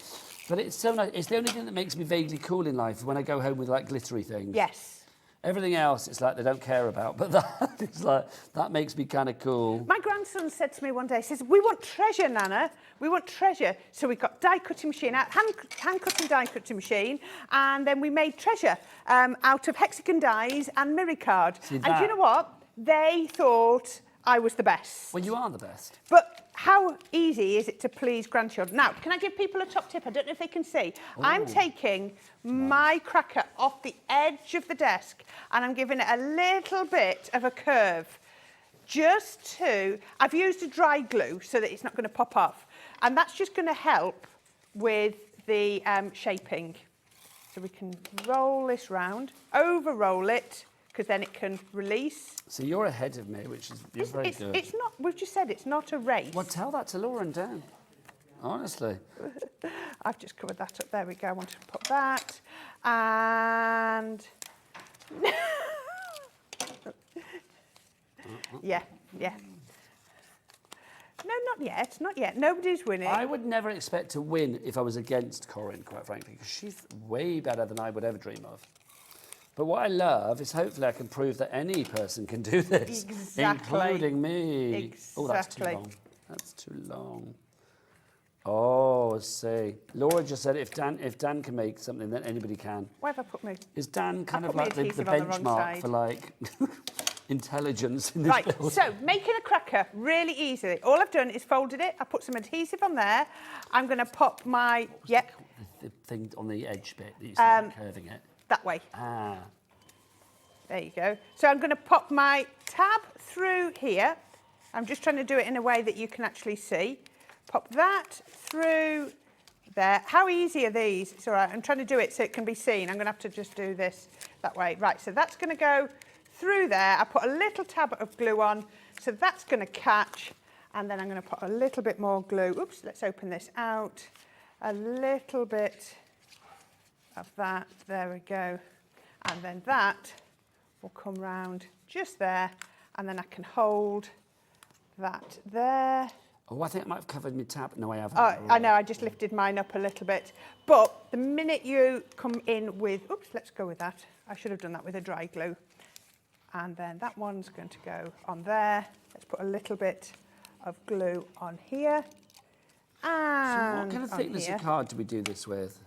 But it's so nice. It's the only thing that makes me vaguely cool in life when I go home with like glittery things. Yes. Everything else, it's like they don't care about, but that is like, that makes me kind of cool. My grandson said to me one day, he says, we want treasure, Nana. We want treasure. So we got die cutting machine out, hand cutting die cutting machine, and then we made treasure out of hexagon dies and mirror card. See And do you that? know what? They thought I was the best. Well, you are the best. But how easy is it to please grandchildren? Now, can I give people a top tip? I don't know if they can see. I'm taking my cracker off the edge of the desk and I'm giving it a little bit of a curve. Just to... I've used a dry glue so that it's not going to pop off. And that's just going to help with the shaping. So we can roll this round, over-roll it, because then it can release. So you're ahead of me, which is you're very good. It's not, we've just said it's not a race. Well, tell that to Laura and Dan. Honestly. I've just covered that up. There we go. I want to put that. And... yeah. No, not yet. Not yet. Nobody's winning. I would never expect to win if I was against Corinne, quite frankly, because she's way better than I would ever dream of. But what I love is hopefully I can prove that any person can do this, Exactly. including me. Exactly. Oh, that's too long. That's too long. Oh, see. Laura just said if Dan can make something, then anybody can. Where have I put my... Is Dan kind I of put my like the adhesive on the wrong benchmark side. for like intelligence in this Right, build? so making a cracker really easily. All I've done is folded it. I put some adhesive on there. I'm going to pop my... Yep. The thing on the edge bit that you said, curving it. That way. Ah. There you go. So I'm going to pop my tab through here. I'm just trying to do it in a way that you can actually see. Pop that through there. How easy are these? It's all right. I'm trying to do it so it can be seen. I'm going to have to just do this that way. Right, so that's going to go through there. I put a little tab of glue on, so that's going to catch. And then I'm going to put a little bit more glue. Oops, let's open this out. A little bit of that. There we go. And then that will come round just there. And then I can hold that there. Oh, I think I might have covered my tab. No, I haven't. Oh, I know, I just lifted mine up a little bit. But the minute you come in with, oops, let's go with that. I should have done that with a dry glue. And then that one's going to go on there. Let's put a little bit of glue on here. And so what kind of thickness of card do we do this with?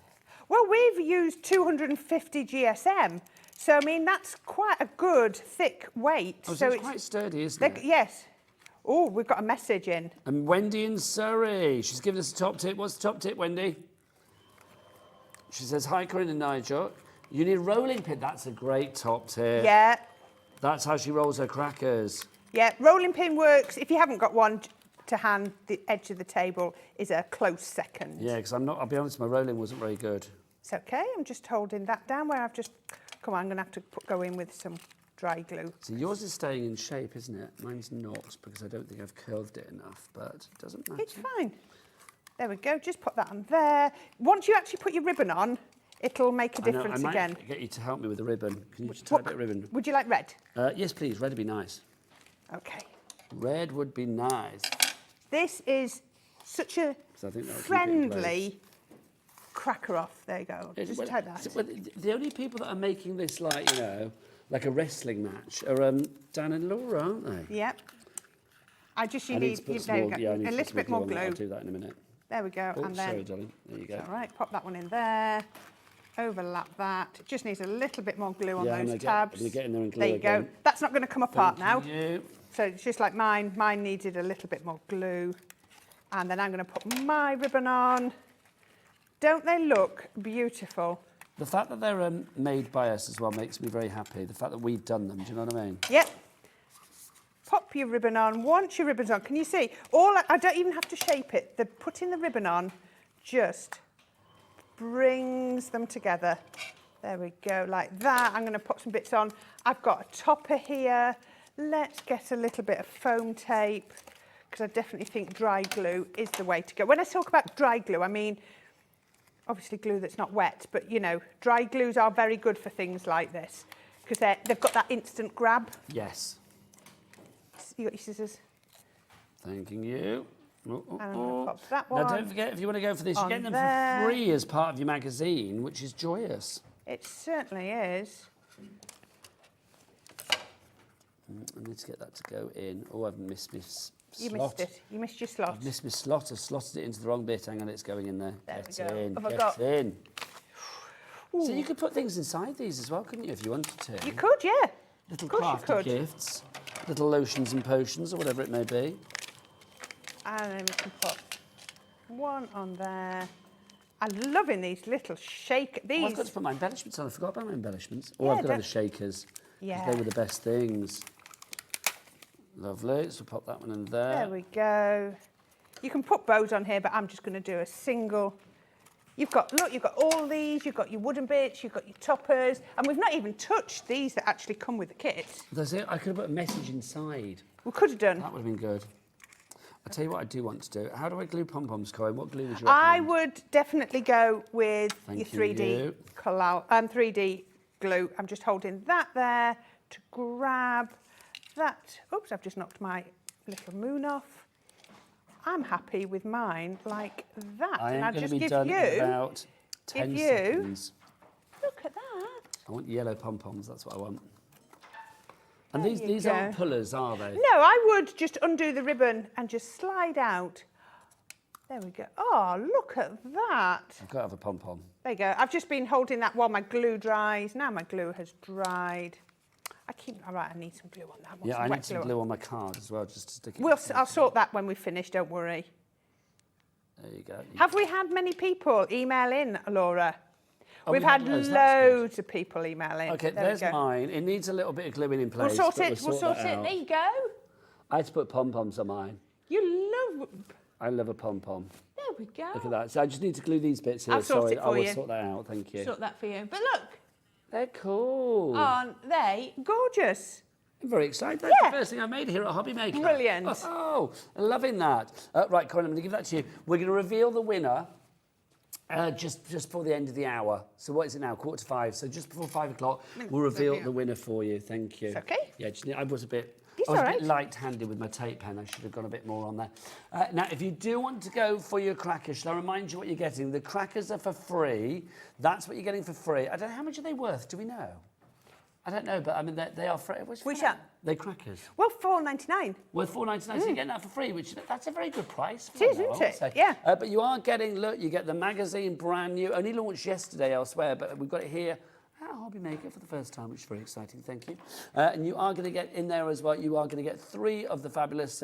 Well, we've used 250 GSM. So, I mean, that's quite a good thick weight. Oh, so it's quite sturdy, isn't it? Yes. Oh, we've got a message in. And Wendy in Surrey, she's given us a top tip. What's the top tip, Wendy? She says, hi, Corinne and Nigel. You need a rolling pin. That's a great top tip. Yeah. That's how she rolls her crackers. Yeah, rolling pin works. If you haven't got one to hand, the edge of the table is a close second. Yeah, because I'll be honest, my rolling wasn't very good. It's okay. I'm just holding that down where I've just... Come on, I'm going to have to go in with some dry glue. So yours is staying in shape, isn't it? Mine's not, because I don't think I've curved it enough, but it doesn't matter. It's fine. There we go. Just put that on there. Once you actually put your ribbon on, it'll make a difference again. I might get you to help me with the ribbon. Can you just tie a bit of ribbon? Would you like red? Yes, please. Red would be nice. Okay. Red would be nice. This is such a friendly cracker off. There you go. Just tie that. Well, the only people that are making this like, you know, like a wrestling match are Dan and Laura, aren't they? Yep. I need a little bit more glue. I'll do that in a minute. There we go. Oh, and then, sorry, darling. There you go. All right, pop that one in there. Overlap that. It just needs a little bit more glue on those tabs. I'm going to get in there and glue There you again. go. That's not going to come apart now. Thank you. So it's just like mine. Mine needed a little bit more glue. And then I'm going to put my ribbon on. Don't they look beautiful? The fact that they're made by us as well makes me very happy. The fact that we've done them, do you know what I mean? Yep. Pop your ribbon on. Once your ribbon's on, can you see? I don't even have to shape it. Putting the ribbon on just brings them together. There we go, like that. I'm going to put some bits on. I've got a topper here. Let's get a little bit of foam tape, because I definitely think dry glue is the way to go. When I talk about dry glue, I mean, obviously glue that's not wet, but, you know, dry glues are very good for things like this, because they've got that instant grab. Yes. You got your scissors? Thanking you. And I'm going to pop that one. Now, don't forget, if you want to go for this, you're getting them for free as part of your magazine, which is joyous. It certainly is. I need to get that to go in. Oh, I've missed my slot. You missed it. You missed your slot. I've missed my slot. I've slotted it into the wrong bit. Hang on, it's going in there. There Get we go. in. Have I Get got... in. Ooh. So you could put things inside these as well, couldn't you, if you wanted to? You could, yeah. Little crafty gifts, little lotions and potions, or whatever it may be. And then we can put one on there. I'm loving these little shake. These. Oh, I've got to put my embellishments on. I forgot about my embellishments. Oh, Yeah, I've got to have the shakers. Yeah. They were the best things. Lovely. So pop that one in there. There we go. You can put bows on here, but I'm just going to do a single. You've got all these. You've got your wooden bits. You've got your toppers, and we've not even touched these that actually come with the kit. That's it. I could have put a message inside. We could have done. That would have been good. I'll tell you what I do want to do. How do I glue pom-poms, Corinne? What glue would you recommend? I would definitely go with your Thank 3D colour, 3D glue. I'm just holding that there to grab that. Oops, I've just knocked my little moon off. I'm happy with mine like that. I am I'll going just to be give done you, in about 10 seconds. Look at that. I want yellow pom-poms, that's what I want. And these aren't pullers, are they? No, I would just undo the ribbon and just slide out. There we go. Oh, look at that. I've got to have a pom-pom. There you go. I've just been holding that while my glue dries. Now my glue has dried. All right, I need some glue on that. Yeah, I need some glue on my card as well, just to stick it. I'll sort that when we finish, don't worry. There you go. Have we had many people email in, Laura? Oh, We've had loads of people email in. Okay, there's mine. It needs a little bit of gluing in place. We'll sort it. There you go. I had to put pom-poms on mine. You love... I love a pom-pom. There we go. Look at that. So I just need to glue these bits here. I'll sort Sorry, it I for will you. sort that out. Thank you. Sort that for you. But look, They're cool. aren't they gorgeous? I'm very excited. That's Yeah. the first thing I made here at Hobby Maker. Brilliant. Oh, loving that. Right, Corinne, I'm going to give that to you. We're going to reveal the winner just before the end of the hour. So what is it now? 4:45. So just before 5 o'clock, we'll reveal the winner for you. Thank you. It's okay. Yeah, I was a bit... It's I was all a bit right. light-handed with my tape pen. I should have gone a bit more on there. Now, if you do want to go for your crackers, shall I remind you what you're getting? The crackers are for free. That's what you're getting for free. I don't know, how much are they worth? Do we know? I don't know, but I mean, they are free. Which are? They're crackers. Well, $4.99. Worth $4.99, so you're getting that for free, which that's a very good price. It is, for them, isn't I would it? say. Yeah. But you are getting, look, you get the magazine brand new, only launched yesterday elsewhere, but we've got it here at Hobby Maker for the first time, which is very exciting, thank you. And you are going to get in there as well, you are going to get 3 of the fabulous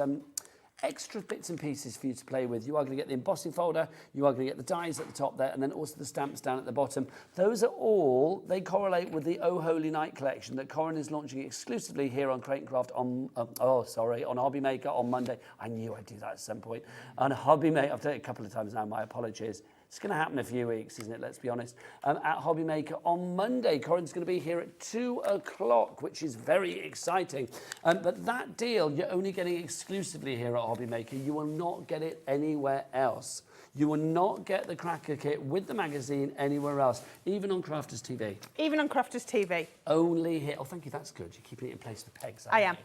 extra bits and pieces for you to play with. You are going to get the embossing folder, you are going to get the dies at the top there, and then also the stamps down at the bottom. Those are all, they correlate with the Oh Holy Night collection that Corinne is launching exclusively here on Crate & Craft on Hobby Maker on Monday. I knew I'd do that at some point. On Hobby Maker, I've done it a couple of times now, my apologies. It's going to happen in a few weeks, isn't it? Let's be honest. At Hobby Maker on Monday, Corinne's going to be here at 2 o'clock, which is very exciting. But that deal, you're only getting exclusively here at Hobby Maker. You will not get it anywhere else. You will not get the cracker kit with the magazine anywhere else, even on Crafters TV. Even on Crafters TV. Only here. Oh, thank you. That's good. You're keeping it in place with pegs. I am.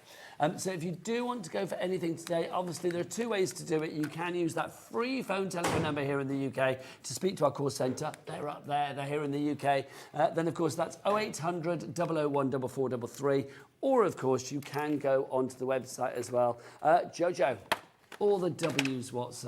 So if you do want to go for anything today, obviously there are 2 ways to do it. You can use that free phone telephone number here in the UK to speak to our call centre. They're up there. They're here in the UK. Then, of course, that's 0800 001 4433. Or, of course, you can go onto the website as well. Jojo, all the W's, what's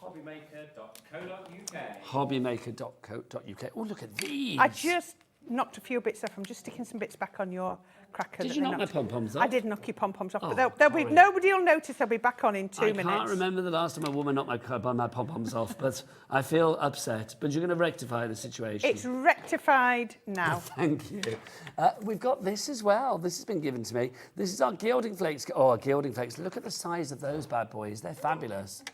Hobbymaker.co.uk. Hobbymaker.co.uk. Oh, look at these. I just knocked a few bits off. I'm just sticking some bits back on your cracker. Did that you they knock my knocked. pom-poms off? I did knock your pom-poms off, Oh, but they'll be, sorry. nobody will notice. They'll be back on in 2 minutes. I can't remember the last time a woman knocked my pom-poms off, but I feel upset. But you're going to rectify the situation. It's rectified now. Thank you. We've got this as well. This has been given to me. This is our gilding flakes. Oh, our gilding flakes. Look at the size of those bad boys. They're fabulous.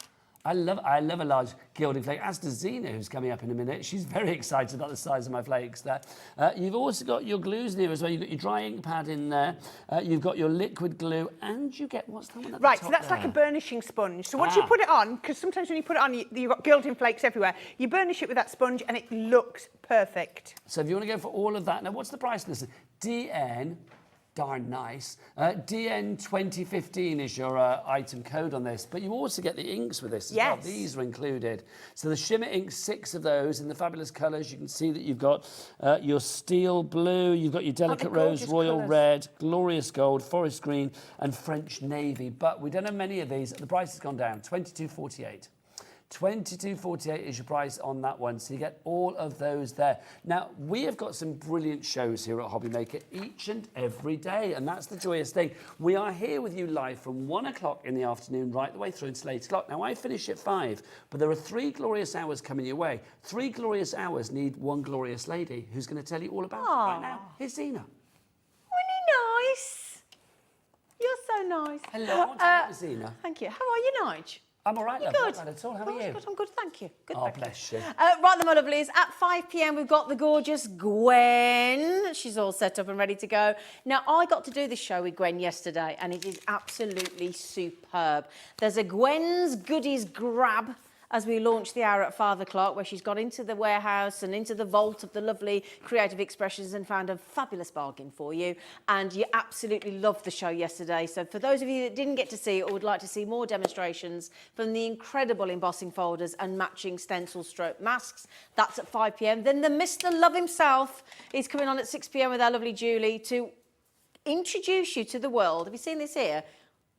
I love a large gilding flake, as does Zena, who's coming up in a minute. She's very excited about the size of my flakes there. You've also got your glues in here as well. You've got your dry ink pad in there. You've got your liquid glue, and you get, what's that one at the Right, top so that's there? like a burnishing sponge. So once you put it on, because sometimes when you put it on, you've got gilding flakes everywhere, you burnish it with that sponge and it looks perfect. So if you want to go for all of that, now what's the price of this? DN, darn nice. DN 2015 is your item code on this, but you also get the inks with this as well. Yes. These are included. So the shimmer inks, 6 of those in the fabulous colours. You can see that you've got your steel blue, you've got your delicate rose, gorgeous royal colours. red, glorious gold, forest green, and French navy. But we don't have many of these. The price has gone down, $22.48. $22.48 is your price on that one, so you get all of those there. Now, we have got some brilliant shows here at Hobby Maker each and every day, and that's the joyous thing. We are here with you live from 1 o'clock in the afternoon right the way through until 8 o'clock. Now, I finish at 5, but there are 3 glorious hours coming your way. 3 glorious hours need 1 glorious lady who's going to tell you all about it right now. Here's Zena. Really nice. You're so nice. Hello, I want to meet with Zena. Thank you. How are you, Nigel? I'm all right, love. Good. Not bad at all. How are you? Good, I'm good, thank you. Good, Oh, thank you. bless you. Right then, my lovelies, at 5 p.m. we've got the gorgeous Gwen. She's all set up and ready to go. Now, I got to do this show with Gwen yesterday, and it is absolutely superb. There's a Gwen's Goodies Grab as we launch the hour at 5 o'clock, where she's got into the warehouse and into the vault of the lovely creative expressions and found a fabulous bargain for you. And you absolutely loved the show yesterday. So for those of you that didn't get to see it or would like to see more demonstrations from the incredible embossing folders and matching stencil stroke masks, that's at 5 p.m. Then the Mr. Love himself is coming on at 6 p.m. with our lovely Julie to introduce you to the world. Have you seen this here?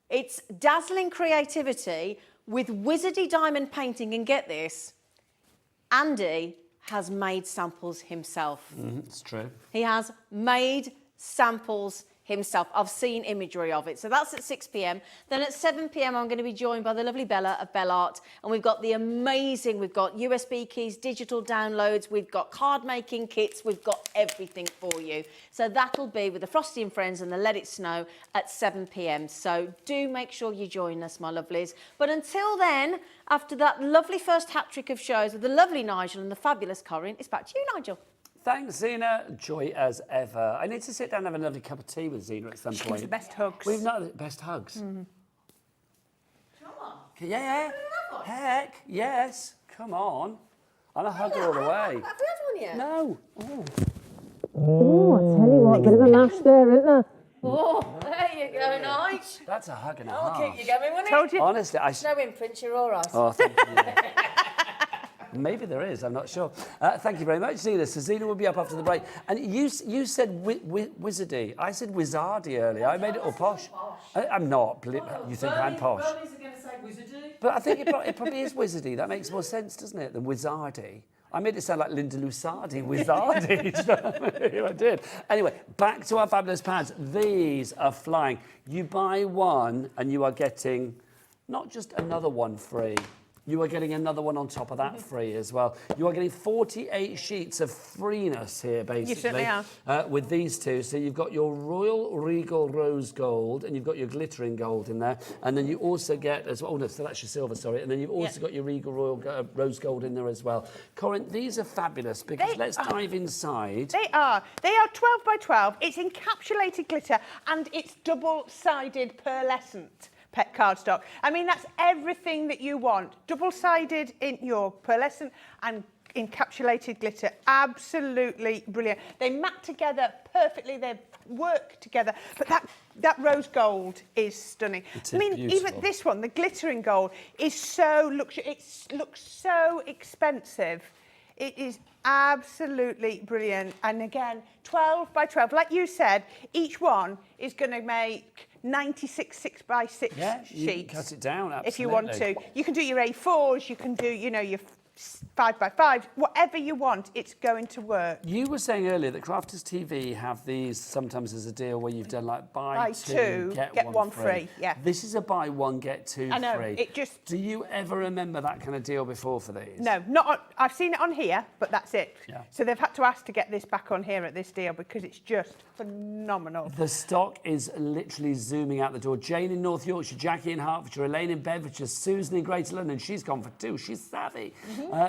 It's dazzling creativity with Wizardi Diamond Painting, and get this, Andy has made samples himself. It's true. He has made samples himself. I've seen imagery of it. So that's at 6 p.m. Then at 7 p.m. I'm going to be joined by the lovely Bella of BellArt, and we've got the amazing, we've got USB keys, digital downloads, we've got card making kits, we've got everything for you. So that'll be with the Frosty and Friends and the Let It Snow at 7 p.m. So do make sure you join us, my lovelies. But until then, after that lovely first hat trick of shows with the lovely Nigel and the fabulous Corinne, it's back to you, Nigel. Thanks, Zena. Joy as ever. I need to sit down and have a lovely cup of tea with Zena at some point. The best hugs. We've not the best hugs. Come on. Yeah. Heck, yes. Come on. I'm a hugger all the way. Have we had one yet? No. Oh, I tell you what, bit of a lash there, isn't there? Oh, there you go, Nige. That's a hug and a I'll half. keep you going, won't it? Told you. Honestly, No imprint, you're all right. Oh, thank you. Maybe there is, I'm not sure. Thank you very much, Zena. So Zena will be up after the break. And you said Wizardi. I said Wizardi earlier. I made it all posh. I'm not. You think I'm posh. Birmies are going to say Wizardi. But I think it probably is Wizardi. That makes more sense, doesn't it, than Wizardi? I made it sound like Linda Lusardi, Wizardi. I did. Anyway, back to our fabulous pads. These are flying. You buy one and you are getting not just another one free. You are getting another one on top of that free as well. You are getting 48 sheets of freeness here, basically. You certainly are. With these two. So you've got your Royal Regal Rose Gold and you've got your glittering gold in there. And then you also get, as well, oh no, so that's your silver, sorry. And then you've also got your Regal Royal Rose Gold in there as well. Corinne, these are fabulous because let's dive inside. They are 12 by 12. It's encapsulated glitter and it's double-sided pearlescent pet cardstock. I mean, that's everything that you want. Double-sided in your pearlescent and encapsulated glitter. Absolutely brilliant. They mat together perfectly. They work together. But that rose gold is stunning. It is I mean, beautiful. even this one, the glittering gold, is so luxurious. It looks so expensive. It is absolutely brilliant. And again, 12 by 12. Like you said, each one is going to make 96 6x6 sheets. You can cut it down, absolutely. If you want to. You can do your A4s, you can do, your 5x5s, whatever you want, it's going to work. You were saying earlier that Crafters TV have these sometimes as a deal where you've done like buy two, get one free. Yeah. This is a buy one, get two I know, free. it just... Do you ever remember that kind of deal before for these? No, not on, I've seen it on here, but that's it. Yeah. So they've had to ask to get this back on here at this deal because it's just phenomenal. The stock is literally zooming out the door. Jane in North Yorkshire, Jackie in Hertfordshire, Elaine in Bedfordshire, Susan in Greater London. She's gone for two. She's savvy.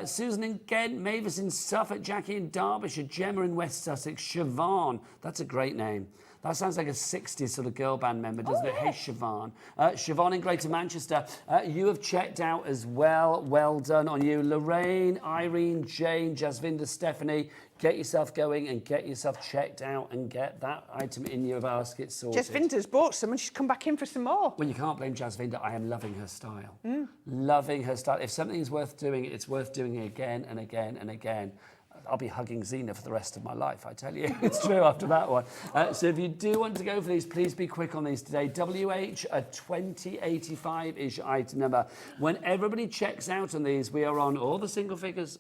Susan in Kent, Mavis in Suffolk, Jackie in Derbyshire, Gemma in West Sussex, Siobhan. That's a great name. That sounds like a 60s sort of girl band member, doesn't it? Hey, Siobhan. Siobhan in Greater Manchester. You have checked out as well. Well done on you. Lorraine, Irene, Jane, Jasvinda, Stephanie. Get yourself going and get yourself checked out and get that item in your basket sorted. Jasvinda's bought some and she's come back in for some more. Well, you can't blame Jasvinda. I am loving her style. Loving her style. If something is worth doing, it's worth doing it again and again and again. I'll be hugging Zena for the rest of my life, I tell you. It's true after that one. So if you do want to go for these, please be quick on these today. WH 2085 is your item number. When everybody checks out on these, we are on all the single figures.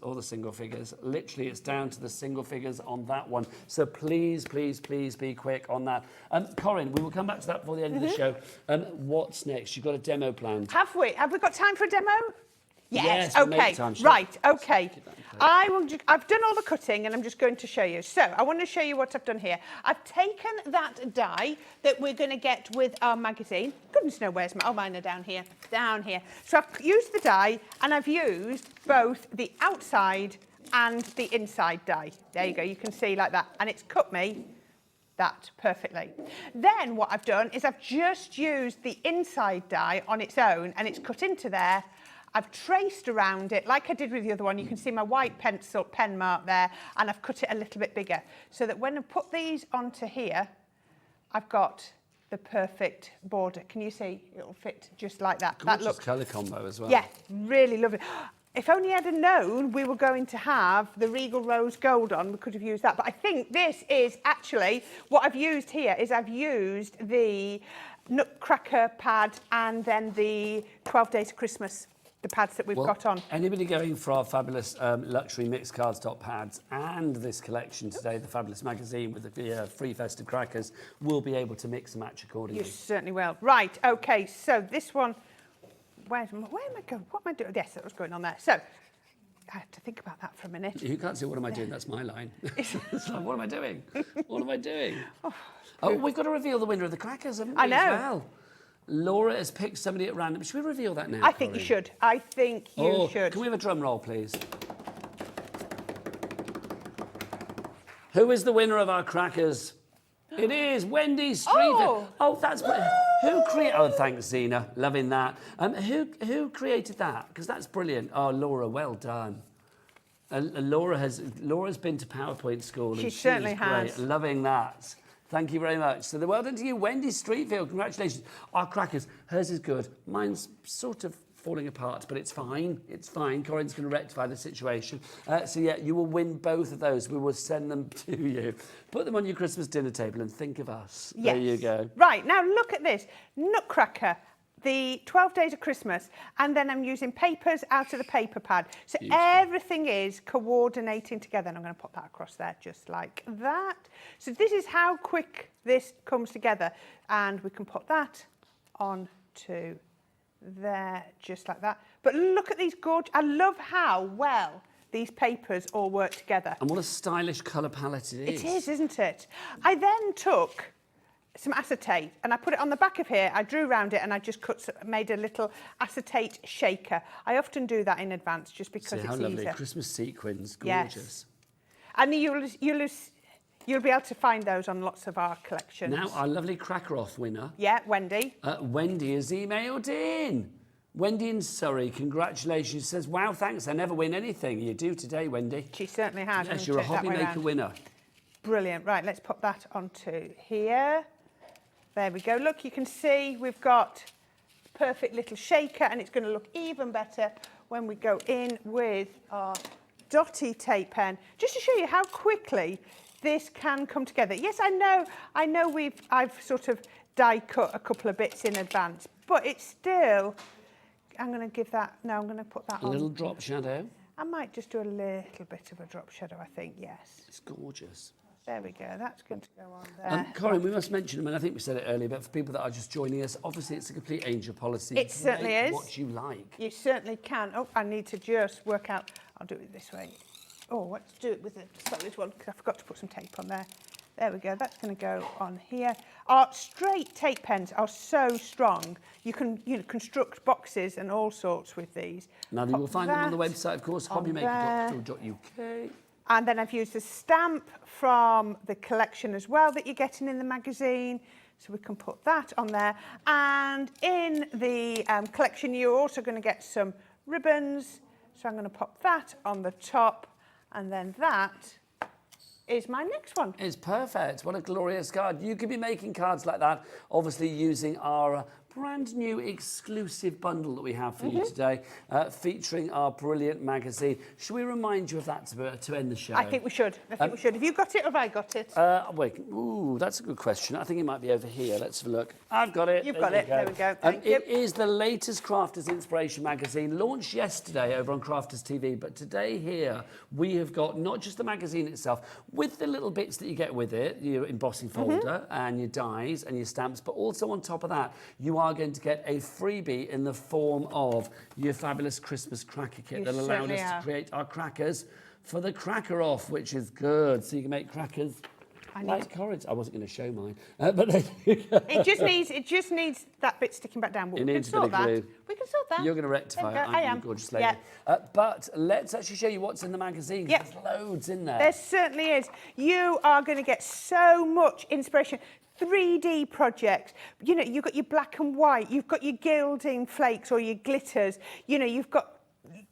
Literally, it's down to the single figures on that one. So please, please, please be quick on that. Corinne, we will come back to that before the end of the show. What's next? You've got a demo planned. Have we? Have we got time for a demo? Yes. we'll make Okay. time. Right. Okay. I've done all the cutting and I'm just going to show you. So I want to show you what I've done here. I've taken that die that we're going to get with our magazine. Goodness knows where's my... Oh, mine are down here. Down here. So I've used the die and I've used both the outside and the inside die. There you go. You can see like that. And it's cut me that perfectly. Then what I've done is I've just used the inside die on its own and it's cut into there. I've traced around it like I did with the other one. You can see my white pencil pen mark there and I've cut it a little bit bigger so that when I put these onto here, I've got the perfect border. Can you see? It'll fit just like that. Gorgeous That looks colour combo as well. Yeah, really lovely. If only I'd have known we were going to have the Regal Rose Gold on, we could have used that. But I think this is actually, what I've used here is I've used the Nutcracker pad and then the 12 Days of Christmas the pads that we've got on. Anybody going for our fabulous luxury mixed cardstock pads and this collection today, the fabulous magazine with the free festive crackers, will be able to mix and match accordingly. You certainly will. Right, okay, so this one, where am I going? What am I doing? Yes, that was going on there. So, I have to think about that for a minute. You can't say, what am I doing? That's my line. It's like, what am I doing? What am I doing? Oh, we've got to reveal the winner of the crackers, haven't we? I know. As well? Laura has picked somebody at random. Should we reveal that now? I think you should. I think you should. Can we have a drum roll, please? Who is the winner of our crackers? It is Wendy Streeter. Oh, that's who created. Oh, thanks, Zena. Loving that. Who created that? Because that's brilliant. Oh, Laura, well done. Laura's been to PowerPoint school. She certainly has. Great. Loving that. Thank you very much. So, well done to you, Wendy Streetfield. Congratulations. Our crackers. Hers is good. Mine's sort of falling apart, but it's fine. It's fine. Corinne's going to rectify the situation. So, yeah, you will win both of those. We will send them to you. Put them on your Christmas dinner table and think of us. Yes. There you go. Right, now look at this. Nutcracker. The 12 days of Christmas, and then I'm using papers out of the paper pad. So everything is coordinating together, and I'm going to pop that across there just like that. So this is how quick this comes together, and we can put that onto there just like that. But look at these gorgeous, I love how well these papers all work together. And what a stylish colour palette it is. It is, isn't it? I then took some acetate and I put it on the back of here. I drew around it and I just made a little acetate shaker. I often do that in advance just because it's how lovely. easier. Christmas sequins, gorgeous. Yes. And you'll be able to find those on lots of our collections. Now, our lovely cracker off winner. Yeah, Wendy. Wendy has emailed in. Wendy in Surrey, congratulations. She says, wow, thanks, I never win anything. You do today, Wendy. She certainly has. Yes, you're a hobby maker winner. Brilliant. Right, let's pop that onto here. There we go. Look, you can see we've got a perfect little shaker, and it's going to look even better when we go in with our dotty tape pen, just to show you how quickly this can come together. Yes, I know I've sort of die cut a couple of bits in advance, but it's still, I'm going to give that, no, I'm going to put that on. A little drop shadow. I might just do a little bit of a drop shadow, I think, yes. It's gorgeous. There we go, that's going to go on there. Corinne, we must mention, I mean, I think we said it earlier, but for people that are just joining us, obviously it's a complete angel policy. It certainly is. What you like. You certainly can. Oh, I need to just work out, I'll do it this way. Oh, let's do it with a solid one, because I forgot to put some tape on there. There we go, that's going to go on here. Our straight tape pens are so strong. You can construct boxes and all sorts with these. Now, you will find them on the website, of course, hobbymaker.co.uk. And then I've used a stamp from the collection as well that you're getting in the magazine. So we can put that on there. And in the collection, you're also going to get some ribbons. So I'm going to pop that on the top. And then that is my next one. It's perfect. What a glorious card. You could be making cards like that, obviously using our brand new exclusive bundle that we have for you today, featuring our brilliant magazine. Should we remind you of that to end the show? I think we should. I think we should. Have you got it or have I got it? Wait. Ooh, that's a good question. I think it might be over here. Let's have a look. I've got it. You've got it. There we go. Thank you. It is the latest Crafters Inspiration magazine, launched yesterday over on Crafters TV. But today here, we have got not just the magazine itself, with the little bits that you get with it, your embossing folder and your dies and your stamps, but also on top of that, you are going to get a freebie in the form of your fabulous Christmas cracker kit that allowed us to create our crackers for the cracker off, which is good. So you can make crackers like Corinne's. I wasn't going to show mine, but there you go. It just needs that bit sticking back down. But we can sort that. We can sort that. You're going to rectify it. I am. Gorgeous lady. Yeah. But let's actually show you what's in the magazine. There's loads in there. There certainly is. You are going to get so much inspiration. 3D projects, you know, you've got your black and white, you've got your gilding flakes or your glitters, you know, you've got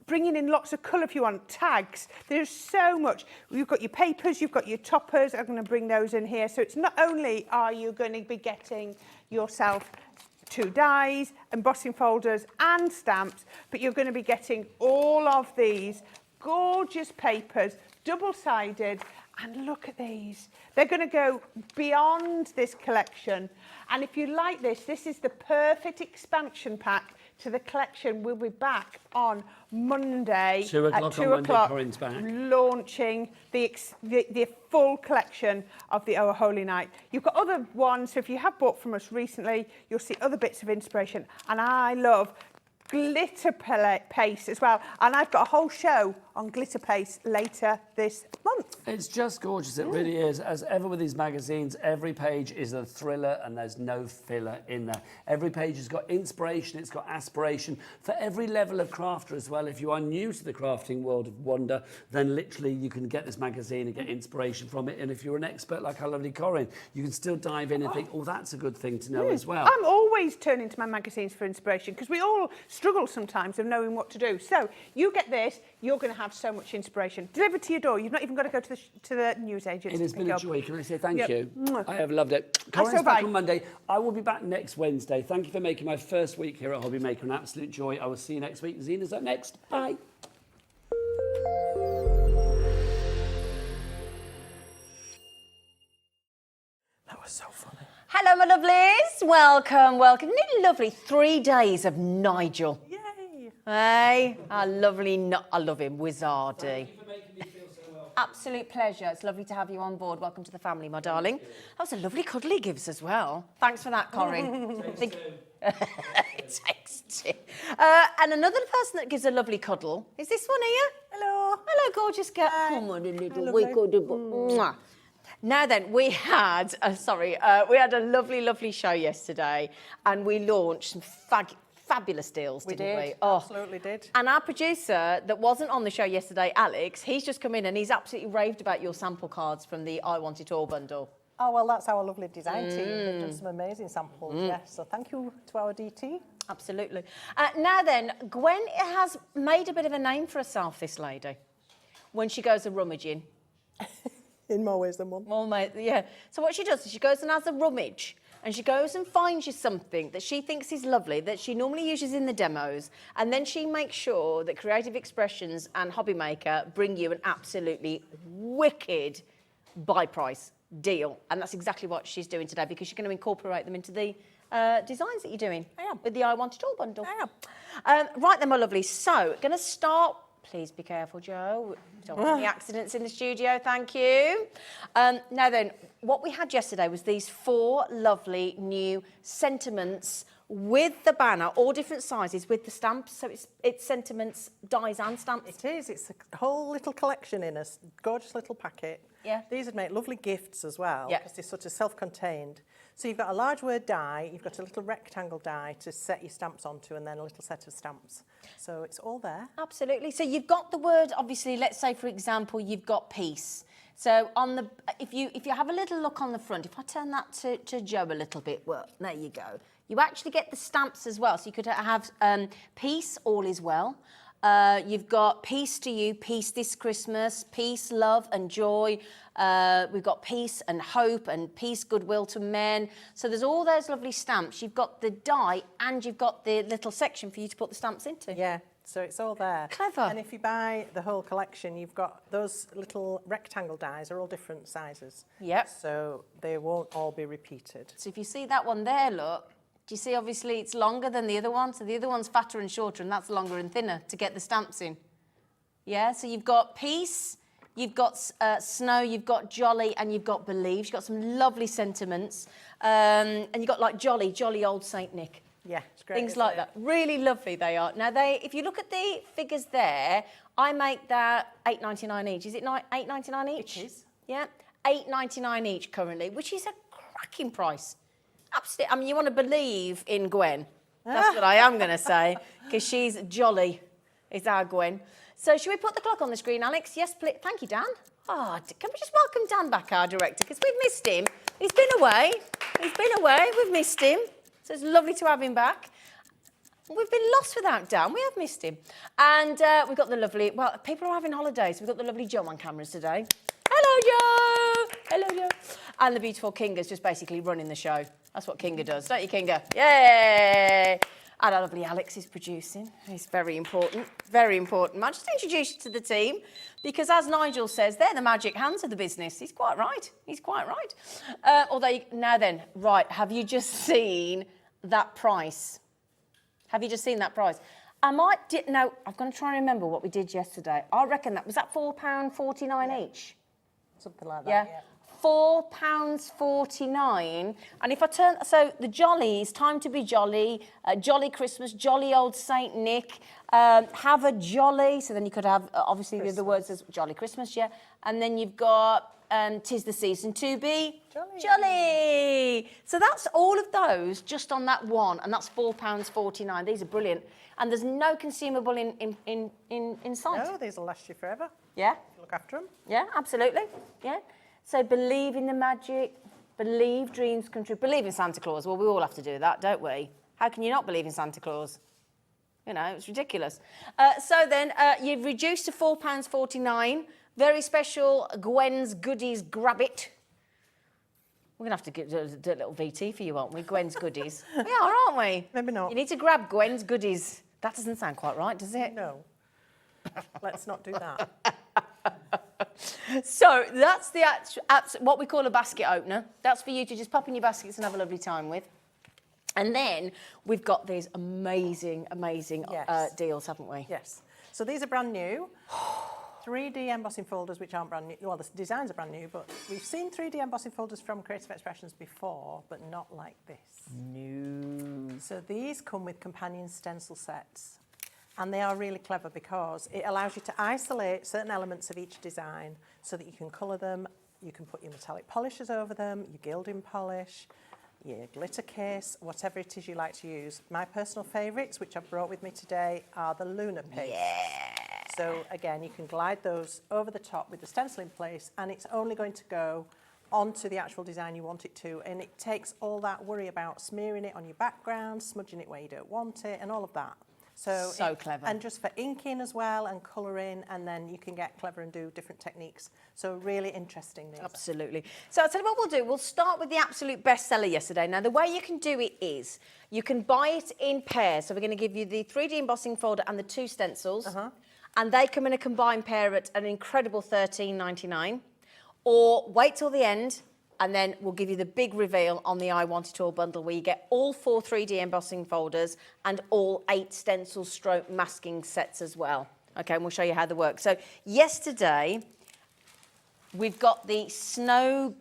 bringing in lots of colour if you want, tags, there's so much. You've got your papers, you've got your toppers, I'm going to bring those in here. So it's not only are you going to be getting yourself 2 dies, embossing folders and stamps, but you're going to be getting all of these gorgeous papers, double-sided. And look at these. They're going to go beyond this collection. And if you like this, this is the perfect expansion pack to the collection. We'll be back on Monday 2 o'clock at 2 on Monday, o'clock, Corinne's back. launching the full collection of the Oh Holy Night. You've got other ones, so if you have bought from us recently, you'll see other bits of inspiration. And I love glitter paste as well. And I've got a whole show on glitter paste later this month. It's just gorgeous, it really is. As ever with these magazines, every page is a thriller and there's no filler in there. Every page has got inspiration, it's got aspiration for every level of crafter as well. If you are new to the crafting world of wonder, then literally you can get this magazine and get inspiration from it. And if you're an expert like our lovely Corinne, you can still dive in and think, oh, that's a good thing to know as well. I'm always turning to my magazines for inspiration because we all struggle sometimes of knowing what to do. So you get this, you're going to have so much inspiration delivered to your door. You've not even got to go to the newsagent. It has been a joy. Can I say thank you? Mwah. I have loved it. Corinne's back on Monday. I will be back next Wednesday. Thank you for making my first week here at Hobby Maker an absolute joy. I will see you next week. Zena's up next. Bye. That was so funny. Hello, my lovelies. Welcome, welcome. Isn't it lovely? 3 days of Nigel. Yay! Hey, I love him, Wizardi. Thank you for making me feel so well. Absolute pleasure. It's lovely to have you on board. Welcome to the family, my darling. That was a lovely cuddle he gives as well. Thanks for that, Corinne. It takes two. And another person that gives a lovely cuddle is this one here. Hello. Hello, gorgeous girl. Come on, a little Mwah. Now then, we had a lovely, lovely show yesterday, and we launched some fabulous deals, didn't we? Oh, absolutely did. And our producer that wasn't on the show yesterday, Alex, he's just come in and he's absolutely raved about your sample cards from the I Want It All bundle. Oh, well, that's our lovely design team. They've done some amazing samples, yes. So thank you to our DT. Absolutely. Now then, Gwen has made a bit of a name for herself, this lady, when she goes a rummaging. In more ways than one. Well, mate, yeah. So what she does is she goes and has a rummage, and she goes and finds you something that she thinks is lovely, that she normally uses in the demos, and then she makes sure that Creative Expressions and Hobby Maker bring you an absolutely wicked buy price deal. And that's exactly what she's doing today, because she's going to incorporate them into the designs that you're doing. I am. With the I Want It All bundle. I am. Right then, my lovely. So, going to start. Please be careful, Joe. Don't want any accidents in the studio, thank you. Now then, what we had yesterday was these 4 lovely new sentiments with the banner, all different sizes, with the stamps. So it's sentiments, dies and stamps. It is. It's a whole little collection in a gorgeous little packet. Yeah. These would make lovely gifts as well, Yeah. because they're sort of self-contained. So you've got a large word die, you've got a little rectangle die to set your stamps onto, and then a little set of stamps. So it's all there. Absolutely. So you've got the word, obviously, let's say, for example, you've got peace. So on the, if you have a little look on the front, if I turn that to Joe a little bit, well, there you go. You actually get the stamps as well. So you could have peace, all is well. You've got peace to you, peace this Christmas, peace, love and joy. We've got peace and hope and peace, goodwill to men. So there's all those lovely stamps. You've got the die and you've got the little section for you to put the stamps into. Yeah, so it's all there. Clever. And if you buy the whole collection, you've got those little rectangle dies are all different sizes. Yep. So they won't all be repeated. So if you see that one there, look, do you see obviously it's longer than the other one? So the other one's fatter and shorter, and that's longer and thinner to get the stamps in. Yeah, so you've got peace, you've got snow, you've got jolly, and you've got believe. You've got some lovely sentiments. And you've got like jolly old Saint Nick. Yeah, it's great. Things like that. Really lovely they are. Now, if you look at the figures there, I make that $8.99 each. Is it $8.99 each? It is. Yeah, $8.99 each currently, which is a cracking price. Absolutely. I mean, you want to believe in Gwen. That's what I am going to say, because she's jolly, is our Gwen. So should we put the clock on the screen, Alex? Yes, please. Thank you, Dan. Oh, can we just welcome Dan back, our director, because we've missed him. He's been away. We've missed him. So it's lovely to have him back. We've been lost without Dan. We have missed him. And we've got the lovely, well, people are having holidays. We've got the lovely Joe on cameras today. Hello, Joe. Hello, Joe. And the beautiful Kinga's just basically running the show. That's what Kinga does, don't you, Kinga? Yay! And our lovely Alex is producing. He's very important, very important. I'll just introduce you to the team, because as Nigel says, they're the magic hands of the business. He's quite right. He's quite right. Now then, right, have you just seen that price? Have you just seen that price? I'm going to try and remember what we did yesterday. I reckon was that £4.49 each? Something like that, yeah. £4.49. And if I turn, so the jollies, time to be jolly, jolly Christmas, jolly old Saint Nick, have a jolly. So then you could have, obviously, the other words as jolly Christmas, yeah. And then you've got 'tis the season to be jolly. So that's all of those just on that one, and that's £4.49. These are brilliant. And there's no consumable inside. No, these will last you forever. Yeah. Look after them. Yeah, absolutely. Yeah. So believe in the magic, believe dreams come true, believe in Santa Claus. Well, we all have to do that, don't we? How can you not believe in Santa Claus? You know, it's ridiculous. So then you've reduced to £4.49. Very special Gwen's Goodies Grab It. We're going to have to do a little VT for you, aren't we? Gwen's Goodies. We are, aren't we? Maybe not. You need to grab Gwen's Goodies. That doesn't sound quite right, does it? No. Let's not do that. So that's the what we call a basket opener. That's for you to just pop in your baskets and have a lovely time with. And then we've got these amazing deals, haven't we? Yes. So these are brand new. 3D embossing folders, which aren't brand new. Well, the designs are brand new, but we've seen 3D embossing folders from Creative Expressions before, but not like this. No. So these come with companion stencil sets. And they are really clever because it allows you to isolate certain elements of each design so that you can colour them, you can put your metallic polishes over them, your gilding polish, your glitter case, whatever it is you like to use. My personal favourites, which I've brought with me today, are the Lunar Paste. Yeah. So again, you can glide those over the top with the stencil in place, and it's only going to go onto the actual design you want it to, and it takes all that worry about smearing it on your background, smudging it where you don't want it, and all of that. So clever. And just for inking as well and colouring, and then you can get clever and do different techniques. So really interesting. These. Absolutely. So I'll tell you what we'll do. We'll start with the absolute bestseller yesterday. Now, the way you can do it is you can buy it in pairs. So we're going to give you the 3D embossing folder and the 2 stencils. And they come in a combined pair at an incredible $13.99. Or wait till the end, and then we'll give you the big reveal on the I Want It All bundle, where you get all 4 3D embossing folders and all 8 stencil stroke masking sets as well. Okay, and we'll show you how they work. So yesterday, we've got the snowy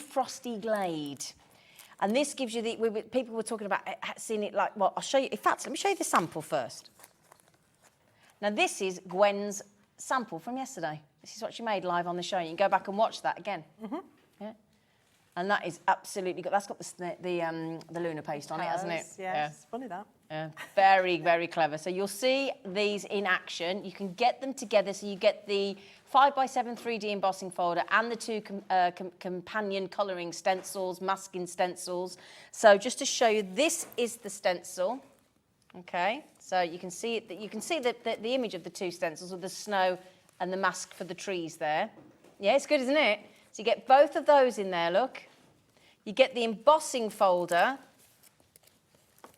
frosty glade. And this gives you people were talking about seeing it like, well, I'll show you. In fact, let me show you the sample first. Now, this is Gwen's sample from yesterday. This is what she made live on the show. You can go back and watch that again. Yeah. And that is absolutely good. That's got the lunar paste on it, hasn't it? Yes, yeah. Funny that. Yeah. Very, very clever. So you'll see these in action. You can get them together. So you get the 5x7 3D embossing folder and the 2 companion colouring stencils, masking stencils. So just to show you, this is the stencil. Okay, so you can see it. You can see the image of the 2 stencils with the snow and the mask for the trees there. Yeah, it's good, isn't it? So you get both of those in there, look. You get the embossing folder,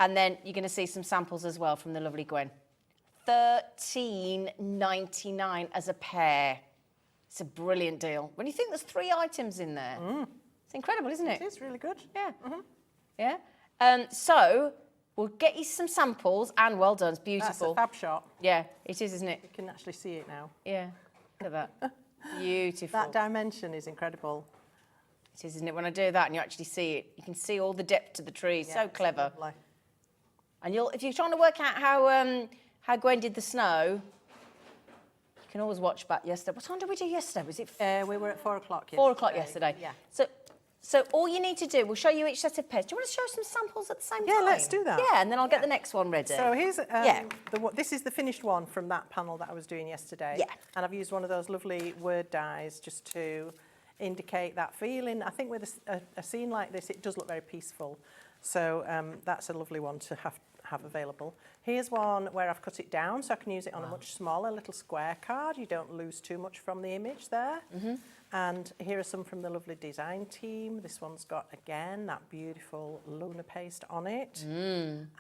and then you're going to see some samples as well from the lovely Gwen. $13.99 as a pair. It's a brilliant deal. When you think there's 3 items in there, it's incredible, isn't it? It is really good. Yeah. Yeah. So we'll get you some samples, and well done, it's beautiful. That's a fab shot. Yeah, it is, isn't it? You can actually see it now. Yeah, look at that. Beautiful. That dimension is incredible. It is, isn't it? When I do that and you actually see it, you can see all the depth to the trees. Yeah, so clever. Lovely. And if you're trying to work out how Gwen did the snow, you can always watch back yesterday. What time did we do yesterday? Was it? We were at 4 o'clock yesterday. 4 o'clock yesterday. Yeah. So all you need to do, we'll show you each set of pairs. Do you want to show some samples at the same time? Yeah, let's do that. Yeah, and then I'll get the next one ready. So here's this is the finished one from that panel that I was doing yesterday. Yeah. And I've used one of those lovely word dies just to indicate that feeling. I think with a scene like this, it does look very peaceful. So that's a lovely one to have available. Here's one where I've cut it down so I can use it on a much smaller little square card. You don't lose too much from the image there. And here are some from the lovely design team. This one's got, again, that beautiful lunar paste on it.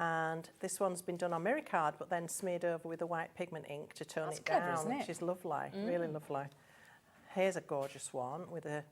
And this one's been done on mirror card, but then smeared over with a white pigment ink to tone it clever, down, isn't it? which is lovely, really lovely. Here's a gorgeous one with a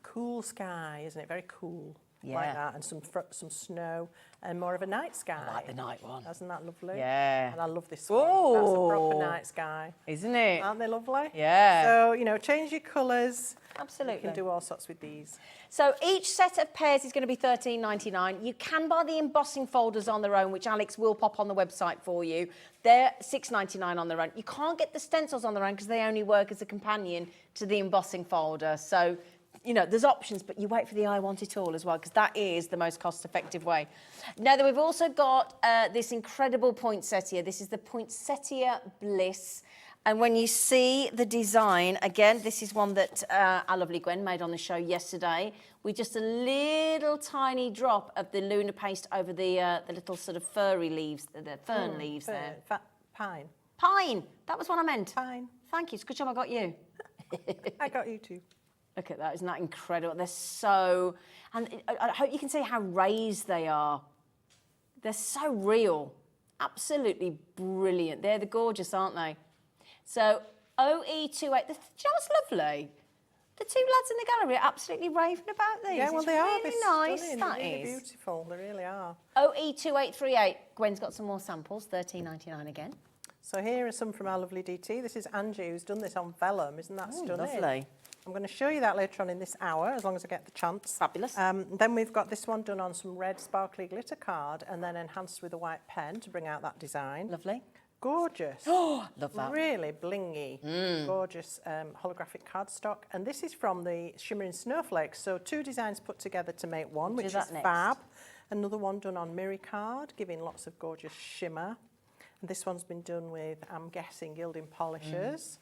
cool sky, isn't it? Very cool. like that, and some snow, and more of a night sky. I like the night one. Isn't that lovely? Yeah. And I love this one. That's a proper Ooh. night sky. Isn't it? Aren't they lovely? Yeah. So, you know, change your colours. Absolutely. You can do all sorts with these. So each set of pairs is going to be $13.99. You can buy the embossing folders on their own, which Alex will pop on the website for you. They're $6.99 on their own. You can't get the stencils on their own because they only work as a companion to the embossing folder. So, you know, there's options, but you wait for the I Want It All as well, because that is the most cost-effective way. Now, then we've also got this incredible poinsettia. This is the Poinsettia Bliss. And when you see the design, again, this is one that our lovely Gwen made on the show yesterday, with just a little tiny drop of the Luna paste over the little sort of furry leaves, the fern leaves there. Pine. Pine. That was what I meant. Pine. Thank you. It's a good job I got you. I got you too. Look at that. Isn't that incredible? They're so... And I hope you can see how raised they are. They're so real. Absolutely brilliant. They're the gorgeous, aren't they? So OE28, you know what's lovely? The two lads in the gallery are absolutely raving about these. Yeah, well, it's they are. really They're nice, stunning. that They're really is. beautiful. They really are. OE2838, Gwen's got some more samples, $13.99 again. So here are some from our lovely DT. This is Angie, who's done this on vellum. Isn't that stunning? Lovely. I'm going to show you that later on in this hour, as long as I get the chance. Fabulous. Then we've got this one done on some red sparkly glitter card and then enhanced with a white pen to bring out that design. Lovely. Gorgeous. Oh, love that. Really blingy. Gorgeous holographic cardstock. And this is from the Shimmering Snowflakes. So two designs put together to make one, which is fab. Another one done on mirror card, giving lots of gorgeous shimmer. And this one's been done with, I'm guessing, gilding polishers.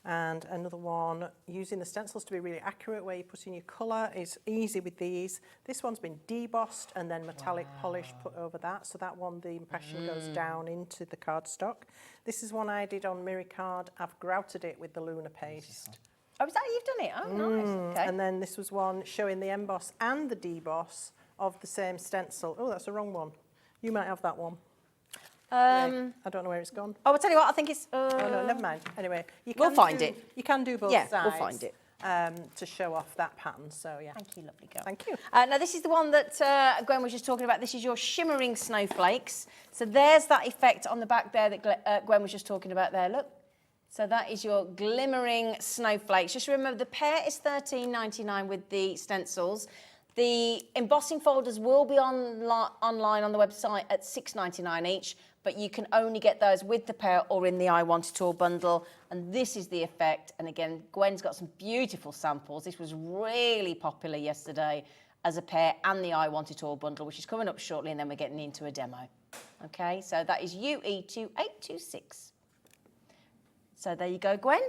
And another one using the stencils to be really accurate, where you put in your colour is easy with these. This one's been debossed and then metallic polish put over that, so that one, the impression goes down into the cardstock. This is one I did on mirror card. I've grouted it with the Luna paste. Oh, is that how you've done it? Oh, nice. Okay. And then this was one showing the emboss and the deboss of the same stencil. Oh, that's the wrong one. You might have that one. I don't know where it's gone. Oh, I'll tell you what, I think it's... Oh, no, never mind. Anyway, we'll find it. You can do both Yeah, sides. we'll find it. To show off that pattern, so yeah. Thank you, lovely girl. Thank you. Now, this is the one that Gwen was just talking about. This is your shimmering snowflakes. So there's that effect on the back there that Gwen was just talking about there. Look. So that is your glimmering snowflakes. Just remember, the pair is $13.99 with the stencils. The embossing folders will be online on the website at $6.99 each, but you can only get those with the pair or in the I Want It All bundle. And this is the effect. And again, Gwen's got some beautiful samples. This was really popular yesterday as a pair and the I Want It All bundle, which is coming up shortly, and then we're getting into a demo. Okay, so that is UE2826. So there you go, Gwen.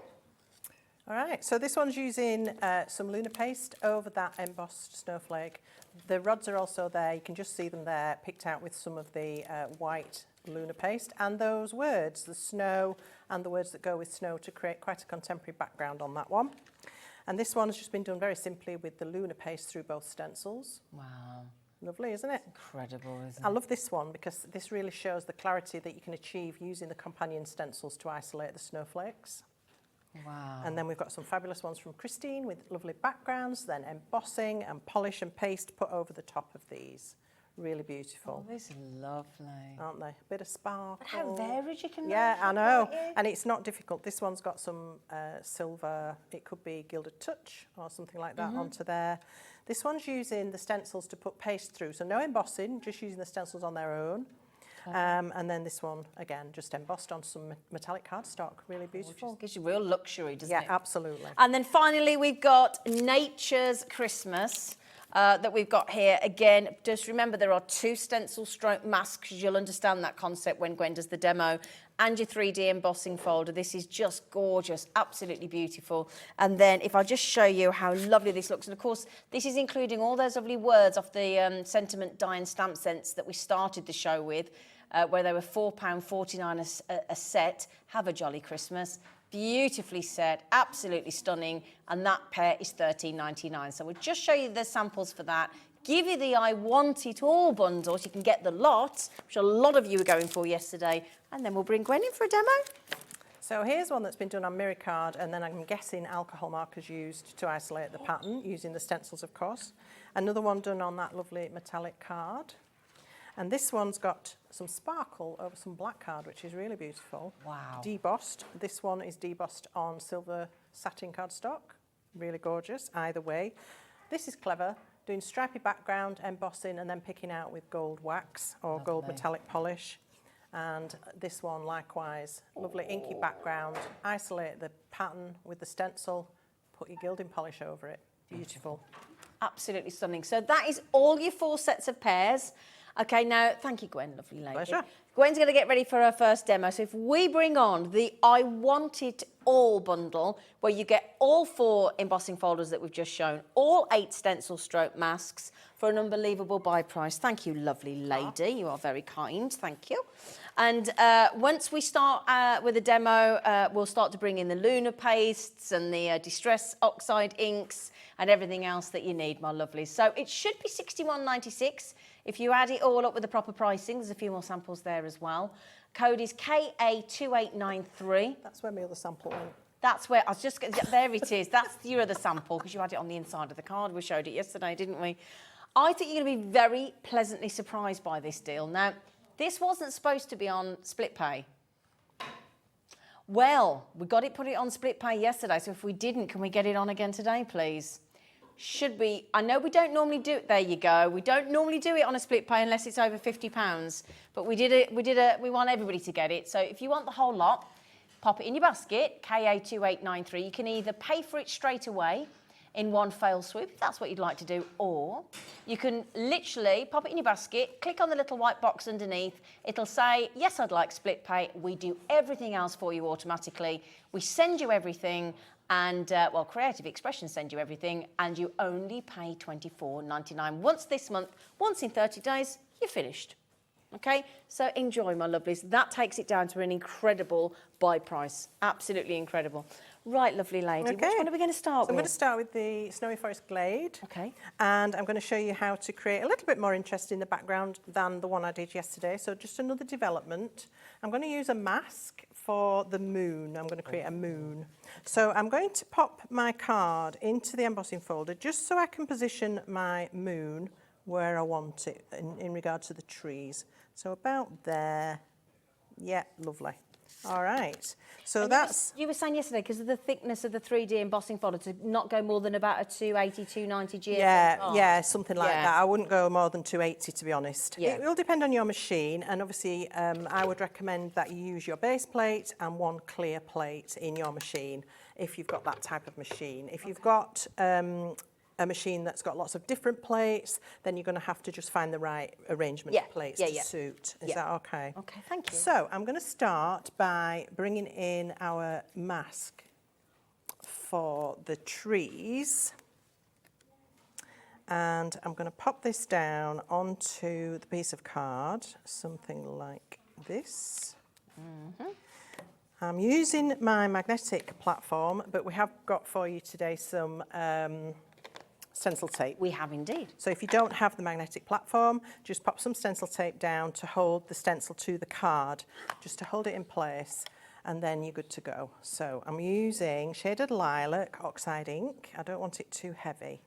All right, so this one's using some Luna paste over that embossed snowflake. The rods are also there. You can just see them there, picked out with some of the white Luna paste. And those words, the snow and the words that go with snow, to create quite a contemporary background on that one. And this one's just been done very simply with the Luna paste through both stencils. Wow. Lovely, isn't it? Incredible, isn't it? I love this one because this really shows the clarity that you can achieve using the companion stencils to isolate the snowflakes. Wow. And then we've got some fabulous ones from Christine with lovely backgrounds, then embossing and polish and paste put over the top of these. Really beautiful. Oh, these are lovely. Aren't they? A bit of sparkle. But how varied you can Yeah, make I it, know. can't you? And it's not difficult. This one's got some silver, it could be gilded touch or something like that onto there. This one's using the stencils to put paste through. So no embossing, just using the stencils on their own. And then this one, again, just embossed on some metallic cardstock. Really beautiful. Gives you real luxury, doesn't it? Yeah, absolutely. And then finally, we've got Nature's Christmas that we've got here. Again, just remember there are two stencil stroke masks. You'll understand that concept when Gwen does the demo. And your 3D embossing folder. This is just gorgeous, absolutely beautiful. And then if I just show you how lovely this looks, and of course, this is including all those lovely words off the sentiment die and stamp sets that we started the show with, where they were £4.49 a set. Have a jolly Christmas. Beautifully set, absolutely stunning, and that pair is $13.99. So we'll just show you the samples for that. Give you the I Want It All bundle, so you can get the lot, which a lot of you were going for yesterday, and then we'll bring Gwen in for a demo. So here's one that's been done on mirror card, and then I'm guessing alcohol markers used to isolate the pattern, using the stencils, of course. Another one done on that lovely metallic card. And this one's got some sparkle over some black card, which is really beautiful. Wow. Debossed. This one is debossed on silver satin cardstock. Really gorgeous, either way. This is clever, doing stripy background, embossing, and then picking out with gold wax or gold metallic polish. And this one, likewise, lovely inky background. Isolate the pattern with the stencil, put your gilding polish over it. Beautiful. Absolutely stunning. So that is all your 4 sets of pairs. Okay, now, thank you, Gwen, lovely lady. Pleasure. Gwen's going to get ready for her first demo. So if we bring on the I Want It All bundle, where you get all 4 embossing folders that we've just shown, all 8 stencil stroke masks for an unbelievable buy price. Thank you, lovely lady. You are very kind. Thank you. And once we start with the demo, we'll start to bring in the lunar pastes and the distress oxide inks and everything else that you need, my lovelies. So it should be £61.96. If you add it all up with the proper pricing, there's a few more samples there as well. Code is KA2893. That's where my other sample went. That's where, I was just, there it is. That's your other sample, because you had it on the inside of the card. We showed it yesterday, didn't we? I think you're going to be very pleasantly surprised by this deal. Now, this wasn't supposed to be on split pay. Well, we put it on split pay yesterday, so if we didn't, can we get it on again today, please? Should be. I know we don't normally do it. There you go. We don't normally do it on a split pay unless it's over £50, but we did it. We want everybody to get it. So if you want the whole lot, pop it in your basket, KA2893. You can either pay for it straight away in one fell swoop, if that's what you'd like to do, or you can literally pop it in your basket, click on the little white box underneath. It'll say, yes, I'd like split pay. We do everything else for you automatically. We send you everything. And, well, Creative Expression send you everything, and you only pay £24.99 once this month. Once in 30 days, you're finished. Okay? So enjoy, my lovelies. That takes it down to an incredible buy price. Absolutely incredible. Right, lovely lady. Okay. Which one are we going to start with? I'm going to start with the Snowy Forest Glade. Okay. And I'm going to show you how to create a little bit more interest in the background than the one I did yesterday. So just another development. I'm going to use a mask for the moon. I'm going to create a moon. So I'm going to pop my card into the embossing folder just so I can position my moon where I want it in regard to the trees. So about there. Yeah, lovely. All right. So and that's... You were saying yesterday, because of the thickness of the 3D embossing folder, to not go more than about a 280, 290 GSM. Yeah, something like that. I wouldn't go more than 280, to be honest. Yeah. It will depend on your machine, and obviously I would recommend that you use your base plate and one clear plate in your machine if you've got that type of machine. If you've got a machine that's got lots of different plates, then you're going to have to just find the right arrangement of plates to suit. Is that okay? Okay, thank you. So I'm going to start by bringing in our mask for the trees. And I'm going to pop this down onto the piece of card, something like this. Mm-hmm. I'm using my magnetic platform, but we have got for you today some stencil tape. We have indeed. So if you don't have the magnetic platform, just pop some stencil tape down to hold the stencil to the card, just to hold it in place, and then you're good to go. So I'm using Shaded Lilac Oxide ink. I don't want it too heavy.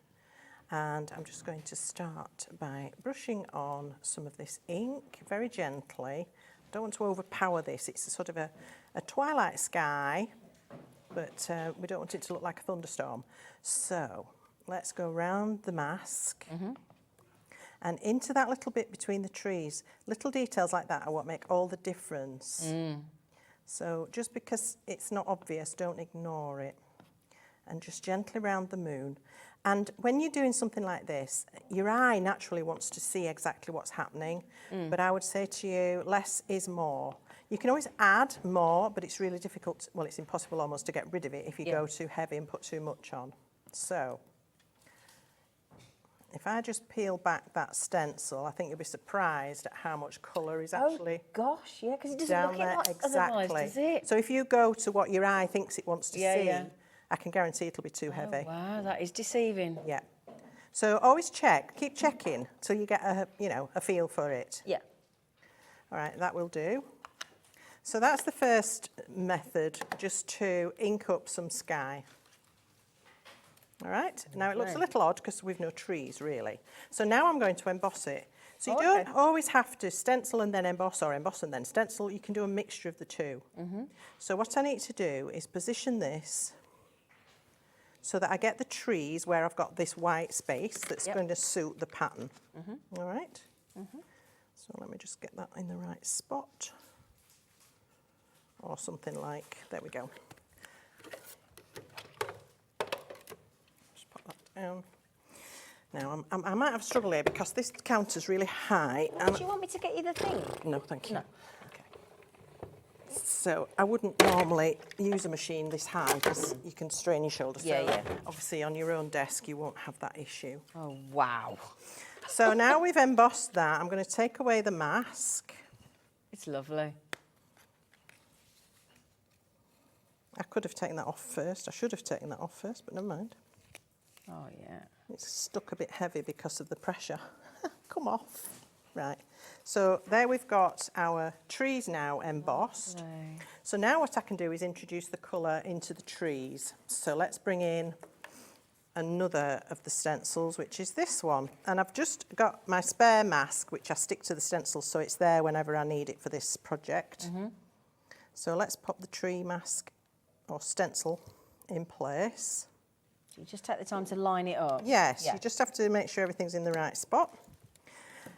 And I'm just going to start by brushing on some of this ink very gently. I don't want to overpower this. It's a sort of a twilight sky, but we don't want it to look like a thunderstorm. So let's go around the mask and into that little bit between the trees. Little details like that are what make all the difference. So just because it's not obvious, don't ignore it. And just gently round the moon. And when you're doing something like this, your eye naturally wants to see exactly what's happening. But I would say to you, less is more. You can always add more, but it's really difficult, well, it's impossible almost to get rid of it if you go too heavy and put too much on. So if I just peel back that stencil, I think you'll be surprised at how much colour is actually gosh, yeah, because it doesn't down look there. like otherwise, does it? So if you go to what your eye thinks it wants to see, I can guarantee it'll be too heavy. Wow, that is deceiving. Yeah. So always check, keep checking till you get a feel for it. Yeah. All right, that will do. So that's the first method, just to ink up some sky. All right, now it looks a little odd because we've no trees really. So now I'm going to emboss it. So you don't always have to stencil and then emboss, or emboss and then stencil. You can do a mixture of the two. So what I need to do is position this so that I get the trees where I've got this white space that's going to suit the pattern. All right? So let me just get that in the right spot. Or something like, there we go. Just pop that down. Now, I might have a struggle here because this counter's really high. Do you want me to get you the thing? No, thank you. No. Okay. So I wouldn't normally use a machine this high because you can strain your shoulder. Yeah, so yeah. Obviously on your own desk you won't have that issue. Oh, wow. So now we've embossed that, I'm going to take away the mask. It's lovely. I could have taken that off first. I should have taken that off first, but never mind. Oh, yeah. It's stuck a bit heavy because of the pressure. Come off. Right. So there we've got our trees now embossed. Lovely. So now what I can do is introduce the colour into the trees. So let's bring in another of the stencils, which is this one. And I've just got my spare mask, which I stick to the stencil so it's there whenever I need it for this project. So let's pop the tree mask or stencil in place. You just take the time to line it up. Yes, Yeah. you just have to make sure everything's in the right spot.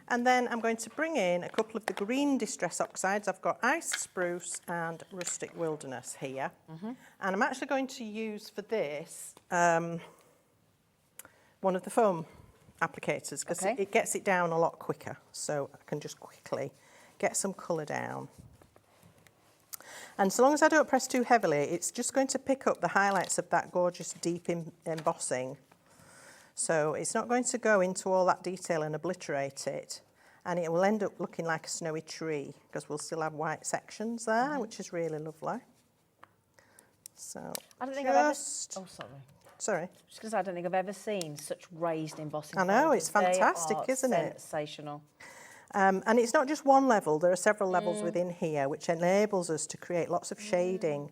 And then I'm going to bring in a couple of the green distress oxides. I've got ice spruce and rustic wilderness here. And I'm actually going to use for this one of the foam applicators because it gets it down a lot quicker. So I can just quickly get some colour down. And so long as I don't press too heavily, it's just going to pick up the highlights of that gorgeous deep embossing. So it's not going to go into all that detail and obliterate it. And it will end up looking like a snowy tree because we'll still have white sections there, which is really lovely. So I don't think I've ever... Oh, sorry. Sorry. Just because I don't think I've ever seen such raised embossing. I know, folders. it's fantastic, They are isn't it? Sensational. And it's not just one level, there are several levels within here, which enables us to create lots of shading.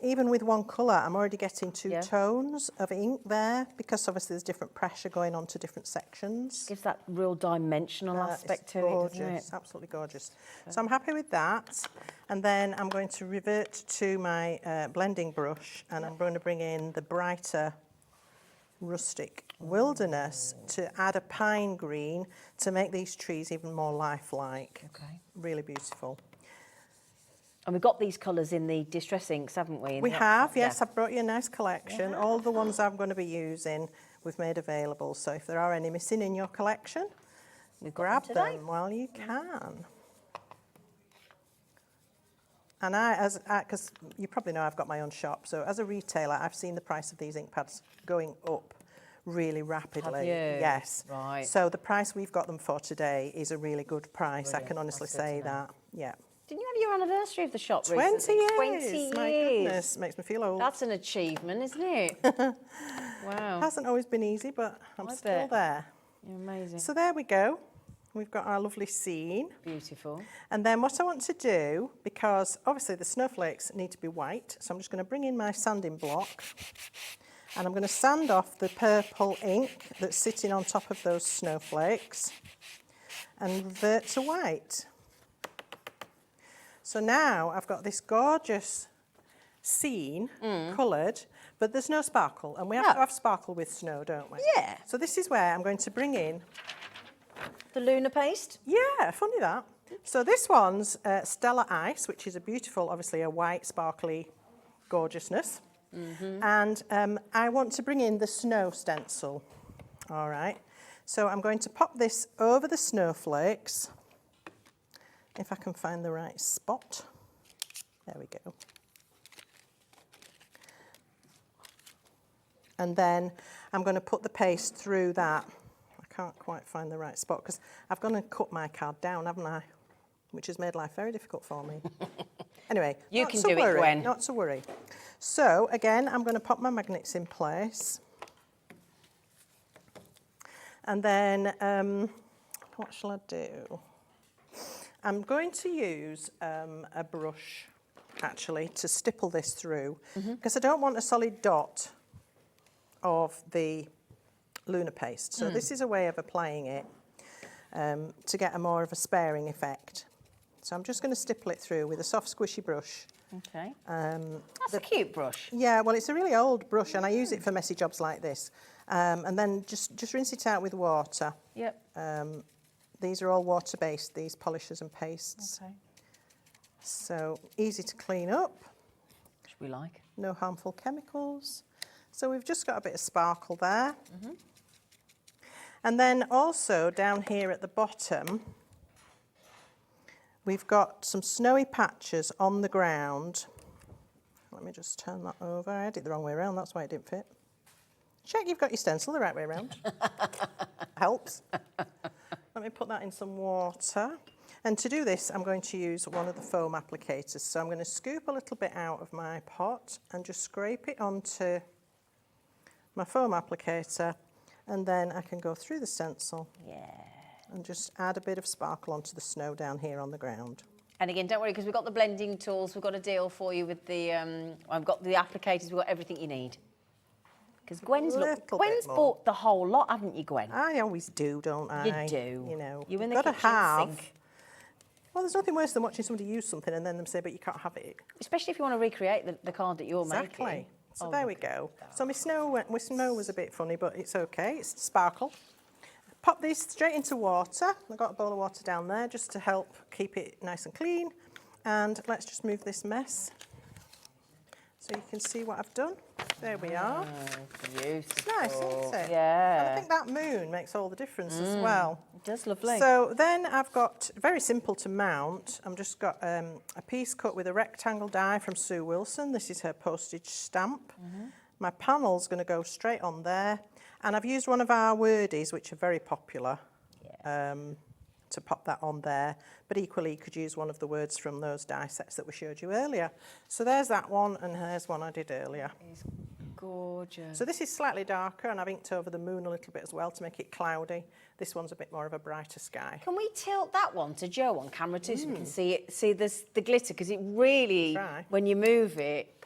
Even with one colour, I'm already getting two tones of ink there, because obviously there's different pressure going on to different sections. Gives that real dimensional aspect to gorgeous, it, doesn't it? Absolutely gorgeous. So I'm happy with that. And then I'm going to revert to my blending brush, and I'm going to bring in the brighter rustic wilderness to add a pine green to make these trees even more lifelike. Okay. Really beautiful. And we've got these colours in the distress inks, haven't we? We have, yes. I've brought you a nice collection. All the ones I'm going to be using we've made available. So if there are any missing in your collection, grab them while you can. And because you probably know I've got my own shop, so as a retailer, I've seen the price of these ink pads going up really rapidly. Have you? Yes. Right. So the price we've got them for today is a really good price. I can honestly say that. Yeah. Didn't you have your anniversary of the shop 20 recently? years. 20 years. My goodness, makes me feel old. That's an achievement, isn't it? Wow. Hasn't always been easy, but I'm still bet. there. You're amazing. So there we go. We've got our lovely scene. Beautiful. And then what I want to do, because obviously the snowflakes need to be white, so I'm just going to bring in my sanding block and I'm going to sand off the purple ink that's sitting on top of those snowflakes and revert to white. So now I've got this gorgeous scene coloured, but there's no sparkle, and we have to have sparkle with snow, don't we? Yeah. So this is where I'm going to bring in the lunar paste? Yeah, funny that. So this one's Stella Ice, which is a beautiful, obviously a white, sparkly gorgeousness. And I want to bring in the snow stencil. All right. So I'm going to pop this over the snowflakes, if I can find the right spot. There we go. And then I'm going to put the paste through that. Can't quite find the right spot because I've gone and cut my card down, haven't I? Which has made life very difficult for me. Anyway, you can do it, Gwen. Not to worry. So again, I'm going to pop my magnets in place, and then what shall I do? I'm going to use a brush, actually, to stipple this through, because I don't want a solid dot of the lunar paste. So this is a way of applying it to get a more of a sparing effect. So I'm just going to stipple it through with a soft squishy brush. Okay. That's a cute brush. Yeah, well, it's a really old brush, and I use it for messy jobs like this. And then just rinse it out with water. Yep. These are all water-based, these polishers and pastes. Okay. So easy to clean up. Which we like. No harmful chemicals. So we've just got a bit of sparkle there. And then also down here at the bottom, we've got some snowy patches on the ground. Let me just turn that over. I had it the wrong way around, that's why it didn't fit. Check you've got your stencil the right way around. Helps. Let me put that in some water. And to do this, I'm going to use one of the foam applicators. So I'm going to scoop a little bit out of my pot and just scrape it onto my foam applicator, and then I can go through the stencil and just add a bit of sparkle onto the snow down here on the ground. And again, don't worry, because we've got the blending tools, we've got a deal for you with the, I've got the applicators, we've got everything you need. Because Gwen's bought the whole lot, haven't you, Gwen? I always do, don't I? You do. You know, You in the got to kitchen have. sink. Well, there's nothing worse than watching somebody use something and then them say, but you can't have it. Especially if you want to recreate the card that you're making. Exactly. So Oh, there we go. So my snow was a bit funny, but it's okay. It's sparkle. Pop these straight into water. I've got a bowl of water down there just to help keep it nice and clean. And let's just move this mess so you can see what I've done. There we are. Beautiful. It's nice, isn't it? Yeah. And I think that moon makes all the difference as well. It does, lovely. So then I've got, very simple to mount, I've just got a piece cut with a rectangle die from Sue Wilson. This is her postage stamp. My panel's going to go straight on there. And I've used one of our wordies, which are very popular, to pop that on there. But equally, you could use one of the words from those die sets that we showed you earlier. So there's that one, and here's one I did earlier. It's gorgeous. So this is slightly darker, and I've inked over the moon a little bit as well to make it cloudy. This one's a bit more of a brighter sky. Can we tilt that one to Joe on camera too, so we can see it, see the glitter? Because it really, when you move it,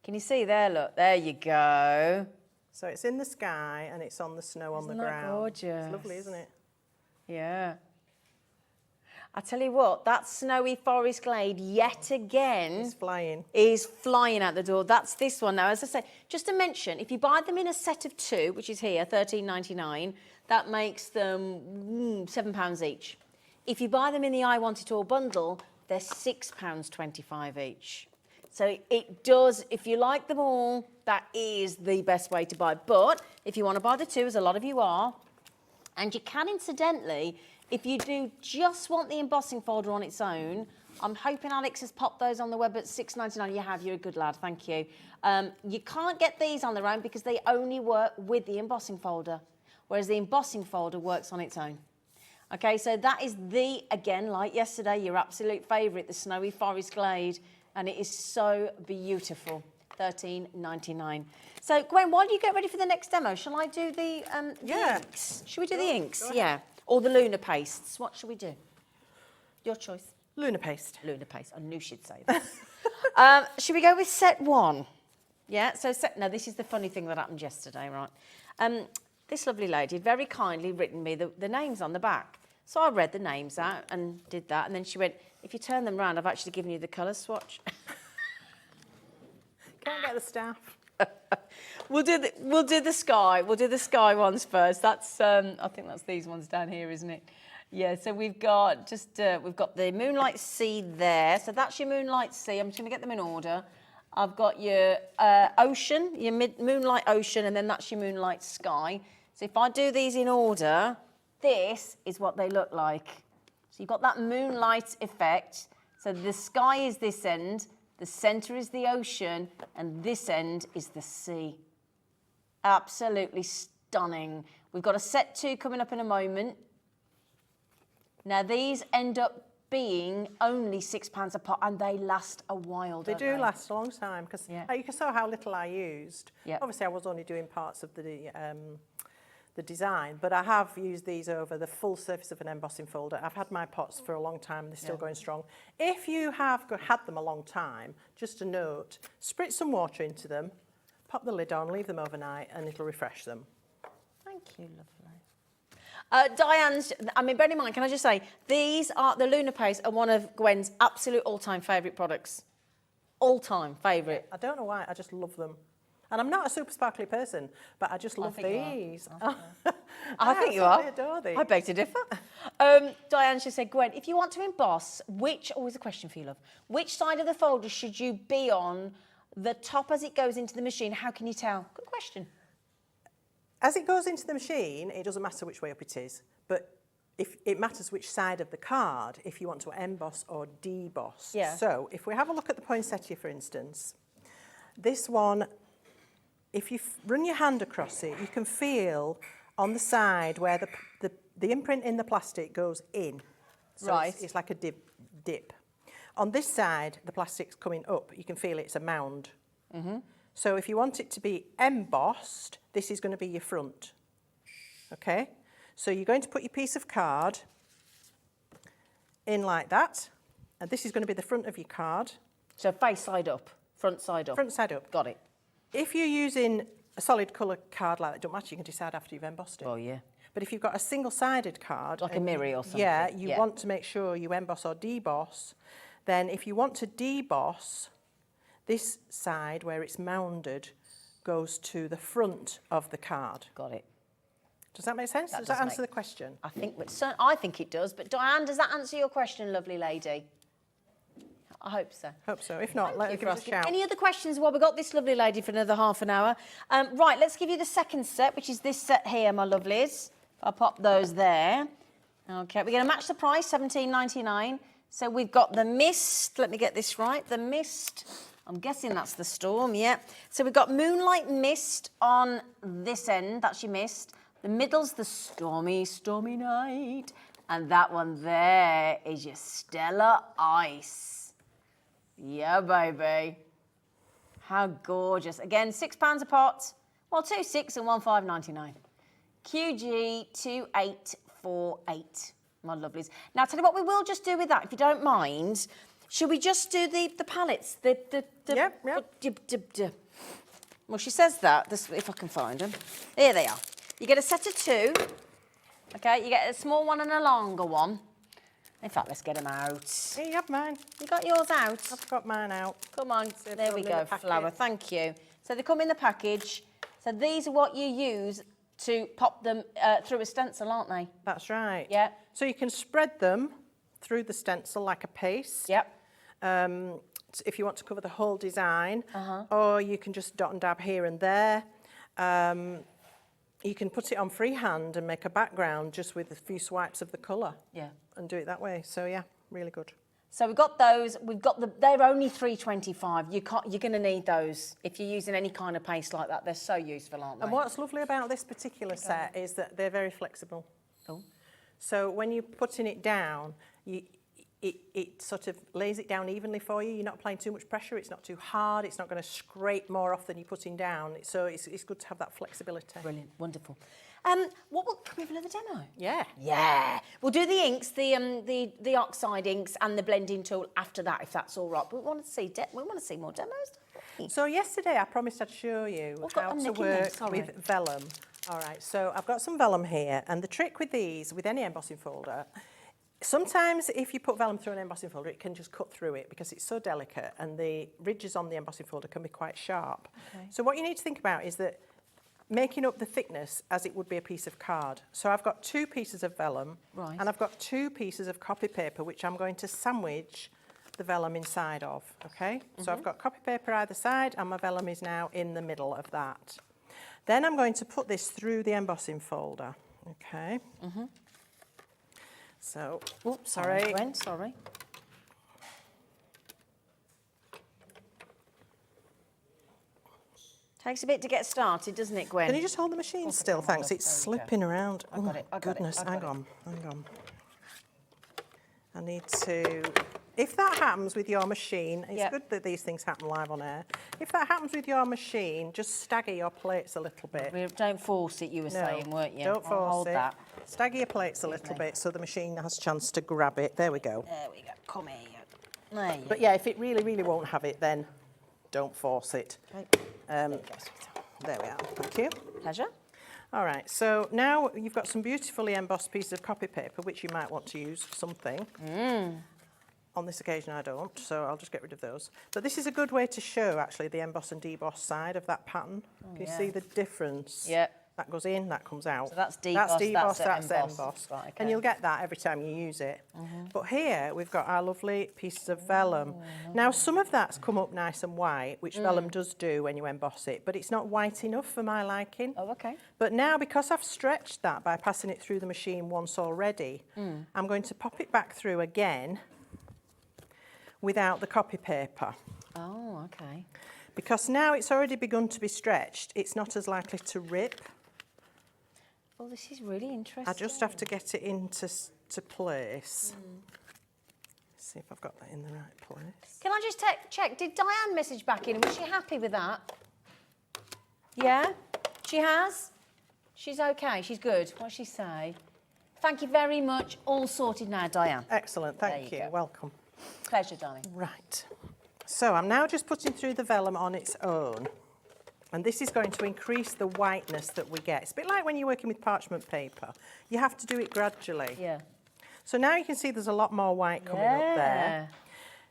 can you see there? Look, there you go. So it's in the sky and it's on the snow on the Isn't that ground. gorgeous? It's lovely, isn't it? Yeah. I tell you what, that snowy forest glade yet again is flying out the door. That's this one now. As I say, just to mention, if you buy them in a set of 2, which is here, $13.99, that makes them £7 each. If you buy them in the I Want It All bundle, they're £6.25 each. So it does, if you like them all, that is the best way to buy. But if you want to buy the 2, as a lot of you are, and you can incidentally, if you do just want the embossing folder on its own, I'm hoping Alex has popped those on the web at $6.99. You have, you're a good lad, thank you. You can't get these on their own because they only work with the embossing folder, whereas the embossing folder works on its own. Okay, so that is the, again, like yesterday, your absolute favourite, the Snowy Forest Glade, and it is so beautiful. $13.99. So, Gwen, while you get ready for the next demo, shall I do the inks? Should we do the inks? Yeah. Or the lunar pastes? What should we do? Your choice. Lunar paste. Lunar paste. I knew she'd say that. Should we go with set 1? Yeah, so no, this is the funny thing that happened yesterday, right? This lovely lady had very kindly written me the names on the back. So I read the names out and did that, and then she went, if you turn them round, I've actually given you the colour swatch. Can't get the staff. We'll do the sky. We'll do the sky ones first. That's I think that's these ones down here, isn't it? Yeah. So we've got we've got the Moonlight Sea there. So that's your Moonlight Sea. I'm just going to get them in order. I've got your ocean, your Moonlight Ocean, and then that's your Moonlight Sky. So if I do these in order, this is what they look like. So you've got that moonlight effect. So the sky is this end. The centre is the ocean, and this end is the sea. Absolutely stunning. We've got a set 2 coming up in a moment. Now, these end up being only £6 a pop, and they last a while, They don't do last a long time, because Yeah. you can see how little I used. Yeah. Obviously, I was only doing parts of the the design, but I have used these over the full surface of an embossing folder. I've had my pots for a long time and they're still going strong. If you have had them a long time, just a note, spritz some water into them, pop the lid on, leave them overnight and it'll refresh them. Thank you, lovely. Diane's, I mean, bear in mind, can I just say, these are, the Lunar Paste are one of Gwen's absolute all-time favourite products. All-time favourite. I don't know why, I just love them. And I'm not a super sparkly person, but I just love these. I think you are. Adore these. I beg to differ. Diane, she said, Gwen, if you want to emboss, always a question for you, love, which side of the folder should you be on, the top as it goes into the machine? How can you tell? Good question. As it goes into the machine, it doesn't matter which way up it is, but if it matters which side of the card, if you want to emboss or deboss. Yeah. So if we have a look at the poinsettia, for instance, this one, if you run your hand across it, you can feel on the side where the imprint in the plastic goes in. So Right. It's like a dip. On this side, the plastic's coming up. You can feel it's a mound. Mm-hmm. So if you want it to be embossed, this is going to be your front. Okay? So you're going to put your piece of card in like that. And this is going to be the front of your card. So face side up, front side up. Front side up. Got it. If you're using a solid colour card like that, it don't matter, you can decide after you've embossed it. Oh, yeah. But if you've got a single-sided card... Like a mirror or something. Yeah, you want to make sure you emboss or deboss. Then if you want to deboss, this side where it's mounded goes to the front of the card. Got it. Does that make sense? Does that answer the question? I think it does. But Diane, does that answer your question, lovely lady? I hope so. Hope so. If not, let us give us a shout. Any other questions? Well, we've got this lovely lady for another half an hour. Right, let's give you the second set, which is this set here, my lovelies. I'll pop those there. Okay, we're going to match the price, $17.99. So we've got the mist. Let me get this right. The mist. I'm guessing that's the storm, yeah. So we've got Moonlight Mist on this end. That's your mist. The middle's the stormy, stormy night. And that one there is your Stellar Ice. Yeah, baby. How gorgeous. Again, £6 a pot. Well, 2 6 and 1 5.99. QG 2848, my lovelies. Now, tell you what we will just do with that, if you don't mind. Should we just do the palettes? Yep. Well, she says that, if I can find them. Here they are. You get a set of 2. Okay, you get a small one and a longer one. In fact, let's get them out. Here you have mine. You got yours out? I've got mine out. Come on, there we go, Flower, thank you. So they come in the package. So these are what you use to pop them through a stencil, aren't they? That's right. Yeah. So you can spread them through the stencil like a paste. Yep. If you want to cover the whole design, or you can just dot and dab here and there. You can put it on freehand and make a background just with a few swipes of the colour. Yeah. And do it that way. So yeah, really good. So we've got those. They're only $3.25. You're going to need those if you're using any kind of paste like that. They're so useful, aren't they? And what's lovely about this particular set is that they're very flexible. Oh. So when you're putting it down, it sort of lays it down evenly for you. You're not applying too much pressure. It's not too hard. It's not going to scrape more off than you're putting down. So it's good to have that flexibility. Brilliant, wonderful. Can we have another demo? Yeah. Yeah. We'll do the inks, the oxide inks, and the blending tool after that, if that's all right. But we want to see more demos. Don't we? So yesterday I promised I'd show you how to work with vellum. All right. So I've got some vellum here, and the trick with these, with any embossing folder. Sometimes if you put vellum through an embossing folder, it can just cut through it because it's so delicate and the ridges on the embossing folder can be quite sharp. Okay. So what you need to think about is that making up the thickness as it would be a piece of card. So I've got 2 pieces of vellum and I've got 2 pieces of copy paper which I'm going to sandwich the vellum inside of, okay? So I've got copy paper either side and my vellum is now in the middle of that. Then I'm going to put this through the embossing folder, okay? So, oops, sorry. Gwen, sorry. Takes a bit to get started, doesn't it, Gwen? Can you just hold the machine still? Thanks. It's slipping around. I got it. Goodness, hang on. I need to if that happens with your machine, it's Yep. good that these things happen live on air. If that happens with your machine, just stagger your plates a little bit. Don't force it, you were saying, weren't you? Don't I'll force hold it. that. Stagger your plates a little bit so the machine has a chance to grab it. There we go. There we go. Come here. There you But yeah, if it really, really won't have it, then don't force it. Okay. There we are. Thank you. Pleasure. All right, so now you've got some beautifully embossed pieces of copy paper, which you might want to use for something. On this occasion, I don't, so I'll just get rid of those. But this is a good way to show, actually, the emboss and deboss side of that pattern. Can you see the difference? Yeah. That goes in, that comes out. So that's deboss, that's deboss, that's that's emboss. emboss. Right, okay. And you'll get that every time you use it. But here, we've got our lovely pieces of vellum. Now, some of that's come up nice and white, which vellum does do when you emboss it, but it's not white enough for my liking. Oh, okay. But now, because I've stretched that by passing it through the machine once already, I'm going to pop it back through again without the copy paper. Oh, okay. Because now it's already begun to be stretched, it's not as likely to rip. Oh, this is really interesting. I just have to get it into place. See if I've got that in the right place. Can I just check, did Diane message back in? Was she happy with that? Yeah? She has? She's okay, she's good. What'd she say? Thank you very much. All sorted now, Diane. Excellent, thank There you. you go. Welcome. Pleasure, darling. Right. So I'm now just putting through the vellum on its own. And this is going to increase the whiteness that we get. It's a bit like when you're working with parchment paper. You have to do it gradually. Yeah. So now you can see there's a lot more white coming up there.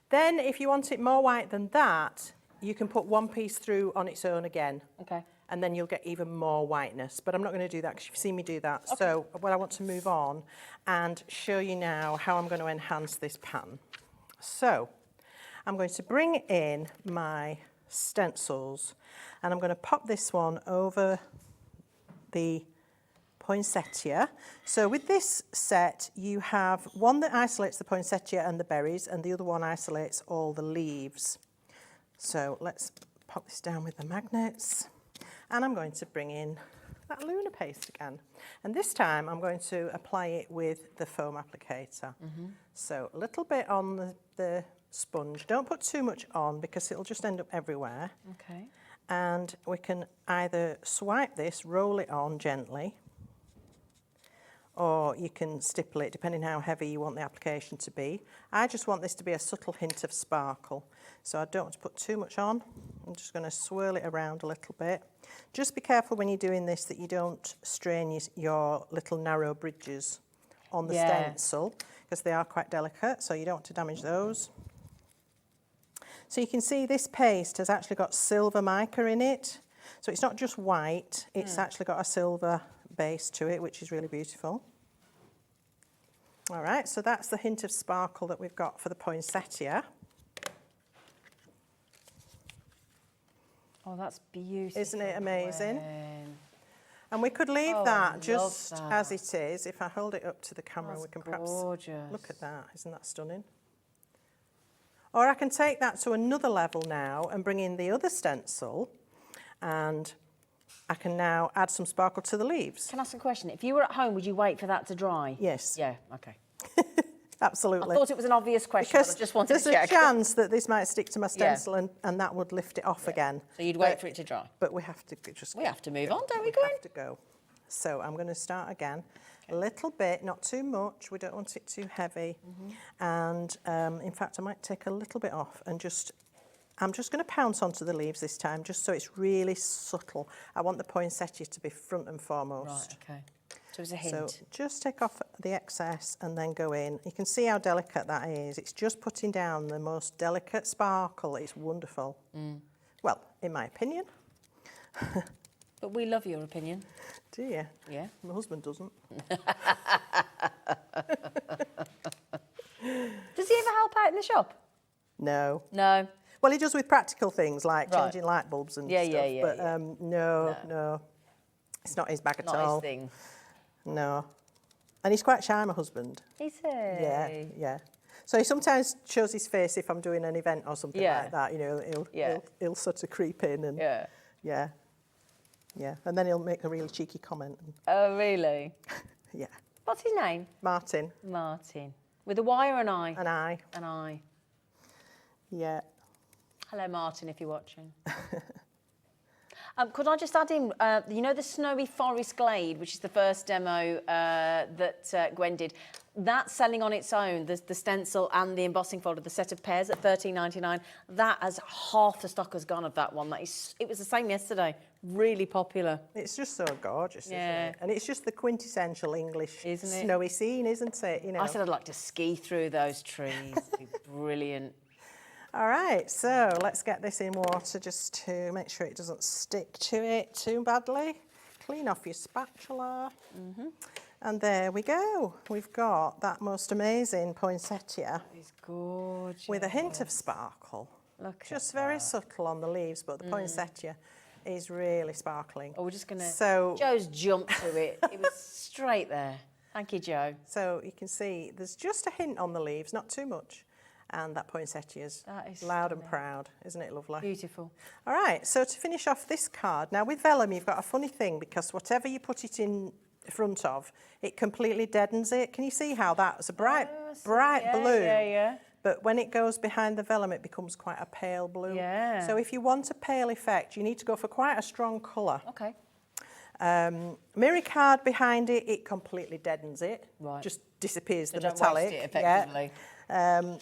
Then if you want it more white than that, you can put one piece through on its own again. Okay. And then you'll get even more whiteness. But I'm not going to do that because you've seen me do that. Okay. So well, I want to move on and show you now how I'm going to enhance this pattern. So I'm going to bring in my stencils and I'm going to pop this one over the poinsettia. So with this set, you have one that isolates the poinsettia and the berries, and the other one isolates all the leaves. So let's pop this down with the magnets. And I'm going to bring in that Luna paste again. And this time I'm going to apply it with the foam applicator. So a little bit on the sponge. Don't put too much on because it'll just end up everywhere. Okay. And we can either swipe this, roll it on gently, or you can stipple it depending how heavy you want the application to be. I just want this to be a subtle hint of sparkle, so I don't want to put too much on. I'm just going to swirl it around a little bit. Just be careful when you're doing this that you don't strain your little narrow bridges on the stencil, because they are quite delicate, so you don't want to damage those. So you can see this paste has actually got silver mica in it. So it's not just white, it's actually got a silver base to it, which is really beautiful. All right, so that's the hint of sparkle that we've got for the poinsettia. Oh, that's beautiful. Isn't it amazing? Gwen. And we could leave Oh, I that love just that. as it is. If I hold it up to the camera, That's we can perhaps gorgeous. look at that. Isn't that stunning? Or I can take that to another level now and bring in the other stencil, and I can now add some sparkle to the leaves. Can I ask a question? If you were at home, would you wait for that to dry? Yes. Yeah, okay. Absolutely. I thought it was an obvious question, but I Because just wanted there's to check. a chance that this might stick to my stencil and that would lift it off again. So you'd wait for it to dry? But we have to just... We have to move on, don't we, We Gwen? have to go. So I'm going to start again. A little bit, not too much. We don't want it too heavy. And in fact, I might take a little bit off and just... I'm just going to pounce onto the leaves this time, just so it's really subtle. I want the poinsettia to be front and foremost. Right, okay. So it's a hint. So just take off the excess and then go in. You can see how delicate that is. It's just putting down the most delicate sparkle. It's wonderful. Well, in my opinion. But we love your opinion. Do you? Yeah. My husband doesn't. Does he ever help out in the shop? No. No. Well, he does with practical things like Right. changing light bulbs and Yeah, stuff. yeah, yeah, But yeah. no. It's not his bag at Not all. his thing. No. And he's quite shy, my husband. Is he? Yeah. So he sometimes shows his face if I'm doing an event or something like that. You know, he'll sort of creep in and yeah. And then he'll make a really cheeky comment. Oh, really? Yeah. What's his name? Martin. Martin. With a Y or an I? An I. An I. Yeah. Hello, Martin, if you're watching. Could I just add in, you know the Snowy Forest Glade, which is the first demo that Gwen did? That's selling on its own, the stencil and the embossing folder, the set of pairs at $13.99. That has half the stock has gone of that one. It was the same yesterday. Really popular. It's just so gorgeous, Yeah. isn't it? And it's just the quintessential English Isn't it? snowy scene, isn't it? You know. I said I'd like to ski through those trees. It'd be brilliant. All right, so let's get this in water just to make sure it doesn't stick to it too badly. Clean off your spatula. And there we go. We've got that most amazing poinsettia. It's gorgeous. With a hint of sparkle. Look at Just very subtle on the leaves, but the poinsettia is really sparkling. Oh, we're just going to... So, Joe's jumped to it. It was straight there. Thank you, Joe. so you can see there's just a hint on the leaves, not too much. And that poinsettia is That is loud and stunning. proud. Isn't it lovely? Beautiful. All right, so to finish off this card, now with vellum you've got a funny thing because whatever you put it in front of, it completely deadens it. Can you see how that's a bright blue? Yeah. But when it goes behind the vellum, it becomes quite a pale blue. Yeah. So if you want a pale effect, you need to go for quite a strong colour. Okay. Mirror card behind it, it completely deadens it. Right. Just disappears So the don't metallic. waste it effectively.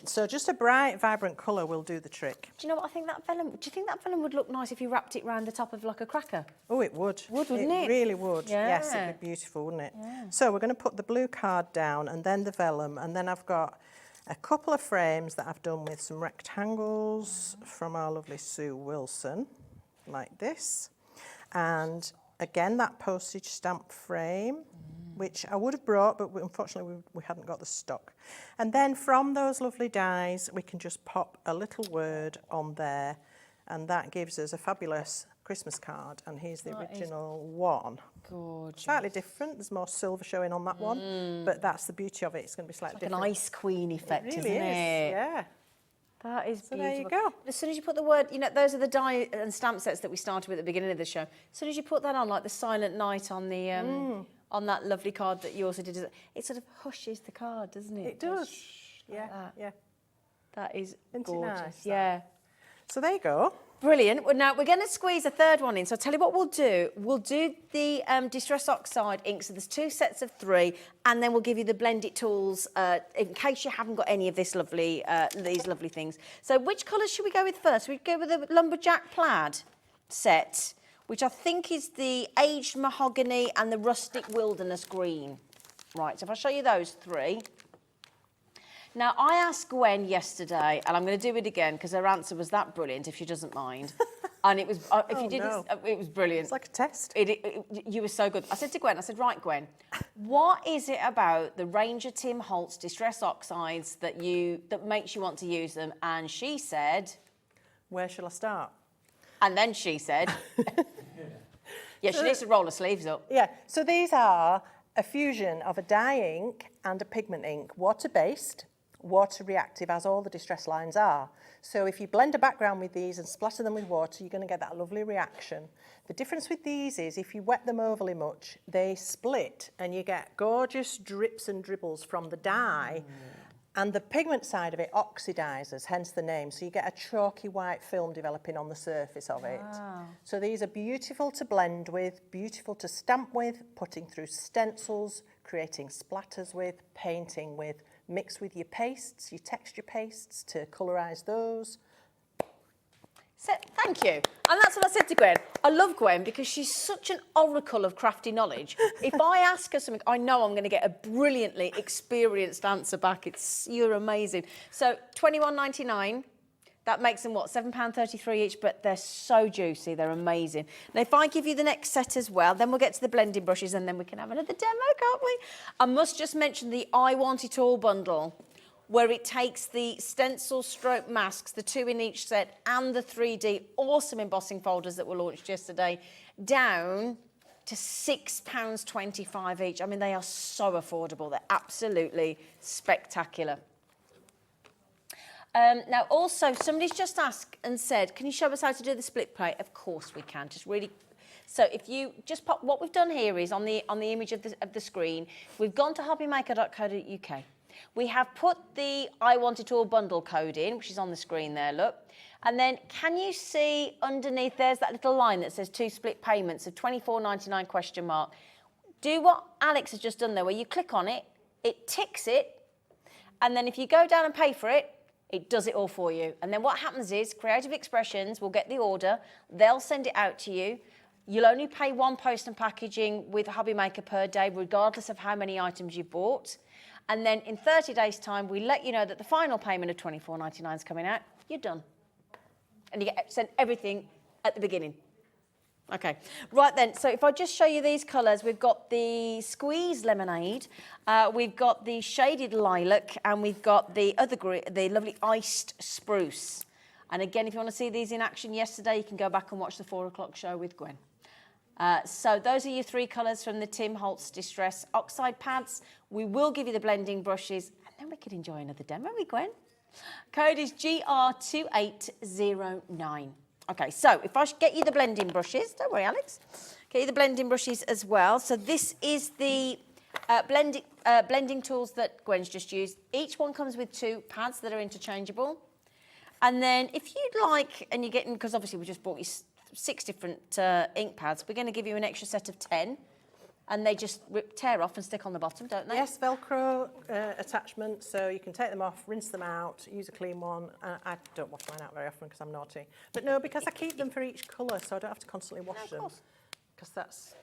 So just a bright, vibrant colour will do the trick. Do you know what I think that vellum... Do you think that vellum would look nice if you wrapped it round the top of like a cracker? Oh, it would. Wouldn't it? It really would. Yes, Yeah. it'd be beautiful, wouldn't it? Yeah. So we're going to put the blue card down and then the vellum, and then I've got a couple of frames that I've done with some rectangles from our lovely Sue Wilson, like this. And again, that postage stamp frame, which I would have brought, but unfortunately we hadn't got the stock. And then from those lovely dies, we can just pop a little word on there, and that gives us a fabulous Christmas card. And here's the original one. Gorgeous. Slightly different, there's more silver showing on that one, but that's the beauty of it, it's going to be slightly Like different. an ice queen effect, It isn't really is, it? yeah. That is So beautiful. there you go. As soon as you put the word, you know, those are the die and stamp sets that we started with at the beginning of the show. As soon as you put that on, like the Silent Night on the on that lovely card that you also did, it sort of hushes the card, doesn't it? It does. Like Yeah, that. yeah. That is Isn't it gorgeous. nice, that? Yeah. So there you go. Brilliant. Well, now we're going to squeeze a third one in. So I'll tell you what we'll do. We'll do the Distress Oxide ink. So there's 2 sets of 3, and then we'll give you the Blend It tools in case you haven't got any of this lovely, these lovely things. So which colours should we go with first? We go with the Lumberjack Plaid set, which I think is the Aged Mahogany and the Rustic Wilderness Green. Right, so if I show you those 3. Now, I asked Gwen yesterday, and I'm going to do it again because her answer was that brilliant, if she doesn't mind. And it was, if you didn't, it was brilliant. It's like a test. You were so good. I said to Gwen, right, Gwen, what is it about the Ranger Tim Holtz Distress Oxides that makes you want to use them? And she said... Where shall I start? And then she said... yeah, she needs to roll her sleeves up. Yeah, so these are a fusion of a dye ink and a pigment ink, water-based, water reactive, as all the distress lines are. So if you blend a background with these and splatter them with water, you're going to get that lovely reaction. The difference with these is if you wet them overly much, they split and you get gorgeous drips and dribbles from the dye. And the pigment side of it oxidizes, hence the name. So you get a chalky white film developing on the surface of it. So these are beautiful to blend with, beautiful to stamp with, putting through stencils, creating splatters with, painting with, mix with your pastes, your texture pastes to colorize those. So, thank you. And that's what I said to Gwen. I love Gwen because she's such an oracle of crafty knowledge. If I ask her something, I know I'm going to get a brilliantly experienced answer back. You're amazing. So, $21.99. That makes them, what, £7.33 each, but they're so juicy, they're amazing. Now, if I give you the next set as well, then we'll get to the blending brushes and then we can have another demo, can't we? I must just mention the I Want It All bundle, where it takes the stencil stroke masks, the 2 in each set, and the 3D awesome embossing folders that were launched yesterday, down to £6.25 each. I mean, they are so affordable. They're absolutely spectacular. Now, also, somebody's just asked and said, can you show us how to do the split plate? Of course we can. Just really... So if you just pop... What we've done here is, on the image of the screen, we've gone to hobbymaker.co.uk. We have put the I Want It All bundle code in, which is on the screen there, look. And then can you see underneath there's that little line that says 2 split payments of $24.99 question mark. Do what Alex has just done there, where you click on it, it ticks it, and then if you go down and pay for it, it does it all for you. And then what happens is Creative Expressions will get the order, they'll send it out to you. You'll only pay 1 post and packaging with Hobby Maker per day, regardless of how many items you've bought. And then in 30 days' time, we let you know that the final payment of $24.99 is coming out. You're done. And you get sent everything at the beginning. Okay, right then, so if I just show you these colours, we've got the squeeze lemonade, we've got the shaded lilac, and we've got the other the lovely iced spruce. And again, if you want to see these in action yesterday, you can go back and watch the 4 o'clock show with Gwen. So those are your 3 colours from the Tim Holtz Distress Oxide pads. We will give you the blending brushes, and then we could enjoy another demo with Gwen. Code is GR2809. Okay, so if I get you the blending brushes, don't worry, Alex. Get you the blending brushes as well. So this is the blending tools that Gwen's just used. Each one comes with 2 pads that are interchangeable. And then if you'd like, and you're getting, because obviously we just bought you 6 different ink pads, we're going to give you an extra set of 10. And they just tear off and stick on the bottom, don't they? Yes, Velcro attachment, so you can take them off, rinse them out, use a clean one. I don't wash mine out very often because I'm naughty. But no, because I keep them for each colour, so I don't have to constantly wash them. Because that's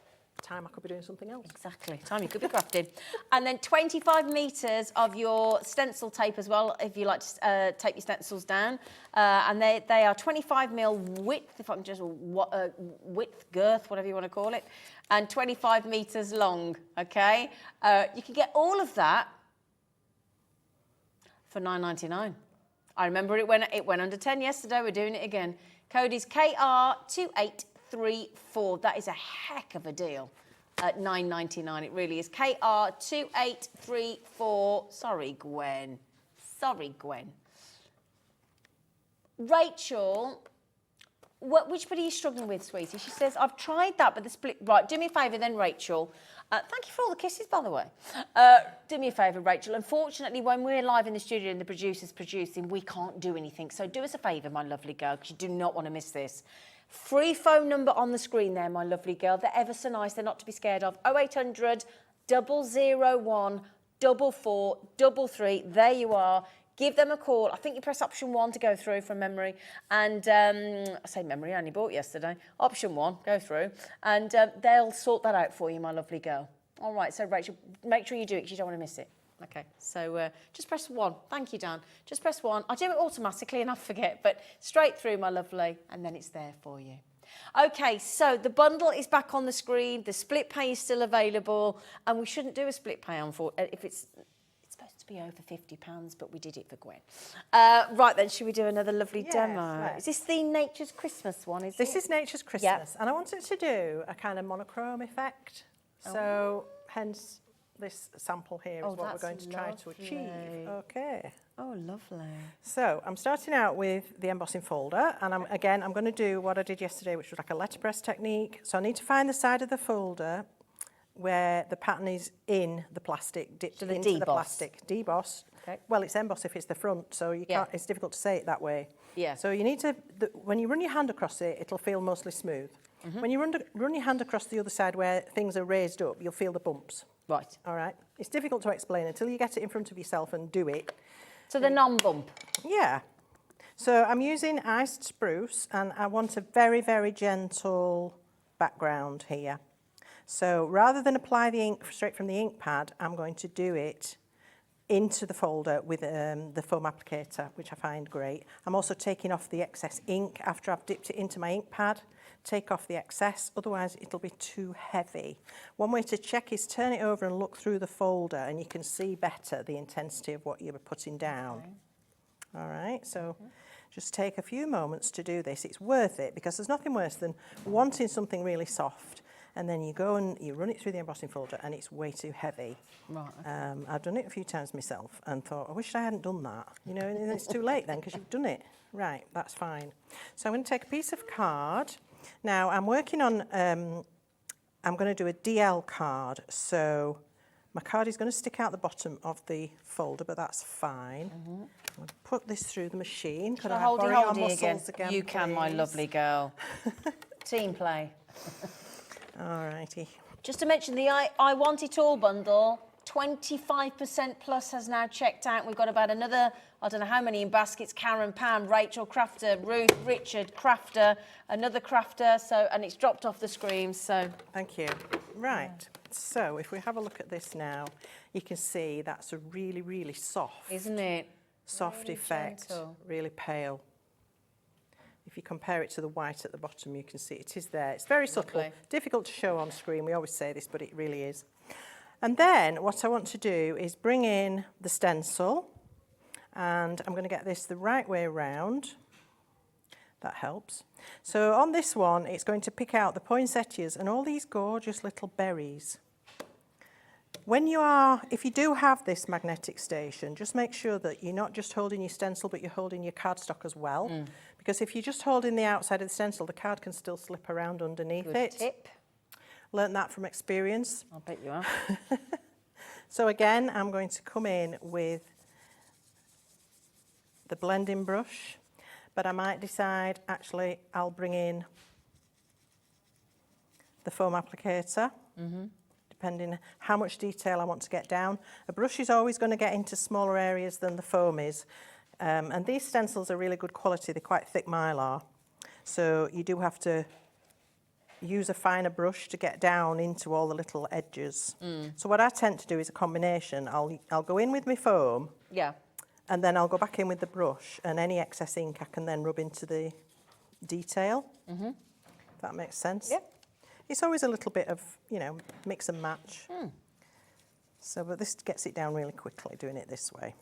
time I could be doing something else. Exactly, time you could be crafting. And then 25 metres of your stencil tape as well, if you like to tape your stencils down. And they are 25mm width, if I'm just width, girth, whatever you want to call it, and 25 metres long, okay? You can get all of that for $9.99. I remember it went under 10 yesterday, we're doing it again. Code is KR2834. That is a heck of a deal at $9.99. It really is. KR2834. Sorry, Gwen. Sorry, Gwen. Rachel, which bit are you struggling with, sweetie? She says, I've tried that, but the split... Right, do me a favour then, Rachel. Thank you for all the kisses, by the way. Do me a favour, Rachel. Unfortunately, when we're live in the studio and the producer's producing, we can't do anything. So do us a favour, my lovely girl, because you do not want to miss this. Free phone number on the screen there, my lovely girl. They're ever so nice. They're not to be scared of. 0800 001 4433. There you are. Give them a call. I think you press option 1 to go through from memory. And I say memory, I only bought yesterday. Option 1, go through. And they'll sort that out for you, my lovely girl. All right, so Rachel, make sure you do it because you don't want to miss it. Okay, so just press 1. Thank you, Dan. Just press 1. I do it automatically and I forget, but straight through, my lovely, and then it's there for you. Okay, so the bundle is back on the screen. The split pay is still available, and we shouldn't do a split pay on if it's supposed to be over £50, but we did it for Gwen. Right then, should we do another lovely demo? Right. Is this the Nature's Christmas one? This is Nature's Christmas, and I wanted to do a kind of monochrome effect. So, hence this sample here is what we're going to try to achieve. Okay. Oh, lovely. So I'm starting out with the embossing folder, and I'm going to do what I did yesterday, which was like a letterpress technique. So I need to find the side of the folder where the pattern is in the plastic, dipped into the plastic. Deboss. Okay. Well, it's emboss if it's the front, so you can't. It's difficult to say it that way. Yeah. So you need to, when you run your hand across it, it'll feel mostly smooth. Mm-hmm. When you run your hand across the other side where things are raised up, you'll feel the bumps. Right. All right. It's difficult to explain until you get it in front of yourself and do it. So the non-bump. Yeah. So I'm using iced spruce, and I want a very, very gentle background here. So rather than apply the ink straight from the ink pad, I'm going to do it into the folder with the foam applicator, which I find great. I'm also taking off the excess ink after I've dipped it into my ink pad. Take off the excess, otherwise it'll be too heavy. One way to check is turn it over and look through the folder, and you can see better the intensity of what you're putting down. Okay. All right, so just take a few moments to do this. It's worth it because there's nothing worse than wanting something really soft, and then you go and you run it through the embossing folder and it's way too heavy. Right. I've done it a few times myself and thought, I wish I hadn't done that. You know, and it's too late then because you've done it. Right, that's fine. So I'm going to take a piece of card. Now I'm working on, I'm going to do a DL card, so My card is going to stick out the bottom of the folder, but that's fine. I'm going to put this through the machine. Could I borrow your muscles again, You can, my please? lovely girl. Team play. All righty. Just to mention the I Want It All bundle, 25% plus has now checked out. We've got about another, I don't know how many in baskets, Karen, Pam, Rachel, Crafter, Ruth, Richard, Crafter, another Crafter, so, and it's dropped off the screen, so. Thank you. Right, so if we have a look at this now, you can see that's a really, really soft. Isn't it? Soft Really effect, gentle. really pale. If you compare it to the white at the bottom, you can see it is there. It's very subtle, Lovely. difficult to show on screen. We always say this, but it really is. And then what I want to do is bring in the stencil, and I'm going to get this the right way around. That helps. So on this one, it's going to pick out the poinsettias and all these gorgeous little berries. If you do have this magnetic station, just make sure that you're not just holding your stencil, but you're holding your cardstock as well. Because if you're just holding the outside of the stencil, the card can still slip around underneath Good it. tip. Learned that from experience. I bet you are. So again, I'm going to come in with the blending brush, but I might decide, actually, I'll bring in the foam applicator, depending how much detail I want to get down. A brush is always going to get into smaller areas than the foam is. And these stencils are really good quality. They're quite thick mylar. So you do have to use a finer brush to get down into all the little edges. So what I tend to do is a combination. I'll go in with my foam, Yeah. and then I'll go back in with the brush, and any excess ink I can then rub into the detail. If that makes sense. Yep. It's always a little bit of, mix and match. So, but this gets it down really quickly, doing it this way.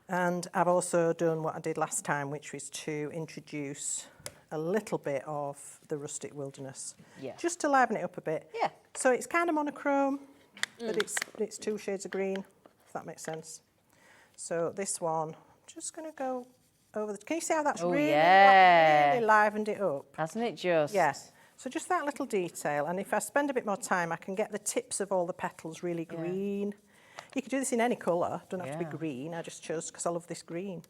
And I've also done what I did last time, which was to introduce a little bit of the rustic wilderness. Yeah. Just to liven it up a bit. Yeah. So it's kind of monochrome, but it's 2 shades of green, if that makes sense. So this one, just going to go over can you see how that's really livened it up? Hasn't it just? Yes. So just that little detail, and if I spend a bit more time, I can get the tips of all the petals really green. You could do this in any colour, don't have to be green. I just chose because I love this green.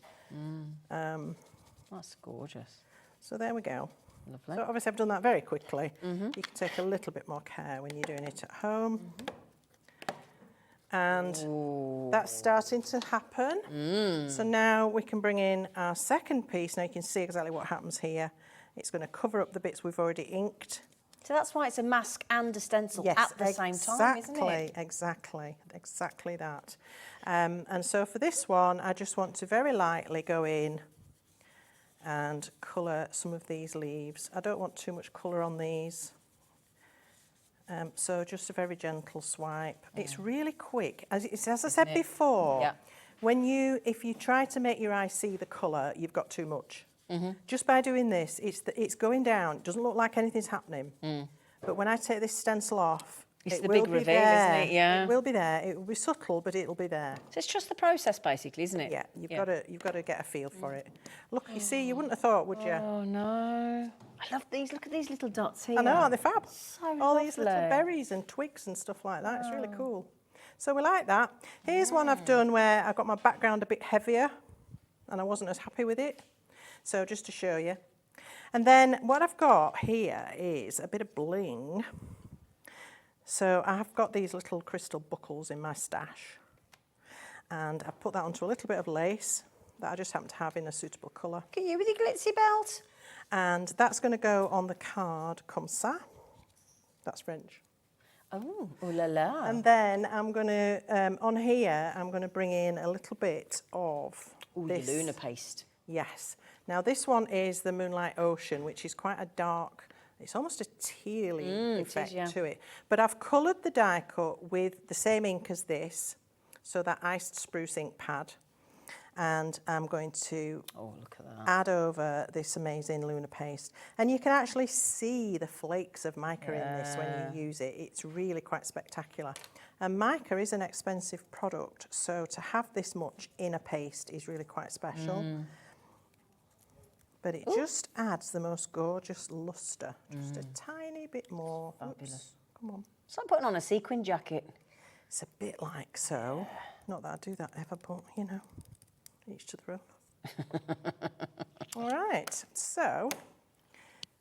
That's gorgeous. So there we go. Lovely. So obviously I've done that very quickly. You can take a little bit more care when you're doing it at home. And that's starting to happen. So now we can bring in our second piece. Now you can see exactly what happens here. It's going to cover up the bits we've already inked. So that's why it's a mask and a stencil at the same time, isn't it? Exactly that. And so for this one, I just want to very lightly go in and colour some of these leaves. I don't want too much colour on these. So just a very gentle swipe. It's really quick. As I said before, if you try to make your eye see the colour, you've got too much. Just by doing this, it's going down. It doesn't look like anything's happening. But when I take this stencil off, it's it the will big be reveal, there. isn't it? Yeah. It will be there. It will be subtle, but it'll be there. So it's just the process, basically, isn't it? Yeah, you've got to get a feel for it. Look, you see, you wouldn't have thought, would you? Oh no! I love these. Look at these little dots here. I know, aren't they fab? So All lovely. these little berries and twigs and stuff like that. It's really cool. So we like that. Here's one I've done where I got my background a bit heavier, and I wasn't as happy with it. So just to show you. And then what I've got here is a bit of bling. So I've got these little crystal buckles in my stash. And I've put that onto a little bit of lace that I just happen to have in a suitable colour. Look at you with your glitzy belt. And that's going to go on the card comme ça. That's French. Oh, ooh la la. And then I'm going to, on here, I'm going to bring in a little bit of this. The Luna paste. Yes. Now this one is the Moonlight Ocean, which is quite a dark, it's almost a tealy effect to it. But I've coloured the die cut with the same ink as this, so that iced spruce ink pad. And I'm going to add over this amazing Luna paste. And you can actually see the flakes of mica in this when you use it. It's really quite spectacular. And mica is an expensive product, so to have this much in a paste is really quite special. But it just adds the most gorgeous lustre. Just a tiny bit more. Fabulous. Come on. It's like putting on a sequin jacket. It's a bit like so. Not that I do that ever, but, you know, each to their own. All right, so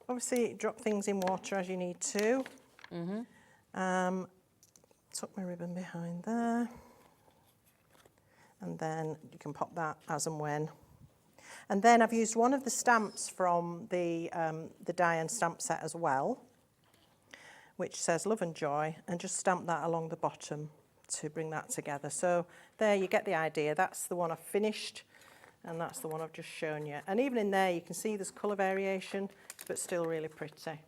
obviously drop things in water as you need to. Tuck my ribbon behind there. And then you can pop that as and when. And then I've used one of the stamps from the die and stamp set as well, which says Love and Joy, and just stamp that along the bottom to bring that together. So there you get the idea. That's the one I've finished, and that's the one I've just shown you. And even in there you can see there's colour variation, but still really pretty.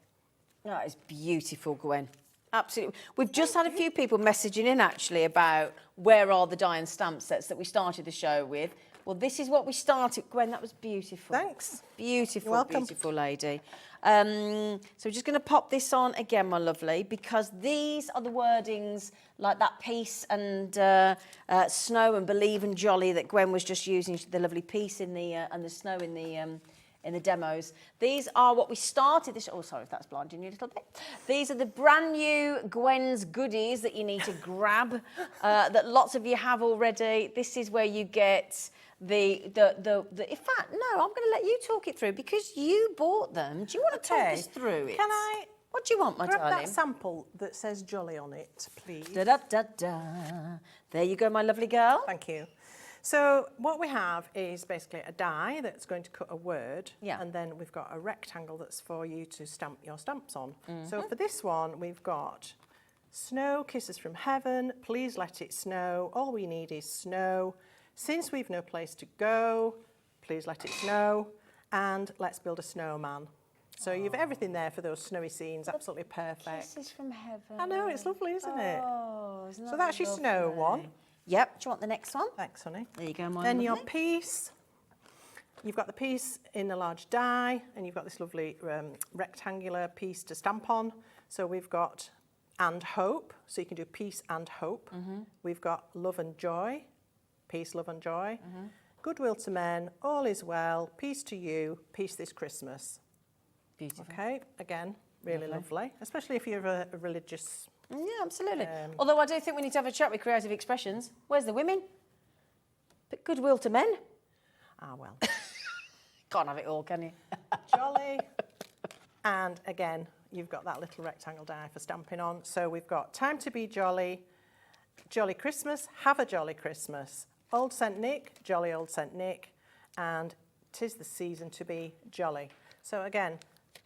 That is beautiful, Gwen. Absolutely. We've just had a few people messaging in actually about where are the die and stamp sets that we started the show with. Well, this is what we started. Gwen, that was beautiful. Thanks. Beautiful, You're welcome. beautiful lady. So we're just going to pop this on again, my lovely, because these are the wordings like that peace and snow and believe and jolly that Gwen was just using, the lovely peace in the and the snow in the demos. These are what we started this. Oh, sorry if that's blinding you a little bit. These are the brand new Gwen's goodies that you need to grab, that lots of you have already. This is where you get the in fact, no, I'm going to let you talk it through because you bought them. Do you want to talk us through it? Can I What do you want, my grab darling? that sample that says Jolly on it, please? Da-da-da-da. There you go, my lovely girl. Thank you. So what we have is basically a die that's going to cut a word, and then we've got a rectangle that's for you to stamp your stamps on. So for this one, we've got snow, kisses from heaven, please let it snow, all we need is snow, since we've no place to go, please let it snow, and let's build a snowman. So you've everything there for those snowy scenes, absolutely perfect. Kisses from heaven. I know, it's lovely, isn't it? Oh, isn't that So that's your snow one. Yep. Do you want the next one? Thanks, honey. There you go, my Then lovely. your piece. You've got the piece in a large die, and you've got this lovely rectangular piece to stamp on. So we've got and hope, so you can do peace and hope. We've got love and joy, peace, love and joy. Goodwill to men, all is well, peace to you, peace this Christmas. Beautiful. Okay, again, really lovely, especially if you're a religious. Yeah, absolutely. Although I do think we need to have a chat with Creative Expressions. Where's the women? But goodwill to men. Ah, well. Can't have it all, can you? Jolly. And again, you've got that little rectangle die for stamping on. So we've got time to be jolly, jolly Christmas, have a jolly Christmas, old St. Nick, jolly old St. Nick, and 'tis the season to be jolly. So again,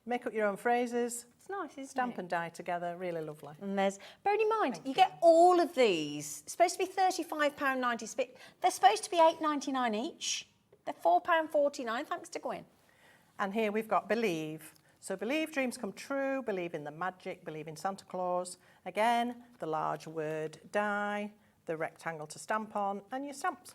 make up your own phrases. It's nice, isn't Stamp it? and die together, really lovely. And there's, bearing in mind, you get all of these. It's supposed to be £35.90 split. They're supposed to be £8.99 each. They're £4.49, thanks to Gwen. And here we've got believe. So believe dreams come true, believe in the magic, believe in Santa Claus. Again, the large word die, the rectangle to stamp on, and your stamps.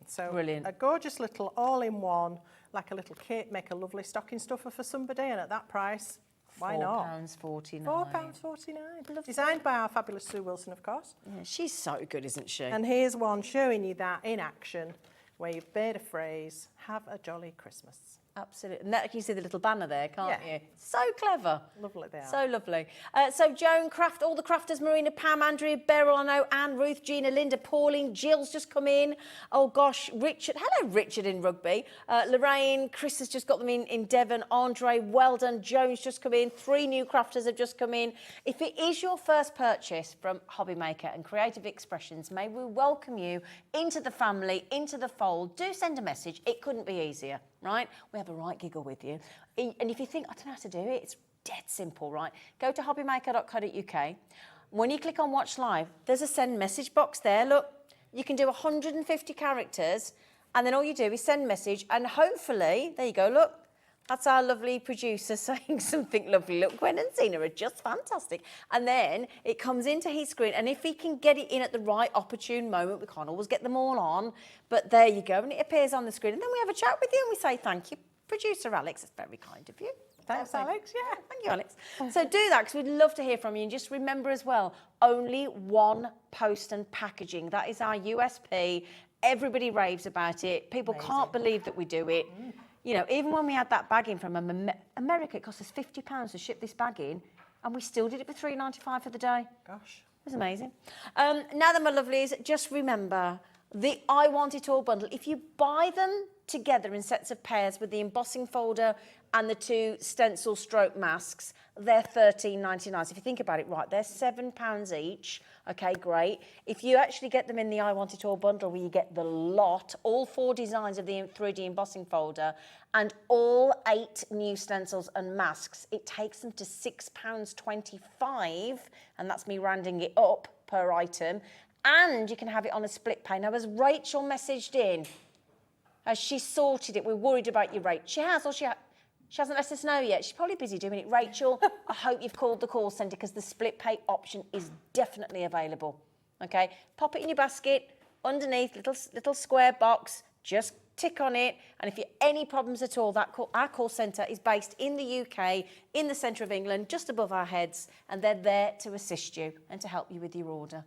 So brilliant. A gorgeous little all-in-one, like a little kit, make a lovely stocking stuffer for somebody, and at that price, why not? £4.49. £4.49. Designed by our fabulous Sue Wilson, of course. Yeah, she's so good, isn't she? And here's one showing you that in action, where you've made a phrase, have a jolly Christmas. Absolutely. And that, you can see the little banner there, can't Yeah. you? So clever. Lovely they are. So lovely. So Joan, Craft, all the crafters, Marina, Pam, Andrea, Beryl, I know, Anne, Ruth, Gina, Linda, Pauline, Jill's just come in. Oh gosh, Richard. Hello, Richard in Rugby. Lorraine, Chris has just got them in Devon. Andre, well done. Joan's just come in. 3 new crafters have just come in. If it is your first purchase from Hobby Maker and Creative Expressions, may we welcome you into the family, into the fold. Do send a message. It couldn't be easier. Right? We have a right giggle with you. And if you think, I don't know how to do it, it's dead simple, right? Go to hobbymaker.co.uk. When you click on Watch Live, there's a send message box there. Look, you can do 150 characters, and then all you do is send message, and hopefully, there you go, look, that's our lovely producer saying something lovely. Look, Gwen and Zena are just fantastic. And then it comes into his screen, and if he can get it in at the right opportune moment, we can't always get them all on, but there you go, and it appears on the screen. And then we have a chat with you, and we say thank you, producer Alex. It's very kind of you. Thanks, Alex. Yeah. Thank you, Alex. So do that, because we'd love to hear from you. And just remember as well, only one post and packaging. That is our USP. Everybody raves about it. People can't believe that we do it. You know, even when we had that bag in from America, it cost us £50 to ship this bag in. and we still did it for £3.95 for the day. Gosh. It was amazing. Now then, my lovelies, just remember the I Want It All bundle. If you buy them together in sets of pairs with the embossing folder and the 2 stencil stroke masks, they're £13.99. So if you think about it, right, they're £7 each. Okay, great. If you actually get them in the I Want It All bundle, where you get the lot, all 4 designs of the 3D embossing folder, and all 8 new stencils and masks, it takes them to £6.25, and that's me rounding it up per item. And you can have it on a split pay. Now, as Rachel messaged in, as she sorted it, we're worried about you, Rachel. She has, or she hasn't let us know yet. She's probably busy doing it. Rachel, I hope you've called the call centre, because the split pay option is definitely available. Okay, pop it in your basket, underneath, little square box, just tick on it. And if you have any problems at all, our call centre is based in the UK, in the centre of England, just above our heads, and they're there to assist you and to help you with your order.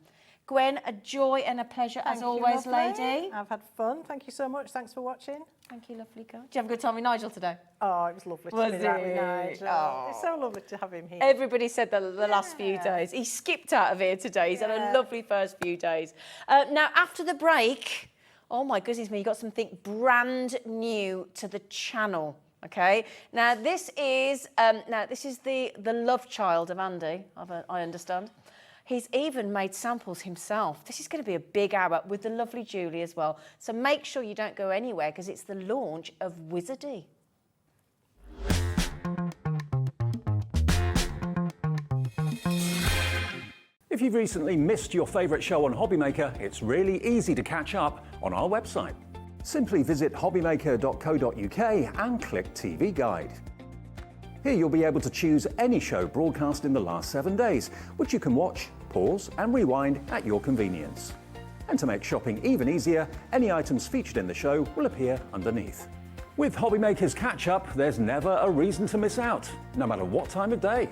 Gwen, a joy and a pleasure as always, lady. I've had fun. Thank you so much. Thanks for watching. Thank you, lovely girl. Did you have a good time with Nigel today? Oh, it was lovely to be there with Nigel. Oh. It's so lovely to have him here. Everybody said that the last few days. He skipped out of here today. He's had a lovely first few days. Now, after the break, oh my goodness me, you got something brand new to the channel. Okay. Now this is the love child of Andy. I understand. He's even made samples himself. This is going to be a big hour with the lovely Julie as well. So make sure you don't go anywhere, because it's the launch of Wizardi. If you've recently missed your favourite show on Hobbymaker, it's really easy to catch up on our website. Simply visit hobbymaker.co.uk and click TV Guide. Here you'll be able to choose any show broadcast in the last 7 days, which you can watch, pause and rewind at your convenience. And to make shopping even easier, any items featured in the show will appear underneath. With Hobbymaker's Catch-Up, there's never a reason to miss out, no matter what time of day.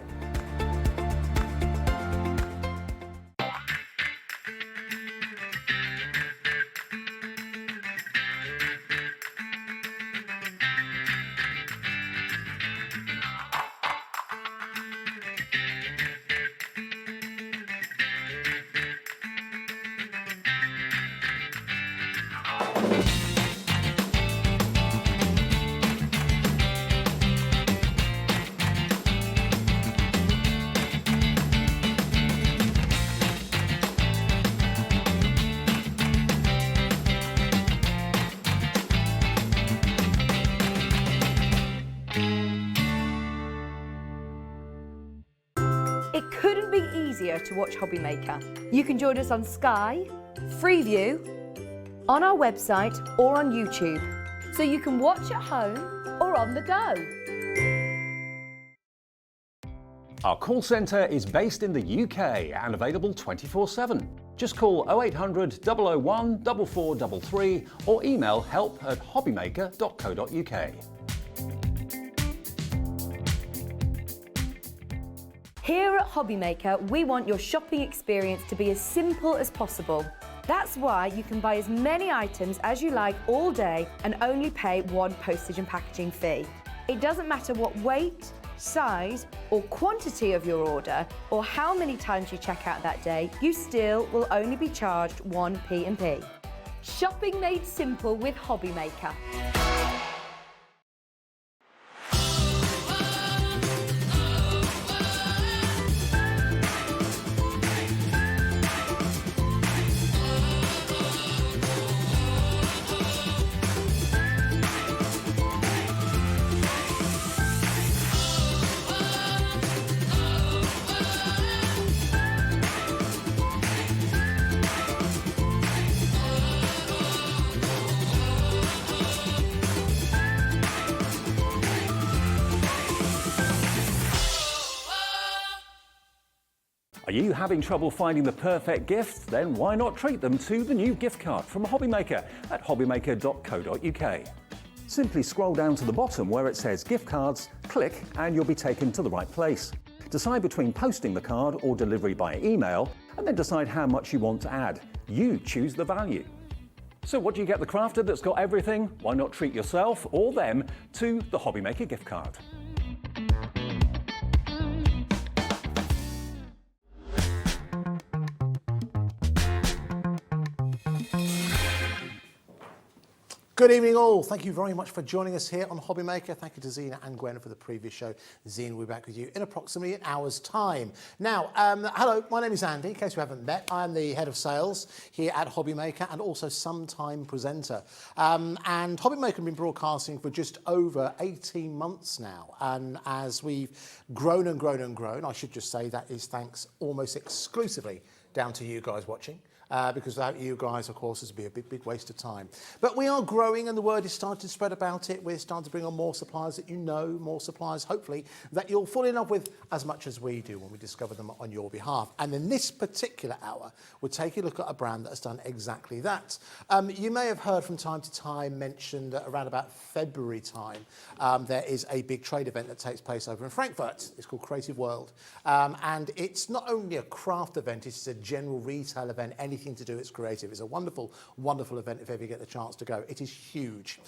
It couldn't be easier to watch Hobbymaker. You can join us on Sky, Freeview, on our website or on YouTube. So you can watch at home or on the go. Our call centre is based in the UK and available 24/7. Just call 0800 001 4433 or email help@hobbymaker.co.uk. Here at Hobbymaker, we want your shopping experience to be as simple as possible. That's why you can buy as many items as you like all day and only pay one postage and packaging fee. It doesn't matter what weight, size or quantity of your order or how many times you check out that day, you still will only be charged one P&P. Shopping made simple with Hobbymaker. Are you having trouble finding the perfect gift? Then why not treat them to the new gift card from Hobbymaker at hobbymaker.co.uk. Simply scroll down to the bottom where it says gift cards, click and you'll be taken to the right place. Decide between posting the card or delivery by email and then decide how much you want to add. You choose the value. So what do you get the crafter that's got everything? Why not treat yourself or them to the Hobbymaker gift card? Good evening all. Thank you very much for joining us here on Hobby Maker. Thank you to Zena and Gwen for the previous show. Zena will be back with you in approximately an hour's time. Now, hello, my name is Andy, in case we haven't met. I'm the head of sales here at Hobby Maker and also sometime presenter. And Hobby Maker has been broadcasting for just over 18 months now. And as we've grown and grown and grown, I should just say that is thanks almost exclusively down to you guys watching. Because without you guys, of course, this would be a big waste of time. But we are growing and the word is starting to spread about it. We're starting to bring on more suppliers that you know, more suppliers, hopefully, that you'll fall in love with as much as we do when we discover them on your behalf. And in this particular hour, we'll take a look at a brand that has done exactly that. You may have heard from time to time mentioned that around about February time, there is a big trade event that takes place over in Frankfurt. It's called Creative World. And it's not only a craft event, it's a general retail event, anything to do it's creative. It's a wonderful, wonderful event if ever you get the chance to go. It is huge.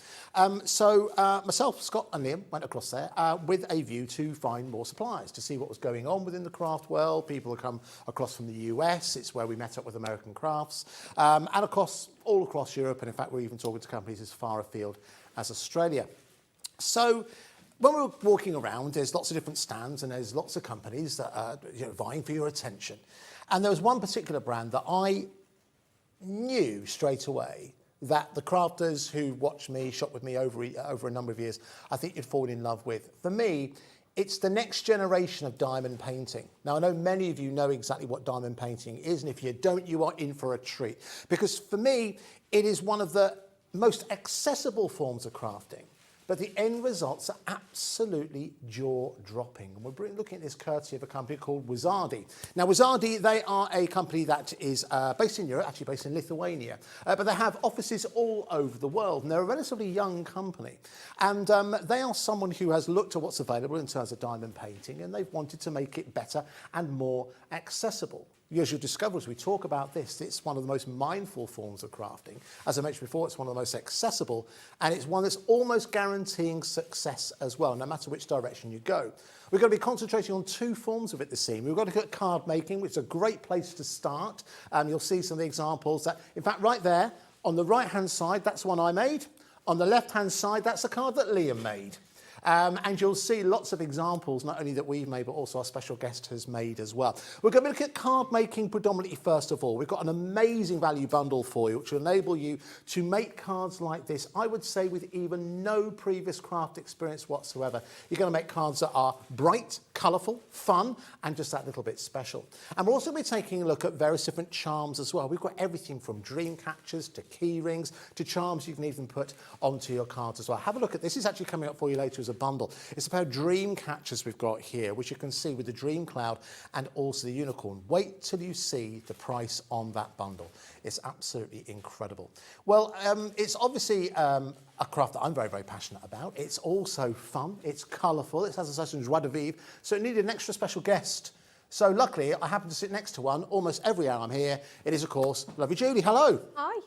So myself, Scott and Liam went across there with a view to find more suppliers, to see what was going on within the craft world. People have come across from the US. It's where we met up with American crafts. And of course, all across Europe. And in fact, we're even talking to companies as far afield as Australia. So when we're walking around, there's lots of different stands and there's lots of companies that are vying for your attention. And there was one particular brand that I knew straight away that the crafters who watched me, shop with me over a number of years, I think you'd fall in love with. For me, it's the next generation of diamond painting. Now, I know many of you know exactly what diamond painting is, and if you don't, you are in for a treat. Because for me, it is one of the most accessible forms of crafting. But the end results are absolutely jaw-dropping. And we're looking at this courtesy of a company called Wizardi. Now, Wizardi, they are a company that is based in Europe, actually based in Lithuania. But they have offices all over the world. And they're a relatively young company. And they are someone who has looked at what's available in terms of diamond painting. And they've wanted to make it better and more accessible. As you'll discover as we talk about this, it's one of the most mindful forms of crafting. As I mentioned before, it's one of the most accessible, and it's one that's almost guaranteeing success as well, no matter which direction you go. We're going to be concentrating on two forms of it this evening. We've got to look at card making, which is a great place to start. You'll see some of the examples that, in fact, right there, on the right-hand side, that's the one I made. On the left-hand side, that's the card that Liam made. And you'll see lots of examples, not only that we've made, but also our special guest has made as well. We're going to look at card making predominantly first of all. We've got an amazing value bundle for you, which will enable you to make cards like this, I would say with even no previous craft experience whatsoever. You're going to make cards that are bright, colourful, fun, and just that little bit special. And we're also going to be taking a look at various different charms as well. We've got everything from dream catchers to key rings to charms you can even put onto your cards as well. Have a look at this. This is actually coming up for you later as a bundle. It's a pair of dream catchers we've got here, which you can see with the dream cloud and also the unicorn. Wait till you see the price on that bundle. It's absolutely incredible. Well, it's obviously a craft that I'm very, very passionate about. It's also fun, it's colourful, it has a certain joie de vivre, so it needed an extra special guest. So luckily, I happen to sit next to one almost every hour I'm here. It is, of course, lovely Julie. Hello. Hi.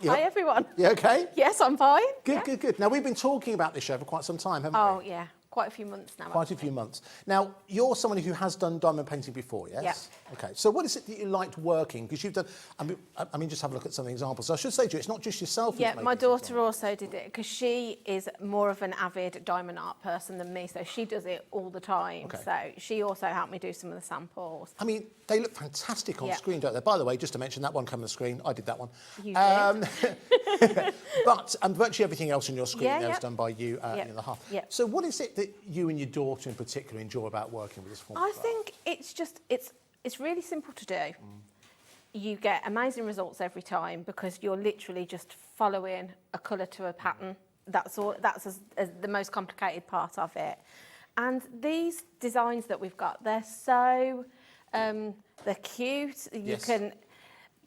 Yep. Hi, everyone. You okay? Yes, I'm fine. Good, good, good. Now, we've been talking about this show for quite some time, haven't we? Oh, yeah. Quite a few months now. Quite a few months. Now, you're someone who has done diamond painting before, yes? Yeah. Okay. So what is it that you liked working? Because you've done, I mean, just have a look at some examples. So I should say to you, it's not just yourself. Yeah, my daughter also did it because she is more of an avid diamond art person than me, so she does it all the time. Okay. So she also helped me do some of the samples. I mean, they look fantastic on screen, don't they? By the way, just to mention, that one coming on the screen, I did that one. You did. But virtually everything else on your screen there is done by you in the half. Yeah. So what is it that you and your daughter in particular enjoy about working with this form of I craft? think it's just, it's really simple to do. You get amazing results every time because you're literally just following a colour to a pattern. That's all. That's as the most complicated part of it. And these designs that we've got, they're so they're cute. You can.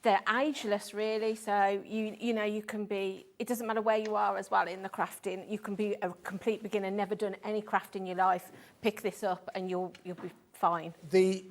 They're ageless, really. So you know you can be. It doesn't matter where you are as well in the crafting. You can be a complete beginner, never done any craft in your life. Pick this up and you'll be fine. The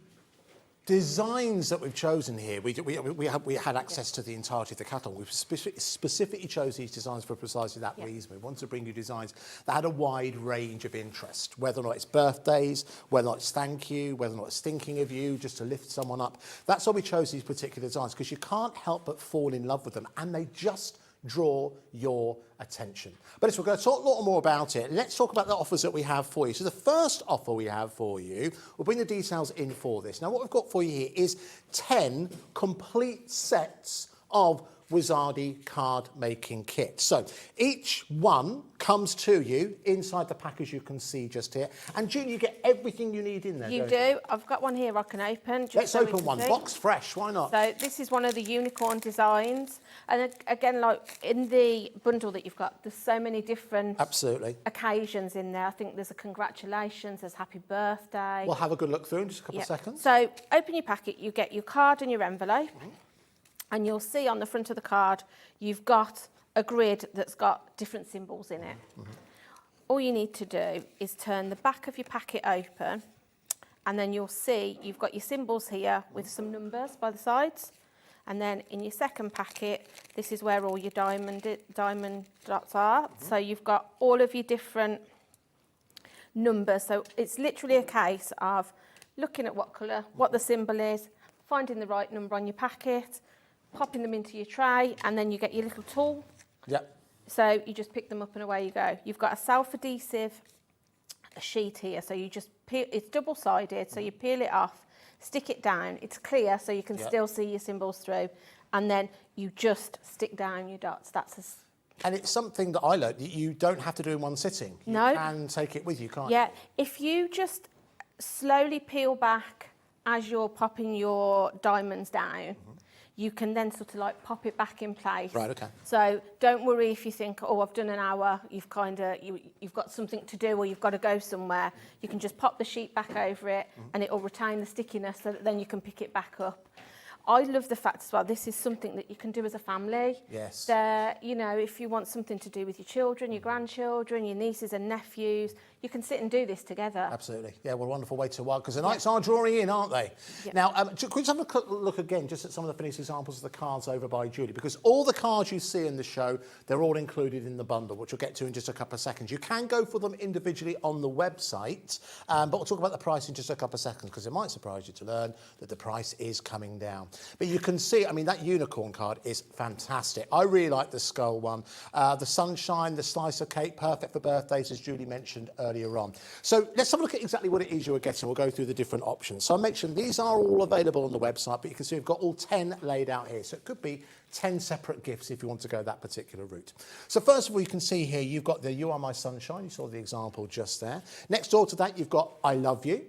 designs that we've chosen here, we had access to the entirety of the catalogue. We specifically chose these designs for precisely that reason. We wanted to bring you designs that had a wide range of interest, whether or not it's birthdays, whether or not it's thank you, whether or not it's thinking of you, just to lift someone up. That's why we chose these particular designs, because you can't help but fall in love with them, and they just draw your attention. But we're going to talk a lot more about it. Let's talk about the offers that we have for you. So the first offer we have for you, we'll bring the details in for this. Now what we've got for you here is 10 complete sets of Wizardi card making kit. So each one comes to you inside the pack, as you can see just here. And Julie, you get everything you need in there. You do. I've got one here I can open. Just Let's so we open can one. see. Box fresh, why not? So this is one of the unicorn designs. And again, like in the bundle that you've got, there's so many different Absolutely. occasions in there. I think there's a congratulations, there's happy birthday. We'll have a good look through in just a couple of Yeah. seconds. So open your packet, you get your card and your envelope. And you'll see on the front of the card, you've got a grid that's got different symbols in it. All you need to do is turn the back of your packet open, and then you'll see you've got your symbols here with some numbers by the sides. And then in your second packet, this is where all your diamond dots are. So you've got all of your different numbers. So it's literally a case of looking at what colour, what the symbol is, finding the right number on your packet, popping them into your tray, and then you get your little tool. Yep. So you just pick them up and away you go. You've got a self-adhesive sheet here, so you just peel, it's double-sided, so you peel it off, stick it down, it's clear so you can still see your symbols through, and then you just stick down your dots. That's And it's something that I learned that you don't have to do in one sitting. No. You can take it with you, can't you? Yeah, if you just slowly peel back as you're popping your diamonds down, you can then sort of like pop it back in place. Right, okay. So don't worry if you think, oh, I've done an hour, you've got something to do or you've got to go somewhere. You can just pop the sheet back over it and it will retain the stickiness so that then you can pick it back up. I love the fact as well, this is something that you can do as a family. Yes. You know, if you want something to do with your children, your grandchildren, your nieces and nephews, you can sit and do this together. Absolutely. Yeah, well, a wonderful way to work, because the nights are drawing in, aren't they? Yeah. Now, could we have a quick look again just at some of the finished examples of the cards over by Julie? Because all the cards you see in the show, they're all included in the bundle, which we'll get to in just a couple of seconds. You can go for them individually on the website, but we'll talk about the price in just a couple of seconds, because it might surprise you to learn that the price is coming down. But you can see, I mean, that unicorn card is fantastic. I really like the skull one. The sunshine, the slice of cake, perfect for birthdays, as Julie mentioned earlier on. So let's have a look at exactly what it is you are getting. We'll go through the different options. So I mentioned these are all available on the website, but you can see we've got all 10 laid out here. So it could be 10 separate gifts if you want to go that particular route. So first of all, you can see here, you've got the You Are My Sunshine. You saw the example just there. Next door to that, you've got I Love You.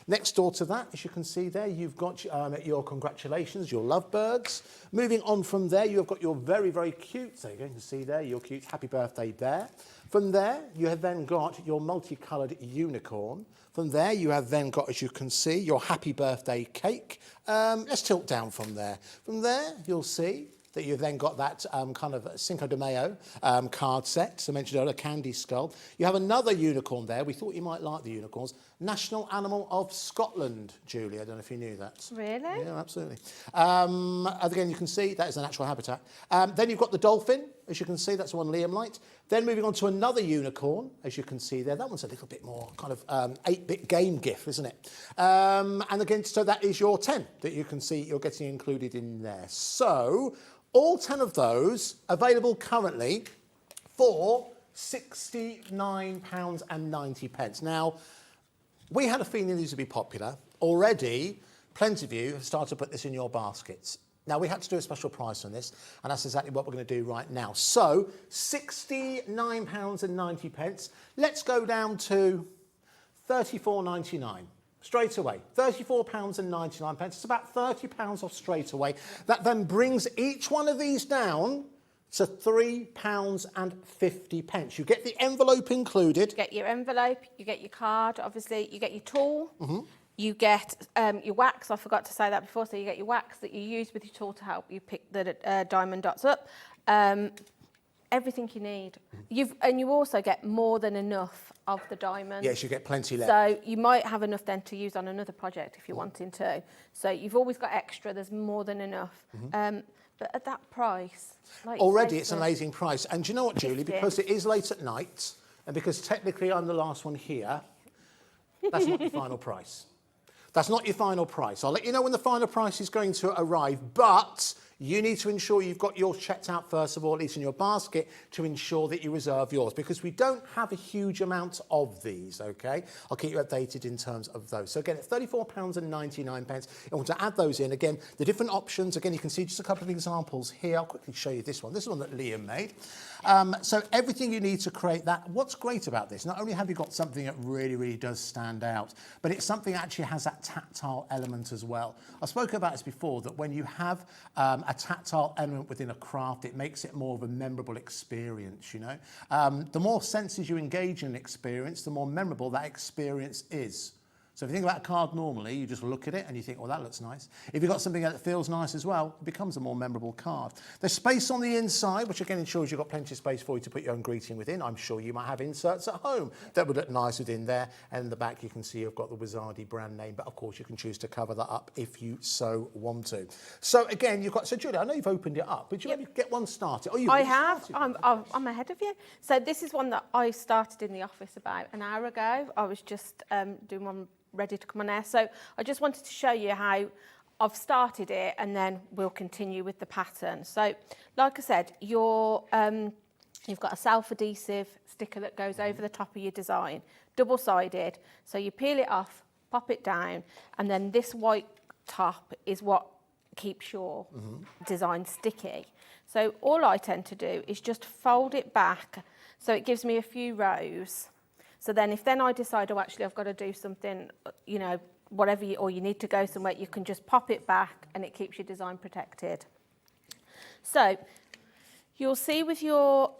Next door to that, as you can see there, you've got your congratulations, your lovebirds. Moving on from there, you've got your very, very cute, so you can see there, your cute happy birthday there. From there, you have then got your multicoloured unicorn. From there, you have then got, as you can see, your happy birthday cake. Let's tilt down from there. From there, you'll see that you've then got that kind of Cinco de Mayo card set, so I mentioned earlier, candy skull. You have another unicorn there. We thought you might like the unicorns. National Animal of Scotland, Julie. I don't know if you knew that. Really? Yeah, absolutely. Again, you can see that is a natural habitat. Then you've got the dolphin, as you can see, that's the one Liam liked. Then moving on to another unicorn, as you can see there. That one's a little bit more kind of 8-bit game GIF, isn't it? And again, so that is your 10 that you can see you're getting included in there. So all 10 of those available currently for £69.90. Now, we had a feeling these would be popular. Already, plenty of you have started to put this in your baskets. Now, we had to do a special price on this, and that's exactly what we're going to do right now. So, £69.90. Let's go down to $34.99. Straight away, £34.99. It's about £30 off straight away. That then brings each one of these down to £3.50. You get the envelope included. You get your envelope, you get your card, obviously, you get your tool, you get your wax. I forgot to say that before. So you get your wax that you use with your tool to help you pick the diamond dots up. Everything you need. And you also get more than enough of the diamonds. Yes, you get plenty left. So you might have enough then to use on another project if you're wanting to. So you've always got extra. There's more than enough. But at that price, like already it's an amazing price. And do you know what, Julie? Because it is late at night, and because technically I'm the last one here, that's not your final price. That's not your final price. I'll let you know when the final price is going to arrive, but you need to ensure you've got yours checked out first of all, at least in your basket, to ensure that you reserve yours, because we don't have a huge amount of these, okay? I'll keep you updated in terms of those. So again, at £34.99, I want to add those in. Again, the different options, again, you can see just a couple of examples here. I'll quickly show you this one. This is one that Liam made. So everything you need to create that. What's great about this, not only have you got something that really, really does stand out, but it's something that actually has that tactile element as well. I spoke about this before, that when you have a tactile element within a craft, it makes it more of a memorable experience, you know. The more senses you engage in an experience, the more memorable that experience is. So if you think about a card normally, you just look at it and you think, well, that looks nice. If you've got something that feels nice as well, it becomes a more memorable card. There's space on the inside, which again ensures you've got plenty of space for you to put your own greeting within. I'm sure you might have inserts at home that would look nice within there. And in the back, you can see you've got the Wizardi brand name, but of course you can choose to cover that up if you so want to. So again, you've got, so Julia, I know you've opened it up, but you let me get one started. Oh, I have. I'm ahead of you. So this is one that I started in the office about an hour ago. I was just doing one ready to come on air. So I just wanted to show you how I've started it, and then we'll continue with the pattern. So like I said, you've got a self-adhesive sticker that goes over the top of your design, double-sided. So you peel it off, pop it down, and then this white top is what keeps your design sticky. So all I tend to do is just fold it back, so it gives me a few rows. So then if I decide, oh, actually I've got to do something, you know, whatever, or you need to go somewhere, you can just pop it back and it keeps your design protected. So you'll see with your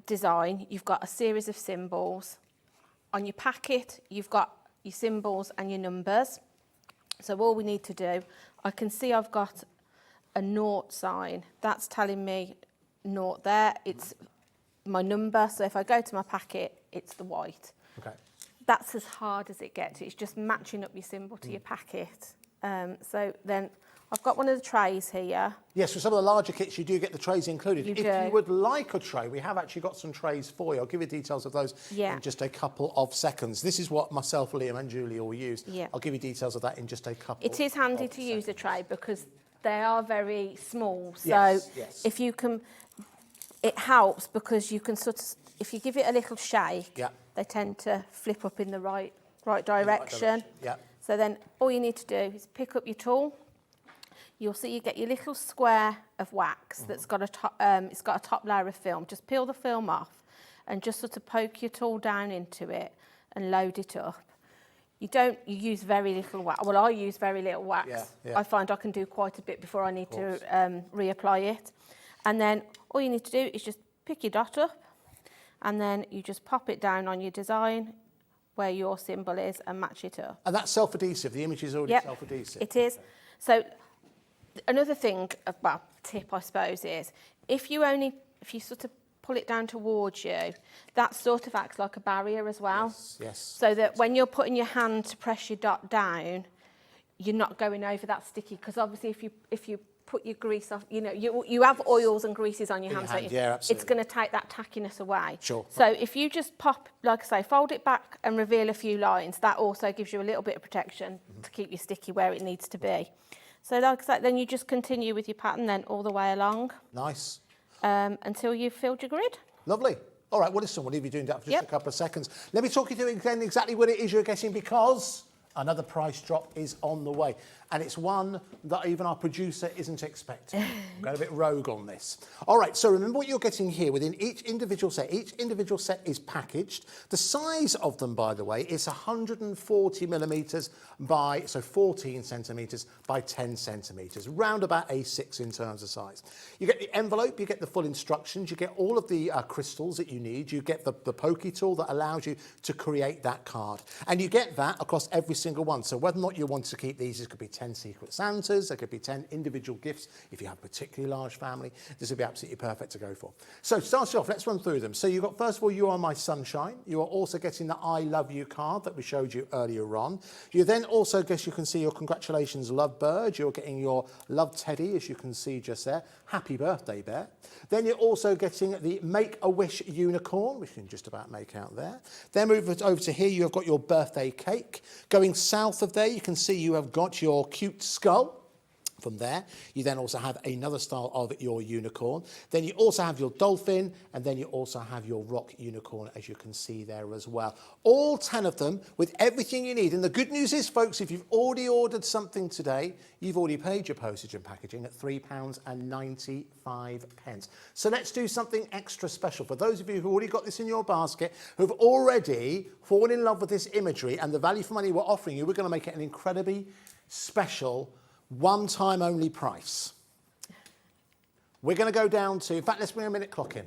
design, you've got a series of symbols. On your packet, you've got your symbols and your numbers. So all we need to do, I can see I've got a naught sign. That's telling me naught there. It's my number. So if I go to my packet, it's the white. Okay. That's as hard as it gets. It's just matching up your symbol to your packet. So then I've got one of the trays here. Yes, for some of the larger kits, you do get the trays included. You if do. you would like a tray, we have actually got some trays for you. I'll give you details of those in just a couple of seconds. This is what myself, Liam and Julie all use. Yeah. I'll give you details of that in just a couple. It is handy to use a tray because they are very small. So yes. if you can, it helps because you can sort of, if you give it a little shake, they tend to flip up in the right direction. Yeah. So then all you need to do is pick up your tool. You'll see you get your little square of wax that's got a top, it's got a top layer of film. Just peel the film off and just sort of poke your tool down into it and load it up. You use very little wax. Well, I use very little wax. I find I can do quite a bit before I need to reapply it. And then all you need to do is just pick your dot up and then you just pop it down on your design where your symbol is and match it up. And that's self-adhesive. The image is already self-adhesive. It is. So another thing, well, tip I suppose is if you sort of pull it down towards you, that sort of acts like a barrier as well. Yes. So that when you're putting your hand to press your dot down, you're not going over that sticky, because obviously if you put your grease off, you know, you have oils and greases on your hands, so it's going to take that tackiness away. Sure. So if you just pop, like I say, fold it back and reveal a few lines, that also gives you a little bit of protection to keep your sticky where it needs to be. So like I said, then you just continue with your pattern then all the way along. Nice. Until you've filled your grid. Lovely. All right, well, listen, we'll leave you doing that for just a couple of seconds. Let me talk you through again exactly what it is you're getting, because another price drop is on the way. And it's one that even our producer isn't expecting. I'm going a bit rogue on this. All right, so remember what you're getting here within each individual set. Each individual set is packaged. The size of them, by the way, is 140 millimetres by, so 14 centimetres by 10 centimetres, round about A6 in terms of size. You get the envelope, you get the full instructions, you get all of the crystals that you need, you get the pokey tool that allows you to create that card. And you get that across every single one. So whether or not you want to keep these, it could be 10 Secret Santas, there could be 10 individual gifts. If you have a particularly large family, this would be absolutely perfect to go for. So starting off, let's run through them. So you've got, first of all, You Are My Sunshine. You are also getting the I Love You card that we showed you earlier on. You then also, you can see your Congratulations Lovebird. You're getting your Love Teddy, as you can see just there. Happy Birthday Bear. Then you're also getting the Make-A-Wish Unicorn, which you can just about make out there. Then move it over to here, you have got your birthday cake. Going south of there, you can see you have got your cute skull. From there, you then also have another style of your unicorn. Then you also have your dolphin, and then you also have your rock unicorn, as you can see there as well. All 10 of them with everything you need. And the good news is, folks, if you've already ordered something today, you've already paid your postage and packaging at £3.95. So let's do something extra special. For those of you who've already got this in your basket, who've already fallen in love with this imagery and the value for money we're offering you, we're going to make it an incredibly special one-time only price. We're going to go down to, in fact, let's bring a minute clock in,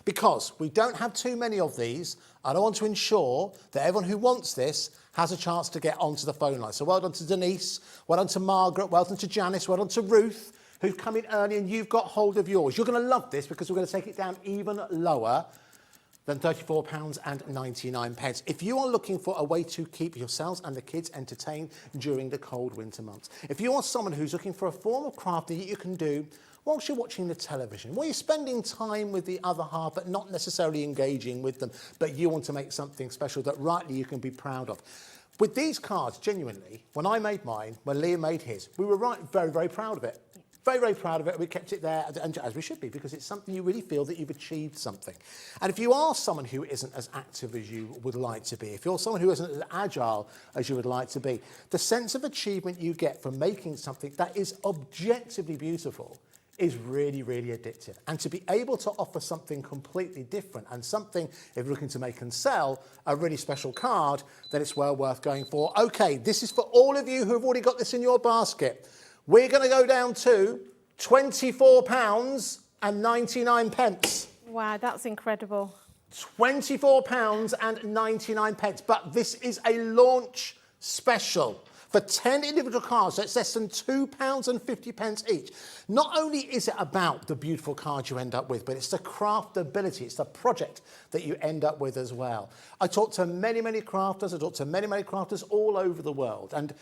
because we don't have too many of these, and I want to ensure that everyone who wants this has a chance to get onto the phone line. So well done to Denise, well done to Margaret, well done to Janice, well done to Ruth, who've come in early, and you've got hold of yours. You're going to love this because we're going to take it down even lower than £34.99. If you are looking for a way to keep yourselves and the kids entertained during the cold winter months, if you are someone who's looking for a form of crafting that you can do whilst you're watching the television, while you're spending time with the other half but not necessarily engaging with them, but you want to make something special that rightly you can be proud of. With these cards, genuinely, when I made mine, when Liam made his, we were very, very proud of it. Very, very proud of it. We kept it there, and as we should be, because it's something you really feel that you've achieved something. And if you are someone who isn't as active as you would like to be, if you're someone who isn't as agile as you would like to be, the sense of achievement you get from making something that is objectively beautiful is really, really addictive. And to be able to offer something completely different and something, if you're looking to make and sell, a really special card, then it's well worth going for. Okay, this is for all of you who have already got this in your basket. We're going to go down to £24.99. Wow, that's incredible. £24.99. But this is a launch special. For 10 individual cards, so it's less than £2.50 each. Not only is it about the beautiful card you end up with, but it's the craftability, it's the project that you end up with as well. I talk to many, many crafters, all over the world. And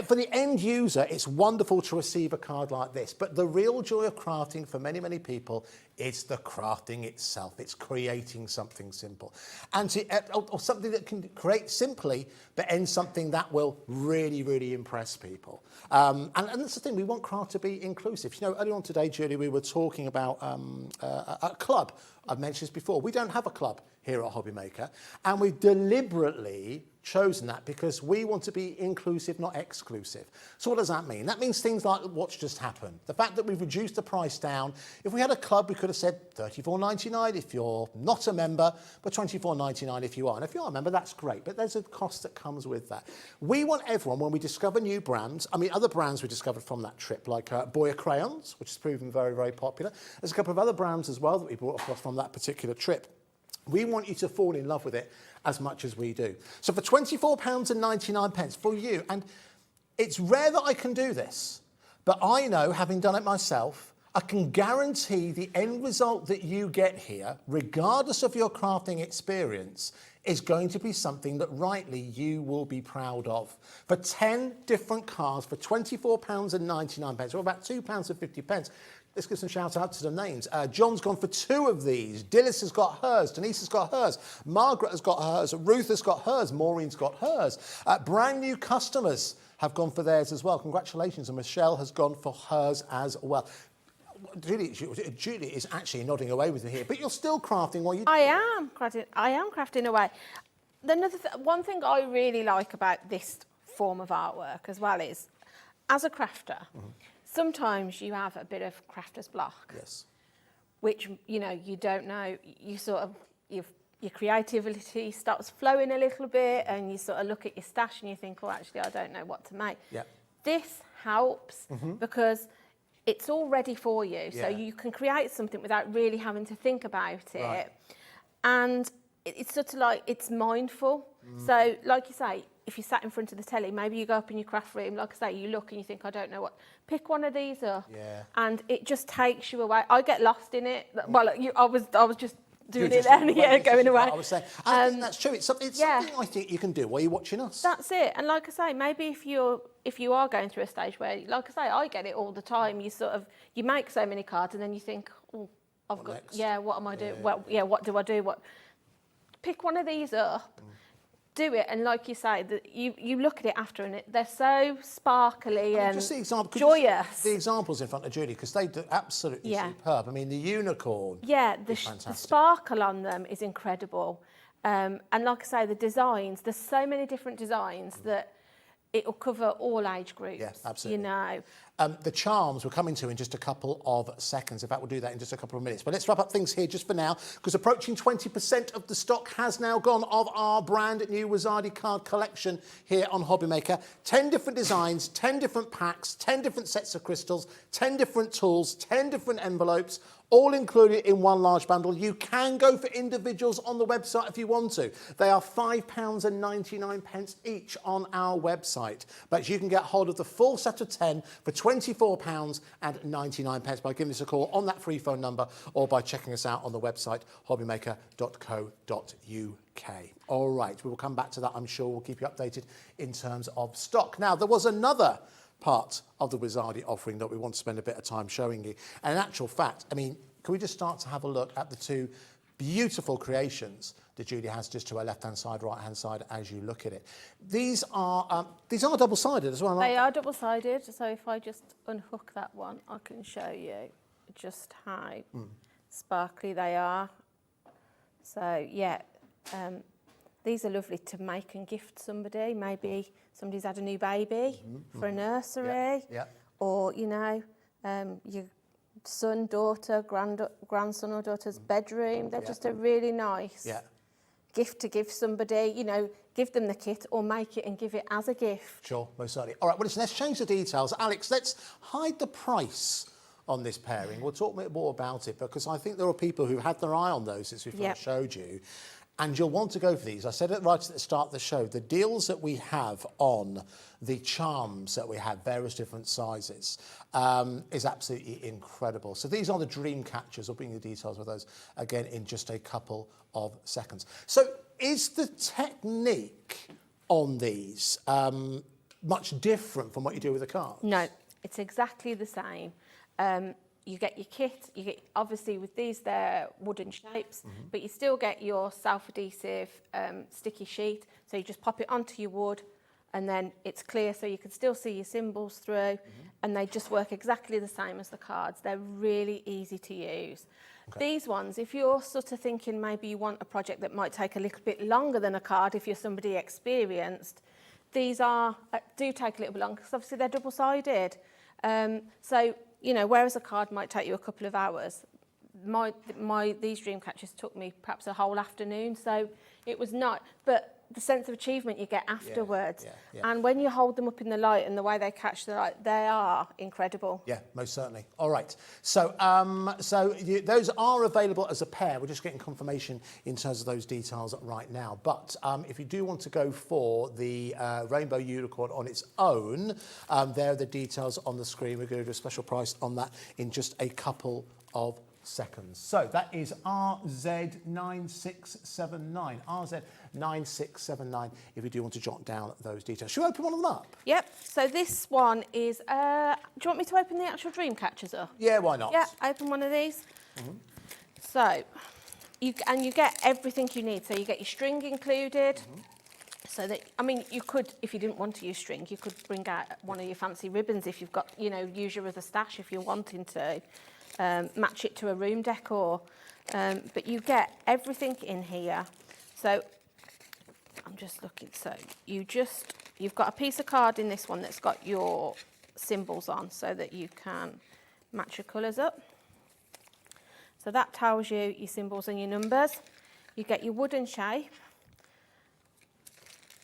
for the end user, it's wonderful to receive a card like this. But the real joy of crafting for many, many people is the crafting itself. It's creating something simple. And or something that can create simply, but end something that will really, really impress people. And that's the thing, we want craft to be inclusive. You know, earlier on today, Julie, we were talking about a club. I've mentioned this before. We don't have a club here at Hobby Maker, and we've deliberately chosen that because we want to be inclusive, not exclusive. So what does that mean? That means things like what's just happened. The fact that we've reduced the price down. If we had a club, we could have said $34.99 if you're not a member, but $24.99 if you are. And if you are a member, that's great, but there's a cost that comes with that. We want everyone, when we discover new brands, I mean, other brands we discovered from that trip, like Boya Crayons, which has proven very, very popular. There's a couple of other brands as well that we brought across from that particular trip. We want you to fall in love with it as much as we do. So for £24.99 for you, and it's rare that I can do this, but I know, having done it myself, I can guarantee the end result that you get here, regardless of your crafting experience, is going to be something that rightly you will be proud of. For 10 different cards for £24.99, or about £2.50, let's give some shout out to the names. John's gone for 2 of these. Dillis has got hers. Denise has got hers. Margaret has got hers. Ruth has got hers. Maureen's got hers. Brand new customers have gone for theirs as well. Congratulations. And Michelle has gone for hers as well. Julie is actually nodding away with me here, but you're still crafting while you... I am crafting away. One thing I really like about this form of artwork as well is, as a crafter, sometimes you have a bit of crafter's block. Yes. Which, you know, you don't know, you sort of, your creativity starts flowing a little bit, and you sort of look at your stash and you think, oh, actually, I don't know what to make. Yeah. This helps because it's all ready for you. So you can create something without really having to think about it. Right. And it's sort of like, it's mindful. So, like you say, if you sat in front of the telly, maybe you go up in your craft room, like I say, you look and you think, I don't know what, pick one of these up. Yeah. And it just takes you away. I get lost in it. Well, I was just doing it then, going away. I was saying, I think that's true. It's something I think you can do while you're watching us. That's it. And like I say, maybe if you are going through a stage where, like I say, I get it all the time. You you make so many cards and then you think, oh, what am I doing? Well, what do I do? Pick one of these up. do it, and like you say, you look at it after, and they're so sparkly and just the example, joyous. The examples in front of Judy, because they do absolutely superb. I mean, the unicorn. Yeah, the is fantastic. sparkle on them is incredible. And like I say, the designs, there's so many different designs that it'll cover all age groups. Yeah, absolutely. You know. The charms we're coming to in just a couple of seconds. In fact, we'll do that in just a couple of minutes. But let's wrap up things here just for now, because approaching 20% of the stock has now gone of our brand new Wizardi card collection here on Hobbymaker. 10 different designs, 10 different packs, 10 different sets of crystals, 10 different tools, 10 different envelopes, all included in one large bundle. You can go for individuals on the website if you want to. They are £5.99 each on our website. But you can get hold of the full set of 10 for £24.99 by giving us a call on that free phone number or by checking us out on the website hobbymaker.co.uk. All right, we will come back to that, I'm sure. We'll keep you updated in terms of stock. Now, there was another part of the Wizardi offering that we want to spend a bit of time showing you. And in actual fact, I mean, can we just start to have a look at the two beautiful creations that Judy has just to her left-hand side, right-hand side as you look at it. These are double-sided as well, aren't They are double-sided, so if I just unhook that one, I can show you just how sparkly they are. So, yeah, these are lovely to make and gift somebody. Maybe somebody's had a new baby for a nursery, or, you know, your son, daughter, grandson or daughter's bedroom. They're just a really nice gift to give somebody, you know, give them the kit or make it and give it as a gift. Sure, most certainly. All right, well, listen, let's change the details. Alex, let's hide the price on this pairing. We'll talk a bit more about it because I think there are people who've had their eye on those since we first showed you. And you'll want to go for these. I said it right at the start of the show. The deals that we have on the charms that we have, various different sizes, is absolutely incredible. So these are the dream catchers. I'll bring you the details of those again in just a couple of seconds. So is the technique on these much different from what you do with the cards? No, it's exactly the same. You get your kit, you get, obviously with these they're wooden shapes, but you still get your self-adhesive sticky sheet, so you just pop it onto your wood and then it's clear so you can still see your symbols through, and they just work exactly the same as the cards. They're really easy to use. These ones, if you're sort of thinking maybe you want a project that might take a little bit longer than a card if you're somebody experienced, these do take a little bit longer because obviously they're double-sided. So, you know, whereas a card might take you a couple of hours, these dream catchers took me perhaps a whole afternoon. So it was not, but the sense of achievement you get afterwards, and when you hold them up in the light and the way they catch the light, they are incredible. Yeah, most certainly. All right. So, those are available as a pair. We're just getting confirmation in terms of those details right now. But if you do want to go for the Rainbow Unicorn on its own, there are the details on the screen. We're going to do a special price on that in just a couple of seconds. So that is RZ9679. RZ9679 if you do want to jot down those details. Should we open one of them up? Yep. So this one is, do you want me to open the actual dream catchers up? Yeah, why not? Yeah, open one of these. So, you get everything you need. So you get your string included. So that, I mean, you could, if you didn't want to use string, you could bring out one of your fancy ribbons if you've got, you know, use your other stash if you're wanting to. Match it to a room decor, but you get everything in here. So I'm just looking. So you've got a piece of card in this one that's got your symbols on, so that you can match your colours up. So that tells you your symbols and your numbers. You get your wooden shape.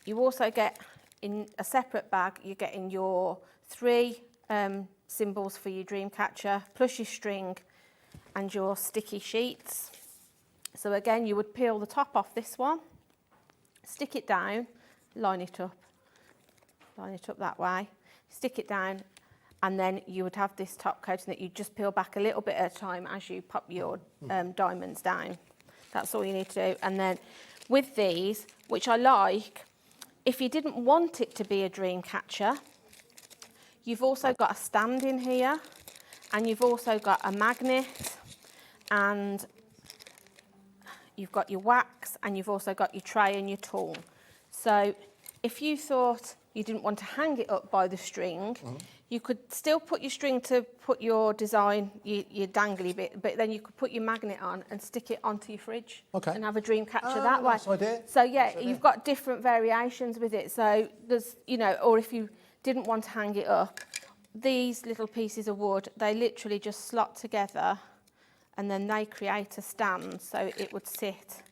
You also get in a separate bag. You're getting your 3 symbols for your dream catcher, plus your string and your sticky sheets. So again, you would peel the top off this one, stick it down, line it up that way, stick it down, and then you would have this top coating that you just peel back a little bit at a time as you pop your diamonds down. That's all you need to do. And then with these, which I like, if you didn't want it to be a dream catcher, you've also got a stand in here, and you've also got a magnet, and you've got your wax, and you've also got your tray and your tool. So if you thought you didn't want to hang it up by the string, you could still put your string to put your design, your dangly bit, but then you could put your magnet on and stick it onto your fridge and have a dream catcher that way. Nice idea. So yeah, you've got different variations with it. So there's, you know, or if you didn't want to hang it up, these little pieces of wood, they literally just slot together and then they create a stand so it would sit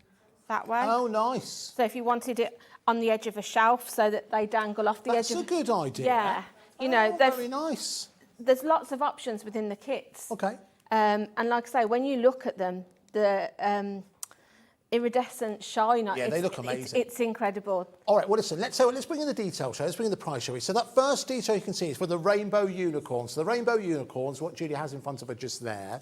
that way. Oh, nice. So if you wanted it on the edge of a shelf so that they dangle off the edge of... That's a good idea. Yeah. You know, very nice. There's lots of options within the kits. Okay. And like I say, when you look at them, the iridescent shine. Yeah, they look amazing. It's incredible. All right, well, listen, let's bring in the detail, shall we? Let's bring in the price, shall we? So that first detail you can see is for the rainbow unicorns. So the rainbow unicorns, what Julie has in front of her just there,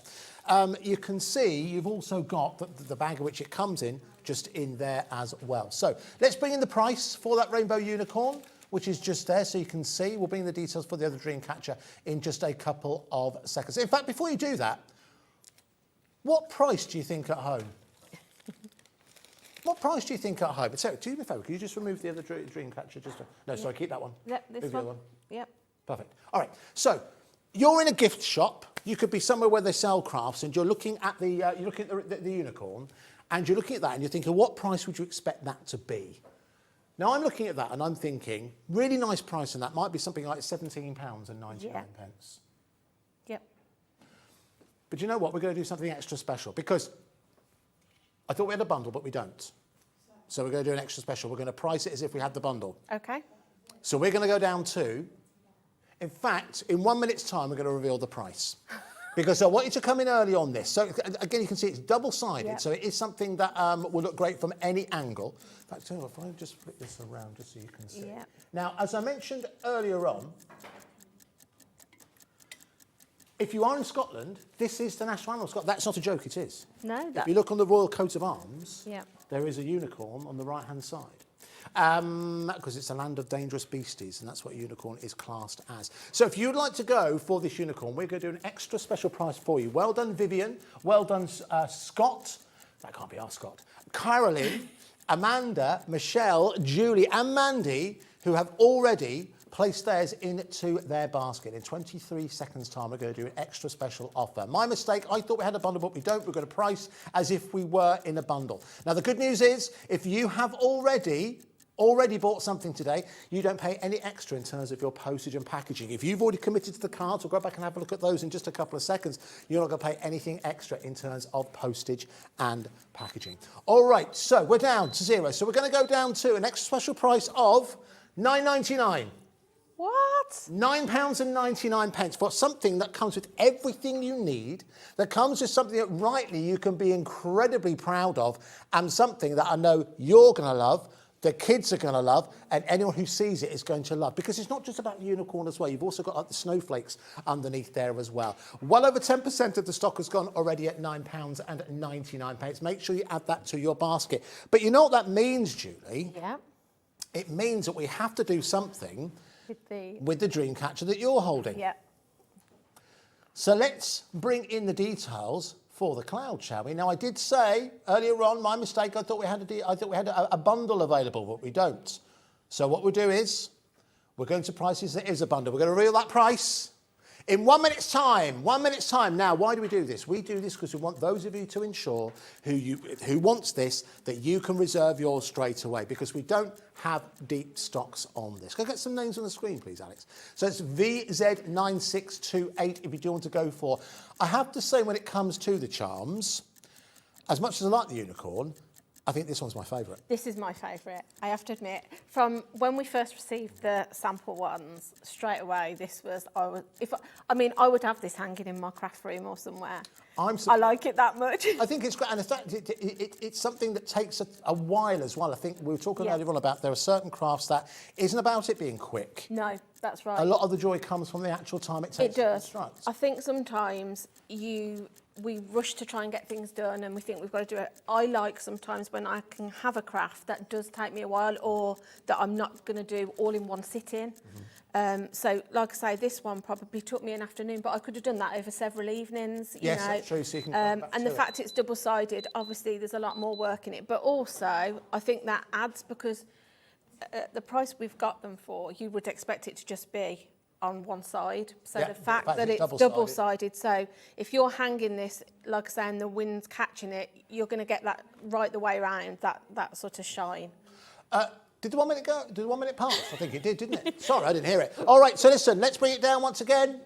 you can see you've also got the bag of which it comes in just in there as well. So let's bring in the price for that rainbow unicorn, which is just there, so you can see. We'll bring in the details for the other dream catcher in just a couple of seconds. In fact, before you do that, what price do you think at home? What price do you think at home? So, do me a favour, can you just remove the other dream catcher? No, sorry, keep that one. Yep, this Move the other one. Yep. Perfect. All right, so you're in a gift shop. You could be somewhere where they sell crafts, and you're looking at the unicorn, and you're looking at that, and you're thinking, what price would you expect that to be? Now, I'm looking at that, and I'm thinking, really nice price on that might be something like £17.99. Yep. But you know what? We're going to do something extra special, because I thought we had a bundle, but we don't. So we're going to do an extra special. We're going to price it as if we had the bundle. Okay. So we're going to go down to, in fact, in 1 minute's time, we're going to reveal the price. Because I want you to come in early on this. So again, you can see it's double-sided, so it is something that will look great from any angle. In fact, if I just flip this around just so you can see. Yep. Now, as I mentioned earlier on, if you are in Scotland, this is the national animal of Scotland. That's not a joke, it is. No, If you look on the royal coat of arms, yeah, there is a unicorn on the right-hand side. Because it's a land of dangerous beasties, and that's what a unicorn is classed as. So if you'd like to go for this unicorn, we're going to do an extra special price for you. Well done, Vivian. Well done, Scott. That can't be our Scott. Carolyn, Amanda, Michelle, Julie, and Mandy, who have already placed theirs into their basket. In 23 seconds' time, we're going to do an extra special offer. My mistake, I thought we had a bundle, but we don't. We're going to price as if we were in a bundle. Now, the good news is, if you have already bought something today, you don't pay any extra in terms of your postage and packaging. If you've already committed to the cards, we'll go back and have a look at those in just a couple of seconds. You're not going to pay anything extra in terms of postage and packaging. All right, so we're down to zero. So we're going to go down to an extra special price of £9.99. What? £9.99 for something that comes with everything you need, that comes with something that rightly you can be incredibly proud of, and something that I know you're going to love, the kids are going to love, and anyone who sees it is going to love. Because it's not just about the unicorn as well. You've also got like the snowflakes underneath there as well. Well over 10% of the stock has gone already at £9.99. Make sure you add that to your basket. But you know what that means, Julie? Yeah. It means that we have to do something with the dream catcher that you're holding. Yeah. So let's bring in the details for the cloud, shall we? Now, I did say earlier on, my mistake, I thought we had a bundle available, but we don't. So what we'll do is, we're going to price this as a bundle. We're going to reveal that price in 1 minute's time. 1 minute's time. Now, why do we do this? We do this because we want those of you to ensure who wants this, that you can reserve yours straight away, because we don't have deep stocks on this. Can I get some names on the screen, please, Alex? So it's VZ9628 if you do want to go for. I have to say, when it comes to the charms, as much as I like the unicorn, I think this one's my favourite. This is my favourite, I have to admit. From when we first received the sample ones, straight away, this was, I would have this hanging in my craft room or somewhere. I like it that much. I think it's great, and in fact, it's something that takes a while as well. I think we were talking earlier on about there are certain crafts that isn't about it being quick. No, that's right. A lot of the joy comes from the actual time it takes. It does. To construct. I think sometimes we rush to try and get things done, and we think we've got to do it. I like sometimes when I can have a craft that does take me a while, or that I'm not going to do all in one sitting. So, like I say, this one probably took me an afternoon, but I could have done that over several evenings. Yes, that's true. So you can come back and the fact it's double-sided, obviously, there's a lot more work in it. But also, I think that adds, because at the price we've got them for, you would expect it to just be on one side. So Yeah, the fact but that it's it's double-sided, so if you're hanging this, like I say, and the wind's catching it, you're going to get that right the way around, that sort of shine. Did the 1 minute go? Did the 1 minute pass? I think it did, didn't it? Sorry, I didn't hear it. All right, so listen, let's bring it down once again.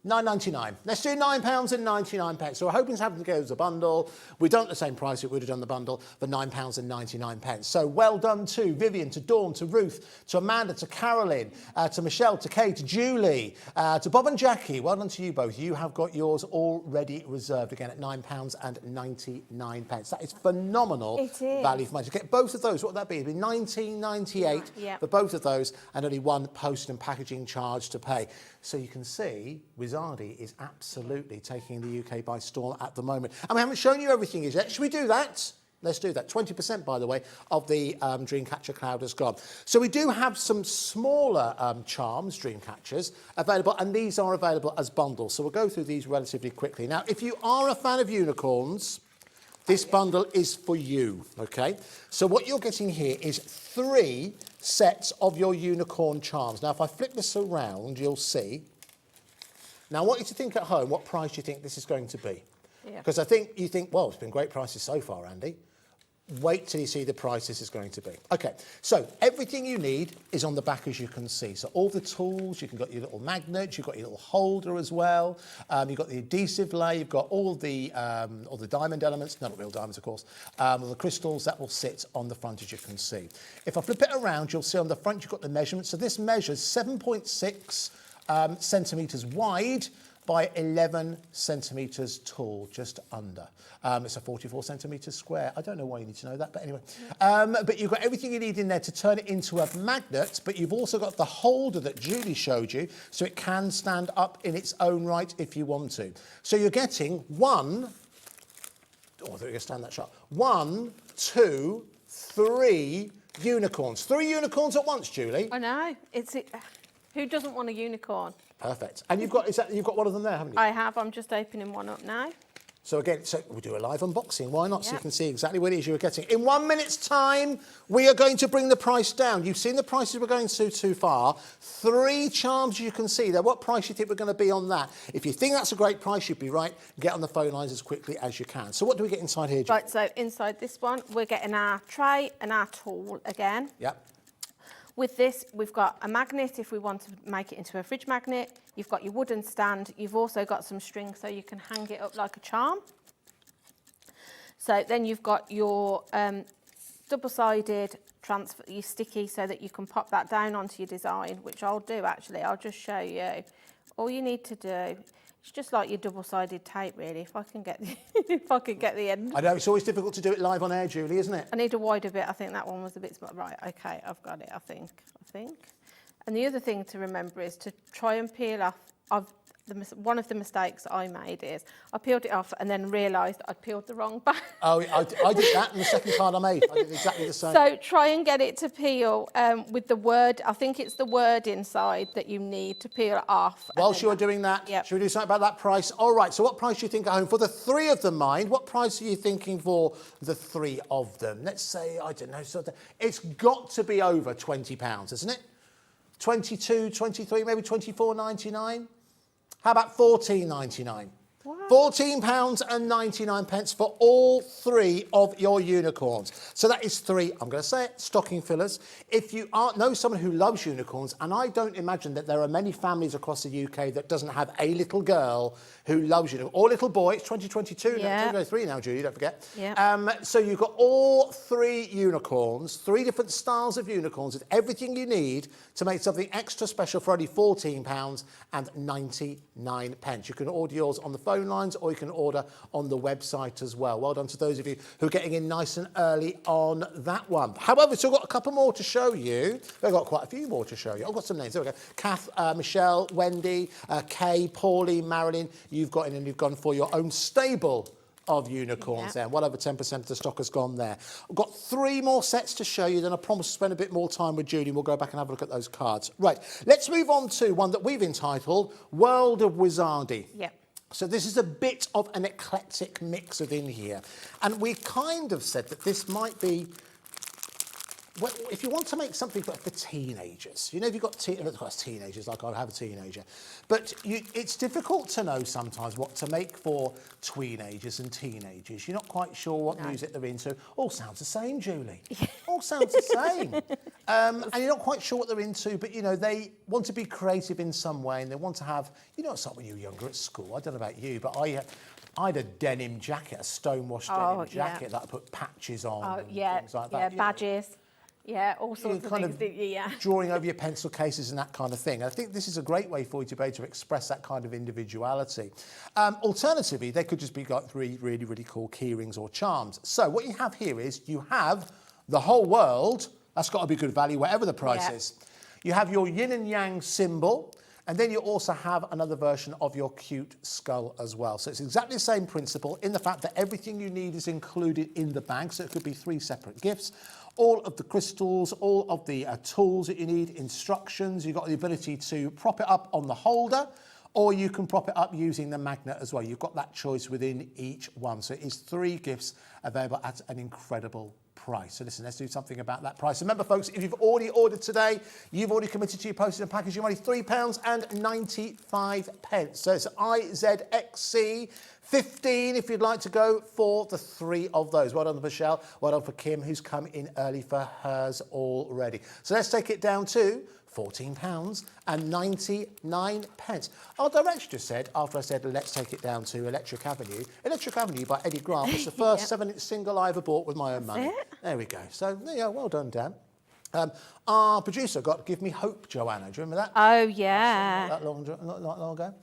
£9.99. Let's do £9.99. So we're hoping to have to go as a bundle. We've done it at the same price we would have done the bundle for £9.99. So well done to Vivian, to Dawn, to Ruth, to Amanda, to Carolyn, to Michelle, to Kay, to Julie, to Bob and Jackie. Well done to you both. You have got yours already reserved again at £9.99. That is phenomenal value for money. To get both of those, what would that be? It'd be £19.98 for both of those, and only one post and packaging charge to pay. So you can see Wizardi is absolutely taking the UK by storm at the moment. And we haven't shown you everything yet. Should we do that? Let's do that. 20%, by the way, of the Dreamcatcher cloud has gone. So we do have some smaller charms, Dreamcatchers, available, and these are available as bundles. So we'll go through these relatively quickly. Now, if you are a fan of unicorns, this bundle is for you, okay? So what you're getting here is 3 sets of your unicorn charms. Now, if I flip this around, you'll see. Now, I want you to think at home what price you think this is going to be. Because I think you think, well, it's been great prices so far, Andy. Wait till you see the price this is going to be. Okay, so everything you need is on the back, as you can see. So all the tools, you've got your little magnets, you've got your little holder as well. You've got the adhesive layer, you've got all the diamond elements, not real diamonds, of course, the crystals that will sit on the front, as you can see. If I flip it around, you'll see on the front you've got the measurements. So this measures 7.6 centimetres wide by 11 centimetres tall, just under. It's a 44 centimetres square. I don't know why you need to know that, but anyway. But you've got everything you need in there to turn it into a magnet, but you've also got the holder that Julie showed you, so it can stand up in its own right if you want to. So you're getting 1, oh, I thought you were going to stand that shot. 1, 2, 3 unicorns. 3 unicorns at once, Julie. I know. Who doesn't want a unicorn? Perfect. And you've got one of them there, haven't you? I have. I'm just opening one up now. So again, we'll do a live unboxing. Why not? So you can see exactly what it is you're getting. In 1 minute's time, we are going to bring the price down. You've seen the prices we're going to too far. 3 charms you can see there. What price do you think we're going to be on that? If you think that's a great price, you'd be right. Get on the phone lines as quickly as you can. So what do we get inside here, Julie? Right, so inside this one, we're getting our tray and our tool again. Yep. With this, we've got a magnet if we want to make it into a fridge magnet. You've got your wooden stand. You've also got some string so you can hang it up like a charm. So then you've got your double-sided transfer, your sticky, so that you can pop that down onto your design, which I'll do actually. I'll just show you. All you need to do, it's just like your double-sided tape, really. If I can get the end. I know it's always difficult to do it live on air, Julie, isn't it? I need a wider bit. I think that one was a bit small. Right, okay, I've got it. I think. And the other thing to remember is to try and peel off. One of the mistakes I made is I peeled it off and then realised I'd peeled the wrong back. Oh, I did that in the second card I made. I did exactly the same. So try and get it to peel with the word. I think it's the word inside that you need to peel off. Whilst you're doing that, should we do something about that price? All right, so what price do you think at home? For the 3 of them, mind, what price are you thinking for the 3 of them? Let's say, I don't know, it's got to be over £20, isn't it? 22, 23, maybe 24.99? How about £14.99? £14.99 for all 3 of your unicorns. So that is 3, I'm going to say it, stocking fillers. If you know someone who loves unicorns, and I don't imagine that there are many families across the UK that doesn't have a little girl who loves unicorns, or little boy, it's 2022, Yeah. 2023 now, Julie, don't forget. Yeah. So you've got all 3 unicorns, 3 different styles of unicorns, with everything you need to make something extra special for only £14.99. You can order yours on the phone lines, or you can order on the website as well. Well done to those of you who are getting in nice and early on that one. However, we've still got a couple more to show you. We've got quite a few more to show you. I've got some names. There we go. Kath, Michelle, Wendy, Kay, Pauline, Marilyn. You've got in and you've gone for your own stable of unicorns there. Well over 10% of the stock has gone there. I've got 3 more sets to show you, then I promise to spend a bit more time with Julie. We'll go back and have a look at those cards. Right, let's move on to one that we've entitled World of Wizardi. Yeah. So this is a bit of an eclectic mix within here. And we kind of said that this might be if you want to make something for teenagers, you know, if you've got teenagers, like I have a teenager, but it's difficult to know sometimes what to make for tweenagers and teenagers. You're not quite sure what music they're into. All sounds the same, Julie. All sounds the same. And you're not quite sure what they're into, but, you know, they want to be creative in some way, and they want to have, you know, it's like when you were younger at school. I don't know about you, but I had a denim jacket, a stonewashed denim jacket that I put patches on. Oh, and yeah, things like that. yeah, You know, badges. Yeah, all sorts of kind things. Yeah. drawing over your pencil cases and that kind of thing. And I think this is a great way for you to be able to express that kind of individuality. Alternatively, they could just be like 3 really, really cool key rings or charms. So what you have here is you have the whole world. That's got to be good value, whatever the price is. You have your yin and yang symbol. And then you also have another version of your cute skull as well. So it's exactly the same principle in the fact that everything you need is included in the bag. So it could be 3 separate gifts. All of the crystals, all of the tools that you need, instructions. You've got the ability to prop it up on the holder, or you can prop it up using the magnet as well. You've got that choice within each one. So it is 3 gifts available at an incredible price. So listen, let's do something about that price. Remember, folks, if you've already ordered today, you've already committed to your postage and packaging money, £3.95. So it's IZXC 15 if you'd like to go for the 3 of those. Well done to Michelle. Well done for Kim, who's come in early for hers already. So let's take it down to £14.99. Our director just said, after I said, let's take it down to Electric Avenue by Eddie Grant was the first 7-inch single I ever bought with my own money. There we go. So, yeah, well done, Dan. Our producer got Give Me Hope, Joanna. Do you remember that? Oh, yeah. Not long ago.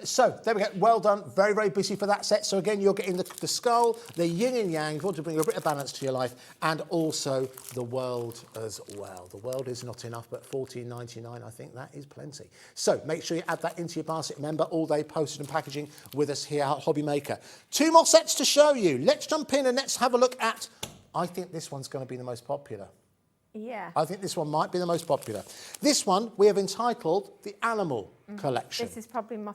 So, there we go. Well done. Very, very busy for that set. So, again, you're getting the skull, the yin and yang, if you want to bring a bit of balance to your life, and also the world as well. The world is not enough, but $14.99, I think that is plenty. So, make sure you add that into your basket. Remember, all day postage and packaging with us here at Hobby Maker. 2 more sets to show you. Let's jump in and let's have a look at, I think this one's going to be the most popular. Yeah. I think this one might be the most popular. This one we have entitled the Animal Collection. This is probably my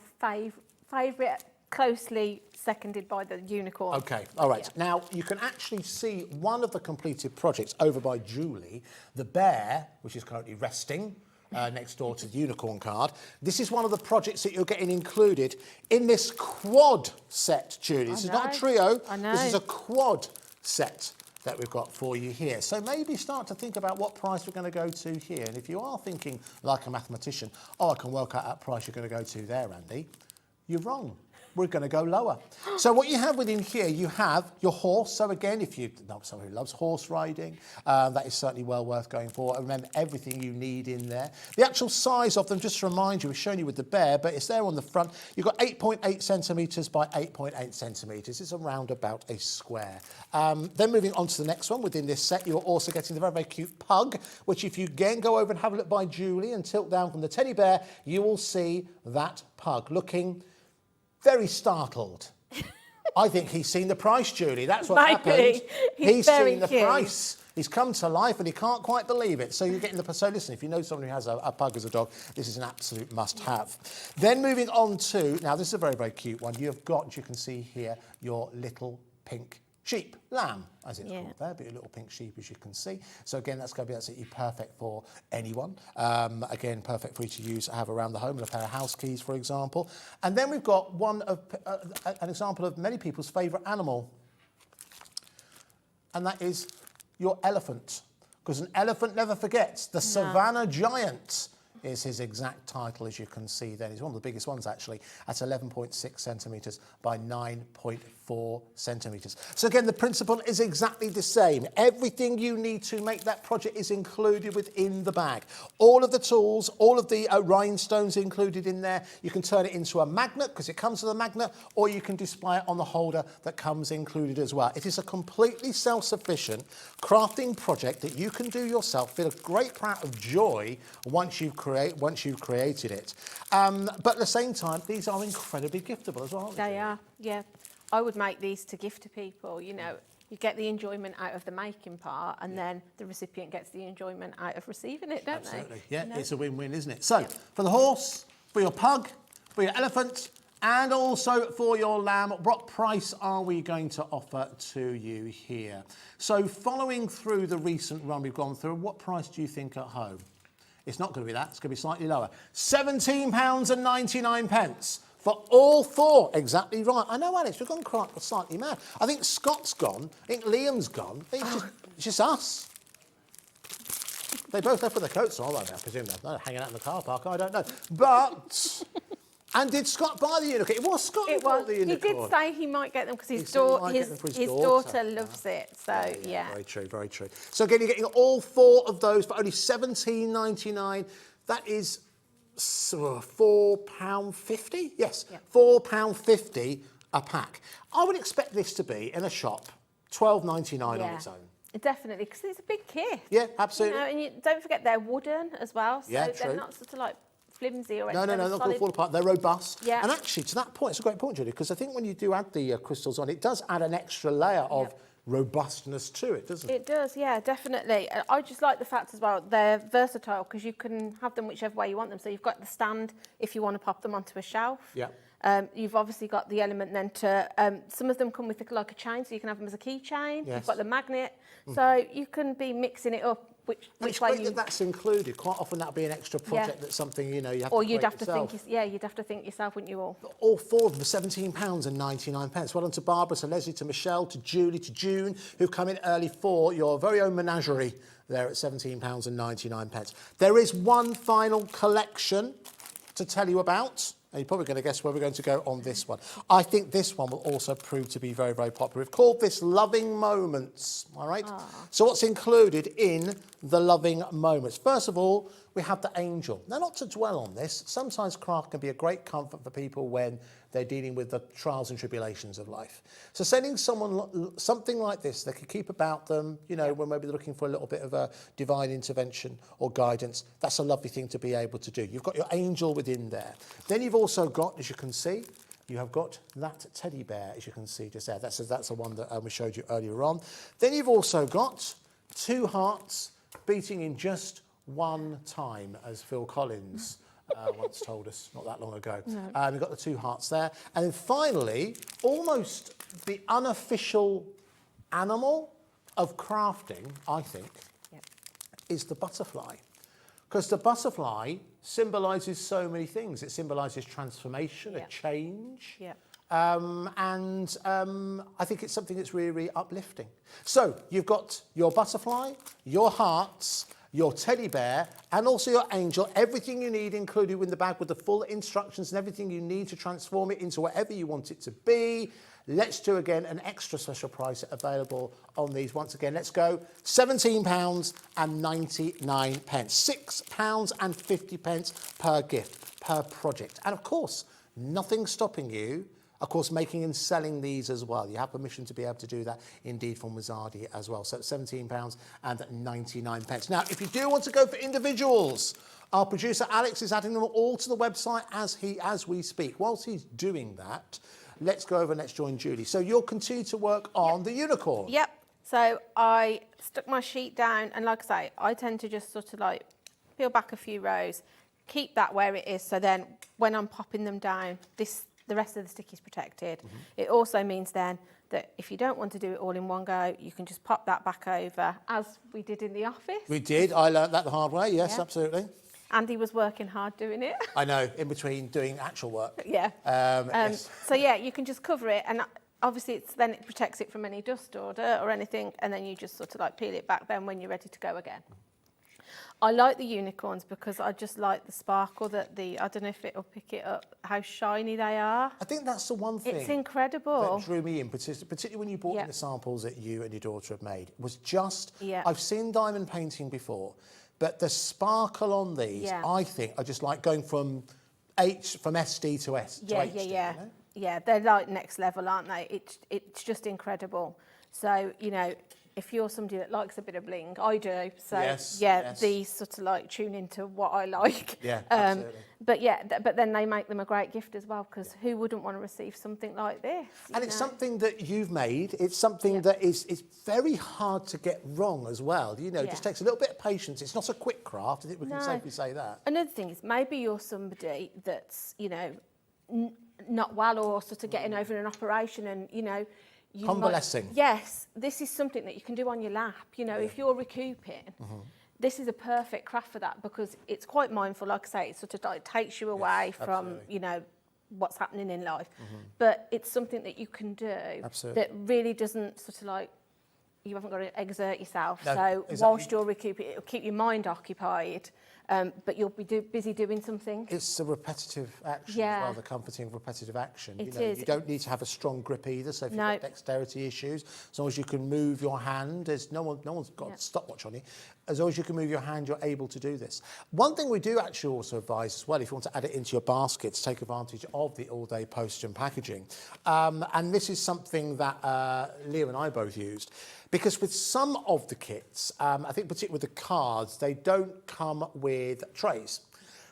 favourite, closely seconded by the unicorn. Okay, all right. Yeah. Now, you can actually see one of the completed projects over by Julie, the bear, which is currently resting next door to the unicorn card. This is one of the projects that you're getting included in this quad set, Julie. This is not a trio. I know. This is a quad set that we've got for you here. So maybe start to think about what price we're going to go to here. And if you are thinking like a mathematician, I can work out that price you're going to go to there, Andy, you're wrong. We're going to go lower. So what you have within here, you have your horse. So again, if you know someone who loves horse riding, that is certainly well worth going for. And remember, everything you need in there. The actual size of them, just to remind you, we've shown you with the bear, but it's there on the front. You've got 8.8 centimetres by 8.8 centimetres. It's around about a square. Then moving on to the next one, within this set, you're also getting the very, very cute pug, which if you again go over and have a look by Julie and tilt down from the teddy bear, you will see that pug looking very startled. I think he's seen the price, Julie. That's what happened. He's seen the price. He's come to life and he can't quite believe it. So you're getting the... So listen, if you know someone who has a pug as a dog, this is an absolute must-have. Then moving on to... Now, this is a very, very cute one. You've got, you can see here, your little pink sheep, lamb, as it's called there, but your little pink sheep, as you can see. So again, that's going to be absolutely perfect for anyone. Again, perfect for you to use, have around the home, and a pair of house keys, for example. And then we've got one of an example of many people's favourite animal, and that is your elephant, because an elephant never forgets. The Savannah Giant is his exact title, as you can see then. He's one of the biggest ones, actually, at 11.6 centimetres by 9.4 centimetres. So again, the principle is exactly the same. Everything you need to make that project is included within the bag. All of the tools, all of the rhinestones included in there. You can turn it into a magnet, because it comes with a magnet, or you can display it on the holder that comes included as well. It is a completely self-sufficient crafting project that you can do yourself, feel a great amount of joy once you've created it. But at the same time, these are incredibly giftable as well, aren't they? They are, yeah. I would make these to gift to people, you know. You get the enjoyment out of the making part, and then the recipient gets the enjoyment out of receiving it, don't they? Absolutely, yeah, You know? it's a win-win, isn't it? So, for the horse, for your pug, for your elephant, And also for your lamb, what price are we going to offer to you here? So following through the recent run we've gone through, what price do you think at home? It's not going to be that, it's going to be slightly lower. £17.99 for all 4. Exactly right. I know, Alex, we've gone quite slightly mad. I think Scott's gone, I think Liam's gone, I think it's just us. They both left with their coats on, I presume they're hanging out in the car park, I don't know. But... And did Scott buy the unicorn? It was Scott who bought the unicorn. He did say he might get them because his daughter loves it. So, yeah. Very true, very true. So, again, you're getting all 4 of those for only £17.99. That is £4.50? Yes, yep. £4.50 a pack. I would expect this to be, in a shop, £12.99 on its own. Definitely, because it's a big kit. Yeah, absolutely. You know, and don't forget they're wooden as well. So yeah, they're not sort of like flimsy or anything. No, not going to fall apart. They're robust. Yeah. And actually, to that point, it's a great point, Julie, because I think when you do add the crystals on, it does add an extra layer of robustness to it, doesn't it? It does, yeah, definitely. I just like the fact as well, they're versatile because you can have them whichever way you want them. So you've got the stand if you want to pop them onto a shelf. Yeah. You've obviously got the element then to, some of them come with like a chain, so you can have them as a keychain. Yes. You've got the magnet. So you can be mixing it up. Which way you... that's included. Quite often that'll be an extra project that's something, you know, you have or to you'd have yourself. to think, you'd have to think yourself, wouldn't you all? All 4 of them are £17.99. Well done to Barbara, to Leslie, to Michelle, to Julie, to June, who've come in early for your very own menagerie there at £17.99. There is one final collection to tell you about. And you're probably going to guess where we're going to go on this one. I think this one will also prove to be very, very popular. We've called this Loving Moments, all right? Aww. So what's included in the Loving Moments? First of all, we have the angel. Now, not to dwell on this, sometimes craft can be a great comfort for people when they're dealing with the trials and tribulations of life. So sending someone something like this they could keep about them, you know, when maybe they're looking for a little bit of a divine intervention or guidance, that's a lovely thing to be able to do. You've got your angel within there. Then you've also got, as you can see, you have got that teddy bear, as you can see just there. That's the one that we showed you earlier on. Then you've also got 2 hearts beating in just one time, as Phil Collins once told us not that long ago. No. We've got the 2 hearts there. And then finally, almost the unofficial animal of crafting, I think, is the butterfly. Because the butterfly symbolises so many things. It symbolises transformation, a change. Yeah. I think it's something that's really, really uplifting. So you've got your butterfly, your hearts, your teddy bear, and also your angel, everything you need included in the bag with the full instructions and everything you need to transform it into whatever you want it to be. Let's do, again, an extra special price available on these. Once again, let's go £17.99. £6.50 per gift, per project. And, of course, nothing stopping you, of course, making and selling these as well. You have permission to be able to do that, indeed, from Wizardi as well. So it's £17.99. Now, if you do want to go for individuals, our producer Alex is adding them all to the website as we speak. Whilst he's doing that, let's go over and let's join Julie. So you'll continue to work on the unicorn. Yep. So I stuck my sheet down, and like I say, I tend to just sort of like peel back a few rows, keep that where it is, so then when I'm popping them down, the rest of the stick is protected. Mm-hmm. It also means then that if you don't want to do it all in one go, you can just pop that back over, as we did in the office. We did. I learnt that the hard way. Yes, absolutely. Andy was working hard doing it. I know, in between doing actual work. Yeah. Yes. So yeah, you can just cover it, and obviously it protects it from any dust or anything, and then you just sort of like peel it back then when you're ready to go again. I like the unicorns because I just like the sparkle that I don't know if it'll pick it up, how shiny they are. I think that's the one thing. It's incredible. That drew me in, particularly when you brought in the samples that you and your daughter have made. It was just, I've seen diamond painting before, but the sparkle on these, I think, are just like going from SD to HD. Yeah. You know? Yeah, they're like next level, aren't they? It's just incredible. So, you know, if you're somebody that likes a bit of bling, I do. So these sort of like tune into what I like. Yeah, absolutely. But then they make them a great gift as well, because who wouldn't want to receive something like this? And it's something that you've made. It's something that is very hard to get wrong as well. You know, it just takes a little bit of patience. It's not a quick craft. I think we can safely say that. Another thing is maybe you're somebody that's, you know, not well or sort of getting over an operation and, you know, you Convalescing. Yes, this is something that you can do on your lap. You know, if you're recouping, this is a perfect craft for that because it's quite mindful. Like I say, it sort of like takes you away from, absolutely. you know, what's happening in life. But it's something that you can do that really doesn't sort of like, you haven't got to exert yourself. No, so exactly. whilst you're recouping, it'll keep your mind occupied, but you'll be busy doing something. It's a repetitive action as well, the comforting repetitive action. It you know, is. You don't need to have a strong grip either, so if you've got dexterity issues, as long as you can move your hand, there's no one's got a stopwatch on you, as long as you can move your hand, you're able to do this. One thing we do actually also advise as well, if you want to add it into your baskets, take advantage of the all-day postage and packaging. And this is something that Leo and I both used. Because with some of the kits, I think particularly with the cards, they don't come with trays.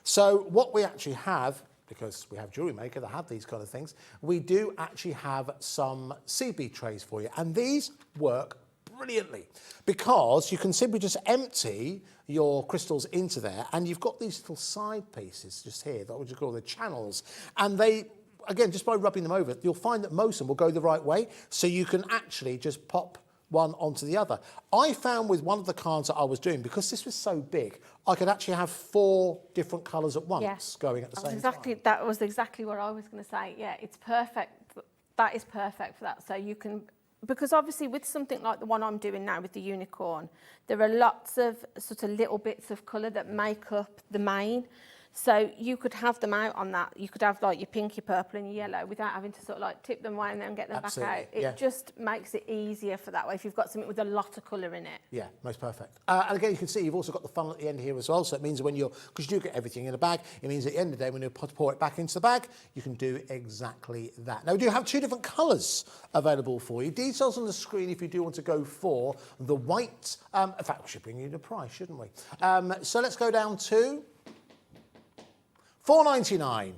So what we actually have, because we have Jewellery Maker that have these kind of things, we do actually have some CB trays for you. And these work brilliantly because you can simply just empty your crystals into there and you've got these little side pieces just here, that what you call the channels. And they, again, just by rubbing them over, you'll find that most of them will go the right way. So you can actually just pop one onto the other. I found with one of the cards that I was doing, because this was so big, I could actually have 4 different colours at once going at the same time. That was exactly what I was going to say. Yeah, it's perfect. That is perfect for that. So you can, because obviously with something like the one I'm doing now with the unicorn, there are lots of sort of little bits of colour that make up the main. So you could have them out on that. You could have like your pink, your purple and your yellow without having to sort of like tip them away and then get them back out. It just makes it easier for that way if you've got something with a lot of colour in it. Yeah, most perfect. And again, you can see you've also got the funnel at the end here as well. So it means when you're, because you do get everything in a bag, it means at the end of the day, when you pour it back into the bag, you can do exactly that. Now, we do have 2 different colours available for you. Details on the screen if you do want to go for the white. In fact, we should bring you the price, shouldn't we? So let's go down to £4.99.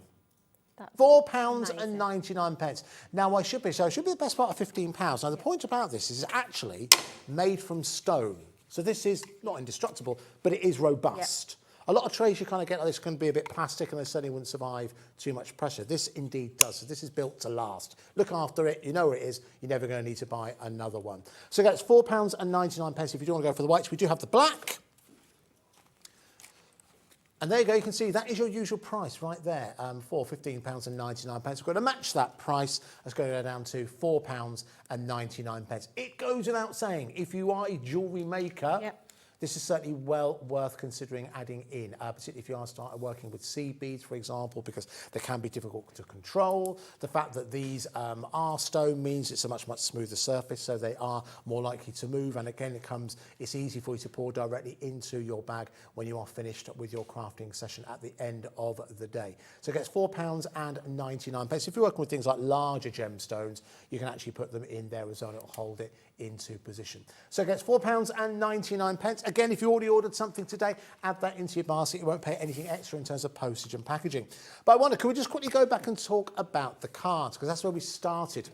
£4.99. Now, I should be the best part of £15. Now, the point about this is it's actually made from stone. So this is not indestructible, but it is robust. A lot of trays you kind of get like this can be a bit plastic and they certainly wouldn't survive too much pressure. This indeed does. So this is built to last. Look after it. You know where it is. You're never going to need to buy another one. So that's £4.99 if you do want to go for the whites. We do have the black. And there you go, you can see that is your usual price right there for £15.99. We're going to match that price. That's going to go down to £4.99. It goes without saying, if you are a jewellery maker, this is certainly well worth considering adding in, particularly if you are starting working with seed beads, for example, because they can be difficult to control. The fact that these are stone means it's a much, much smoother surface, so they are more likely to move. And again, it's easy for you to pour directly into your bag when you are finished with your crafting session at the end of the day. So it gets £4.99. If you're working with things like larger gemstones, you can actually put them in there as well, and it'll hold it into position. So it gets £4.99. Again, if you already ordered something today, add that into your basket. You won't pay anything extra in terms of postage and packaging. But I wonder, can we just quickly go back and talk about the cards? Because that's where we started.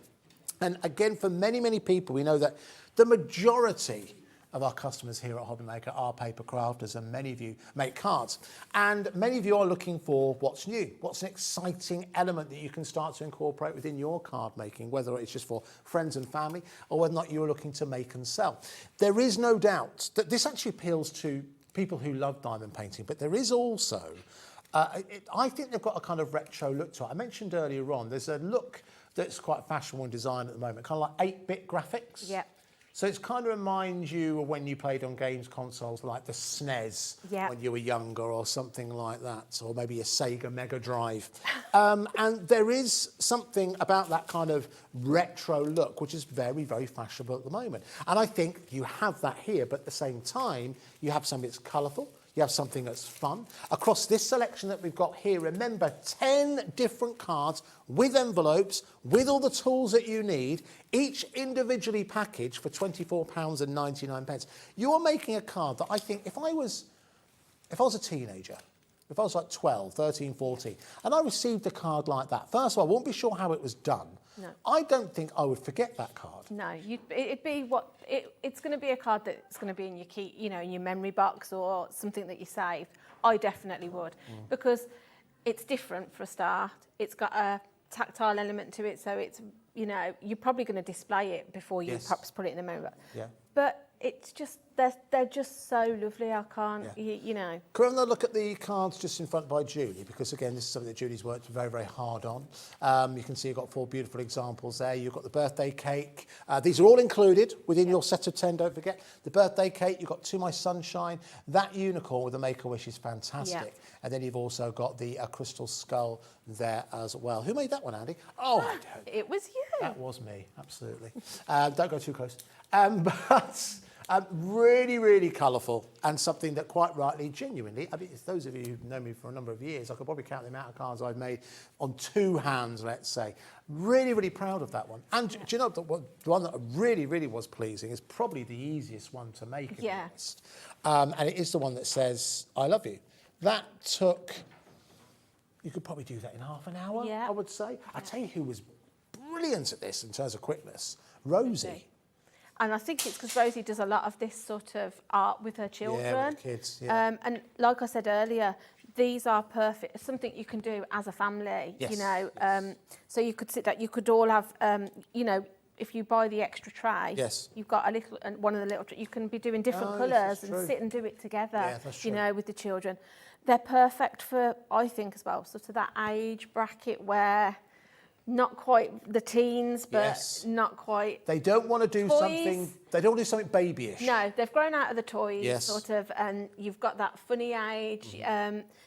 And again, for many, many people, we know that the majority of our customers here at Hobby Maker are paper crafters, and many of you make cards. And many of you are looking for what's new, what's an exciting element that you can start to incorporate within your card making, whether it's just for friends and family or whether or not you're looking to make and sell. There is no doubt that this actually appeals to people who love diamond painting, but there is also, I think they've got a kind of retro look to it. I mentioned earlier on, there's a look that's quite fashionable in design at the moment, kind of like 8-bit graphics. Yeah. So it kind of reminds you of when you played on games consoles like the SNES when you were younger or something like that, or maybe a Sega Mega Drive. And there is something about that kind of retro look which is very, very fashionable at the moment. And I think you have that here, but at the same time, you have something that's colourful. You have something that's fun. Across this selection that we've got here, remember 10 different cards with envelopes, with all the tools that you need, each individually packaged for £24.99. You are making a card that I think if I was a teenager, if I was like 12, 13, 14, and I received a card like that, first of all, I won't be sure how it was done. No. I don't think I would forget that card. No, it'd be it's going to be a card that's going to be in your key, you know, in your memory box or something that you saved. I definitely would, because it's different for a start. It's got a tactile element to it, so it's, you know, you're probably going to display it before you Yes. perhaps put it in the mirror. Yeah. But it's just, they're just so lovely. I can't, you know. Can we have another look at the cards just in front by Julie? Because again, this is something that Julie's worked very, very hard on. You can see you've got 4 beautiful examples there. You've got the birthday cake. These are all included within your set of 10, don't forget. The birthday cake, you've got To My Sunshine. That unicorn with the Make-A-Wish is fantastic. Yeah. And then you've also got the crystal skull there as well. Who made that one, Andy? Oh, I don't. It was you. That was me, absolutely. Don't go too close. But really, really colourful, and something that quite rightly, genuinely, I mean, it's those of you who've known me for a number of years, I could probably count the amount of cards I've made on 2 hands, let's say. Really, really proud of that one. And do you know, the one that really, really was pleasing is probably the easiest one to make in the list. And it is the one that says, I love you. That took, you could probably do that in half an hour, I would say. I tell you who was brilliant at this in terms of quickness, Rosie. And I think it's because Rosie does a lot of this sort of art with her children. Yeah, with the kids, yeah. And like I said earlier, these are perfect. It's something you can do as a family, Yes. you know. So you could sit down, you could all have, you know, if you buy the extra tray, Yes. you've got a little, one of the little, you can be doing different Oh, colours this is and true. sit and do it together, Yeah, that's you true. know, with the children. They're perfect for, I think as well, sort of that age bracket where not quite the teens, but Yes. not quite. They don't want to do Toys. something, they don't want to do something babyish. No, they've grown out of the toys, Yes. sort of, and you've got that funny age.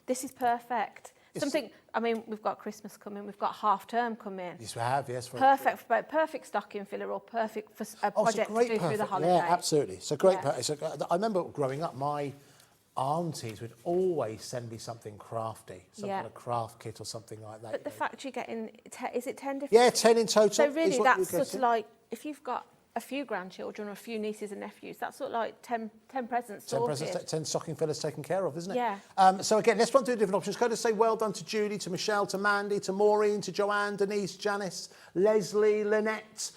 This is perfect. Something, I mean, we've got Christmas coming, we've got half term coming. Yes, we have, yes. Perfect, perfect stocking filler or perfect for a Oh, it's a project to great do through the perfect. holidays. Yeah, absolutely. It's a great Yeah. perfect. I remember growing up, my aunties would always send me something crafty, some kind of craft kit or something like that. But the fact you're getting, is it 10 different? Yeah, 10 in total. So is really, what that's you're sort of getting. like, if you've got a few grandchildren or a few nieces and nephews, that's sort of like 10 presents 10 sorted. presents, 10 stocking fillers taken care of, isn't it? Yeah. So again, let's run through the different options. Go to say well done to Judy, to Michelle, to Mandy, to Maureen, to Joanne, Denise, Janice, Leslie, Lynette.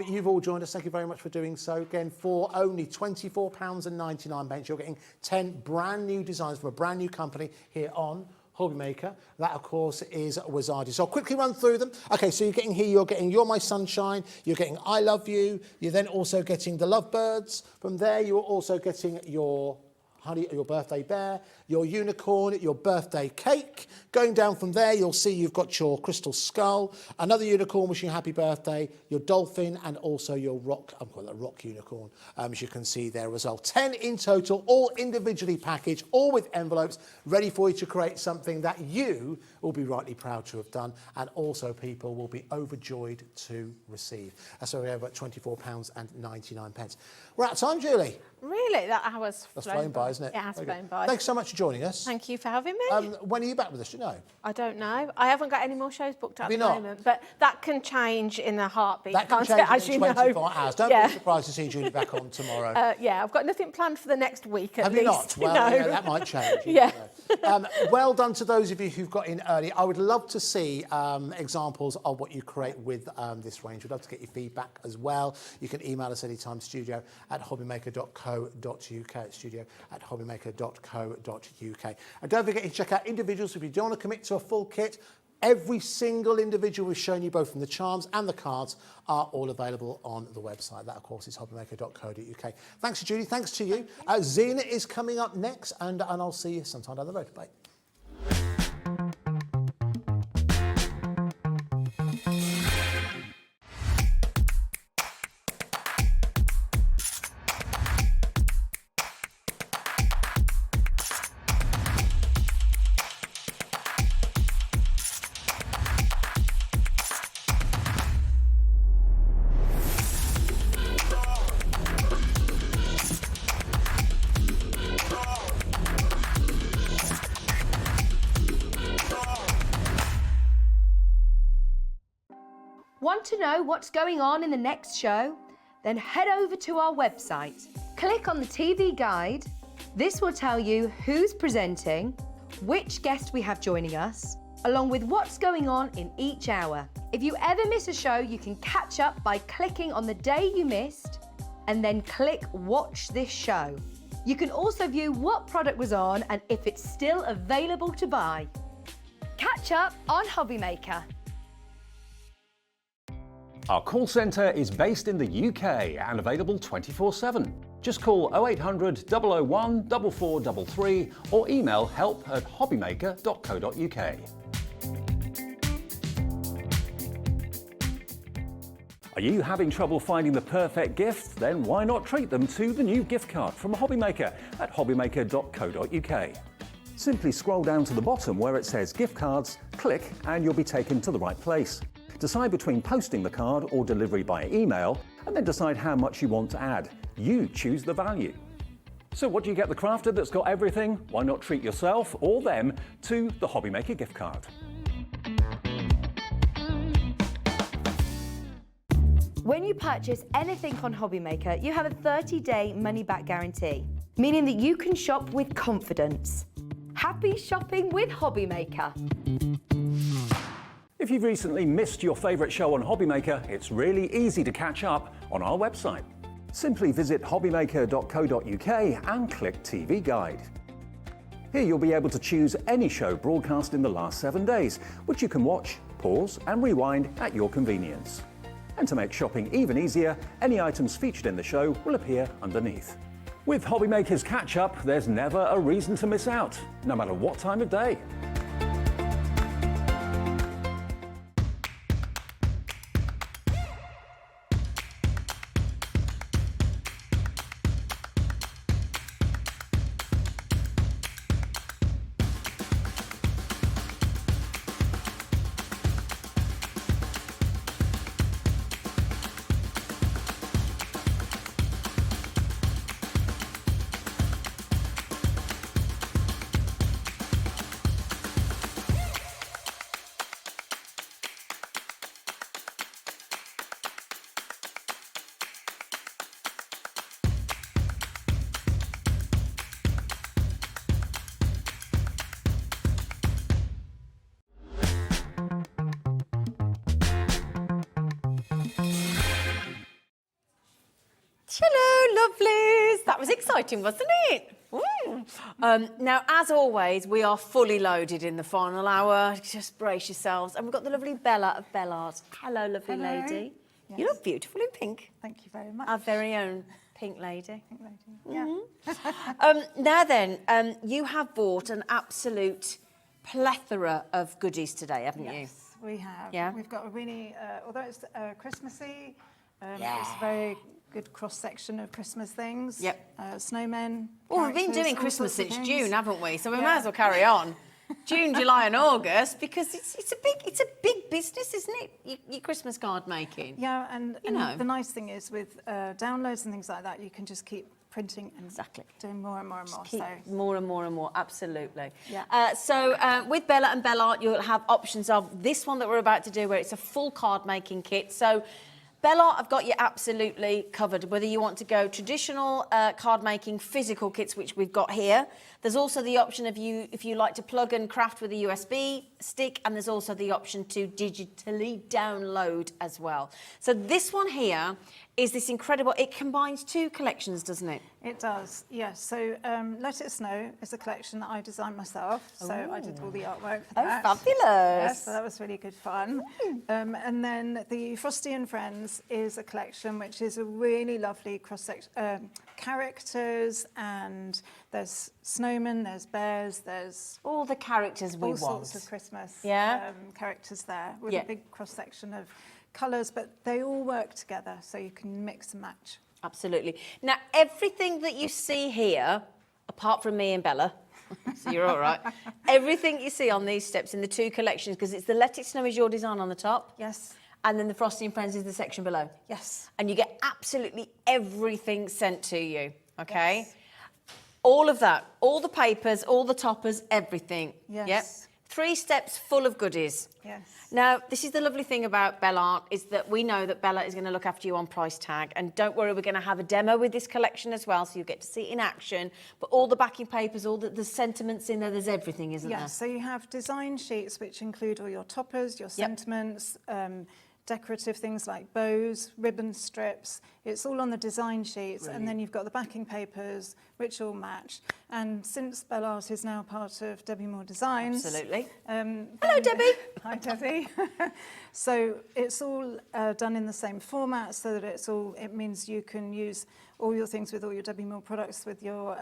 You've all joined us. Thank you very much for doing so. Again, for only £24.99, you're getting 10 brand new designs from a brand new company here on Hobby Maker. That, of course, is Wizardi. So I'll quickly run through them. Okay, so you're getting here, you're getting You're My Sunshine, you're getting I Love You, you're then also getting the Lovebirds. From there, you're also getting your honey, your birthday bear, your unicorn, your birthday cake. Going down from there, you'll see you've got your crystal skull, another unicorn wishing you happy birthday, your dolphin, and also your rock, I'm calling that rock unicorn, as you can see there as well. 10 in total, all individually packaged, all with envelopes, ready for you to create something that you will be rightly proud to have done, and also people will be overjoyed to receive. So we're over at £24.99. We're out of time, Julie. Really, that hour's That's flown by, isn't it? It has Very flown good. by. Thanks so much for joining us. Thank you for having me. When are you back with us? Do you know? I don't know. I haven't got any more shows booked at Have the you not? moment, but that can change in a heartbeat. That can can't it, change as in you 24 know. hours. Don't Yeah. be surprised to see Julie back on tomorrow. Yeah, I've got nothing planned for the next week at Have least. you not? Well, no. yeah, that might change. you Yeah. never know. Well done to those of you who've got in early. I would love to see examples of what you create with this range. We'd love to get your feedback as well. You can email us anytime, studio@hobbymaker.co.uk. studio@hobbymaker.co.uk. And don't forget to check out individuals if you don't want to commit to a full kit. Every single individual we've shown you, both from the charms and the cards, are all available on the website. That, of course, is hobbymaker.co.uk. Thanks to Judy. Thanks to you. Zena is coming up next, and I'll see you sometime down the road. Bye. Want to know what's going on in the next show? Then head over to our website. Click on the TV guide. This will tell you who's presenting, which guest we have joining us, along with what's going on in each hour. If you ever miss a show, you can catch up by clicking on the day you missed and then click Watch This Show. You can also view what product was on and if it's still available to buy. Catch up on Hobby Maker. Our call centre is based in the UK and available 24/7. Just call 0800 001 4433 or email help@hobbymaker.co.uk. Are you having trouble finding the perfect gift? Then why not treat them to the new gift card from Hobbymaker at hobbymaker.co.uk. Simply scroll down to the bottom where it says gift cards, click and you'll be taken to the right place. Decide between posting the card or delivery by email and then decide how much you want to add. You choose the value. So what do you get the crafter that's got everything? Why not treat yourself or them to the Hobbymaker gift card? When you purchase anything on Hobbymaker, you have a 30-day money-back guarantee, meaning that you can shop with confidence. Happy shopping with Hobbymaker. If you've recently missed your favourite show on Hobbymaker, it's really easy to catch up on our website. Simply visit hobbymaker.co.uk and click TV Guide. Here you'll be able to choose any show broadcast in the last 7 days, which you can watch, pause and rewind at your convenience. And to make shopping even easier, any items featured in the show will appear underneath. With Hobbymaker's catch-up, there's never a reason to miss out, no matter what time of day. Hello, lovelies. That was exciting, wasn't it? Now, as always, we are fully loaded in the final hour. Just brace yourselves. And we've got the lovely Bella of BellArt. Hello, lovely lady. Yes. You look beautiful in pink. Thank you very much. Our very own pink lady. Pink lady. Yeah. Now then, you have bought an absolute plethora of goodies today, haven't you? Yes, we have. Yeah. We've got a really, although it's Christmassy, it's a very good cross-section of Christmas things. Yep. Snowmen. Well, we've been characters, doing all Christmas sorts of since things. June, haven't we? So we might as well carry on. June, July and August, because it's a big business, isn't it? Your Christmas card making. Yeah, and know. the nice thing is with downloads and things like that, you can just keep printing and doing more and more and more. Keep So more and more and more, absolutely. Yeah. So with Bella and BellArt, you'll have options of this one that we're about to do, where it's a full card making kit. So BellArt have got you absolutely covered, whether you want to go traditional card making physical kits, which we've got here. There's also the option of if you like to plug and craft with a USB stick, and there's also the option to digitally download as well. So this one here is this incredible, it combines two collections, doesn't it? it does, yes. So Let It Snow is a collection that I designed myself. So I did all the artwork for that. Oh, fabulous. Yes, so that was really good fun. And then the Frosty and Friends is a collection which is a really lovely cross-section, characters, and there's snowmen, there's bears, there's all the characters we all want. sorts of Christmas characters there with a big cross-section of colours, but they all work together, so you can mix and match. Absolutely. Now, everything that you see here, apart from me and Bella, so you're all right, everything you see on these steps in the two collections, because it's the Let It Snow is your design on the top. Yes. And then the Frosty and Friends is the section below. Yes. And you get absolutely everything sent to you, okay? Yes. All of that, all the papers, all the toppers, everything. Yes. Yep. 3 steps full of goodies. Yes. Now, this is the lovely thing about BellArt, is that we know that Bella is going to look after you on price tag. And don't worry, we're going to have a demo with this collection as well, so you get to see it in action. But all the backing papers, all the sentiments in there, there's everything, isn't there? Yeah, so you have design sheets which include all your toppers, your sentiments, decorative things like bows, ribbon strips. It's all on the design sheets, and then you've got the backing papers, which all match. And since BellArt is now part of Debbie Moore Designs... Absolutely. Hello, Debbie. Hi, Debbie. So it's all done in the same format, so that it means you can use all your things with all your Debbie Moore products, with your...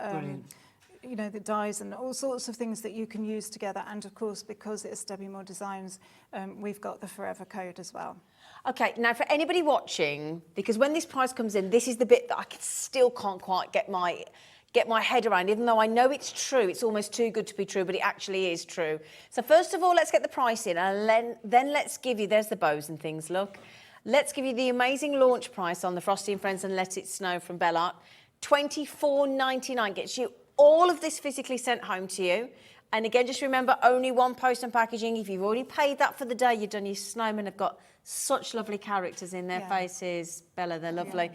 you know, the dies and all sorts of things that you can use together. And of course, because it's Debbie Moore Designs, we've got the Forever Code as well. Okay, now for anybody watching, because when this prize comes in, this is the bit that I still can't quite get my head around, even though I know it's true. It's almost too good to be true, but it actually is true. So first of all, let's get the price in, and then let's give you, there's the bows and things, look. Let's give you the amazing launch price on the Frosty and Friends and Let It Snow from BellArt. $24.99 gets you all of this physically sent home to you. And again, just remember, only one post and packaging. If you've already paid that for the day, you've done your snowmen have got such lovely characters in their faces. Bella, they're lovely.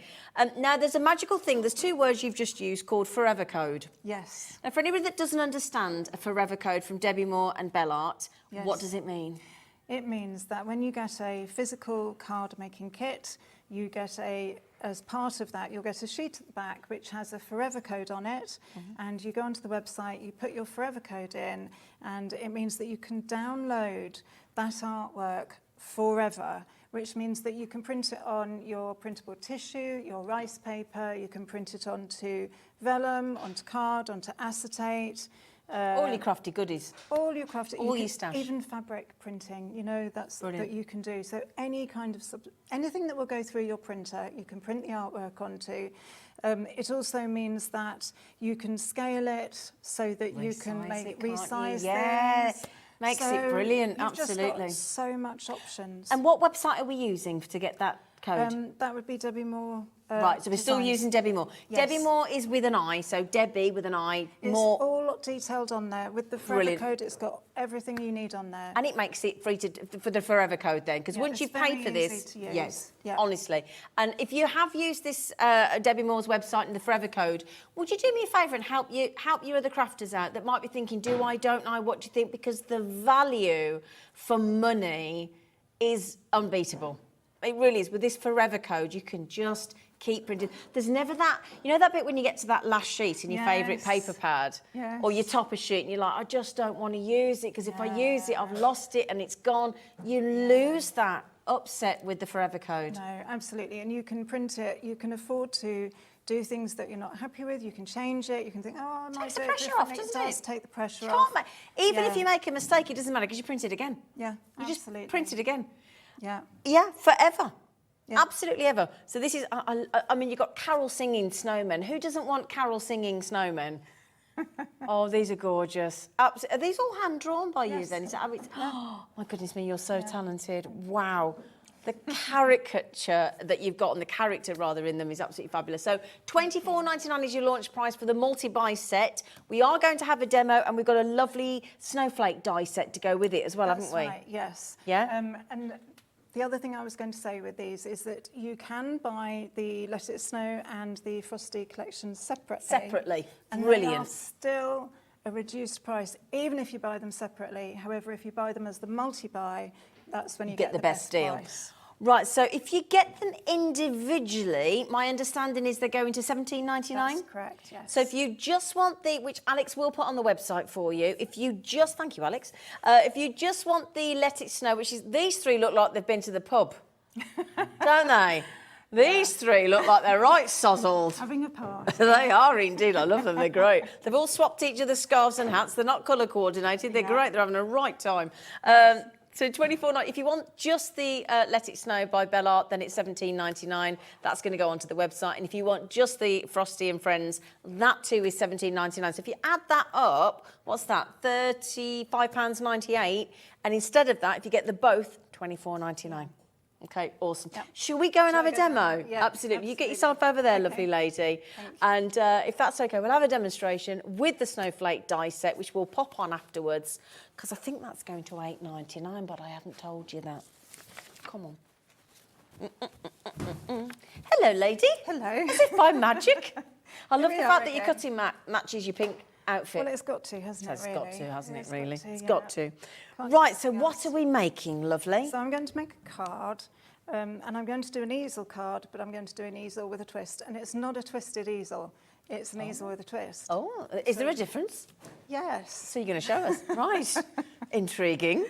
Now, there's a magical thing. There's two words you've just used called Forever Code. Yes. Now, for anybody that doesn't understand a Forever Code from Debbie Moore and BellArt, what does it mean? It means that when you get a physical card making kit, you get as part of that, you'll get a sheet at the back which has a Forever Code on it, and you go onto the website, you put your Forever Code in, and it means that you can download that artwork forever, which means that you can print it on your printable tissue, your rice paper, you can print it onto vellum, onto card, onto acetate. All your crafty goodies. All your crafty, all your stash. Even fabric printing, you know, that's that you can do. So any kind of anything that will go through your printer, you can print the artwork onto. It also means that you can scale it so that you can resize things. Makes it brilliant. Absolutely. Just got so much options. And what website are we using to get that code? That would be Debbie Moore. Right, so we're still using Debbie Moore. Yes. Debbie Moore is with an I, so Debbie with an I. It's Moore. all detailed on there. With the Forever Code, it's got everything you need on there. And it makes it free for the Forever Code then, because once you've paid for this, honestly. And if you have used this Debbie Moore's website and the Forever Code, would you do me a favour and help your other crafters out that might be thinking, do I, don't I, what do you think? Because the value for money is unbeatable. It really is. With this Forever Code, you can just keep printing. There's never that, you know that bit when you get to that last sheet in your favourite paper pad or your topper sheet and you're like, I just don't want to use it because if I use it, I've lost it and it's gone. You lose that upset with the Forever Code. No, absolutely. And you can print it, you can afford to do things that you're not happy with, you can change it, you can think, oh, I might do it pressure off, doesn't it? Does take the pressure off. Even if you make a mistake, it doesn't matter because you print it again. Yeah, you just print it again. Yeah. Yeah, forever. Yeah. Absolutely ever. So this is, I mean, you've got carol singing snowmen. Who doesn't want carol singing snowmen? Oh, these are gorgeous. Are these all hand drawn by you then? Is that how it's, oh, my goodness me, you're so talented. Wow. The caricature that you've got, and the character rather in them, is absolutely fabulous. So $24.99 is your launch price for the multi-buy set. We are going to have a demo, and we've got a lovely snowflake die set to go with it as well, haven't we? Right, yes. Yeah? And the other thing I was going to say with these is that you can buy the Let It Snow and the Frosty collections separately. Separately. And brilliant. they are still a reduced price, even if you buy them separately. However, if you buy them as the multi-buy, that's when you get the best deal. Price. Right, so if you get them individually, my understanding is they're going to $17.99? That's correct, yes. So if you just want which Alex will put on the website for you, thank you, Alex, if you just want the Let It Snow, which is, these three look like they've been to the pub, don't they? These three look like they're right sozzled. Having a party. They are indeed. I love them. They're great. They've all swapped each other's scarves and hats. They're not colour coordinated. They're great. They're having a right time. So $24.99. If you want just the Let It Snow by BellArt, then it's $17.99. That's going to go onto the website. And if you want just the Frosty and Friends, that too is $17.99. So if you add that up, what's that? £35.98. And instead of that, if you get the both, $24.99. Okay, awesome. Yep. Should we go and have a demo? Yeah, absolutely. You get yourself over there, lovely lady. And if that's okay, we'll have a demonstration with the snowflake die set, which we'll pop on afterwards, because I think that's going to $8.99, but I haven't told you that. Come on. Hello, lady. Hello. As if by magic. I love the fact that your cutting matches your pink outfit. Well, it's got to, hasn't it, really? It's got to, hasn't it, really? It's yeah. got to. Right, so what are we making, lovely? So I'm going to make a card. And I'm going to do an easel card, but I'm going to do an easel with a twist. And it's not a twisted easel. It's an easel with a twist. Oh, is there a difference? Yes. So you're going to show us? Right. Intriguing.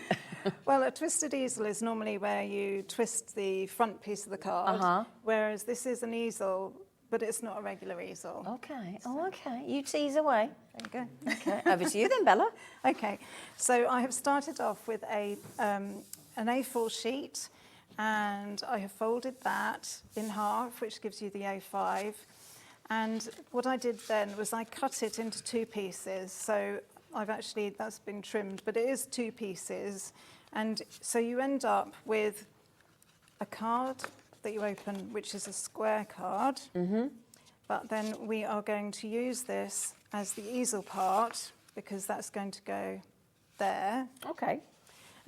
Well, a twisted easel is normally where you twist the front piece of the card, whereas this is an easel, but it's not a regular easel. Okay. Oh, okay. You tease away. There you go. Okay. Over to you then, Bella. Okay. So I have started off with an A4 sheet, and I have folded that in half, which gives you the A5. And what I did then was I cut it into 2 pieces. So that's been trimmed, but it is 2 pieces. And so you end up with a card that you open, which is a square card. But then we are going to use this as the easel part, because that's going to go there. Okay.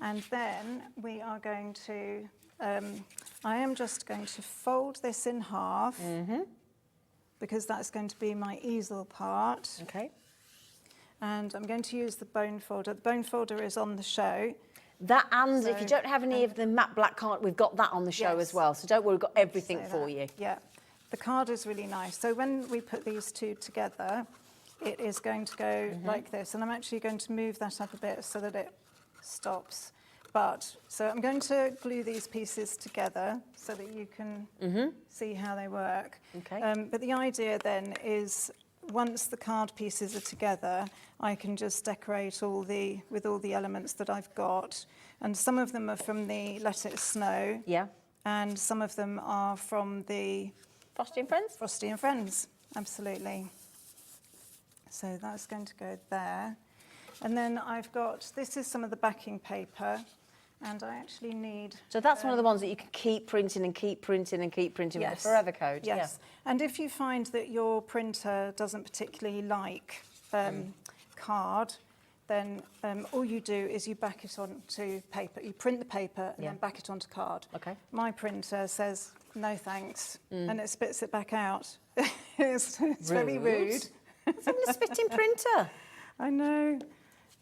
And then we are going to, I am just going to fold this in half, because that's going to be my easel part. Okay. And I'm going to use the bone folder. The bone folder is on the show. That, and if you don't have any of the matte black card, we've got that on the show as well. So don't worry, we've got everything for you. Yeah. The card is really nice. So when we put these 2 together, it is going to go like this. And I'm actually going to move that up a bit so that it stops. So I'm going to glue these pieces together so that you can see how they work. Okay. But the idea then is, once the card pieces are together, I can just decorate with all the elements that I've got. And some of them are from the Let It Snow. Yeah. And some of them are from the Frosty and Friends? Frosty and Friends, absolutely. So that's going to go there. And then I've got, this is some of the backing paper. And I actually need... So that's one of the ones that you can keep printing and keep printing and keep printing with the forever code. Yes. Yeah. And if you find that your printer doesn't particularly like card, then all you do is you back it onto paper. You print the paper and then back it onto card. Okay. My printer says, no thanks, and it spits it back out. It's very rude. It's a spitting printer. I know.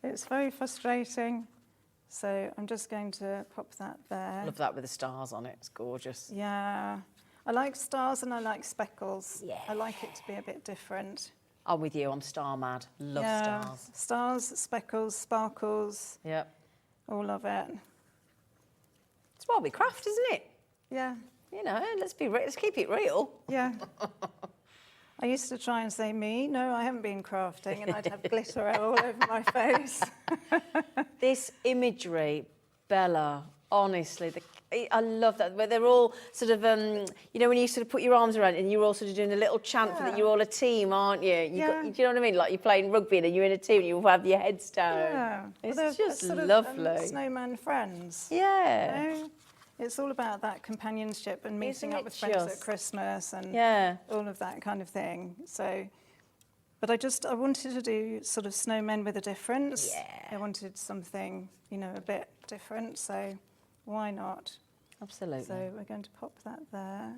It's very frustrating. So I'm just going to pop that there. Love that with the stars on it. It's gorgeous. Yeah. I like stars and I like speckles. Yeah. I like it to be a bit different. I'm with you. I'm star mad. Love stars. Stars, speckles, sparkles. Yep. All of it. It's why we craft, isn't it? Yeah. You know, let's keep it real. Yeah. I used to try and say, no, I haven't been crafting, and I'd have glitter all over my face. This imagery, Bella, honestly, I love that. Where they're all sort of, you know, when you sort of put your arms around it and you're all sort of doing a little chant that you're all a team, aren't you? Do you know what I mean? Like you're playing rugby and you're in a team and you all have your heads down. Yeah. It's just sort of, lovely. snowman friends. Yeah. You know? It's all about that companionship and meeting up with friends at Christmas and all of that kind of thing. So, but I wanted to do sort of snowmen with a difference. Yeah. I wanted something, you know, a bit different. So why not? Absolutely. So we're going to pop that there.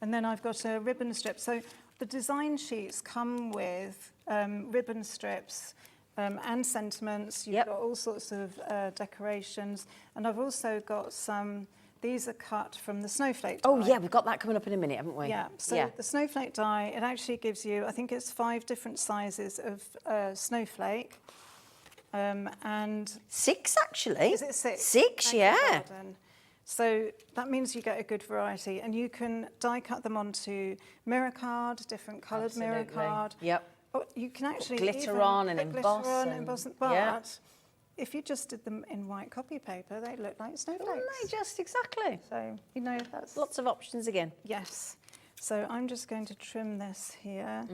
And then I've got a ribbon strip. So the design sheets come with ribbon strips and sentiments. You've got all sorts of decorations. And I've also got some, these are cut from the snowflake die. Oh yeah, we've got that coming up in a minute, haven't we? Yeah, so the snowflake die, it actually gives you, I think it's 5 different sizes of snowflake. And 6 actually. Is it 6? 6, yeah. So that means you get a good variety, and you can die cut them onto mirror card, different coloured mirror card. Yep. Or you can actually glitter on and emboss. But if you just did them in white copy paper, they look like snowflakes. Oh, just exactly. So you know that's lots of options again. Yes. So I'm just going to trim this here.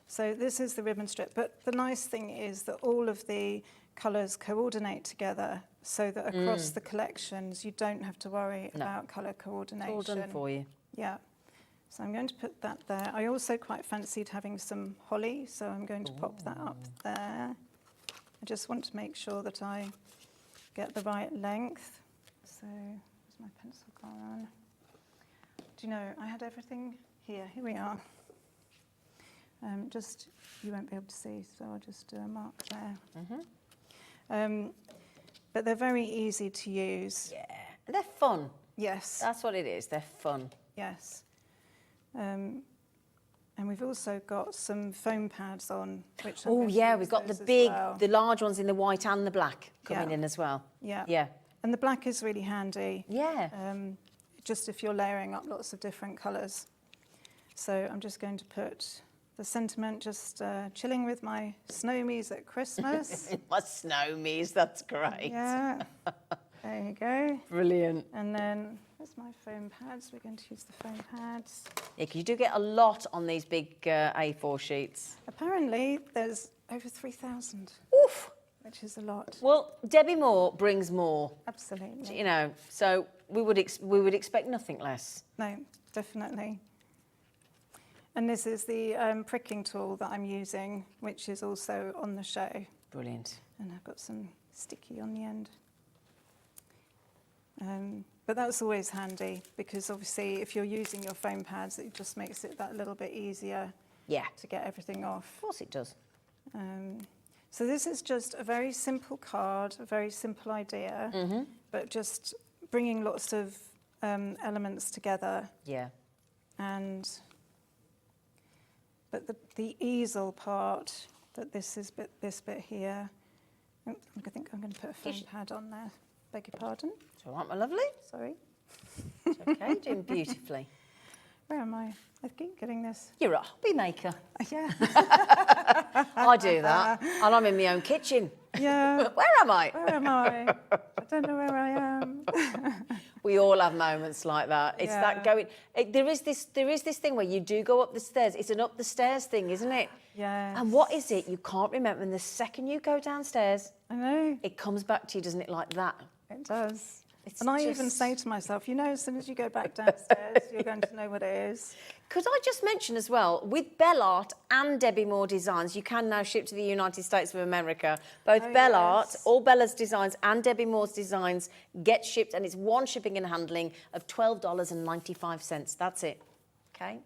So this is the ribbon strip, but the nice thing is that all of the colours coordinate together, so that across the collections you don't have to worry about colour coordination. It's all done for you. Yeah. So I'm going to put that there. I also quite fancied having some holly, so I'm going to pop that up there. I just want to make sure that I get the right length. So where's my pencil gone? Do you know, I had everything here. Here we are. Just, you won't be able to see, so I'll just do a mark there. But they're very easy to use. Yeah. And they're fun. Yes. That's what it is. They're fun. Yes. And we've also got some foam pads on, which Oh yeah, we've got the big, the large ones in the white and the black coming in as well. Yeah. Yeah. And the black is really handy. Yeah. Just if you're layering up lots of different colours. So I'm just going to put the sentiment, just chilling with my snowmies at Christmas. My snowmies, that's great. Yeah. There you go. Brilliant. And then where's my foam pads? We're going to use the foam pads. Yeah, 'cause you do get a lot on these big A4 sheets. Apparently there's over 3,000. Oof. Which is a lot. Well, Debbie Moore brings more. Absolutely. You know, so we would expect nothing less. No, definitely. And this is the pricking tool that I'm using, which is also on the show. Brilliant. And I've got some sticky on the end. But that's always handy because obviously if you're using your foam pads, it just makes it that little bit easier to get everything off. Of course it does. So this is just a very simple card, a very simple idea, but just bringing lots of elements together. Yeah. But the easel part, that this bit here, I think I'm going to put a foam pad on there. Beg your pardon. It's all right, my lovely. Sorry. It's okay, doing beautifully. Where am I? I keep getting this. You're a hobby maker. Yeah. I do that, and I'm in my own kitchen. Yeah. Where am I? Where am I? I don't know where I am. We all have moments like that. It's that going. There is this thing where you do go up the stairs. It's an up the stairs thing, isn't it? Yeah. And what is it? You can't remember. And the second you go downstairs, I know. it comes back to you, doesn't it? Like that. It does. It's and I just... even say to myself, you know, as soon as you go back downstairs, you're going to know what it is. Could I just mention as well, with BellArt and Debbie Moore Designs, you can now ship to the United States of America. Both BellArt, all Bella's designs, and Debbie Moore's designs get shipped, and it's one shipping and handling of $12.95. That's it. Okay.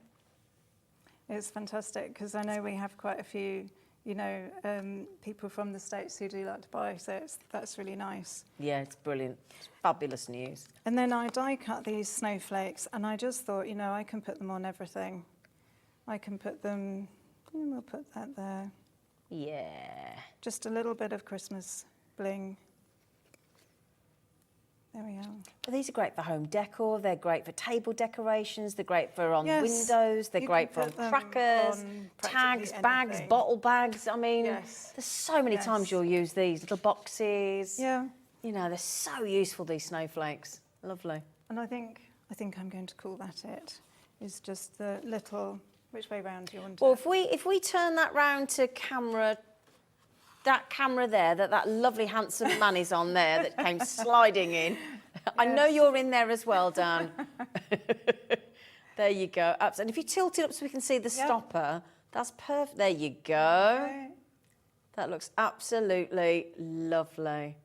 It's fantastic because I know we have quite a few, you know, people from the States who do like to buy, so that's really nice. Yeah, it's brilliant. It's fabulous news. And then I die cut these snowflakes, and I just thought, you know, I can put them on everything. I can put them, and we'll put that there. Yeah. Just a little bit of Christmas bling. There we are. Well, these are great for home decor. They're great for table decorations. They're great for on Yes. windows. They're You great can for put them crackers, on tags, practically bags, anything. bottle bags. I mean, Yes. there's so many times you'll use these little boxes. Yeah. You know, they're so useful, these snowflakes. Lovely. And I think I'm going to call that it. Is just the little. Which way round do you want Well, it? if we turn that round to camera, that camera there, that lovely handsome man is on there that came sliding in. I know you're in there as well, Dan. There you go. And if you tilt it up so we can see the stopper, that's perfect. There you go. Okay. That looks absolutely lovely.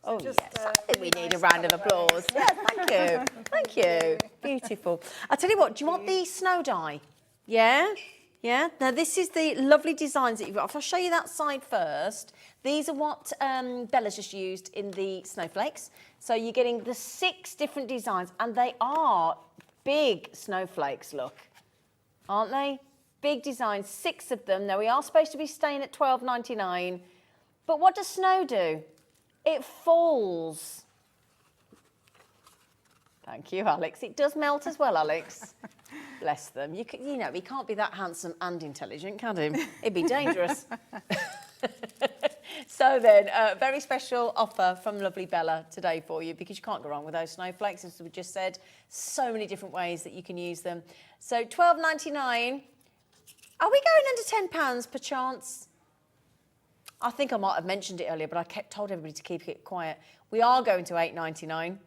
So Oh, just, yes. I think we need a round of applause. Yeah, thank you. Thank you. Beautiful. I'll tell you what, do you want the snow dye? Yeah? Yeah? Now, this is the lovely designs that you've got. I'll show you that side first. These are what Bella's just used in the snowflakes. So you're getting the 6 different designs, and they are big snowflakes, look. Aren't they? Big designs, 6 of them. Now, we are supposed to be staying at $12.99. But what does snow do? It falls. Thank you, Alex. It does melt as well, Alex. Bless them. You know, he can't be that handsome and intelligent, can he? It'd be dangerous. So then, a very special offer from lovely Bella today for you, because you can't go wrong with those snowflakes, as we just said. So many different ways that you can use them. So $12.99. Are we going under £10 per chance? I think I might have mentioned it earlier, but I told everybody to keep it quiet. We are going to $8.99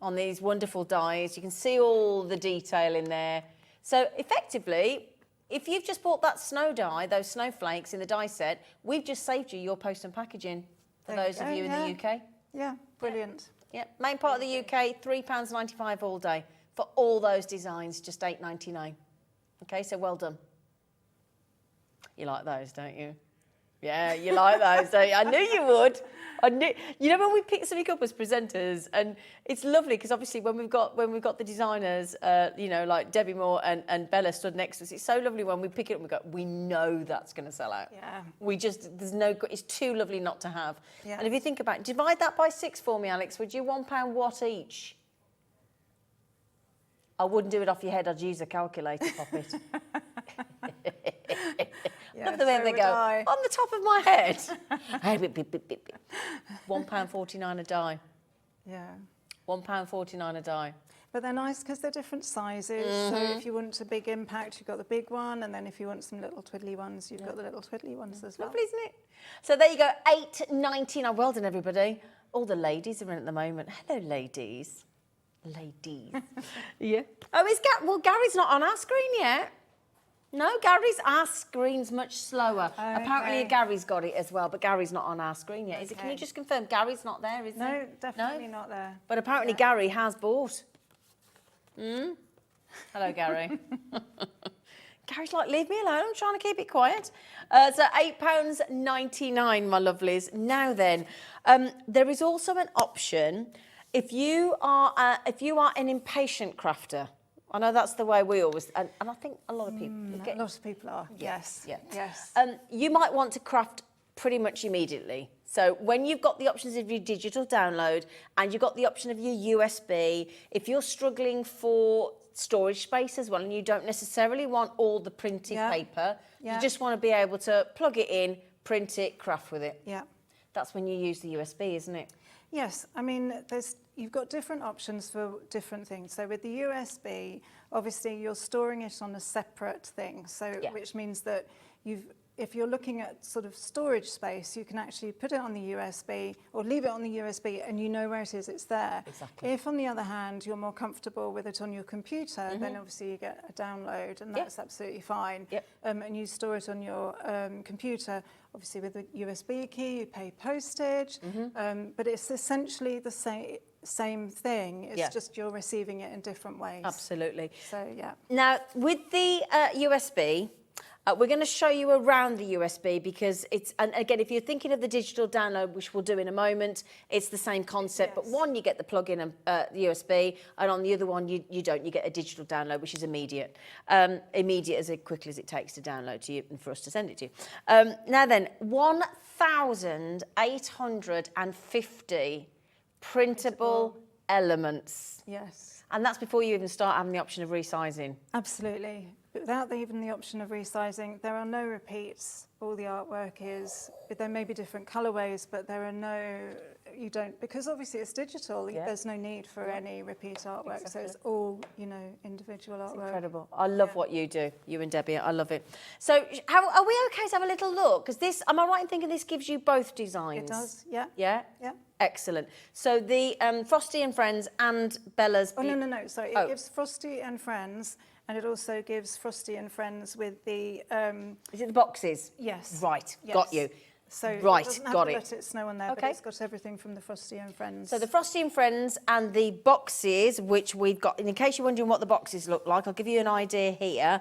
on these wonderful dies. You can see all the detail in there. So effectively, if you've just bought that snow die, those snowflakes in the die set, we've just saved you your post and packaging for those of you in the UK. Yeah, brilliant. Yeah, main part of the UK, £3.95 all day for all those designs, just $8.99. Okay, so well done. You like those, don't you? Yeah, you like those, don't you? I knew you would. You know when we pick something up as presenters, and it's lovely because obviously when we've got the designers, you know, like Debbie Moore and Bella stood next to us, it's so lovely when we pick it up and we go, we know that's going to sell out. Yeah. It's too lovely not to have. Yeah. And if you think about it, divide that by 6 for me, Alex, would you? £1 what each? I wouldn't do it off your head. I'd use a calculator, pop it. Love the way they go. On the top of my head. £1.49 a die. Yeah. £1.49 a die. But they're nice because they're different sizes. So if you want a big impact, you've got the big one, and then if you want some little twiddly ones, you've got the little twiddly ones as well. Lovely, isn't it? So there you go, £8.99. Well done, everybody. All the ladies are in at the moment. Hello, ladies. Ladies. Yeah. Oh, Gary's not on our screen yet. No, our screen's much slower. Okay. Apparently Gary's got it as well, but Gary's not on our screen yet. Is it? Can you just confirm Gary's not there, is he? No, definitely not there. But apparently Gary has bought. Hello, Gary. Gary's like, leave me alone, I'm trying to keep it quiet. So £8.99, my lovelies. Now then, there is also an option if you are an impatient crafter. I know that's the way we always, and I think a lot of people. A lot of people are. Yes. Yeah. Yes. You might want to craft pretty much immediately. So when you've got the options of your digital download and you've got the option of your USB, if you're struggling for storage space as well and you don't necessarily want all the printed paper, you just want to be able to plug it in, print it, craft with it. Yeah. That's when you use the USB, isn't it? Yes, I mean, you've got different options for different things. So with the USB, obviously you're storing it on a separate thing. So which means that if you're looking at sort of storage space, you can actually put it on the USB or leave it on the USB and you know where it is, it's there. Exactly. If on the other hand, you're more comfortable with it on your computer, then obviously you get a download and that's absolutely fine. Yep. And you store it on your computer. Obviously with a USB key, you pay postage, but it's essentially the same thing. It's just you're receiving it in different ways. Absolutely. So, yeah. Now, with the USB, we're going to show you around the USB because and again, if you're thinking of the digital download, which we'll do in a moment, it's the same concept, but one, you get the plug-in and the USB, and on the other one, you don't. You get a digital download, which is immediate. Immediate as quickly as it takes to download to you and for us to send it to you. Now then, 1,850 printable elements. Yes. And that's before you even start having the option of resizing. Absolutely. Without even the option of resizing, there are no repeats. All the artwork is, there may be different colorways, but there are because obviously it's digital, there's no need for any repeat artwork. So it's all, individual artwork. It's incredible. I love what you do, you and Debbie. I love it. So are we okay to have a little look? Because this, am I right in thinking this gives you both designs? It does, yeah. Yeah? Yeah. Excellent. So the Frosty and Friends and Bella's... Oh, no. Sorry, it gives Frosty and Friends, and it also gives Frosty and Friends with the... Is it the boxes? Yes. Right, yes. got you. So right, it doesn't have got to it. let it snow on there, but it's got everything from the Frosty and Friends. So the Frosty and Friends and the boxes, which we've got, and in case you're wondering what the boxes look like, I'll give you an idea here,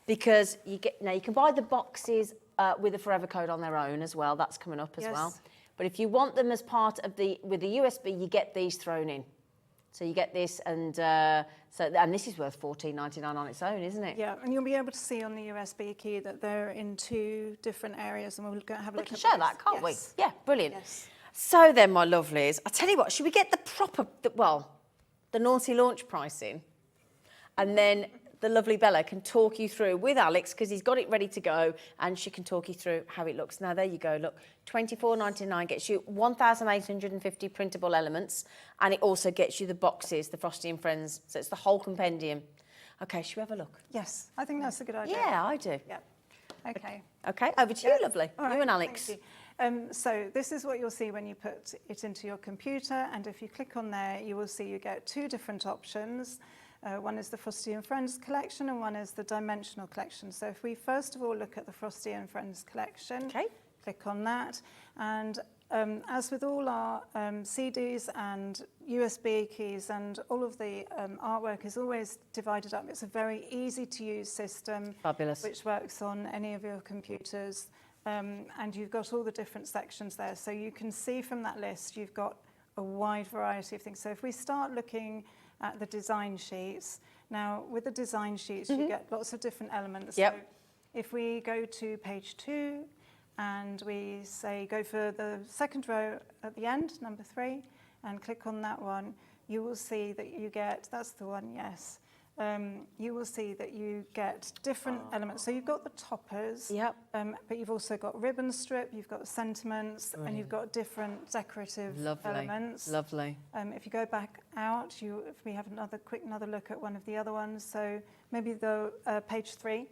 because you can buy the boxes with a forever code on their own as well. That's coming up as well. But if you want them as part of with the USB, you get these thrown in. So you get this, and this is worth $14.99 on its own, isn't it? Yeah, and you'll be able to see on the USB key that they're in 2 different areas, and we'll have a look at We can share that, can't we? Yeah, brilliant. Yes. So then, my lovelies, I tell you what, should we get the naughty launch pricing, and then the lovely Bella can talk you through with Alex, because he's got it ready to go, and she can talk you through how it looks. Now, there you go. Look, $24.99 gets you 1,850 printable elements, and it also gets you the boxes, the Frosty and Friends. So it's the whole compendium. Okay, should we have a look? Yes, I think that's a good idea. Yeah, I do. Yeah. Okay. Okay, over to you, lovely. All right, you and Alex. thank you. So this is what you'll see when you put it into your computer, and if you click on there, you will see you get 2 different options. One is the Frosty and Friends collection, and one is the dimensional collection. So if we first of all look at the Frosty and Friends collection, click on that, and as with all our CDs and USB keys and all of the artwork is always divided up. It's a very easy to use system. Fabulous. Which works on any of your computers. and you've got all the different sections there. So you can see from that list, you've got a wide variety of things. So if we start looking at the design sheets, now with the design sheets, you get lots of different elements. Yep. So if we go to page 2 and we say go for the second row at the end, number 3, and click on that one, you will see that you get, that's the one, yes. You will see that you get different elements. So you've got the toppers, but you've also got ribbon strip, you've got sentiments, and you've got different decorative elements. Lovely. If you go back out, if we have another look at one of the other ones, so maybe the page 3.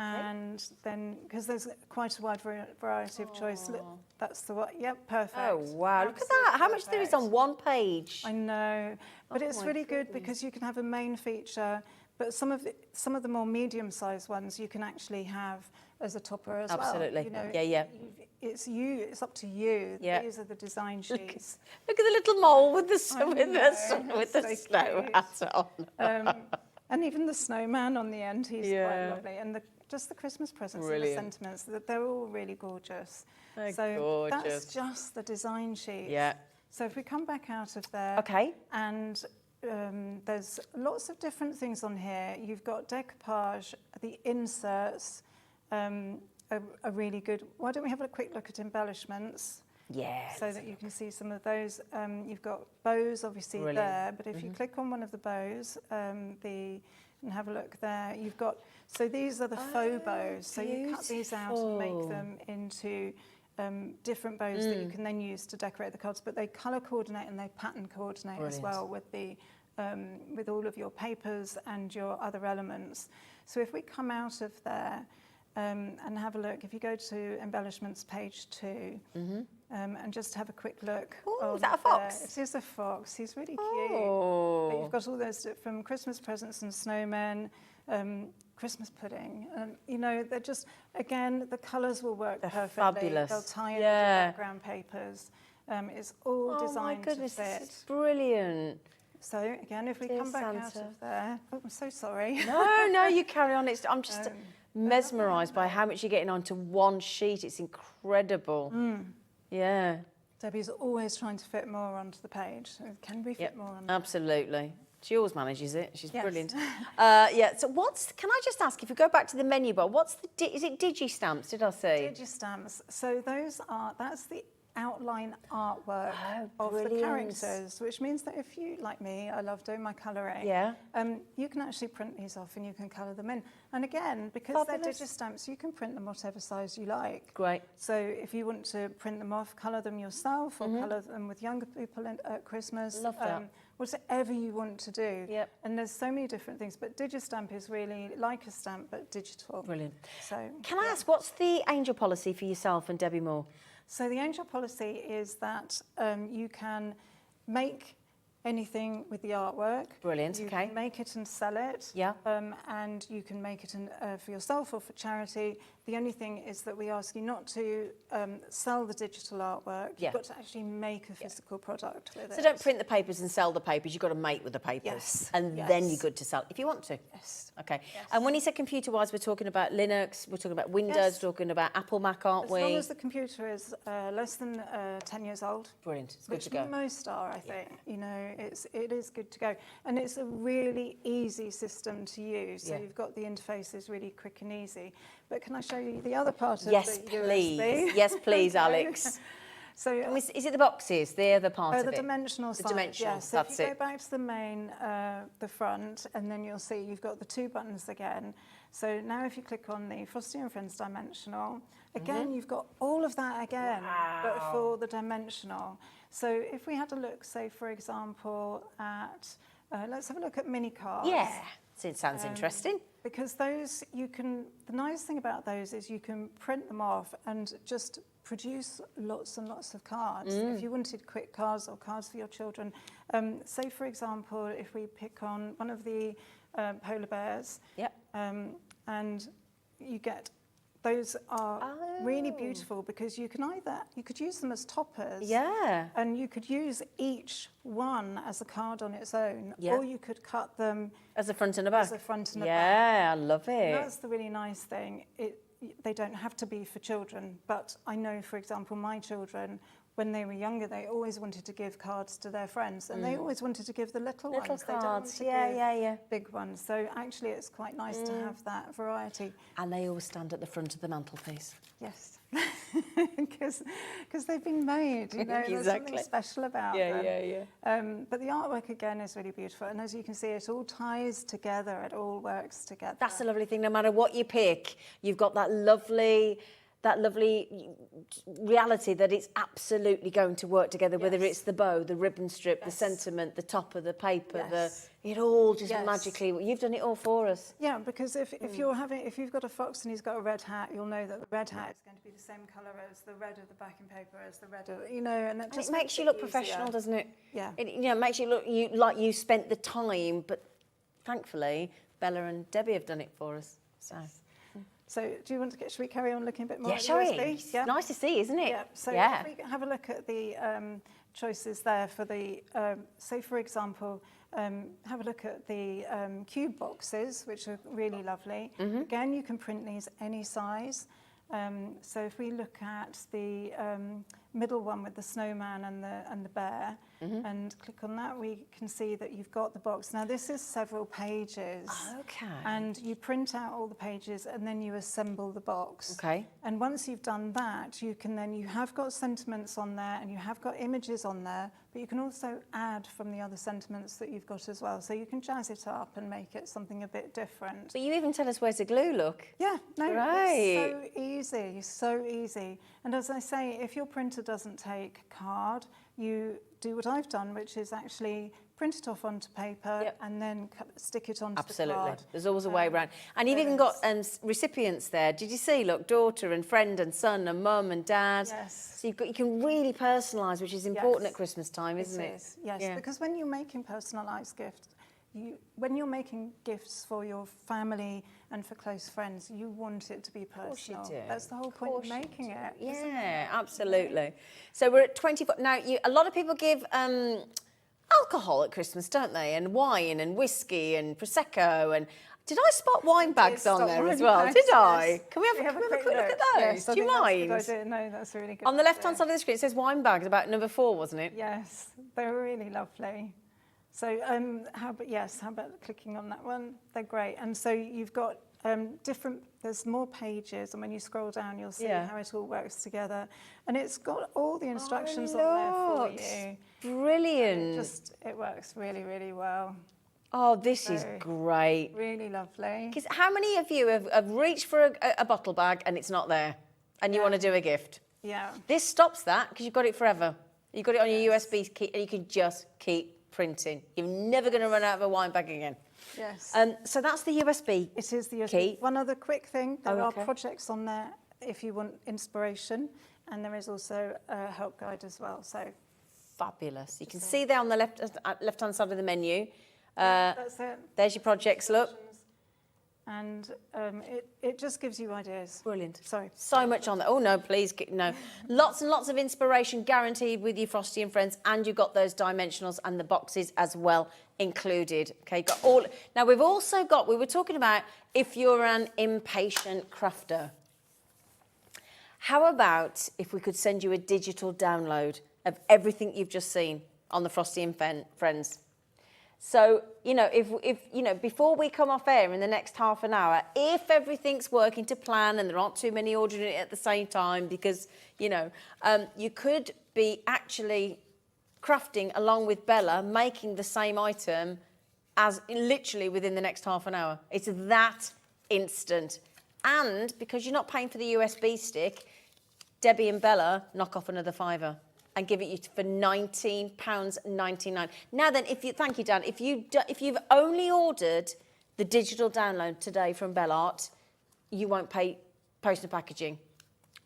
And then, because there's quite a wide variety of choice, look, that's the one. Yep, perfect. Oh wow! Look at that. How much there is on one page. I know, but it's really good because you can have a main feature, but some of the more medium-sized ones you can actually have as a topper as well. Absolutely. You know, Yeah. It's you. It's up to you. Yeah. These are the design sheets. Look at the little mole with the snow hat on. And even the snowman on the end, he's quite lovely. And just the Christmas presents and the sentiments, they're all really gorgeous. That's just the design sheet. Yeah. So if we come back out of there, and there's lots of different things on here. You've got decoupage, the inserts, are really good. Why don't we have a quick look at embellishments? Yeah. So that you can see some of those. You've got bows, obviously, there, but if you click on one of the bows, and have a look there, you've got, so these are the faux bows. So you cut these out and make them into different bows that you can then use to decorate the cards, but they colour coordinate and they pattern coordinate as well with the with all of your papers and your other elements. So if we come out of there and have a look, if you go to embellishments page 2, and just have a quick look. Oh, is that a fox? It is a fox. He's really cute. But you've got all those from Christmas presents and snowmen, Christmas pudding. You know, they're just, again, the colours will work perfectly. Fabulous. They'll tie in with the background papers. It's all designed to fit. This is brilliant. So again, if we come back out of there, oh, I'm so sorry. No, you carry on. I'm just mesmerised by how much you're getting onto one sheet. It's incredible. Yeah. Debbie's always trying to fit more onto the page. Can we fit more on? Absolutely. She always manages it. She's brilliant. So can I just ask, if you go back to the menu bar, is it digi-stamps, did I say? Digi-stamps. So that's the outline artwork of the characters, which means that if you, like me, I love doing my colouring, you can actually print these off and you can colour them in. And again, because they're digi-stamps, you can print them whatever size you like. Great. So if you want to print them off, colour them yourself or colour them with younger people at Christmas. Love that. Whatever you want to do. Yep. And there's so many different things, but Digistamp is really like a stamp, but digital. Brilliant. So, can I ask, what's the angel policy for yourself and Debbie Moore? So the angel policy is that you can make anything with the artwork. Brilliant, you can make it and sell it. Yeah. And you can make it for yourself or for charity. The only thing is that we ask you not to sell the digital artwork. You've got to actually make a physical product with it. So don't print the papers and sell the papers. You've got to make with the papers. Yes. And then you're good to sell, if you want to. Yes. Okay. Yes. And when you say computer-wise, we're talking about Linux, we're talking about Windows, we're talking about Apple, Mac, aren't we? As long as the computer is less than 10 years old. Brilliant. It's good to go. Which most are, I think. You know, it is good to go. And it's a really easy system to use. So you've got the interface is really quick and easy. But can I show you the other part of the USB? Yes, please, Alex. So is it the boxes? They're the part of the it? dimensional side. The dimensional, yes. So that's if you go back to the main, the front, and then you'll see you've got the 2 buttons again. So now if you click on the Frosty and Friends dimensional, again, you've got all of that again, but for the dimensional. So if we had a look, say, for example, at, let's have a look at mini cards. Yeah, it sounds interesting. Because those, the nice thing about those is you can print them off and just produce lots and lots of cards. If you wanted quick cards or cards for your children. Say, for example, if we pick on one of the polar bears, and you get, those are really beautiful because you could use them as toppers. And you could use each one as a card on its own, or you could cut them as a front and a back. As a front and a back. Yeah, I love it. And that's the really nice thing. they don't have to be for children, but I know, for example, my children, when they were younger, they always wanted to give cards to their friends, and they always wanted to give the little ones. Cards, they don't want to give big ones. So actually, it's quite nice to have that variety. And they always stand at the front of the mantelpiece. Yes, because they've been made. You know, there's something special about them. But the artwork again is really beautiful, and as you can see, it all ties together. It all works together. That's the lovely thing. No matter what you pick, you've got that lovely reality that it's absolutely going to work together, whether it's the bow, the ribbon strip, the sentiment, the top of the paper, it all just magically, you've done it all for us. Yeah, because if you've got a fox and he's got a red hat, you'll know that the red hat is going to be the same colour as the red of the backing paper, as the red of, you know, and it just makes you look professional, doesn't it? Yeah. It makes you look like you spent the time, but thankfully, Bella and Debbie have done it for us, so... So do you want to should we carry on looking a bit more at the shall we? USB? Yeah. Nice to see, isn't it? Yeah. So if we have a look at the choices there for the, so for example, have a look at the cube boxes, which are really lovely. Again, you can print these any size. So if we look at the middle one with the snowman and the bear, and click on that, we can see that you've got the box. Now this is several pages. Okay. And you print out all the pages and then you assemble the box. Okay. And once you've done that, you have got sentiments on there and you have got images on there, but you can also add from the other sentiments that you've got as well. So you can jazz it up and make it something a bit different. But you even tell us where to glue, look. Yeah, no, Right. it's so easy. And as I say, if your printer doesn't take card, you do what I've done, which is actually print it off onto paper and then stick it onto the card. There's always a way around. And you've even got recipients there. Did you see? Look, daughter and friend and son and mum and dad. Yes. So you can really personalise, which is important at Christmas time, isn't it? Yes, because when you're making personalised gifts, when you're making gifts for your family and for close friends, you want it to be personal. Of course you do. That's the whole point of making it. Yeah, absolutely. So we're at 24. Now, a lot of people give alcohol at Christmas, don't they? And wine and whiskey and Prosecco. And did I spot wine bags on there as well? Did I? Yes. Can we have a quick look at those? Yes, Do you mind? That's a good idea. No, that's a really good On the left-hand idea. side of the screen, it says wine bags, about number 4, wasn't it? Yes, they're really lovely. So how about clicking on that one? They're great. And so you've got there's more pages, and when you scroll down, you'll see how it all works together. And it's got all the instructions on there for you. Brilliant. It works really, really well. Oh, this is great. Really lovely. Because how many of you have reached for a bottle bag and it's not there, and you want to do a gift? Yeah. This stops that because you've got it forever. You've got it on your USB key, and you can just keep printing. You're never going to run out of a wine bag again. Yes. So that's the USB. It is the USB. Key. One other quick thing, there are projects on there if you want inspiration, and there is also a help guide as well. So fabulous. You can see there on the left-hand side of the menu. That's it. There's your projects, look. And it just gives you ideas. Brilliant. Sorry. So much on there. Oh, no, please, no. Lots and lots of inspiration guaranteed with your Frosty and Friends, and you've got those dimensionals and the boxes as well included. Okay, got all. Now, we've also got, we were talking about if you're an impatient crafter. How about if we could send you a digital download of everything you've just seen on the Frosty and Friends? So, if before we come off air in the next half an hour, if everything's working to plan and there aren't too many ordering it at the same time, because, you could be actually crafting along with Bella, making the same item as literally within the next half an hour. It's that instant. And because you're not paying for the USB stick, Debbie and Bella knock off another £5 and give it you for £19.99. Now then, thank you, Dan. If you've only ordered the digital download today from BellArt, you won't pay post and packaging,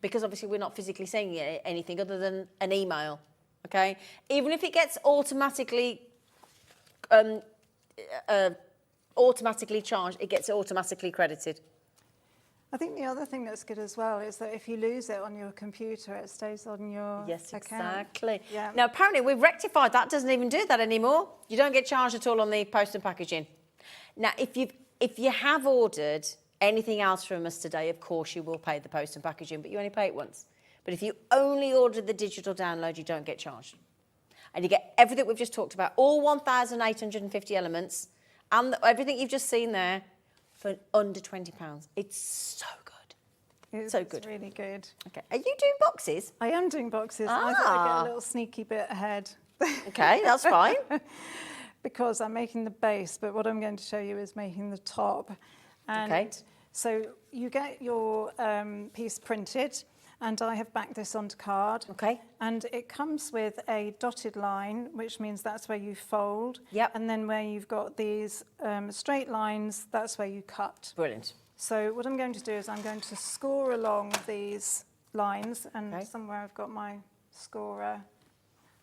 because obviously we're not physically sending anything other than an email. Okay, even if it gets automatically charged, it gets automatically credited. I think the other thing that's good as well is that if you lose it on your computer, it stays on your account. Exactly. Yeah. Now, apparently, we've rectified that. Doesn't even do that anymore. You don't get charged at all on the post and packaging. Now, if you have ordered anything else from us today, of course, you will pay the post and packaging, but you only pay it once. But if you only order the digital download, you don't get charged. And you get everything we've just talked about, all 1,850 elements, and everything you've just seen there for under £20. It's so good. It's really good. Okay. Are you doing boxes? I am doing boxes. I thought I'd get a little sneaky bit ahead. Okay, that's fine. Because I'm making the base, but what I'm going to show you is making the top. And Okay. so you get your piece printed, and I have backed this onto card. Okay. And it comes with a dotted line, which means that's where you fold. Yep. And then where you've got these straight lines, that's where you cut. Brilliant. So what I'm going to do is I'm going to score along these lines, and somewhere I've got my scorer.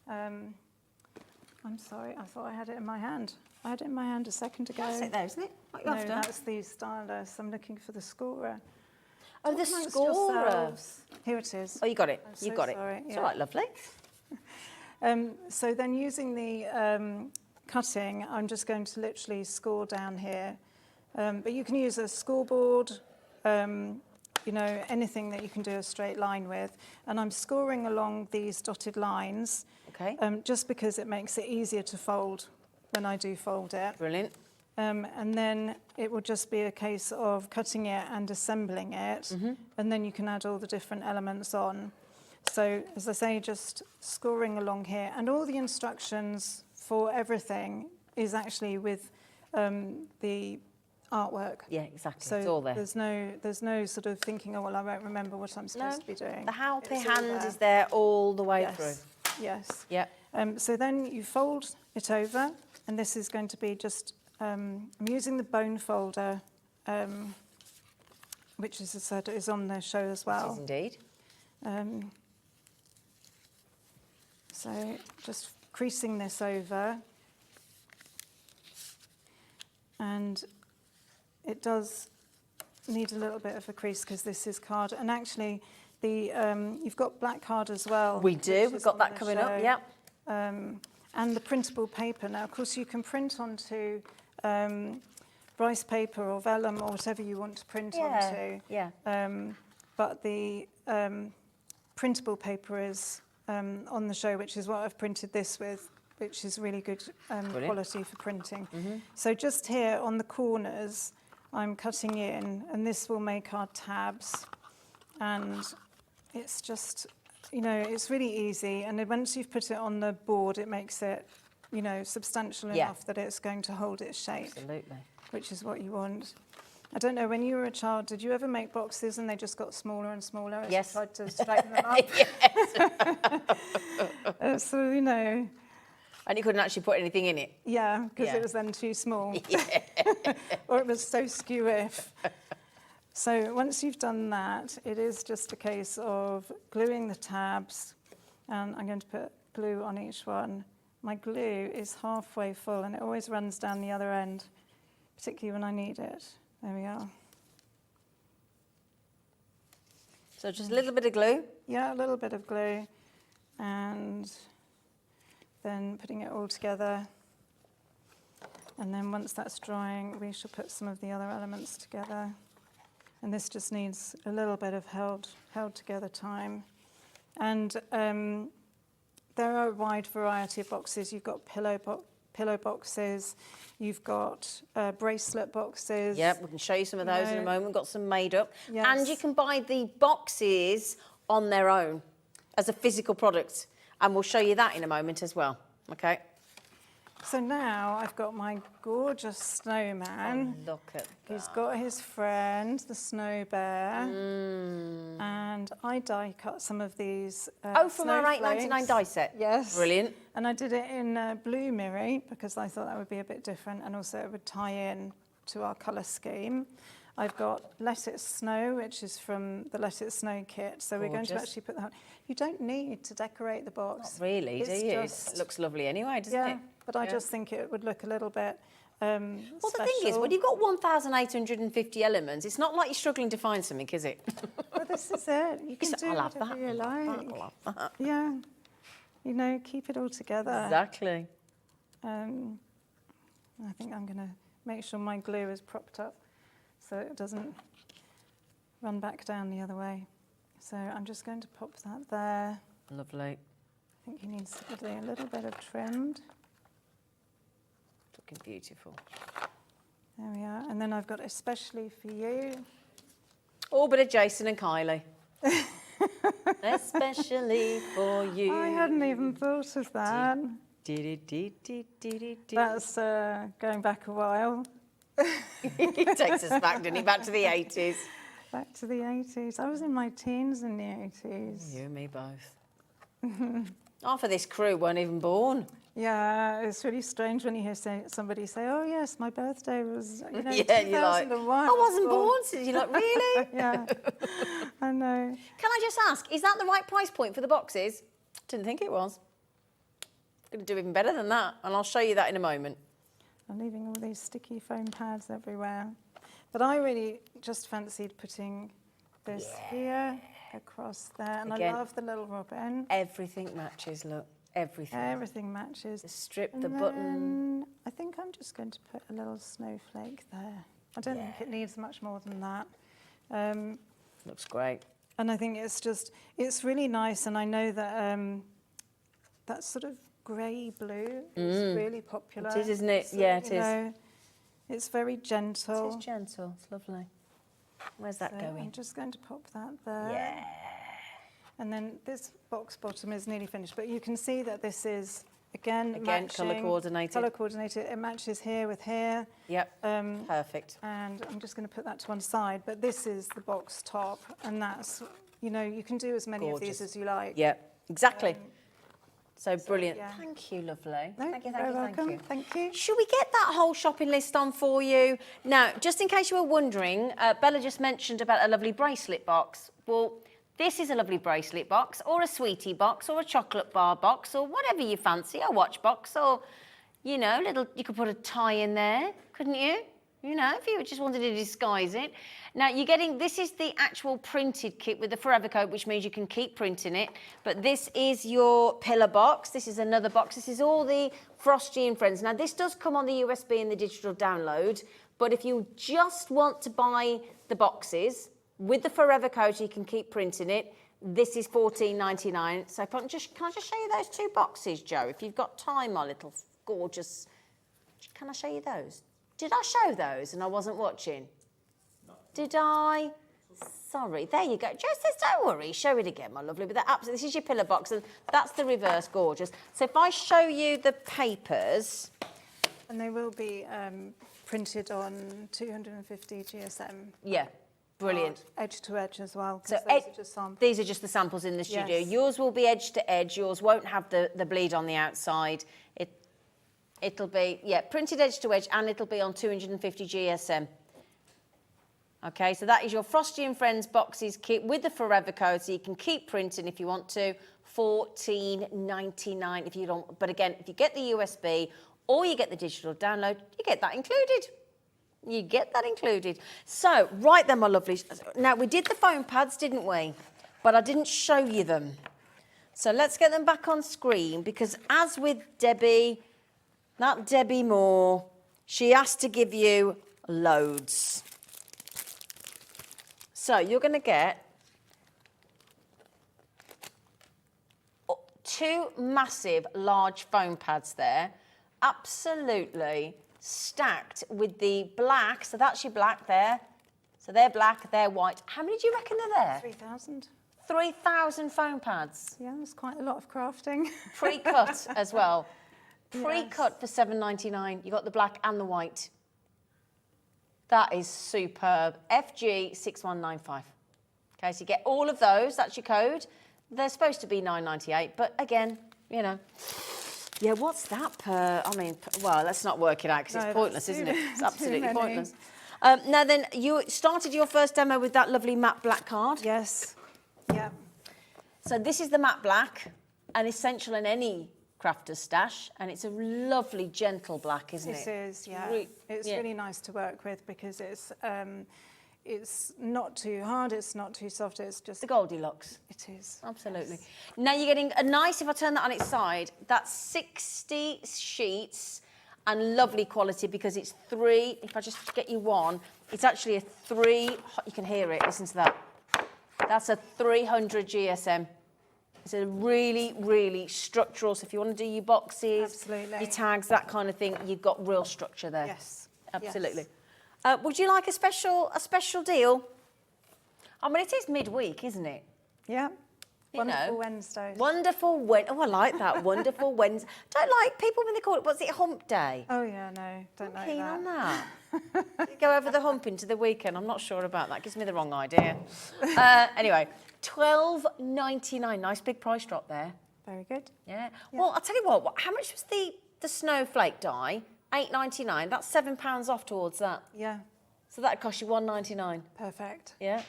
I'm sorry, I thought I had it in my hand. I had it in my hand a second ago. That's it there, isn't it? What you No, after? that's the stylus. I'm looking for the scorer. Oh, the Amongst scorer. yourselves. Here it is. Oh, you got it. I'm You so got it. sorry, It's yeah. all right, lovely. So then using the cutting, I'm just going to literally score down here. But you can use a scoreboard, you know, anything that you can do a straight line with. And I'm scoring along these dotted lines, just because it makes it easier to fold when I do fold it. Brilliant. And then it will just be a case of cutting it and assembling it, and then you can add all the different elements on. So, as I say, just scoring along here, and all the instructions for everything is actually with the artwork. Yeah, exactly. So it's all there. there's no sort of thinking, oh well, I won't remember what I'm supposed to be doing. The helping It's all hand is there all the way Yes. through. Yes. Yeah. So then you fold it over, and this is going to be just, I'm using the bone folder, which, as I said, is on the show as well. It is indeed. So just creasing this over, and it does need a little bit of a crease because this is card, and actually the you've got black card as well. We do. which We've is got on that the coming up. show. Yep. And the printable paper. Now, of course, you can print onto rice paper or vellum or whatever you want to print onto. Yeah. But the printable paper is on the show, which is what I've printed this with, which is really good quality for printing. So just here on the corners, I'm cutting in, and this will make our tabs. And it's just, you know, it's really easy. And then once you've put it on the board, it makes it, you know, substantial enough that it's going to hold its shape. Absolutely. Which is what you want. I don't know, when you were a child, did you ever make boxes and they just got smaller and smaller as Yes. you tried to straighten them up? Yes. So, you know. And you couldn't actually put anything in it. Yeah, because Yeah. it was then too small. Or it was so skew-if. So once you've done that, it is just a case of gluing the tabs. And I'm going to put glue on each one. My glue is halfway full, and it always runs down the other end, particularly when I need it. There we are. So just a little bit of glue. Yeah, a little bit of glue, and then putting it all together. And then once that's drying, we shall put some of the other elements together. And this just needs a little bit of held together time. And there are a wide variety of boxes. You've got pillow boxes, you've got bracelet boxes. Yep, we can show you some of those in a moment. We've got some made up. Yes. And you can buy the boxes on their own as a physical product. And we'll show you that in a moment as well. Okay. So now I've got my gorgeous snowman. Oh, look at that. He's got his friend, the snow bear. And I die cut some of these From our £8.99 die set? Yes. Brilliant. And I did it in blue mirror because I thought that would be a bit different, and also it would tie in to our colour scheme. I've got Let It Snow, which is from the Let It Snow kit. So we're going to Gorgeous. actually put that on. You don't need to decorate the box. Not really, do It's you? just- It looks lovely anyway, doesn't Yeah, it? but I just think it would look a little bit Well, the thing is, when you've got 1,850 elements, it's not like you're struggling to find something, is it? Well, this is it. You can do I'll have whatever that. you like. I'll have that. Yeah. You know, keep it all together. Exactly. I think I'm going to make sure my glue is propped up so it doesn't run back down the other way. So I'm just going to pop that there. Lovely. I think he needs to be a little bit of trimmed. Looking beautiful. There we are. And then I've got especially for you. Oh, but of Jason and Kylie. Especially for you. I hadn't even thought of that. That's going back a while. It takes us back, doesn't it? Back to the 80s. Back to the 80s. I was in my teens in the 80s. You and me both. Half of this crew weren't even born. Yeah, it's really strange when you hear somebody say, "Oh yes, my birthday was, you know, Yeah, you're like, 2001." I wasn't born. So you're like, really? Yeah, I know. Can I just ask, is that the right price point for the boxes? Didn't think it was. Going to do even better than that, and I'll show you that in a moment. I'm leaving all these sticky foam pads everywhere. But I really just fancied putting this here, across there, and Again, I love the little robin. Everything matches, look. Everything. Everything matches. The strip, And the button. then I think I'm just going to put a little snowflake there. I don't think it needs much more than that. Looks great. And I think it's really nice, and I know that that sort of grey blue is really popular. It is, isn't it? So, Yeah, it you is. know, it's very gentle. It is gentle. It's lovely. Where's that So going? I'm just going to pop that there. Yeah. And then this box bottom is nearly finished, but you can see that this is, again colour coordinated. Colour coordinated. It matches here with here. Yep. Perfect. And I'm just going to put that to one side, but this is the box top, and that's, you know, you can do as many of Gorgeous. these as you like. Yep. Exactly. So brilliant. yeah. Thank you, lovely. No, Thank you, you're thank you, welcome. thank you. Thank you. Should we get that whole shopping list on for you? Now, just in case you were wondering, Bella just mentioned about a lovely bracelet box. Well, this is a lovely bracelet box, or a sweetie box, or a chocolate bar box, or whatever you fancy, a watch box, or, you know, you could put a tie in there, couldn't you? You know, if you just wanted to disguise it. Now, this is the actual printed kit with the Forever Code, which means you can keep printing it. But this is your pillar box. This is another box. This is all the Frosty and Friends. Now, this does come on the USB and the digital download. But if you just want to buy the boxes with the Forever Code, so you can keep printing it, this is $14.99. So can I just show you those two boxes, Joe? If you've got time, my little gorgeous. Can I show you those? Did I show those and I wasn't watching? Did I? Sorry, there you go. Joe says, don't worry, show it again, my lovely. But this is your pillar box, and that's the reverse, gorgeous. So if I show you the papers. And they will be printed on 250 GSM. Yeah, brilliant. Edge to edge as well, So because those are just samples. these are just the samples in the studio. Yes. Yours will be edge to edge. Yours won't have the bleed on the outside. It'll be, printed edge to edge, and it'll be on 250 GSM. Okay, so that is your Frosty and Friends boxes kit with the Forever Code, so you can keep printing if you want to. $14.99 if you don't. But again, if you get the USB or you get the digital download, you get that included. You get that included. So, right then, my lovelies. Now, we did the foam pads, didn't we? But I didn't show you them. So let's get them back on screen, because as with Debbie, that Debbie Moore, she has to give you loads. So you're going to get 2 massive large foam pads there, absolutely stacked with the black. So that's your black there. So they're black, they're white. How many do you reckon are there? 3,000. 3,000 foam pads. Yeah, there's quite a lot of crafting. Pre-cut as well. Pre-cut Yes. for $7.99. You got the black and the white. That is superb. FG6195. Okay, so you get all of those. That's your code. They're supposed to be $9.98, but again, you know. Yeah, what's that per? I mean, well, let's not work it out, because it's pointless, isn't it? It's absolutely pointless. Now then, you started your first demo with that lovely matte black card. Yes. Yeah. So this is the matte black, an essential in any crafter's stash, and it's a lovely, gentle black, isn't it? It is, yeah. It's really nice to work with, because it's not too hard, it's not too soft, it's just... The Goldilocks. It is. Absolutely. Yes. Now you're getting a nice, if I turn that on its side, that's 60 sheets, and lovely quality because it's 3, if I just get you one, it's actually a 3, you can hear it, listen to that. That's a 300 GSM. It's a really, really structural, so if you want to do your boxes, your tags, that kind of thing, you've got real structure there. Yes. Absolutely. Would you like a special deal? I mean, it is midweek, isn't it? Yeah. Wonderful know. Wednesdays. Wonderful Wednesday. Oh, I like that. Wonderful Wednesday. Don't like people when they call it, what's it, hump day? Oh, yeah, no, don't like Keen that. on that. You go over the hump into the weekend. I'm not sure about that. Gives me the wrong idea. Anyway, $12.99. Nice big price drop there. Very good. Yeah. Well, I'll tell you what. How much was the snowflake die? $8.99. That's £7 off towards that. Yeah. So that'd cost you $1.99. Perfect. Yeah.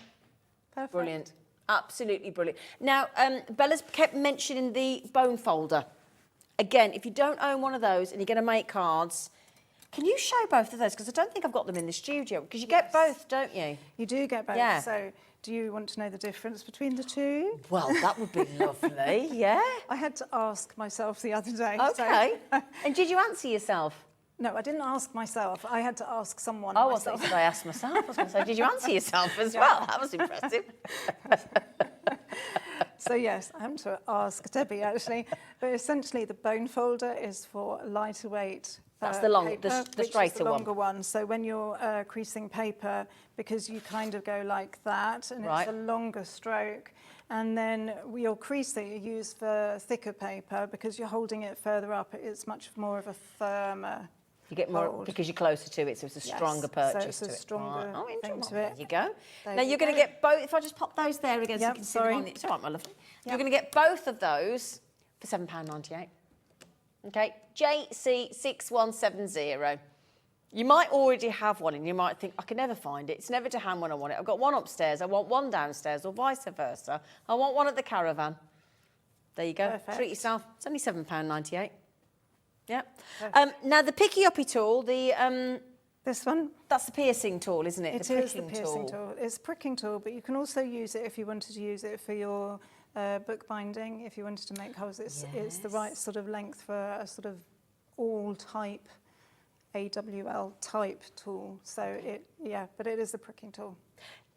Perfect. Brilliant. Absolutely brilliant. Now, Bella's kept mentioning the bone folder. Again, if you don't own one of those and you're going to make cards, can you show both of those? Because I don't think I've got them in the studio. Because you get both, don't you? You do get both. Yeah. So do you want to know the difference between the two? Well, that would be lovely, yeah. I had to ask myself the other day. Okay. So And did you answer yourself? no, I didn't ask myself. I had to ask someone. Oh, myself. I thought I asked myself. I was going to say, did you answer yourself as well? That was impressive. So yes, I am to ask Debbie actually, but essentially the bone folder is for lighter weight. That's the long, paper, the which straighter is the longer one. So when you're creasing paper, because you kind of go like that, and Right. it's a longer stroke, and then your crease that you use for thicker paper, because you're holding it further up, it's much more of a firmer. You get more hold. because you're closer to it, so it's a stronger purchase so it's a to it. stronger Right. Oh, thing interesting. to it. There you go. There Now you you're going to go. get both. If I just pop those there again, so you Yep, can see sorry. them on the. It's all right, my lovely. You're going to get both of those for £7.98. Okay, JC6170. You might already have one, and you might think, I can never find it. It's never to hand when I want it. I've got one upstairs. I want one downstairs, or vice versa. I want one at the caravan. There you go. Perfect. Treat yourself. It's only £7.98. Yeah. Now the picky uppy tool, This one? That's the piercing tool, isn't it? It is the piercing tool. It's a pricking tool, but you can also use it if you wanted to use it for your book binding. If you wanted to make holes, it's the right sort of length for a sort of all type AWL type tool. So but it is the pricking tool.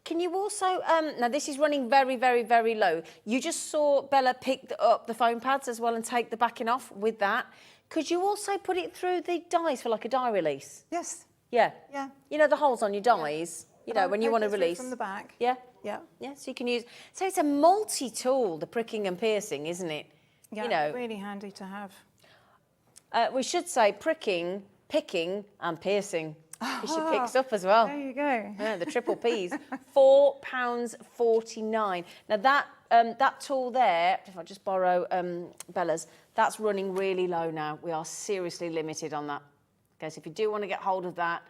Can you also, now this is running very, very, very low. You just saw Bella pick up the foam pads as well and take the backing off with that. Could you also put it through the dies for like a die release? Yes. Yeah. Yeah. You know the holes on your dies, you know, when you want to release. From the back. Yeah. Yeah. Yeah, so you can use, so it's a multi-tool, the pricking and piercing, isn't it? Yeah, you know, really handy to have. we should say pricking, picking and piercing. She picks up as well. There you go. Yeah, the triple Ps. £4.49. Now that tool there, if I just borrow Bella's, that's running really low now. We are seriously limited on that. Okay, so if you do want to get hold of that,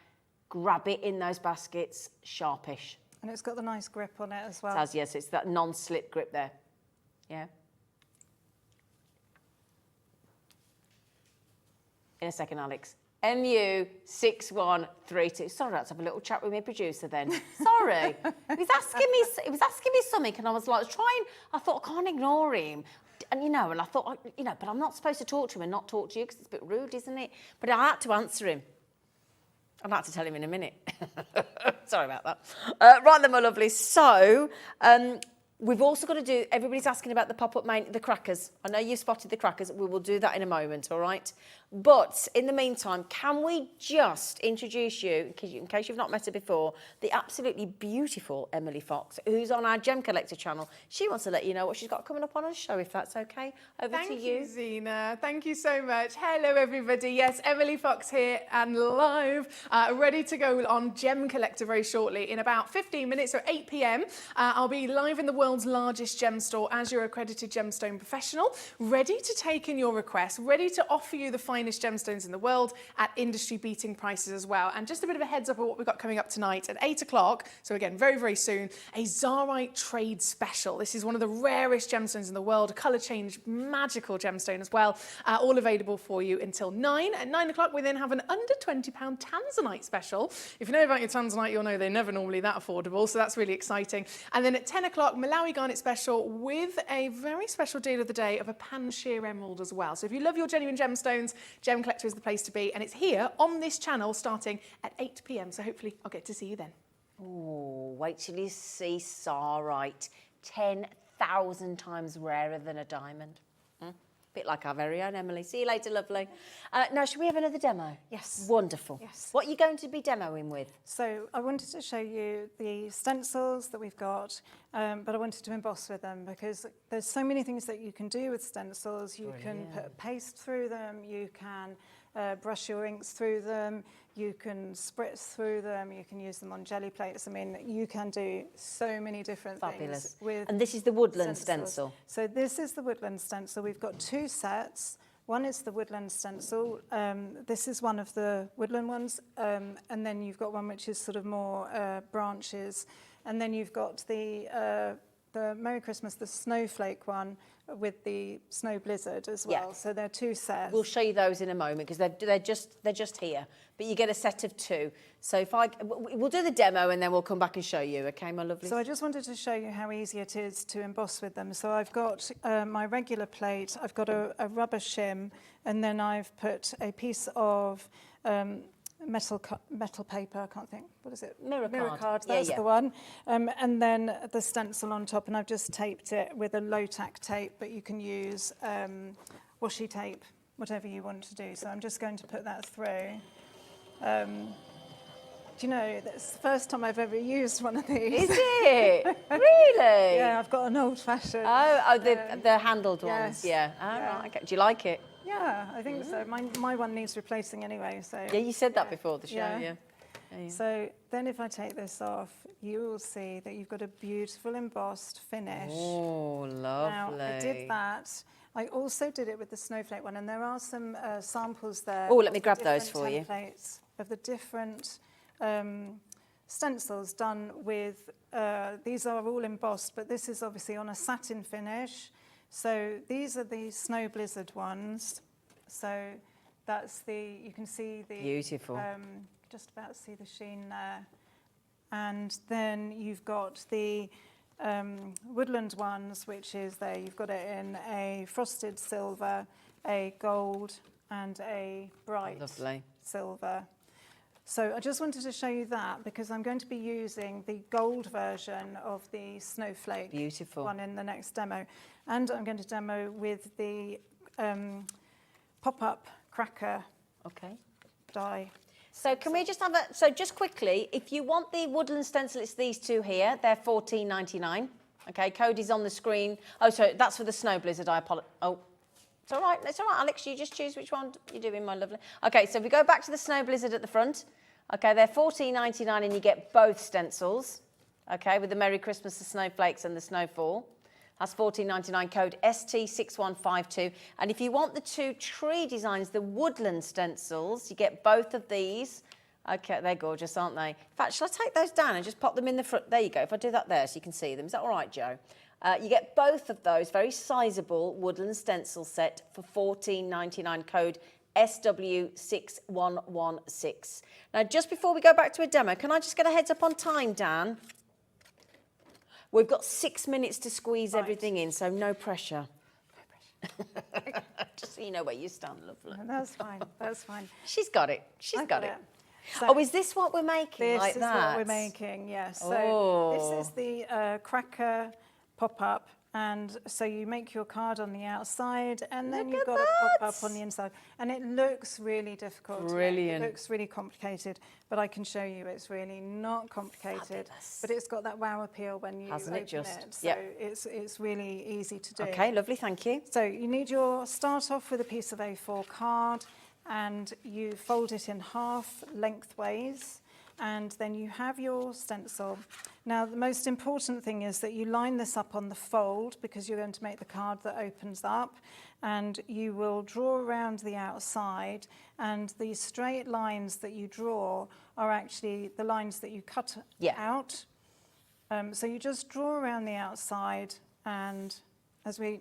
grab it in those baskets, sharpish. And it's got the nice grip on it as well. It has, yes, it's that non-slip grip there. Yeah. In a second, Alex. MU6132. Sorry, I had to have a little chat with my producer then. Sorry. He was asking me something, and I was like, I thought, I can't ignore him. And, and I thought, but I'm not supposed to talk to him and not talk to you because it's a bit rude, isn't it? But I had to answer him. I'd like to tell him in a minute. Sorry about that. Right then, my lovely. So, we've also got to do, everybody's asking about the pop-up the crackers. I know you spotted the crackers. We will do that in a moment, all right? But in the meantime, can we just introduce you, in case you've not met her before, the absolutely beautiful Emily Fox, who's on our Gem Collector channel. She wants to let you know what she's got coming up on her show, if that's okay. Over to you. Thank you, Zena. Thank you so much. Hello, everybody. Yes, Emily Fox here and live, ready to go on Gem Collector very shortly. In about 15 minutes, or 8 p.m, I'll be live in the world's largest gem store as your accredited gemstone professional, ready to take in your requests, ready to offer you the finest gemstones in the world at industry-beating prices as well. And just a bit of a heads up of what we've got coming up tonight at 8 o'clock, so again, very, very soon, a Zarite trade special. This is one of the rarest gemstones in the world, a colour change, magical gemstone as well, all available for you until 9. At 9 o'clock, we then have an under £20 Tanzanite special. If you know about your Tanzanite, you'll know they're never normally that affordable, so that's really exciting. And then at 10 o'clock, Lowy Garnet special with a very special deal of the day of a pan sheer emerald as well. So if you love your genuine gemstones, Gem Collector is the place to be, and it's here on this channel starting at 8 p.m. So hopefully I'll get to see you then. Oh, wait till you see Sarite, 10,000 times rarer than a diamond. Bit like our very own Emily. See you later, lovely. Now, should we have another demo? Yes. Wonderful. Yes. What are you going to be demoing with? So I wanted to show you the stencils that we've got, but I wanted to emboss with them because there's so many things that you can do with stencils. You can put paste through them, you can brush your inks through them, you can spritz through them, you can use them on jelly plates. I mean, you can do so many different things with. And this is the woodland stencil. So this is the woodland stencil. We've got two sets. One is the woodland stencil. This is one of the woodland ones. And then you've got one which is sort of more branches. And then you've got the Merry Christmas, the snowflake one with the snow blizzard as well. Yeah. So they're two sets. We'll show you those in a moment because they're just here. But you get a set of two. So we'll do the demo and then we'll come back and show you. Okay, my lovely. So I just wanted to show you how easy it is to emboss with them. So I've got my regular plate, I've got a rubber shim, and then I've put a piece of metal paper, I can't think, what is it? Mirror card. That's the one. And then the stencil on top, and I've just taped it with a low-tack tape, but you can use washi tape, whatever you want to do. So I'm just going to put that through. Do you know, that's the first time I've ever used one of these. Is it? Really? Yeah, I've got an old-fashioned. Oh, the handled ones. Yes. Yeah. All right. Okay. Do you like it? Yeah, I think so. My one needs replacing anyway. So Yeah, you said that before the show. Yeah. So then if I take this off, you will see that you've got a beautiful embossed finish. Oh, lovely. Now, I did that. I also did it with the snowflake one, and there are some samples there. Oh, let me grab those for you. Templates of the different stencils done with, these are all embossed, but this is obviously on a satin finish. So these are the snow blizzard ones. So that's you can see the... Beautiful. Just about to see the sheen there. And then you've got the woodland ones, which is there. You've got it in a frosted silver, a gold, and a bright silver. So I just wanted to show you that because I'm going to be using the gold version of the snowflake one in the next demo. And I'm going to demo with the pop-up cracker die. So can we just have so just quickly, if you want the woodland stencil, it's these two here. They're $14.99. Okay, code is on the screen. Oh, sorry, that's for the snow blizzard. I apologize. Oh, it's all right, Alex. You just choose which one you're doing, my lovely. Okay, so we go back to the snow blizzard at the front. Okay, they're $14.99 and you get both stencils. Okay, with the Merry Christmas, the snowflakes and the snowfall. That's $14.99, code ST6152. And if you want the two tree designs, the woodland stencils, you get both of these. Okay, they're gorgeous, aren't they? In fact, shall I take those down and just pop them in the front? There you go. If I do that there so you can see them. Is that all right, Joe? You get both of those very sizable woodland stencil set for $14.99, code SW6116. Now, just before we go back to a demo, can I just get a heads up on time, Dan? We've got 6 minutes to squeeze everything in, so no pressure. Just so you know where you stand, lovely. That's fine, that's fine. She's got it, she's got it. So oh, is this what we're making this like is that? what we're making, yes. Oh. So this is the cracker pop-up. And so you make your card on the outside and then you've got a pop-up on the inside. And it looks really difficult. Brilliant. It looks really complicated, but I can show you it's really not complicated. Fabulous. But it's got that wow appeal when you open it. So it's really easy to do. Okay, lovely, thank you. So you need start off with a piece of A4 card and you fold it in half lengthways. And then you have your stencil. Now, the most important thing is that you line this up on the fold because you're going to make the card that opens up, and you will draw around the outside, and the straight lines that you draw are actually the lines that you cut out. So you just draw around the outside, and as you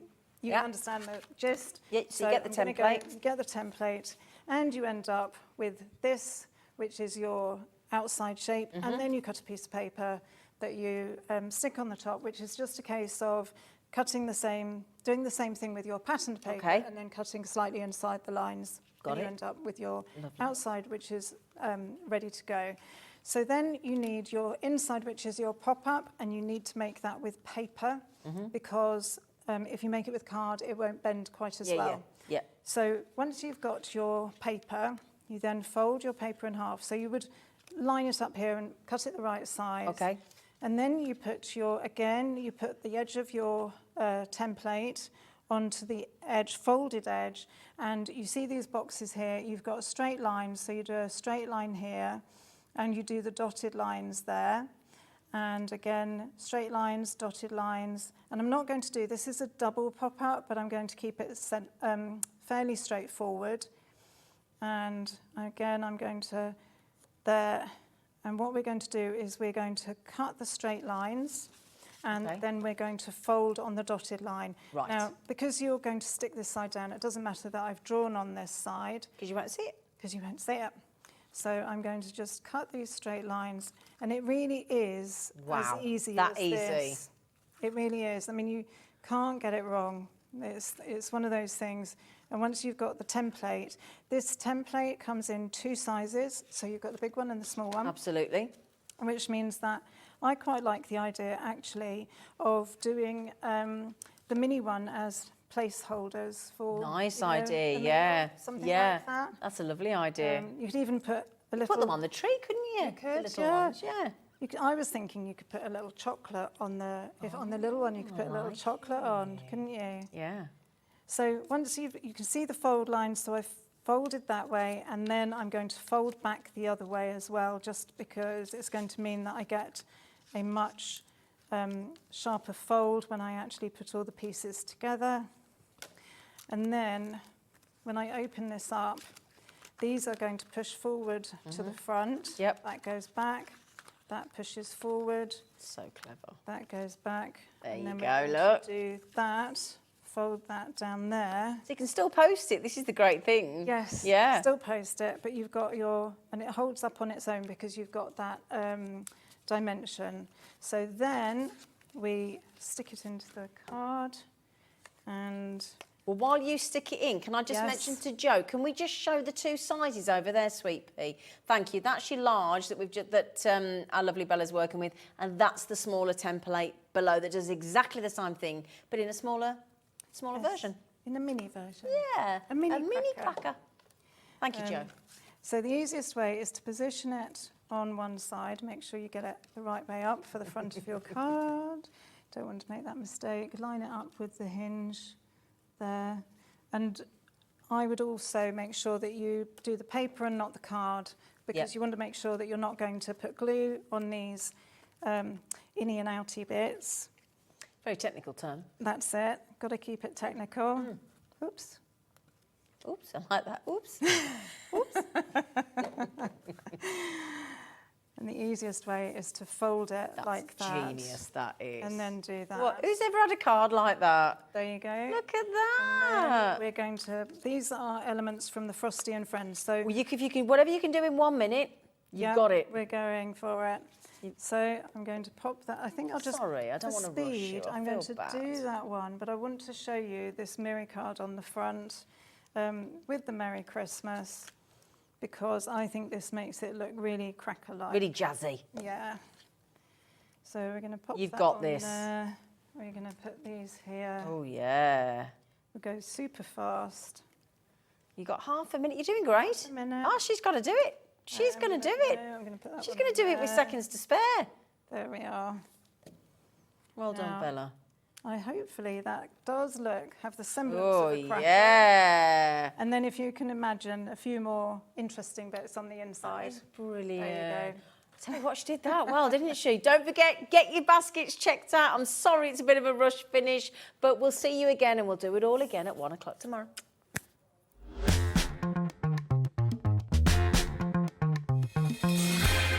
understand the gist. Yeah, so you get the template. Get the template, and you end up with this, which is your outside shape, and then you cut a piece of paper that you stick on the top, which is just a case of doing the same thing with your patterned paper, and then cutting slightly inside the lines. Got You it. end up with your outside, which is ready to go. So then you need your inside, which is your pop-up, and you need to make that with paper because if you make it with card, it won't bend quite as well. Yeah. So once you've got your paper, you then fold your paper in half. So you would line it up here and cut it the right size. Okay. And then you put the edge of your template onto the edge, folded edge, and you see these boxes here, you've got straight lines, so you do a straight line here, and you do the dotted lines there, and again, straight lines, dotted lines, and I'm not going to do, this is a double pop-out, but I'm going to keep it fairly straightforward, and again, I'm going to there, and what we're going to do is we're going to cut the straight lines, and then we're going to fold on the dotted line. Right. Now, because you're going to stick this side down, it doesn't matter that I've drawn on this side. Because you won't see it. Because you won't see it. So I'm going to just cut these straight lines, and it really is as easy as this. It really is. I mean, you can't get it wrong. It's one of those things. And once you've got the template, this template comes in 2 sizes. So you've got the big one and the small one. Absolutely. Which means that I quite like the idea, actually, of doing the mini one as placeholders for... Nice idea, something like that. That's a lovely idea. You could even put a little... Put them on the tree, couldn't you? You could, the little ones, yeah. I was thinking you could put a little chocolate on the... on the little one, you could put a little chocolate on, couldn't you? Yeah. So once you can see the fold line, so I've folded that way, and then I'm going to fold back the other way as well, just because it's going to mean that I get a much sharper fold when I actually put all the pieces together. And then when I open this up, these are going to push forward to the front. Yep. That goes back, that pushes forward. So clever. That goes back. There and you then go, we're going look. to do that. Fold that down there. So you can still post it. This is the great thing. Yes. Yeah. Still post it, but you've got and it holds up on its own because you've got that dimension. So then we stick it into the card, and... Well, while you stick it in, can I just mention to Jo, can we just show the 2 sizes over there, Sweet Pea? Thank you. That's your large that our lovely Bella's working with, and that's the smaller template below that does exactly the same thing, but in a smaller version. In a mini version. Yeah, a mini cracker. Thank you, Jo. So the easiest way is to position it on one side. Make sure you get it the right way up for the front of your card. Don't want to make that mistake. Line it up with the hinge there. And I would also make sure that you do the paper and not the card, because you want to make sure that you're not going to put glue on these inny and outy bits. Very technical term. That's it. Got to keep it technical. Oops. Oops, I like that. Oops. Oops. And the easiest way is to fold it like that. Genius, that is. And then do that. What? Who's ever had a card like that? There you go. Look at that. We're going to, these are elements from the Frosty and Friends. So well, if you can, whatever you can do in 1 minute, you've got it. We're going for it. So I'm going to pop that. I think I'll just, sorry, I don't want to rush you. I'm going to do that one, but I want to show you this mirror card on the front with the Merry Christmas, because I think this makes it look really cracker-like. Really jazzy. Yeah. So we're going to pop You've that got on this. there. We're going to put these here. Oh, yeah. We'll go super fast. You got half a minute. You're doing great. Half a minute. Oh, she's got to do it. She's going to do it. I'm going to put that She's one going to do it with there. seconds to spare. There we are. Well done, Now, Bella. Hopefully that does have the semblance Oh, of a cracker. yeah. And then if you can imagine a few more interesting bits on the inside. Brilliant. There you go. Tell you what, she did that well, didn't she? Don't forget, get your baskets checked out. I'm sorry it's a bit of a rush finish, but we'll see you again and we'll do it all again at 1 o'clock tomorrow.